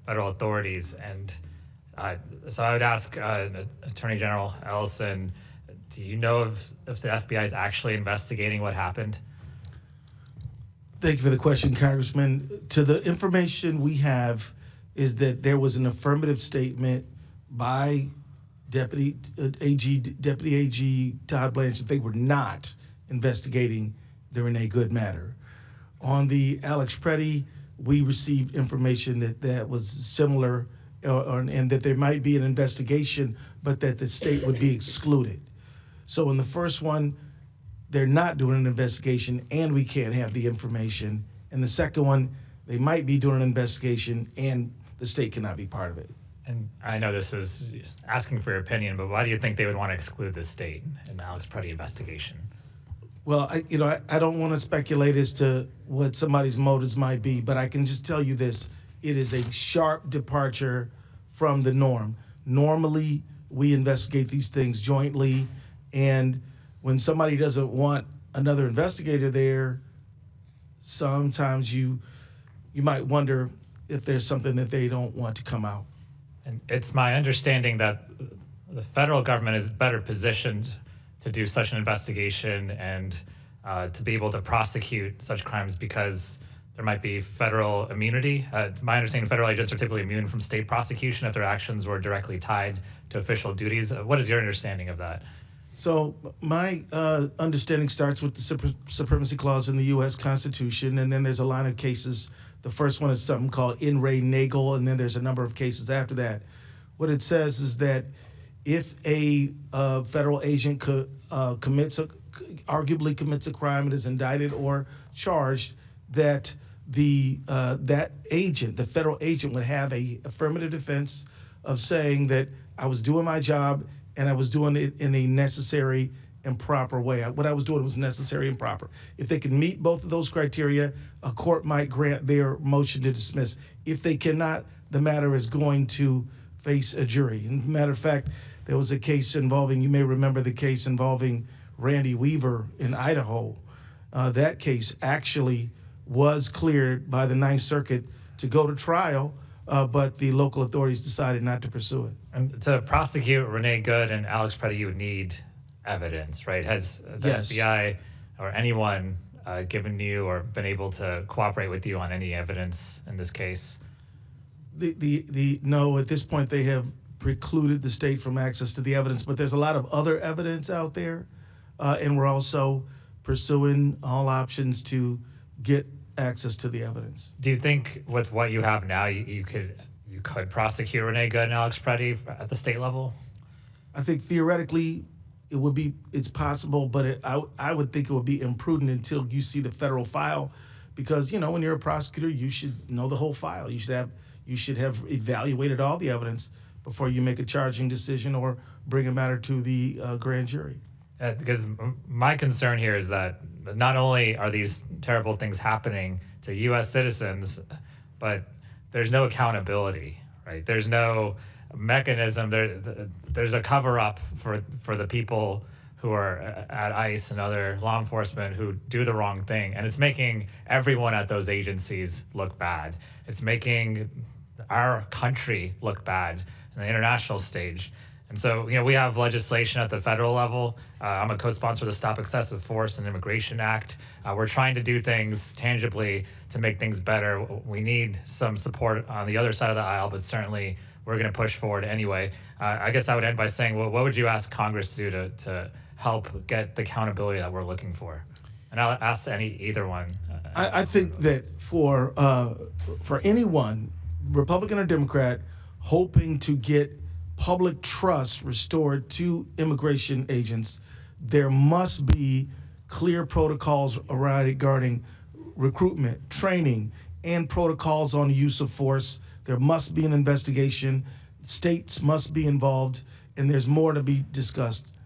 [SPEAKER 16] federal authorities. And so I would ask Attorney General Ellison, do you know if the FBI is actually investigating what happened?
[SPEAKER 1] Thank you for the question, Congressman. To the information we have is that there was an affirmative statement by Deputy AG Todd Blanchard. They were not investigating the Renee Good matter. On the Alex Preddy, we received information that was similar, and that there might be an investigation, but that the state would be excluded. So in the first one, they're not doing an investigation and we can't have the information. And the second one, they might be doing an investigation and the state cannot be part of it.
[SPEAKER 16] And I know this is asking for your opinion, but why do you think they would want to exclude the state in the Alex Preddy investigation?
[SPEAKER 1] Well, I don't want to speculate as to what somebody's motives might be, but I can just tell you this. It is a sharp departure from the norm. Normally, we investigate these things jointly, and when somebody doesn't want another investigator there, sometimes you might wonder if there's something that they don't want to come out.
[SPEAKER 16] And it's my understanding that the federal government is better positioned to do such an investigation and to be able to prosecute such crimes because there might be federal immunity. My understanding, federal agents are typically immune from state prosecution if their actions were directly tied to official duties. What is your understanding of that?
[SPEAKER 1] So my understanding starts with the Supremacy Clause in the U.S. Constitution, and then there's a line of cases. The first one is something called In re Nagel, and then there's a number of cases after that. What it says is that if a federal agent arguably commits a crime and is indicted or charged, that that agent, the federal agent, would have a affirmative defense of saying that I was doing my job and I was doing it in a necessary and proper way. What I was doing was necessary and proper. If they can meet both of those criteria, a court might grant their motion to dismiss. If they cannot, the matter is going to face a jury. And matter of fact, there was a case involving, you may remember the case involving Randy Weaver in Idaho. That case actually was cleared by the Ninth Circuit to go to trial, but the local authorities decided not to pursue it.
[SPEAKER 16] And to prosecute Renee Good and Alex Preddy, you would need evidence, right? Has the FBI or anyone given you or been able to cooperate with you on any evidence in this case?
[SPEAKER 1] No, at this point they have precluded the state from access to the evidence, but there's a lot of other evidence out there, and we're also pursuing all options to get access to the evidence.
[SPEAKER 16] Do you think with what you have now, you could prosecute Renee Good and Alex Preddy at the state level?
[SPEAKER 1] I think theoretically it's possible, but I would think it would be imprudent until you see the federal file, because when you're a prosecutor, you should know the whole file. You should have evaluated all the evidence before you make a charging decision or bring a matter to the grand jury.
[SPEAKER 16] Because my concern here is that not only are these terrible things happening to U.S. citizens, but there's no accountability, right? There's no mechanism. There's a cover-up for the people who are at ICE and other law enforcement who do the wrong thing. And it's making everyone at those agencies look bad. It's making our country look bad in the international stage. And so, we have legislation at the federal level. I'm a co-sponsor of the Stop Excessive Force and Immigration Act. We're trying to do things tangibly to make things better. We need some support on the other side of the aisle, but certainly we're going to push forward anyway. I guess I would end by saying, well, what would you ask Congress to do to help get the accountability that we're looking for? And I'll ask either one.
[SPEAKER 1] I think that for anyone, Republican or Democrat, hoping to get public trust restored to immigration agents, there must be clear protocols regarding recruitment, training, and protocols on the use of force. There must be an investigation. States must be involved, and there's more to be discussed.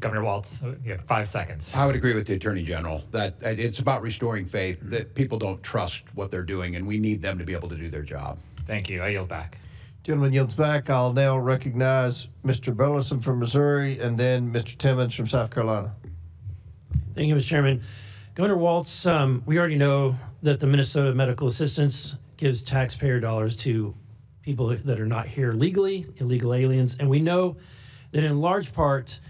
[SPEAKER 16] Governor Walz, you have 5 seconds.
[SPEAKER 6] I would agree with the Attorney General that it's about restoring faith, that people don't trust what they're doing, and we need them to be able to do their job.
[SPEAKER 16] Thank you. I yield back.
[SPEAKER 2] Gentleman yields back. I'll now recognize Mr. Ellison from Missouri and then Mr. Timmons from South Carolina.
[SPEAKER 14] Thank you, Mr. Chairman. Governor Walz, we already know that the Minnesota medical assistance gives taxpayer dollars to people that are not here legally, illegal aliens. And we know that in large part,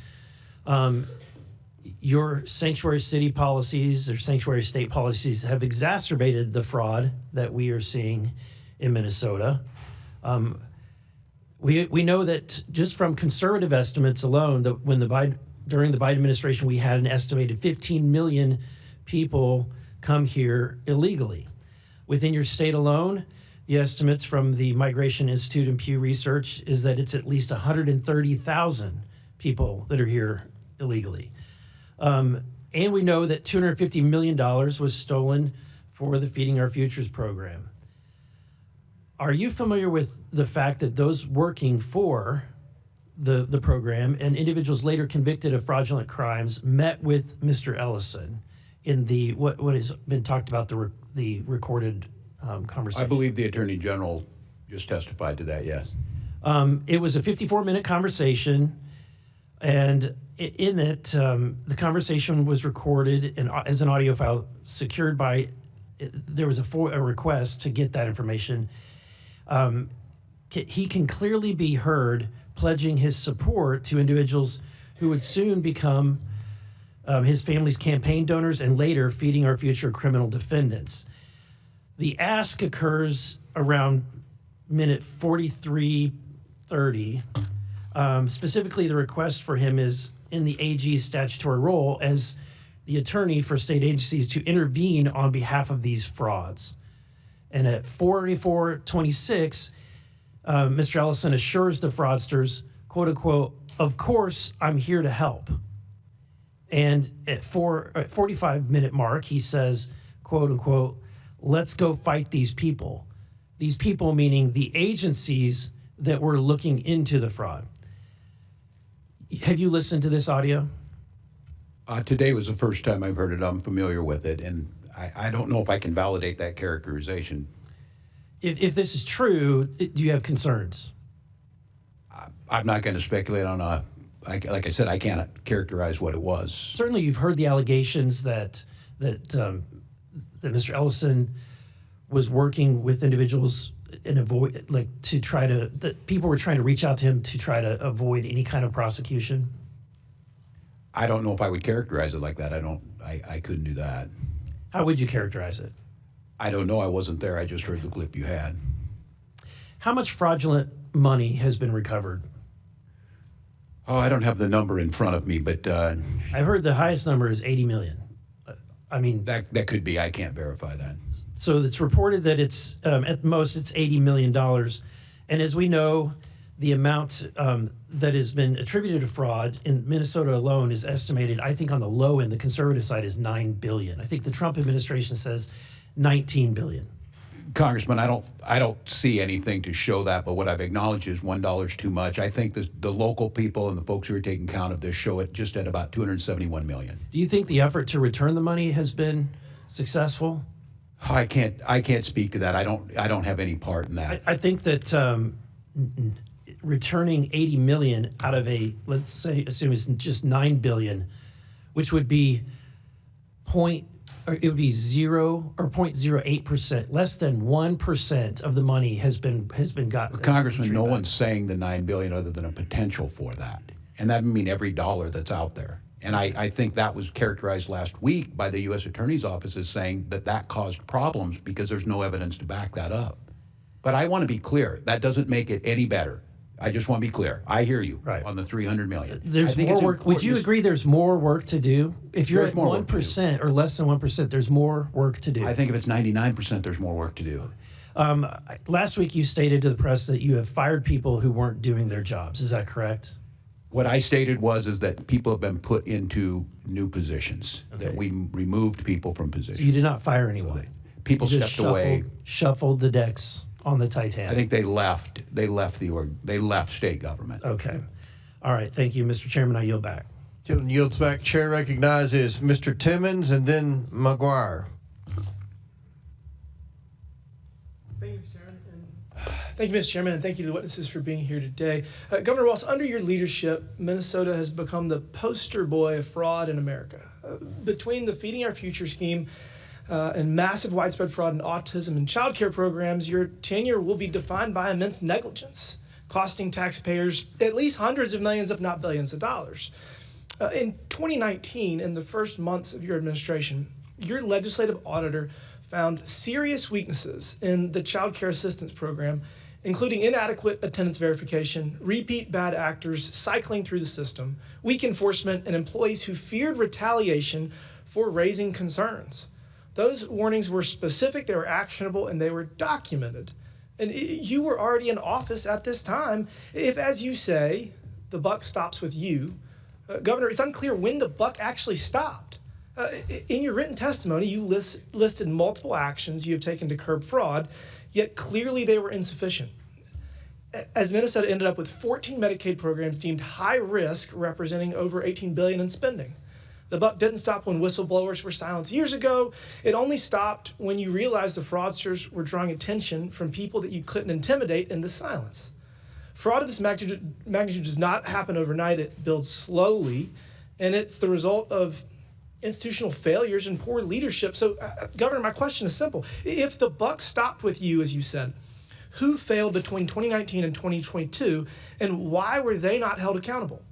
[SPEAKER 14] your sanctuary city policies or sanctuary state policies have exacerbated the fraud that we are seeing in Minnesota. We know that just from conservative estimates alone, that during the Biden administration, we had an estimated 15 million people come here illegally. Within your state alone, the estimates from the Migration Institute and Pew Research is that it's at least 130,000 people that are here illegally. And we know that $250 million was stolen for the Feeding Our Futures program. Are you familiar with the fact that those working for the program and individuals later convicted of fraudulent crimes met with Mr. Ellison in the what has been talked about, the recorded conversation?
[SPEAKER 6] I believe the Attorney General just testified to that, yes.
[SPEAKER 14] It was a 54-minute conversation, and in it, the conversation was recorded as an audio file secured by, there was a request to get that information. He can clearly be heard pledging his support to individuals who would soon become his family's campaign donors and later Feeding Our Future criminal defendants. The ask occurs around minute 43:30. Specifically, the request for him is in the AG's statutory role as the attorney for state agencies to intervene on behalf of these frauds. And at 44:26, Mr. Ellison assures the fraudsters, quote unquote, "Of course, I'm here to help." And at 45-minute mark, he says, quote unquote, "Let's go fight these people." These people meaning the agencies that were looking into the fraud. Have you listened to this audio?
[SPEAKER 6] Today was the first time I've heard it. I'm familiar with it, and I don't know if I can validate that characterization.
[SPEAKER 14] If this is true, do you have concerns?
[SPEAKER 6] I'm not going to speculate on like I said, I can't characterize what it was.
[SPEAKER 14] Certainly, you've heard the allegations that Mr. Ellison was working with individuals and that people were trying to reach out to him to try to avoid any kind of prosecution.
[SPEAKER 6] I don't know if I would characterize it like that. I couldn't do that.
[SPEAKER 14] How would you characterize it?
[SPEAKER 6] I don't know. I wasn't there. I just heard the clip you had.
[SPEAKER 14] How much fraudulent money has been recovered?
[SPEAKER 6] Oh, I don't have the number in front of me, but
[SPEAKER 14] I've heard the highest number is 80 million. I mean,
[SPEAKER 6] that could be. I can't verify that.
[SPEAKER 14] So it's reported that it's at most it's $80 million, and as we know, the amount that has been attributed to fraud in Minnesota alone is estimated, I think on the low end, the conservative side is $9 billion. I think the Trump administration says $19 billion.
[SPEAKER 6] Congressman, I don't see anything to show that, but what I've acknowledged is $1 too much. I think the local people and the folks who are taking count of this show it just at about $271 million.
[SPEAKER 14] Do you think the effort to return the money has been successful?
[SPEAKER 6] I can't speak to that. I don't have any part in that.
[SPEAKER 14] I think that returning 80 million out of let's say, assume it's just 9 billion, which would be 0.08%, less than 1% of the money has been gotten.
[SPEAKER 6] Congressman, no one's saying the $9 billion other than a potential for that, and that would mean every dollar that's out there. And I think that was characterized last week by the U.S. Attorney's Office as saying that caused problems because there's no evidence to back that up. But I want to be clear. That doesn't make it any better. I just want to be clear. I hear you on the $300 million.
[SPEAKER 14] There's more work. Would you agree there's more work to do? If you're at 1% or less than 1%, there's more work to do.
[SPEAKER 6] I think if it's 99%, there's more work to do.
[SPEAKER 14] Last week you stated to the press that you have fired people who weren't doing their jobs. Is that correct?
[SPEAKER 6] What I stated is that people have been put into new positions, that we removed people from positions.
[SPEAKER 14] So you did not fire anyone?
[SPEAKER 6] People stepped away.
[SPEAKER 14] Shuffled the decks on the Titanic.
[SPEAKER 6] I think they left. They left state government.
[SPEAKER 14] Okay. All right. Thank you, Mr. Chairman. I yield back.
[SPEAKER 2] Gentleman yields back. Chair recognizes Mr. Timmons and then McGuire.
[SPEAKER 17] Thank you, Mr. Chairman, and thank you to the witnesses for being here today. Governor Walz, under your leadership, Minnesota has become the poster boy of fraud in America. Between the Feeding Our Future scheme and massive widespread fraud in autism and child care programs, your tenure will be defined by immense negligence, costing taxpayers at least hundreds of millions, if not billions of dollars. In 2019, in the first months of your administration, your legislative auditor found serious weaknesses in the child care assistance program, including inadequate attendance verification, repeat bad actors cycling through the system, weak enforcement, and employees who feared retaliation for raising concerns. Those warnings were specific, they were actionable, and they were documented. And you were already in office at this time. If, as you say, the buck stops with you, Governor, it's unclear when the buck actually stopped. In your written testimony, you listed multiple actions you have taken to curb fraud, yet clearly they were insufficient. As Minnesota ended up with 14 Medicaid programs deemed high risk, representing over $18 billion in spending. The buck didn't stop when whistleblowers were silenced years ago. It only stopped when you realized the fraudsters were drawing attention from people that you couldn't intimidate into silence. Fraud of this magnitude does not happen overnight. It builds slowly, and it's the result of institutional failures and poor leadership. So, Governor, my question is simple. If the buck stopped with you, as you said, who failed between 2019 and 2022, and why were they not held accountable?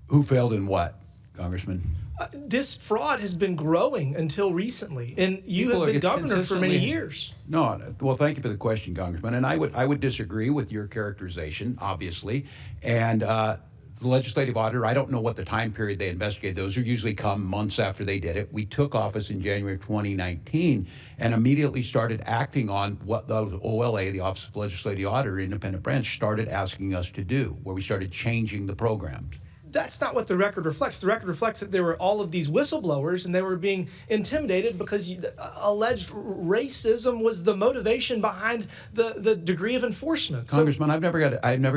[SPEAKER 6] Who failed in what, Congressman?
[SPEAKER 17] This fraud has been growing until recently, and you have been governor for many years.
[SPEAKER 6] No, well, thank you for the question, Congressman. And I would disagree with your characterization, obviously. And the legislative auditor, I don't know what the time period they investigated. Those are usually come months after they did it. We took office in January of 2019 and immediately started acting on what the OLA, the Office of Legislative Auditor, independent branch, started asking us to do, where we started changing the programs.
[SPEAKER 17] That's not what the record reflects. The record reflects that there were all of these whistleblowers and they were being intimidated because alleged racism was the motivation behind the degree of enforcement.
[SPEAKER 6] Congressman, I've never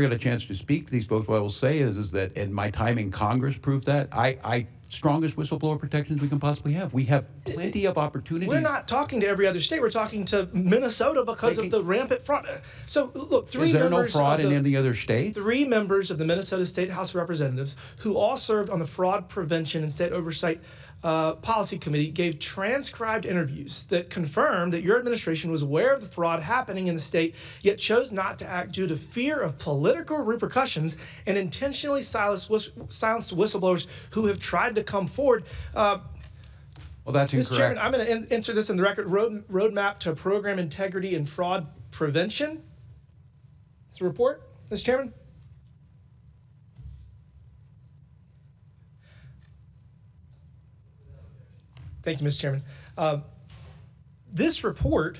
[SPEAKER 6] got a chance to speak to these folks. What I will say is that, and my time in Congress proved that, I strongest whistleblower protections we can possibly have. We have plenty of opportunities.
[SPEAKER 17] We're not talking to every other state. We're talking to Minnesota because of the rampant fraud. So, look,
[SPEAKER 6] is there no fraud in any other states?
[SPEAKER 17] 3 members of the Minnesota State House of Representatives who all served on the Fraud Prevention and State Oversight Policy Committee gave transcribed interviews that confirmed that your administration was aware of the fraud happening in the state, yet chose not to act due to fear of political repercussions and intentionally silenced whistleblowers who have tried to come forward.
[SPEAKER 6] Well, that's incorrect.
[SPEAKER 17] Mr. Chairman, I'm going to insert this in the record. Roadmap to Program Integrity and Fraud Prevention. It's a report, Mr. Chairman. Thank you, Mr. Chairman. This report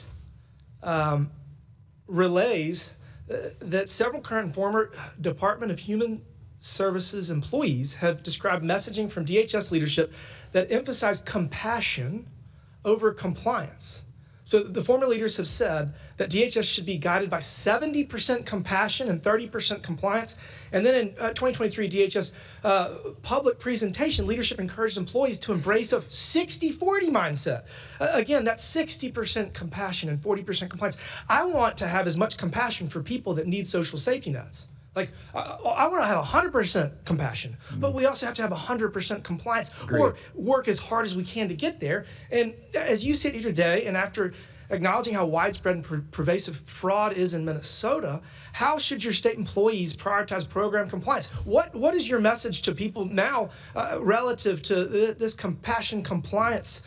[SPEAKER 17] relays that several current and former Department of Human Services employees have described messaging from DHS leadership that emphasize compassion over compliance. So the former leaders have said that DHS should be guided by 70% compassion and 30% compliance. And then in 2023 DHS public presentation, leadership encouraged employees to embrace a 60-40 mindset. Again, that's 60% compassion and 40% compliance. I want to have as much compassion for people that need social safety nets. Like, I want to have 100% compassion, but we also have to have 100% compliance.
[SPEAKER 6] Agreed.
[SPEAKER 17] Or work as hard as we can to get there. And as you sit here today, and after acknowledging how widespread and pervasive fraud is in Minnesota, how should your state employees prioritize program compliance? What is your message to people now relative to this compassion compliance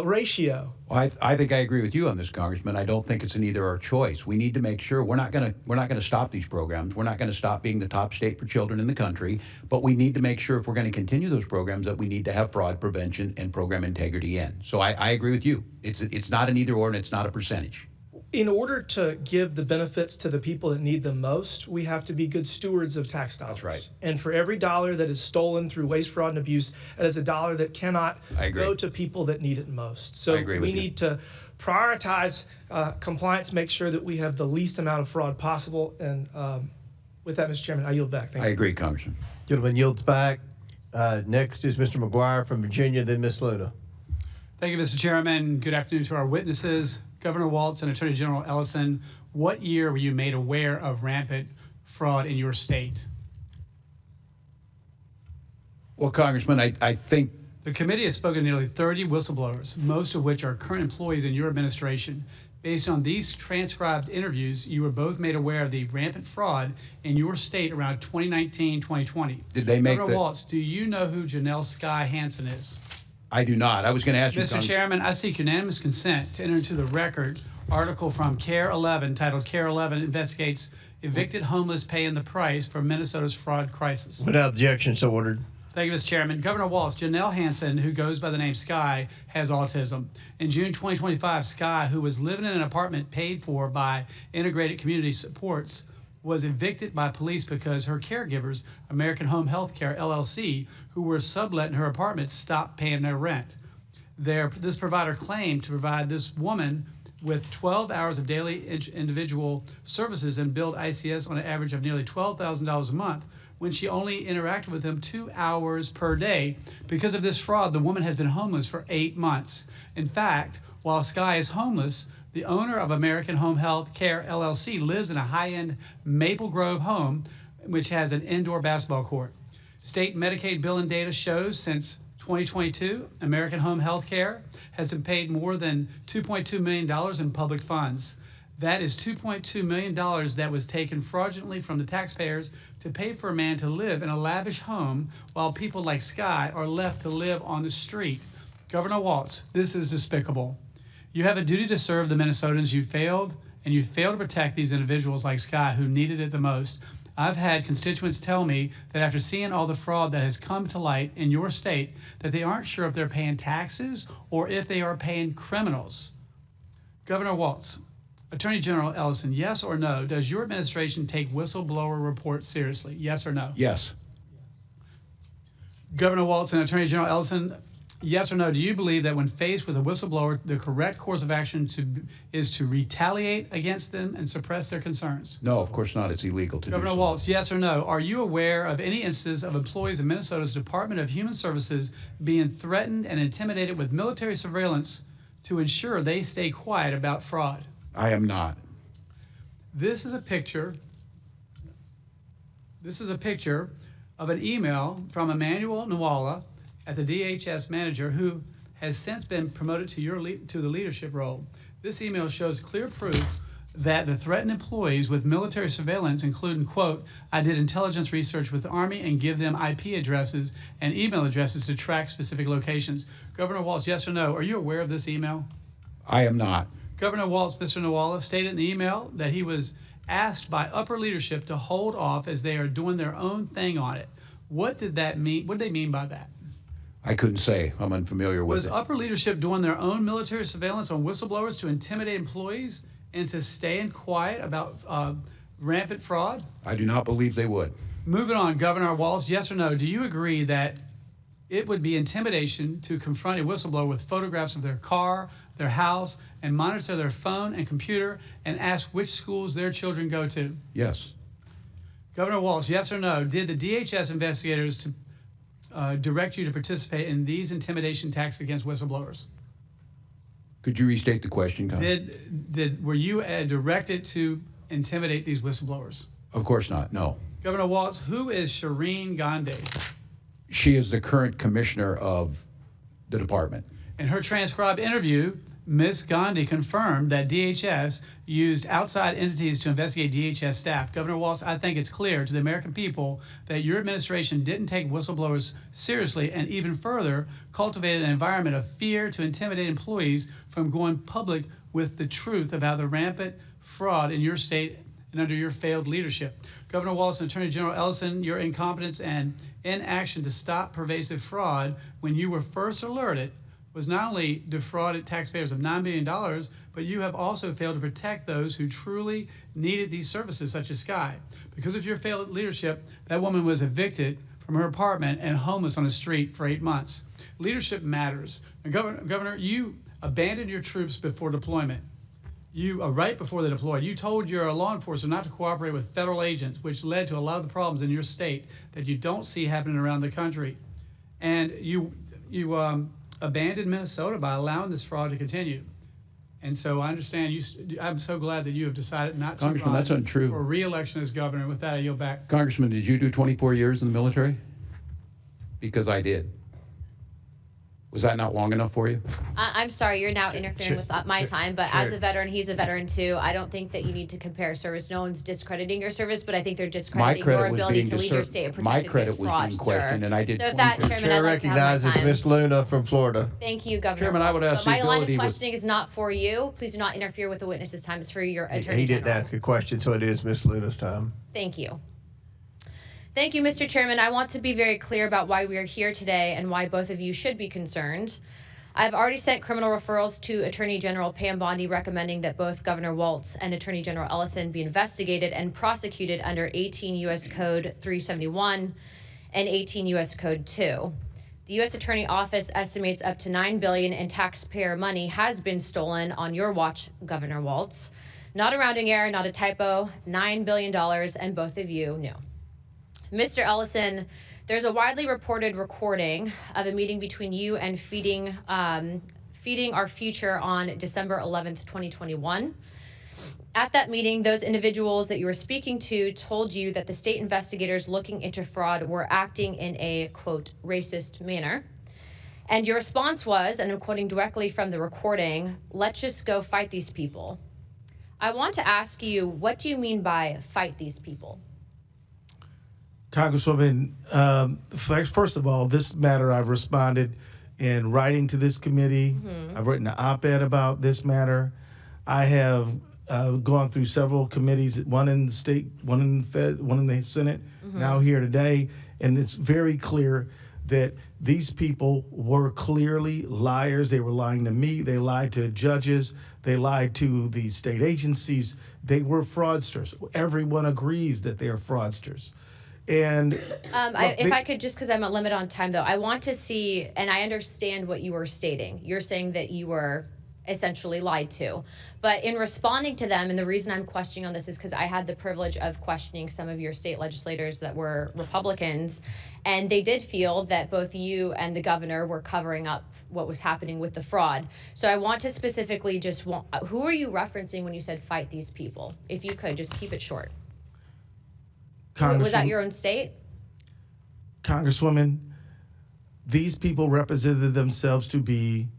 [SPEAKER 17] ratio?
[SPEAKER 6] Well, I think I agree with you on this, Congressman. I don't think it's an either or choice. We need to make sure we're not going to stop these programs. We're not going to stop being the top state for children in the country. But we need to make sure if we're going to continue those programs that we need to have fraud prevention and program integrity in. So I agree with you. It's not an either or and it's not a percentage.
[SPEAKER 17] In order to give the benefits to the people that need them most, we have to be good stewards of tax dollars.
[SPEAKER 6] That's right.
[SPEAKER 17] And for every dollar that is stolen through waste, fraud, and abuse, that is a dollar that cannot go to people that need it most. So we need to prioritize compliance, make sure that we have the least amount of fraud possible. And with that, Mr. Chairman, I yield back. Thank you.
[SPEAKER 2] I agree, Congressman. Gentleman yields back. Next is Mr. McGuire from Virginia, then Ms. Luna.
[SPEAKER 18] Thank you, Mr. Chairman. Good afternoon to our witnesses. Governor Walz and Attorney General Ellison, what year were you made aware of rampant fraud in your state?
[SPEAKER 6] Well, Congressman, I think
[SPEAKER 18] The committee has spoken to nearly 30 whistleblowers, most of which are current employees in your administration. Based on these transcribed interviews, you were both made aware of the rampant fraud in your state around 2019-2020.
[SPEAKER 6] Did they make
[SPEAKER 18] Governor
[SPEAKER 6] the-
[SPEAKER 18] Walz, do you know who Janelle Sky Hansen is?
[SPEAKER 6] I do not. I was going to ask you,
[SPEAKER 18] Mr. Chairman, I seek unanimous consent to enter into the record article from CARE 11 titled CARE 11 Investigates Evicted Homeless Paying the Price for Minnesota's Fraud Crisis.
[SPEAKER 2] Without objection, so ordered.
[SPEAKER 18] Thank you, Mr. Chairman. Governor Walz, Janelle Hansen, who goes by the name Sky, has autism. In June 2025, Sky, who was living in an apartment paid for by Integrated Community Supports, was evicted by police because her caregivers, American Home Health Care, LLC, who were subletting her apartment, stopped paying their rent. This provider claimed to provide this woman with 12 hours of daily individual services and billed ICS on an average of nearly $12,000 a month, when she only interacted with them 2 hours per day. Because of this fraud, the woman has been homeless for 8 months. In fact, while Sky is homeless, the owner of American Home Health Care LLC lives in a high-end Maple Grove home, which has an indoor basketball court. State Medicaid billing data shows since 2022, American Home Health Care has been paid more than $2.2 million in public funds. That is $2.2 million that was taken fraudulently from the taxpayers to pay for a man to live in a lavish home while people like Sky are left to live on the street. Governor Walz, this is despicable. You have a duty to serve the Minnesotans. You failed to protect these individuals like Sky who needed it the most. I've had constituents tell me that after seeing all the fraud that has come to light in your state, that they aren't sure if they're paying taxes or if they are paying criminals. Governor Walz, Attorney General Ellison, yes or no, does your administration take whistleblower reports seriously? Yes or no?
[SPEAKER 6] Yes.
[SPEAKER 18] Governor Walz and Attorney General Ellison, yes or no, do you believe that when faced with a whistleblower, the correct course of action is to retaliate against them and suppress their concerns?
[SPEAKER 6] No, of course not. It's illegal to
[SPEAKER 18] Governor
[SPEAKER 6] do so.
[SPEAKER 18] Walz, yes or no, are you aware of any instances of employees in Minnesota's Department of Human Services being threatened and intimidated with military surveillance to ensure they stay quiet about fraud?
[SPEAKER 6] I am not.
[SPEAKER 18] This is a picture of an email from Emmanuel Nwala at the DHS manager, who has since been promoted to the leadership role. This email shows clear proof that the threatened employees with military surveillance, including, quote, I did intelligence research with the Army and give them IP addresses and email addresses to track specific locations. Governor Walz, yes or no, are you aware of this email?
[SPEAKER 6] I am not.
[SPEAKER 18] Governor Walz, Mr. Nwala, stated in the email that he was asked by upper leadership to hold off as they are doing their own thing on it. What did that mean? What did they mean by that?
[SPEAKER 6] I couldn't say. I'm unfamiliar with
[SPEAKER 18] Was
[SPEAKER 6] it.
[SPEAKER 18] upper leadership doing their own military surveillance on whistleblowers to intimidate employees and to staying quiet about rampant fraud?
[SPEAKER 6] I do not believe they would.
[SPEAKER 18] Moving on, Governor Walz, yes or no, do you agree that it would be intimidation to confront a whistleblower with photographs of their car, their house, and monitor their phone and computer and ask which schools their children go to?
[SPEAKER 6] Yes.
[SPEAKER 18] Governor Walz, yes or no, did the DHS investigators direct you to participate in these intimidation attacks against whistleblowers?
[SPEAKER 6] Could you restate the question, Congressman?
[SPEAKER 18] Were you directed to intimidate these whistleblowers?
[SPEAKER 6] Of course not, no.
[SPEAKER 18] Governor Walz, who is Shireen Gandhi?
[SPEAKER 6] She is the current commissioner of the department.
[SPEAKER 18] In her transcribed interview, Ms. Gandhi confirmed that DHS used outside entities to investigate DHS staff. Governor Walz, I think it's clear to the American people that your administration didn't take whistleblowers seriously and even further cultivated an environment of fear to intimidate employees from going public with the truth about the rampant fraud in your state and under your failed leadership. Governor Walz and Attorney General Ellison, your incompetence and inaction to stop pervasive fraud when you were first alerted was not only defrauded taxpayers of $9 billion, but you have also failed to protect those who truly needed these services, such as Sky. Because of your failed leadership, that woman was evicted from her apartment and homeless on the street for 8 months. Leadership matters. And Governor, you abandoned your troops before deployment. Right before they deployed, you told your law enforcement not to cooperate with federal agents, which led to a lot of the problems in your state that you don't see happening around the country. And you abandoned Minnesota by allowing this fraud to continue. And so I understand I'm so glad that you have decided not to
[SPEAKER 6] Congressman,
[SPEAKER 18] run
[SPEAKER 6] that's untrue.
[SPEAKER 18] for re-election as governor. With that, I yield back.
[SPEAKER 6] Congressman, did you do 24 years in the military? Because I did. Was that not long enough for you?
[SPEAKER 19] I'm sorry, you're now interfering with my time, but as a veteran, he's a veteran too. I don't think that you need to compare service. No one's discrediting your service, but I think they're discrediting your ability to lead your state and protect against fraud, sir.
[SPEAKER 6] And I did.
[SPEAKER 19] So if that, Chairman, I'd like to have my
[SPEAKER 2] recognizes
[SPEAKER 19] time.
[SPEAKER 2] Ms. Luna from Florida.
[SPEAKER 19] Thank you, Governor.
[SPEAKER 6] Chairman, I would
[SPEAKER 19] Walz.
[SPEAKER 6] ask
[SPEAKER 19] But
[SPEAKER 6] the
[SPEAKER 19] my line of
[SPEAKER 6] ability with-
[SPEAKER 19] questioning is not for you. Please do not interfere with the witness's time. It's for your Attorney
[SPEAKER 2] He didn't
[SPEAKER 19] General.
[SPEAKER 2] ask a question, so it is Ms. Luna's time.
[SPEAKER 19] Thank you. Thank you, Mr. Chairman. I want to be very clear about why we are here today and why both of you should be concerned. I've already sent criminal referrals to Attorney General Pam Bondi recommending that both Governor Walz and Attorney General Ellison be investigated and prosecuted under 18 U.S. Code 371 and 18 U.S. Code 2. The U.S. Attorney Office estimates up to $9 billion in taxpayer money has been stolen on your watch, Governor Walz. Not a rounding error, not a typo, $9 billion, and both of you knew. Mr. Ellison, there's a widely reported recording of a meeting between you and Feeding Our Future on December 11th, 2021. At that meeting, those individuals that you were speaking to told you that the state investigators looking into fraud were acting in a, quote, racist manner. And your response was, and I'm quoting directly from the recording, "Let's just go fight these people." I want to ask you, what do you mean by fight these people?
[SPEAKER 1] Congresswoman, first of all, this matter I've responded in writing to this committee. I've written an op-ed about this matter. I have gone through several committees, one in the state, one in the Fed, one in the Senate, now here today, and it's very clear that these people were clearly liars. They were lying to me. They lied to judges. They lied to the state agencies. They were fraudsters. Everyone agrees that they are fraudsters. And
[SPEAKER 19] if I could, just because I'm a limit on time, though, I want to see, and I understand what you were stating. You're saying that you were essentially lied to. But in responding to them, and the reason I'm questioning on this is because I had the privilege of questioning some of your state legislators that were Republicans, and they did feel that both you and the governor were covering up what was happening with the fraud. So I want to specifically who are you referencing when you said fight these people? If you could, just keep it short. Was that your own state?
[SPEAKER 1] Congresswoman, these people represented themselves to be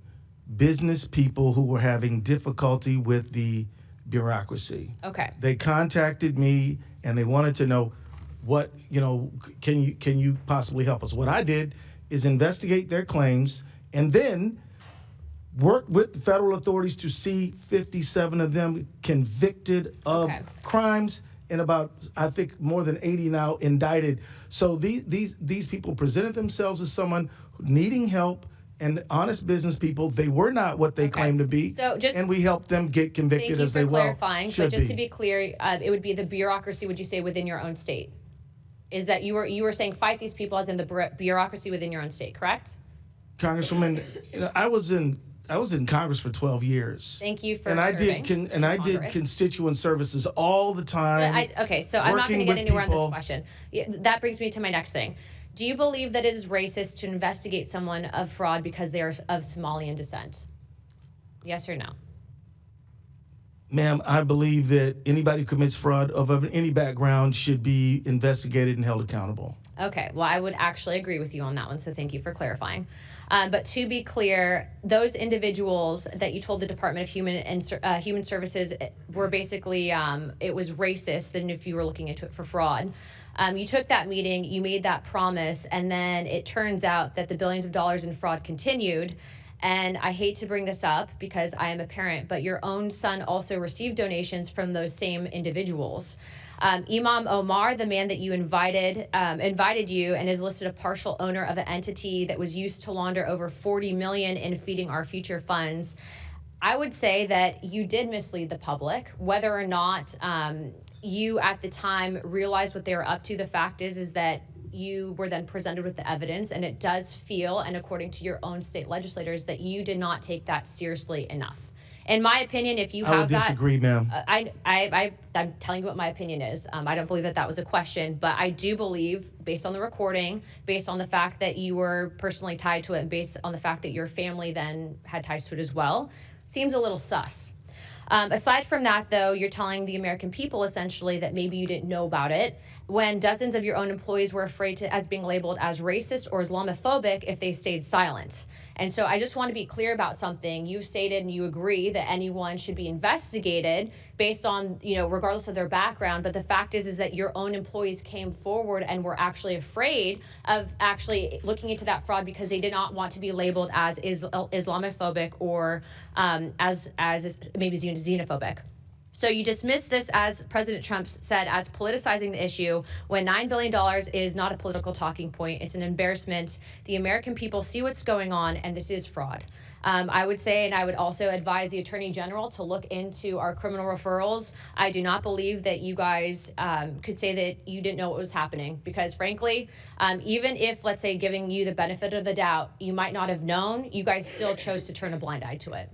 [SPEAKER 1] business people who were having difficulty with the bureaucracy.
[SPEAKER 19] Okay.
[SPEAKER 1] They contacted me and they wanted to know what, can you possibly help us? What I did is investigate their claims and then work with the federal authorities to see 57 of them convicted of crimes, and about, I think, more than 80 now indicted. So these people presented themselves as someone needing help and honest business people. They were not what they claimed to be, and we helped them get convicted as they well should be.
[SPEAKER 19] Thank you for clarifying, but just to be clear, it would be the bureaucracy, would you say, within your own state? Is that you were saying fight these people as in the bureaucracy within your own state, correct?
[SPEAKER 1] Congresswoman, I was in Congress for 12 years.
[SPEAKER 19] Thank you for
[SPEAKER 1] serving. I did
[SPEAKER 19] Congress.
[SPEAKER 1] constituent services all the time.
[SPEAKER 19] So I'm not going to get anywhere on
[SPEAKER 1] people.
[SPEAKER 19] this question. That brings me to my next thing. Do you believe that it is racist to investigate someone of fraud because they are of Somalian descent? Yes or no?
[SPEAKER 1] Ma'am, I believe that anybody who commits fraud of any background should be investigated and held accountable.
[SPEAKER 19] Okay, well, I would actually agree with you on that one, so thank you for clarifying. But to be clear, those individuals that you told the Department of Human Services were basically, it was racist, and if you were looking into it for fraud. You took that meeting, you made that promise, and then it turns out that the billions of dollars in fraud continued. And I hate to bring this up because I am a parent, but your own son also received donations from those same individuals. Imam Omar, the man that you invited you and is listed a partial owner of an entity that was used to launder over $40 million in Feeding Our Future funds. I would say that you did mislead the public. Whether or not you at the time realized what they were up to, the fact is that you were then presented with the evidence, and it does feel, and according to your own state legislators, that you did not take that seriously enough. In my opinion, if you have that...
[SPEAKER 1] I would disagree, ma'am.
[SPEAKER 19] I'm telling you what my opinion is. I don't believe that that was a question, but I do believe, based on the recording, based on the fact that you were personally tied to it, and based on the fact that your family then had ties to it as well, seems a little sus. Aside from that, though, you're telling the American people essentially that maybe you didn't know about it when dozens of your own employees were afraid as being labeled as racist or Islamophobic if they stayed silent. And so I just want to be clear about something. You've stated and you agree that anyone should be investigated based on, regardless of their background. But the fact is that your own employees came forward and were actually afraid of actually looking into that fraud because they did not want to be labeled as Islamophobic or as maybe xenophobic. So you dismiss this, as President Trump said, as politicizing the issue when $9 billion is not a political talking point. It's an embarrassment. The American people see what's going on, and this is fraud. I would say, and I would also advise the Attorney General to look into our criminal referrals. I do not believe that you guys could say that you didn't know what was happening because, frankly, even if, let's say, giving you the benefit of the doubt, you might not have known, you guys still chose to turn a blind eye to it.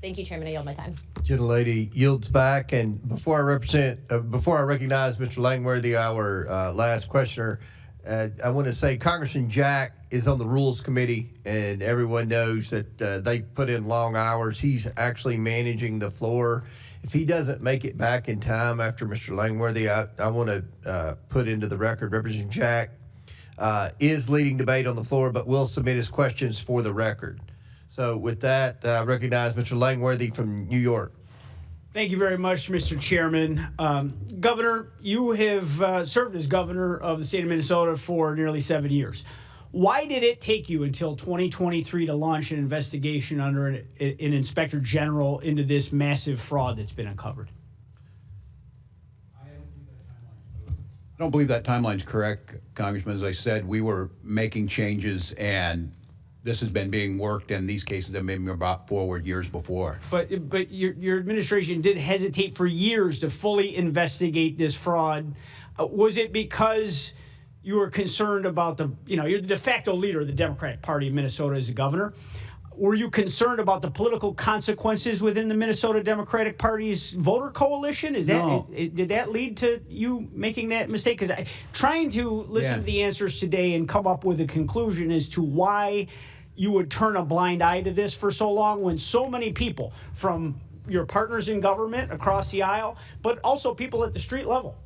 [SPEAKER 19] Thank you, Chairman. I yield my time.
[SPEAKER 2] Gentlelady yields back, and before I recognize Mr. Langworthy, our last questioner, I want to say Congressman Jack is on the Rules Committee, and everyone knows that they put in long hours. He's actually managing the floor. If he doesn't make it back in time after Mr. Langworthy, I want to put into the record Representative Jack is leading debate on the floor, but will submit his questions for the record. So with that, I recognize Mr. Langworthy from New York.
[SPEAKER 4] Thank you very much, Mr. Chairman. Governor, you have served as governor of the state of Minnesota for nearly 7 years. Why did it take you until 2023 to launch an investigation under an inspector general into this massive fraud that's been uncovered?
[SPEAKER 6] I don't believe that timeline's correct, Congressman. As I said, we were making changes, and this has been being worked, and these cases have been brought forward years before.
[SPEAKER 4] But your administration did hesitate for years to fully investigate this fraud. Was it because you were concerned about you're the de facto leader of the Democratic Party of Minnesota as a governor? Were you concerned about the political consequences within the Minnesota Democratic Party's voter coalition? Did that lead to you making that mistake? Because trying to listen to the answers today and come up with a conclusion as to why you would turn a blind eye to this for so long when so many people from your partners in government across the aisle, but also people at the street level,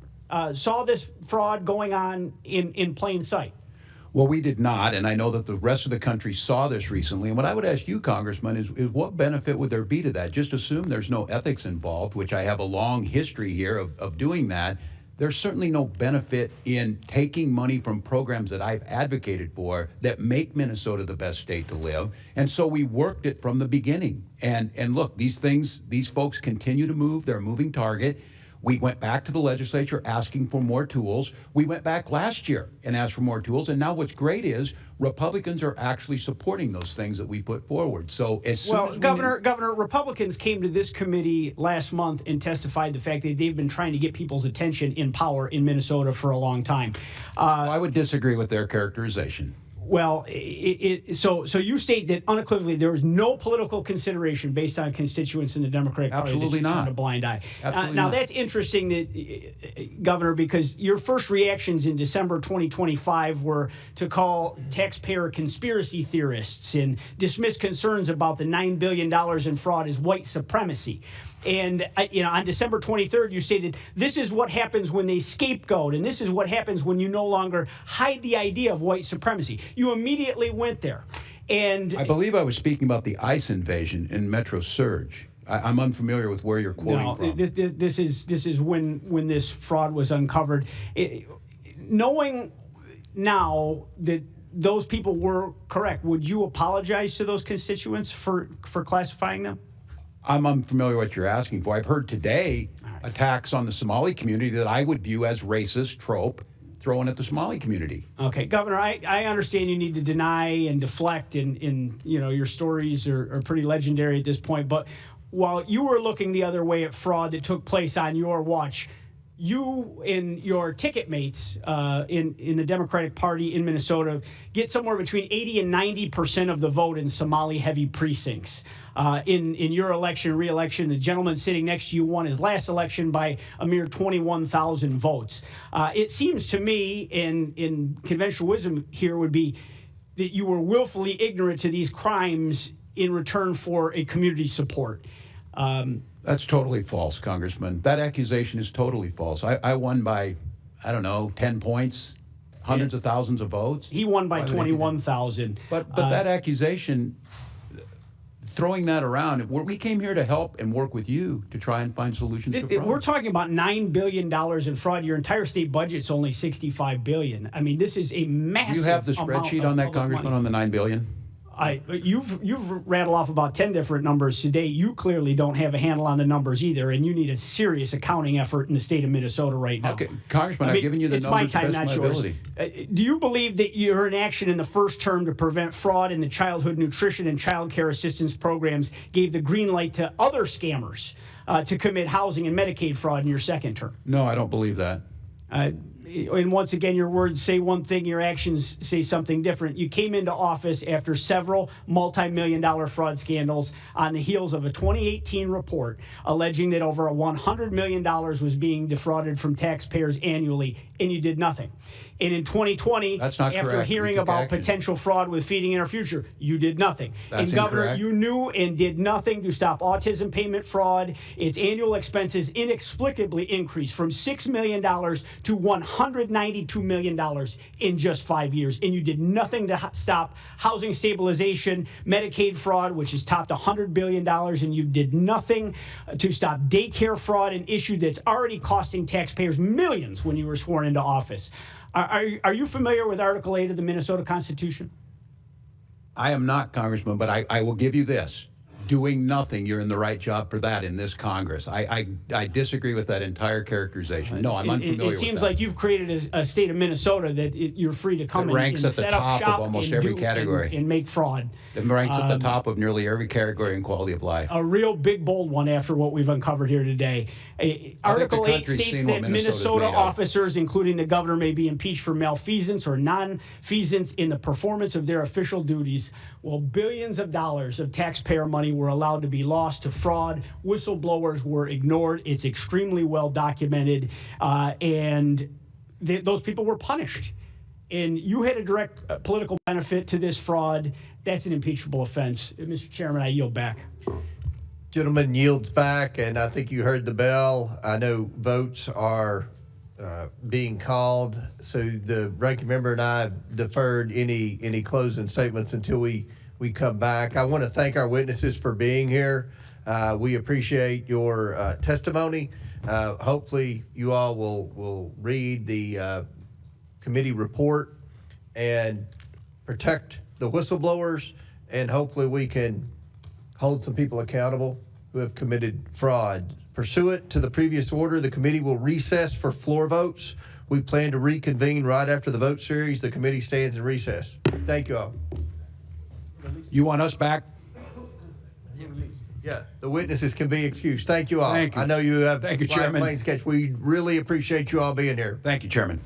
[SPEAKER 4] saw this fraud going on in plain sight.
[SPEAKER 6] Well, we did not, and I know that the rest of the country saw this recently. And what I would ask you, Congressman, is what benefit would there be to that? Just assume there's no ethics involved, which I have a long history here of doing that. There's certainly no benefit in taking money from programs that I've advocated for that make Minnesota the best state to live. And so we worked it from the beginning. And look, these folks continue to move. They're a moving target. We went back to the legislature asking for more tools. We went back last year and asked for more tools. And now what's great is Republicans are actually supporting those things that we put forward. So as soon as
[SPEAKER 4] Governor, Republicans came to this committee last month and testified the fact that they've been trying to get people's attention in power in Minnesota for a long time.
[SPEAKER 6] I would disagree with their characterization.
[SPEAKER 4] Well, so you state that unequivocally there was no political consideration based on constituents in the Democratic Party.
[SPEAKER 6] Absolutely not.
[SPEAKER 4] Turned a blind eye.
[SPEAKER 6] Absolutely
[SPEAKER 4] now
[SPEAKER 6] not.
[SPEAKER 4] that's interesting, that Governor, because your first reactions in December 2025 were to call taxpayer conspiracy theorists and dismiss concerns about the $9 billion in fraud as white supremacy. And on December 23rd, you stated, this is what happens when they scapegoat, and this is what happens when you no longer hide the idea of white supremacy. You immediately went there. And
[SPEAKER 6] I believe I was speaking about the ICE invasion in Metro Surge. I'm unfamiliar with where you're quoting from.
[SPEAKER 4] This is when this fraud was uncovered. Knowing now that those people were correct, would you apologize to those constituents for classifying them?
[SPEAKER 6] I'm unfamiliar with what you're asking for. I've heard today attacks on the Somali community that I would view as racist trope thrown at the Somali community.
[SPEAKER 4] Okay, Governor, I understand you need to deny and deflect, and your stories are pretty legendary at this point. But while you were looking the other way at fraud that took place on your watch, you and your ticket mates in the Democratic Party in Minnesota get somewhere between 80 and 90% of the vote in Somali-heavy precincts. In your election, re-election, the gentleman sitting next to you won his last election by a mere 21,000 votes. It seems to me, in conventional wisdom here, would be that you were willfully ignorant to these crimes in return for a community support.
[SPEAKER 6] That's totally false, Congressman. That accusation is totally false. I won by, I don't know, 10 points, hundreds of thousands of votes.
[SPEAKER 4] He won by 21,000.
[SPEAKER 6] But that accusation, throwing that around, we came here to help and work with you to try and find solutions to fraud.
[SPEAKER 4] We're talking about $9 billion in fraud. Your entire state budget's only $65 billion. I mean, this is a massive.
[SPEAKER 6] You have the spreadsheet on that, Congressman, on the $9 billion?
[SPEAKER 4] You've rattled off about 10 different numbers today. You clearly don't have a handle on the numbers either, and you need a serious accounting effort in the state of Minnesota right now.
[SPEAKER 6] Okay, Congressman, I've given you the numbers
[SPEAKER 4] it's my time,
[SPEAKER 6] to best
[SPEAKER 4] not
[SPEAKER 6] of my
[SPEAKER 4] yours.
[SPEAKER 6] ability.
[SPEAKER 4] Do you believe that your inaction in the first term to prevent fraud in the childhood nutrition and child care assistance programs gave the green light to other scammers to commit housing and Medicaid fraud in your second term?
[SPEAKER 6] No, I don't believe that.
[SPEAKER 4] And once again, your words say one thing, your actions say something different. You came into office after several multi-million-dollar fraud scandals on the heels of a 2018 report alleging that over $100 million was being defrauded from taxpayers annually, and you did nothing. And in 2020,
[SPEAKER 6] That's not
[SPEAKER 4] after
[SPEAKER 6] correct.
[SPEAKER 4] hearing
[SPEAKER 6] We took
[SPEAKER 4] about
[SPEAKER 6] action.
[SPEAKER 4] potential fraud with Feeding in Our Future, you did nothing.
[SPEAKER 6] That's
[SPEAKER 4] and Governor,
[SPEAKER 6] incorrect.
[SPEAKER 4] you knew and did nothing to stop autism payment fraud. Its annual expenses inexplicably increased from $6 million to $192 million in just 5 years. And you did nothing to stop housing stabilization, Medicaid fraud, which has topped $100 billion. And you did nothing to stop daycare fraud, an issue that's already costing taxpayers millions when you were sworn into office. Are you familiar with Article 8 of the Minnesota Constitution?
[SPEAKER 6] I am not, Congressman, but I will give you this. Doing nothing, you're in the right job for that in this Congress. I disagree with that entire characterization. No, I'm unfamiliar with that.
[SPEAKER 4] It seems like you've created a state of Minnesota that you're free to come
[SPEAKER 6] It ranks
[SPEAKER 4] and
[SPEAKER 6] at the
[SPEAKER 4] set up
[SPEAKER 6] top
[SPEAKER 4] shop
[SPEAKER 6] of almost
[SPEAKER 4] and
[SPEAKER 6] every
[SPEAKER 4] do-
[SPEAKER 6] category.
[SPEAKER 4] and make fraud.
[SPEAKER 6] It ranks at the top of nearly every category in quality of life.
[SPEAKER 4] A real big, bold one after what we've uncovered here today. Article 8
[SPEAKER 6] country's
[SPEAKER 4] states
[SPEAKER 6] seen what
[SPEAKER 4] that
[SPEAKER 6] Minnesota's
[SPEAKER 4] Minnesota
[SPEAKER 6] made of.
[SPEAKER 4] officers, including the governor, may be impeached for malfeasance or non-feasance in the performance of their official duties. Well, billions of dollars of taxpayer money were allowed to be lost to fraud. Whistleblowers were ignored. It's extremely well documented, and those people were punished. And you had a direct political benefit to this fraud. That's an impeachable offense. Mr. Chairman, I yield back.
[SPEAKER 2] Gentleman yields back, and I think you heard the bell. I know votes are being called, so the ranking member and I have deferred any closing statements until we come back. I want to thank our witnesses for being here. We appreciate your testimony. Hopefully, you all will read the committee report and protect the whistleblowers, and hopefully we can hold some people accountable who have committed fraud. Pursuant to the previous order, the committee will recess for floor votes. We plan to reconvene right after the vote series. The committee stands in recess. Thank you all.
[SPEAKER 6] You want us back?
[SPEAKER 2] Yeah, the witnesses can be excused. Thank you all.
[SPEAKER 6] Thank you.
[SPEAKER 2] I know you have
[SPEAKER 6] Thank you, Chairman.
[SPEAKER 2] plain sketch. We really appreciate you all being here.
[SPEAKER 6] Thank you, Chairman.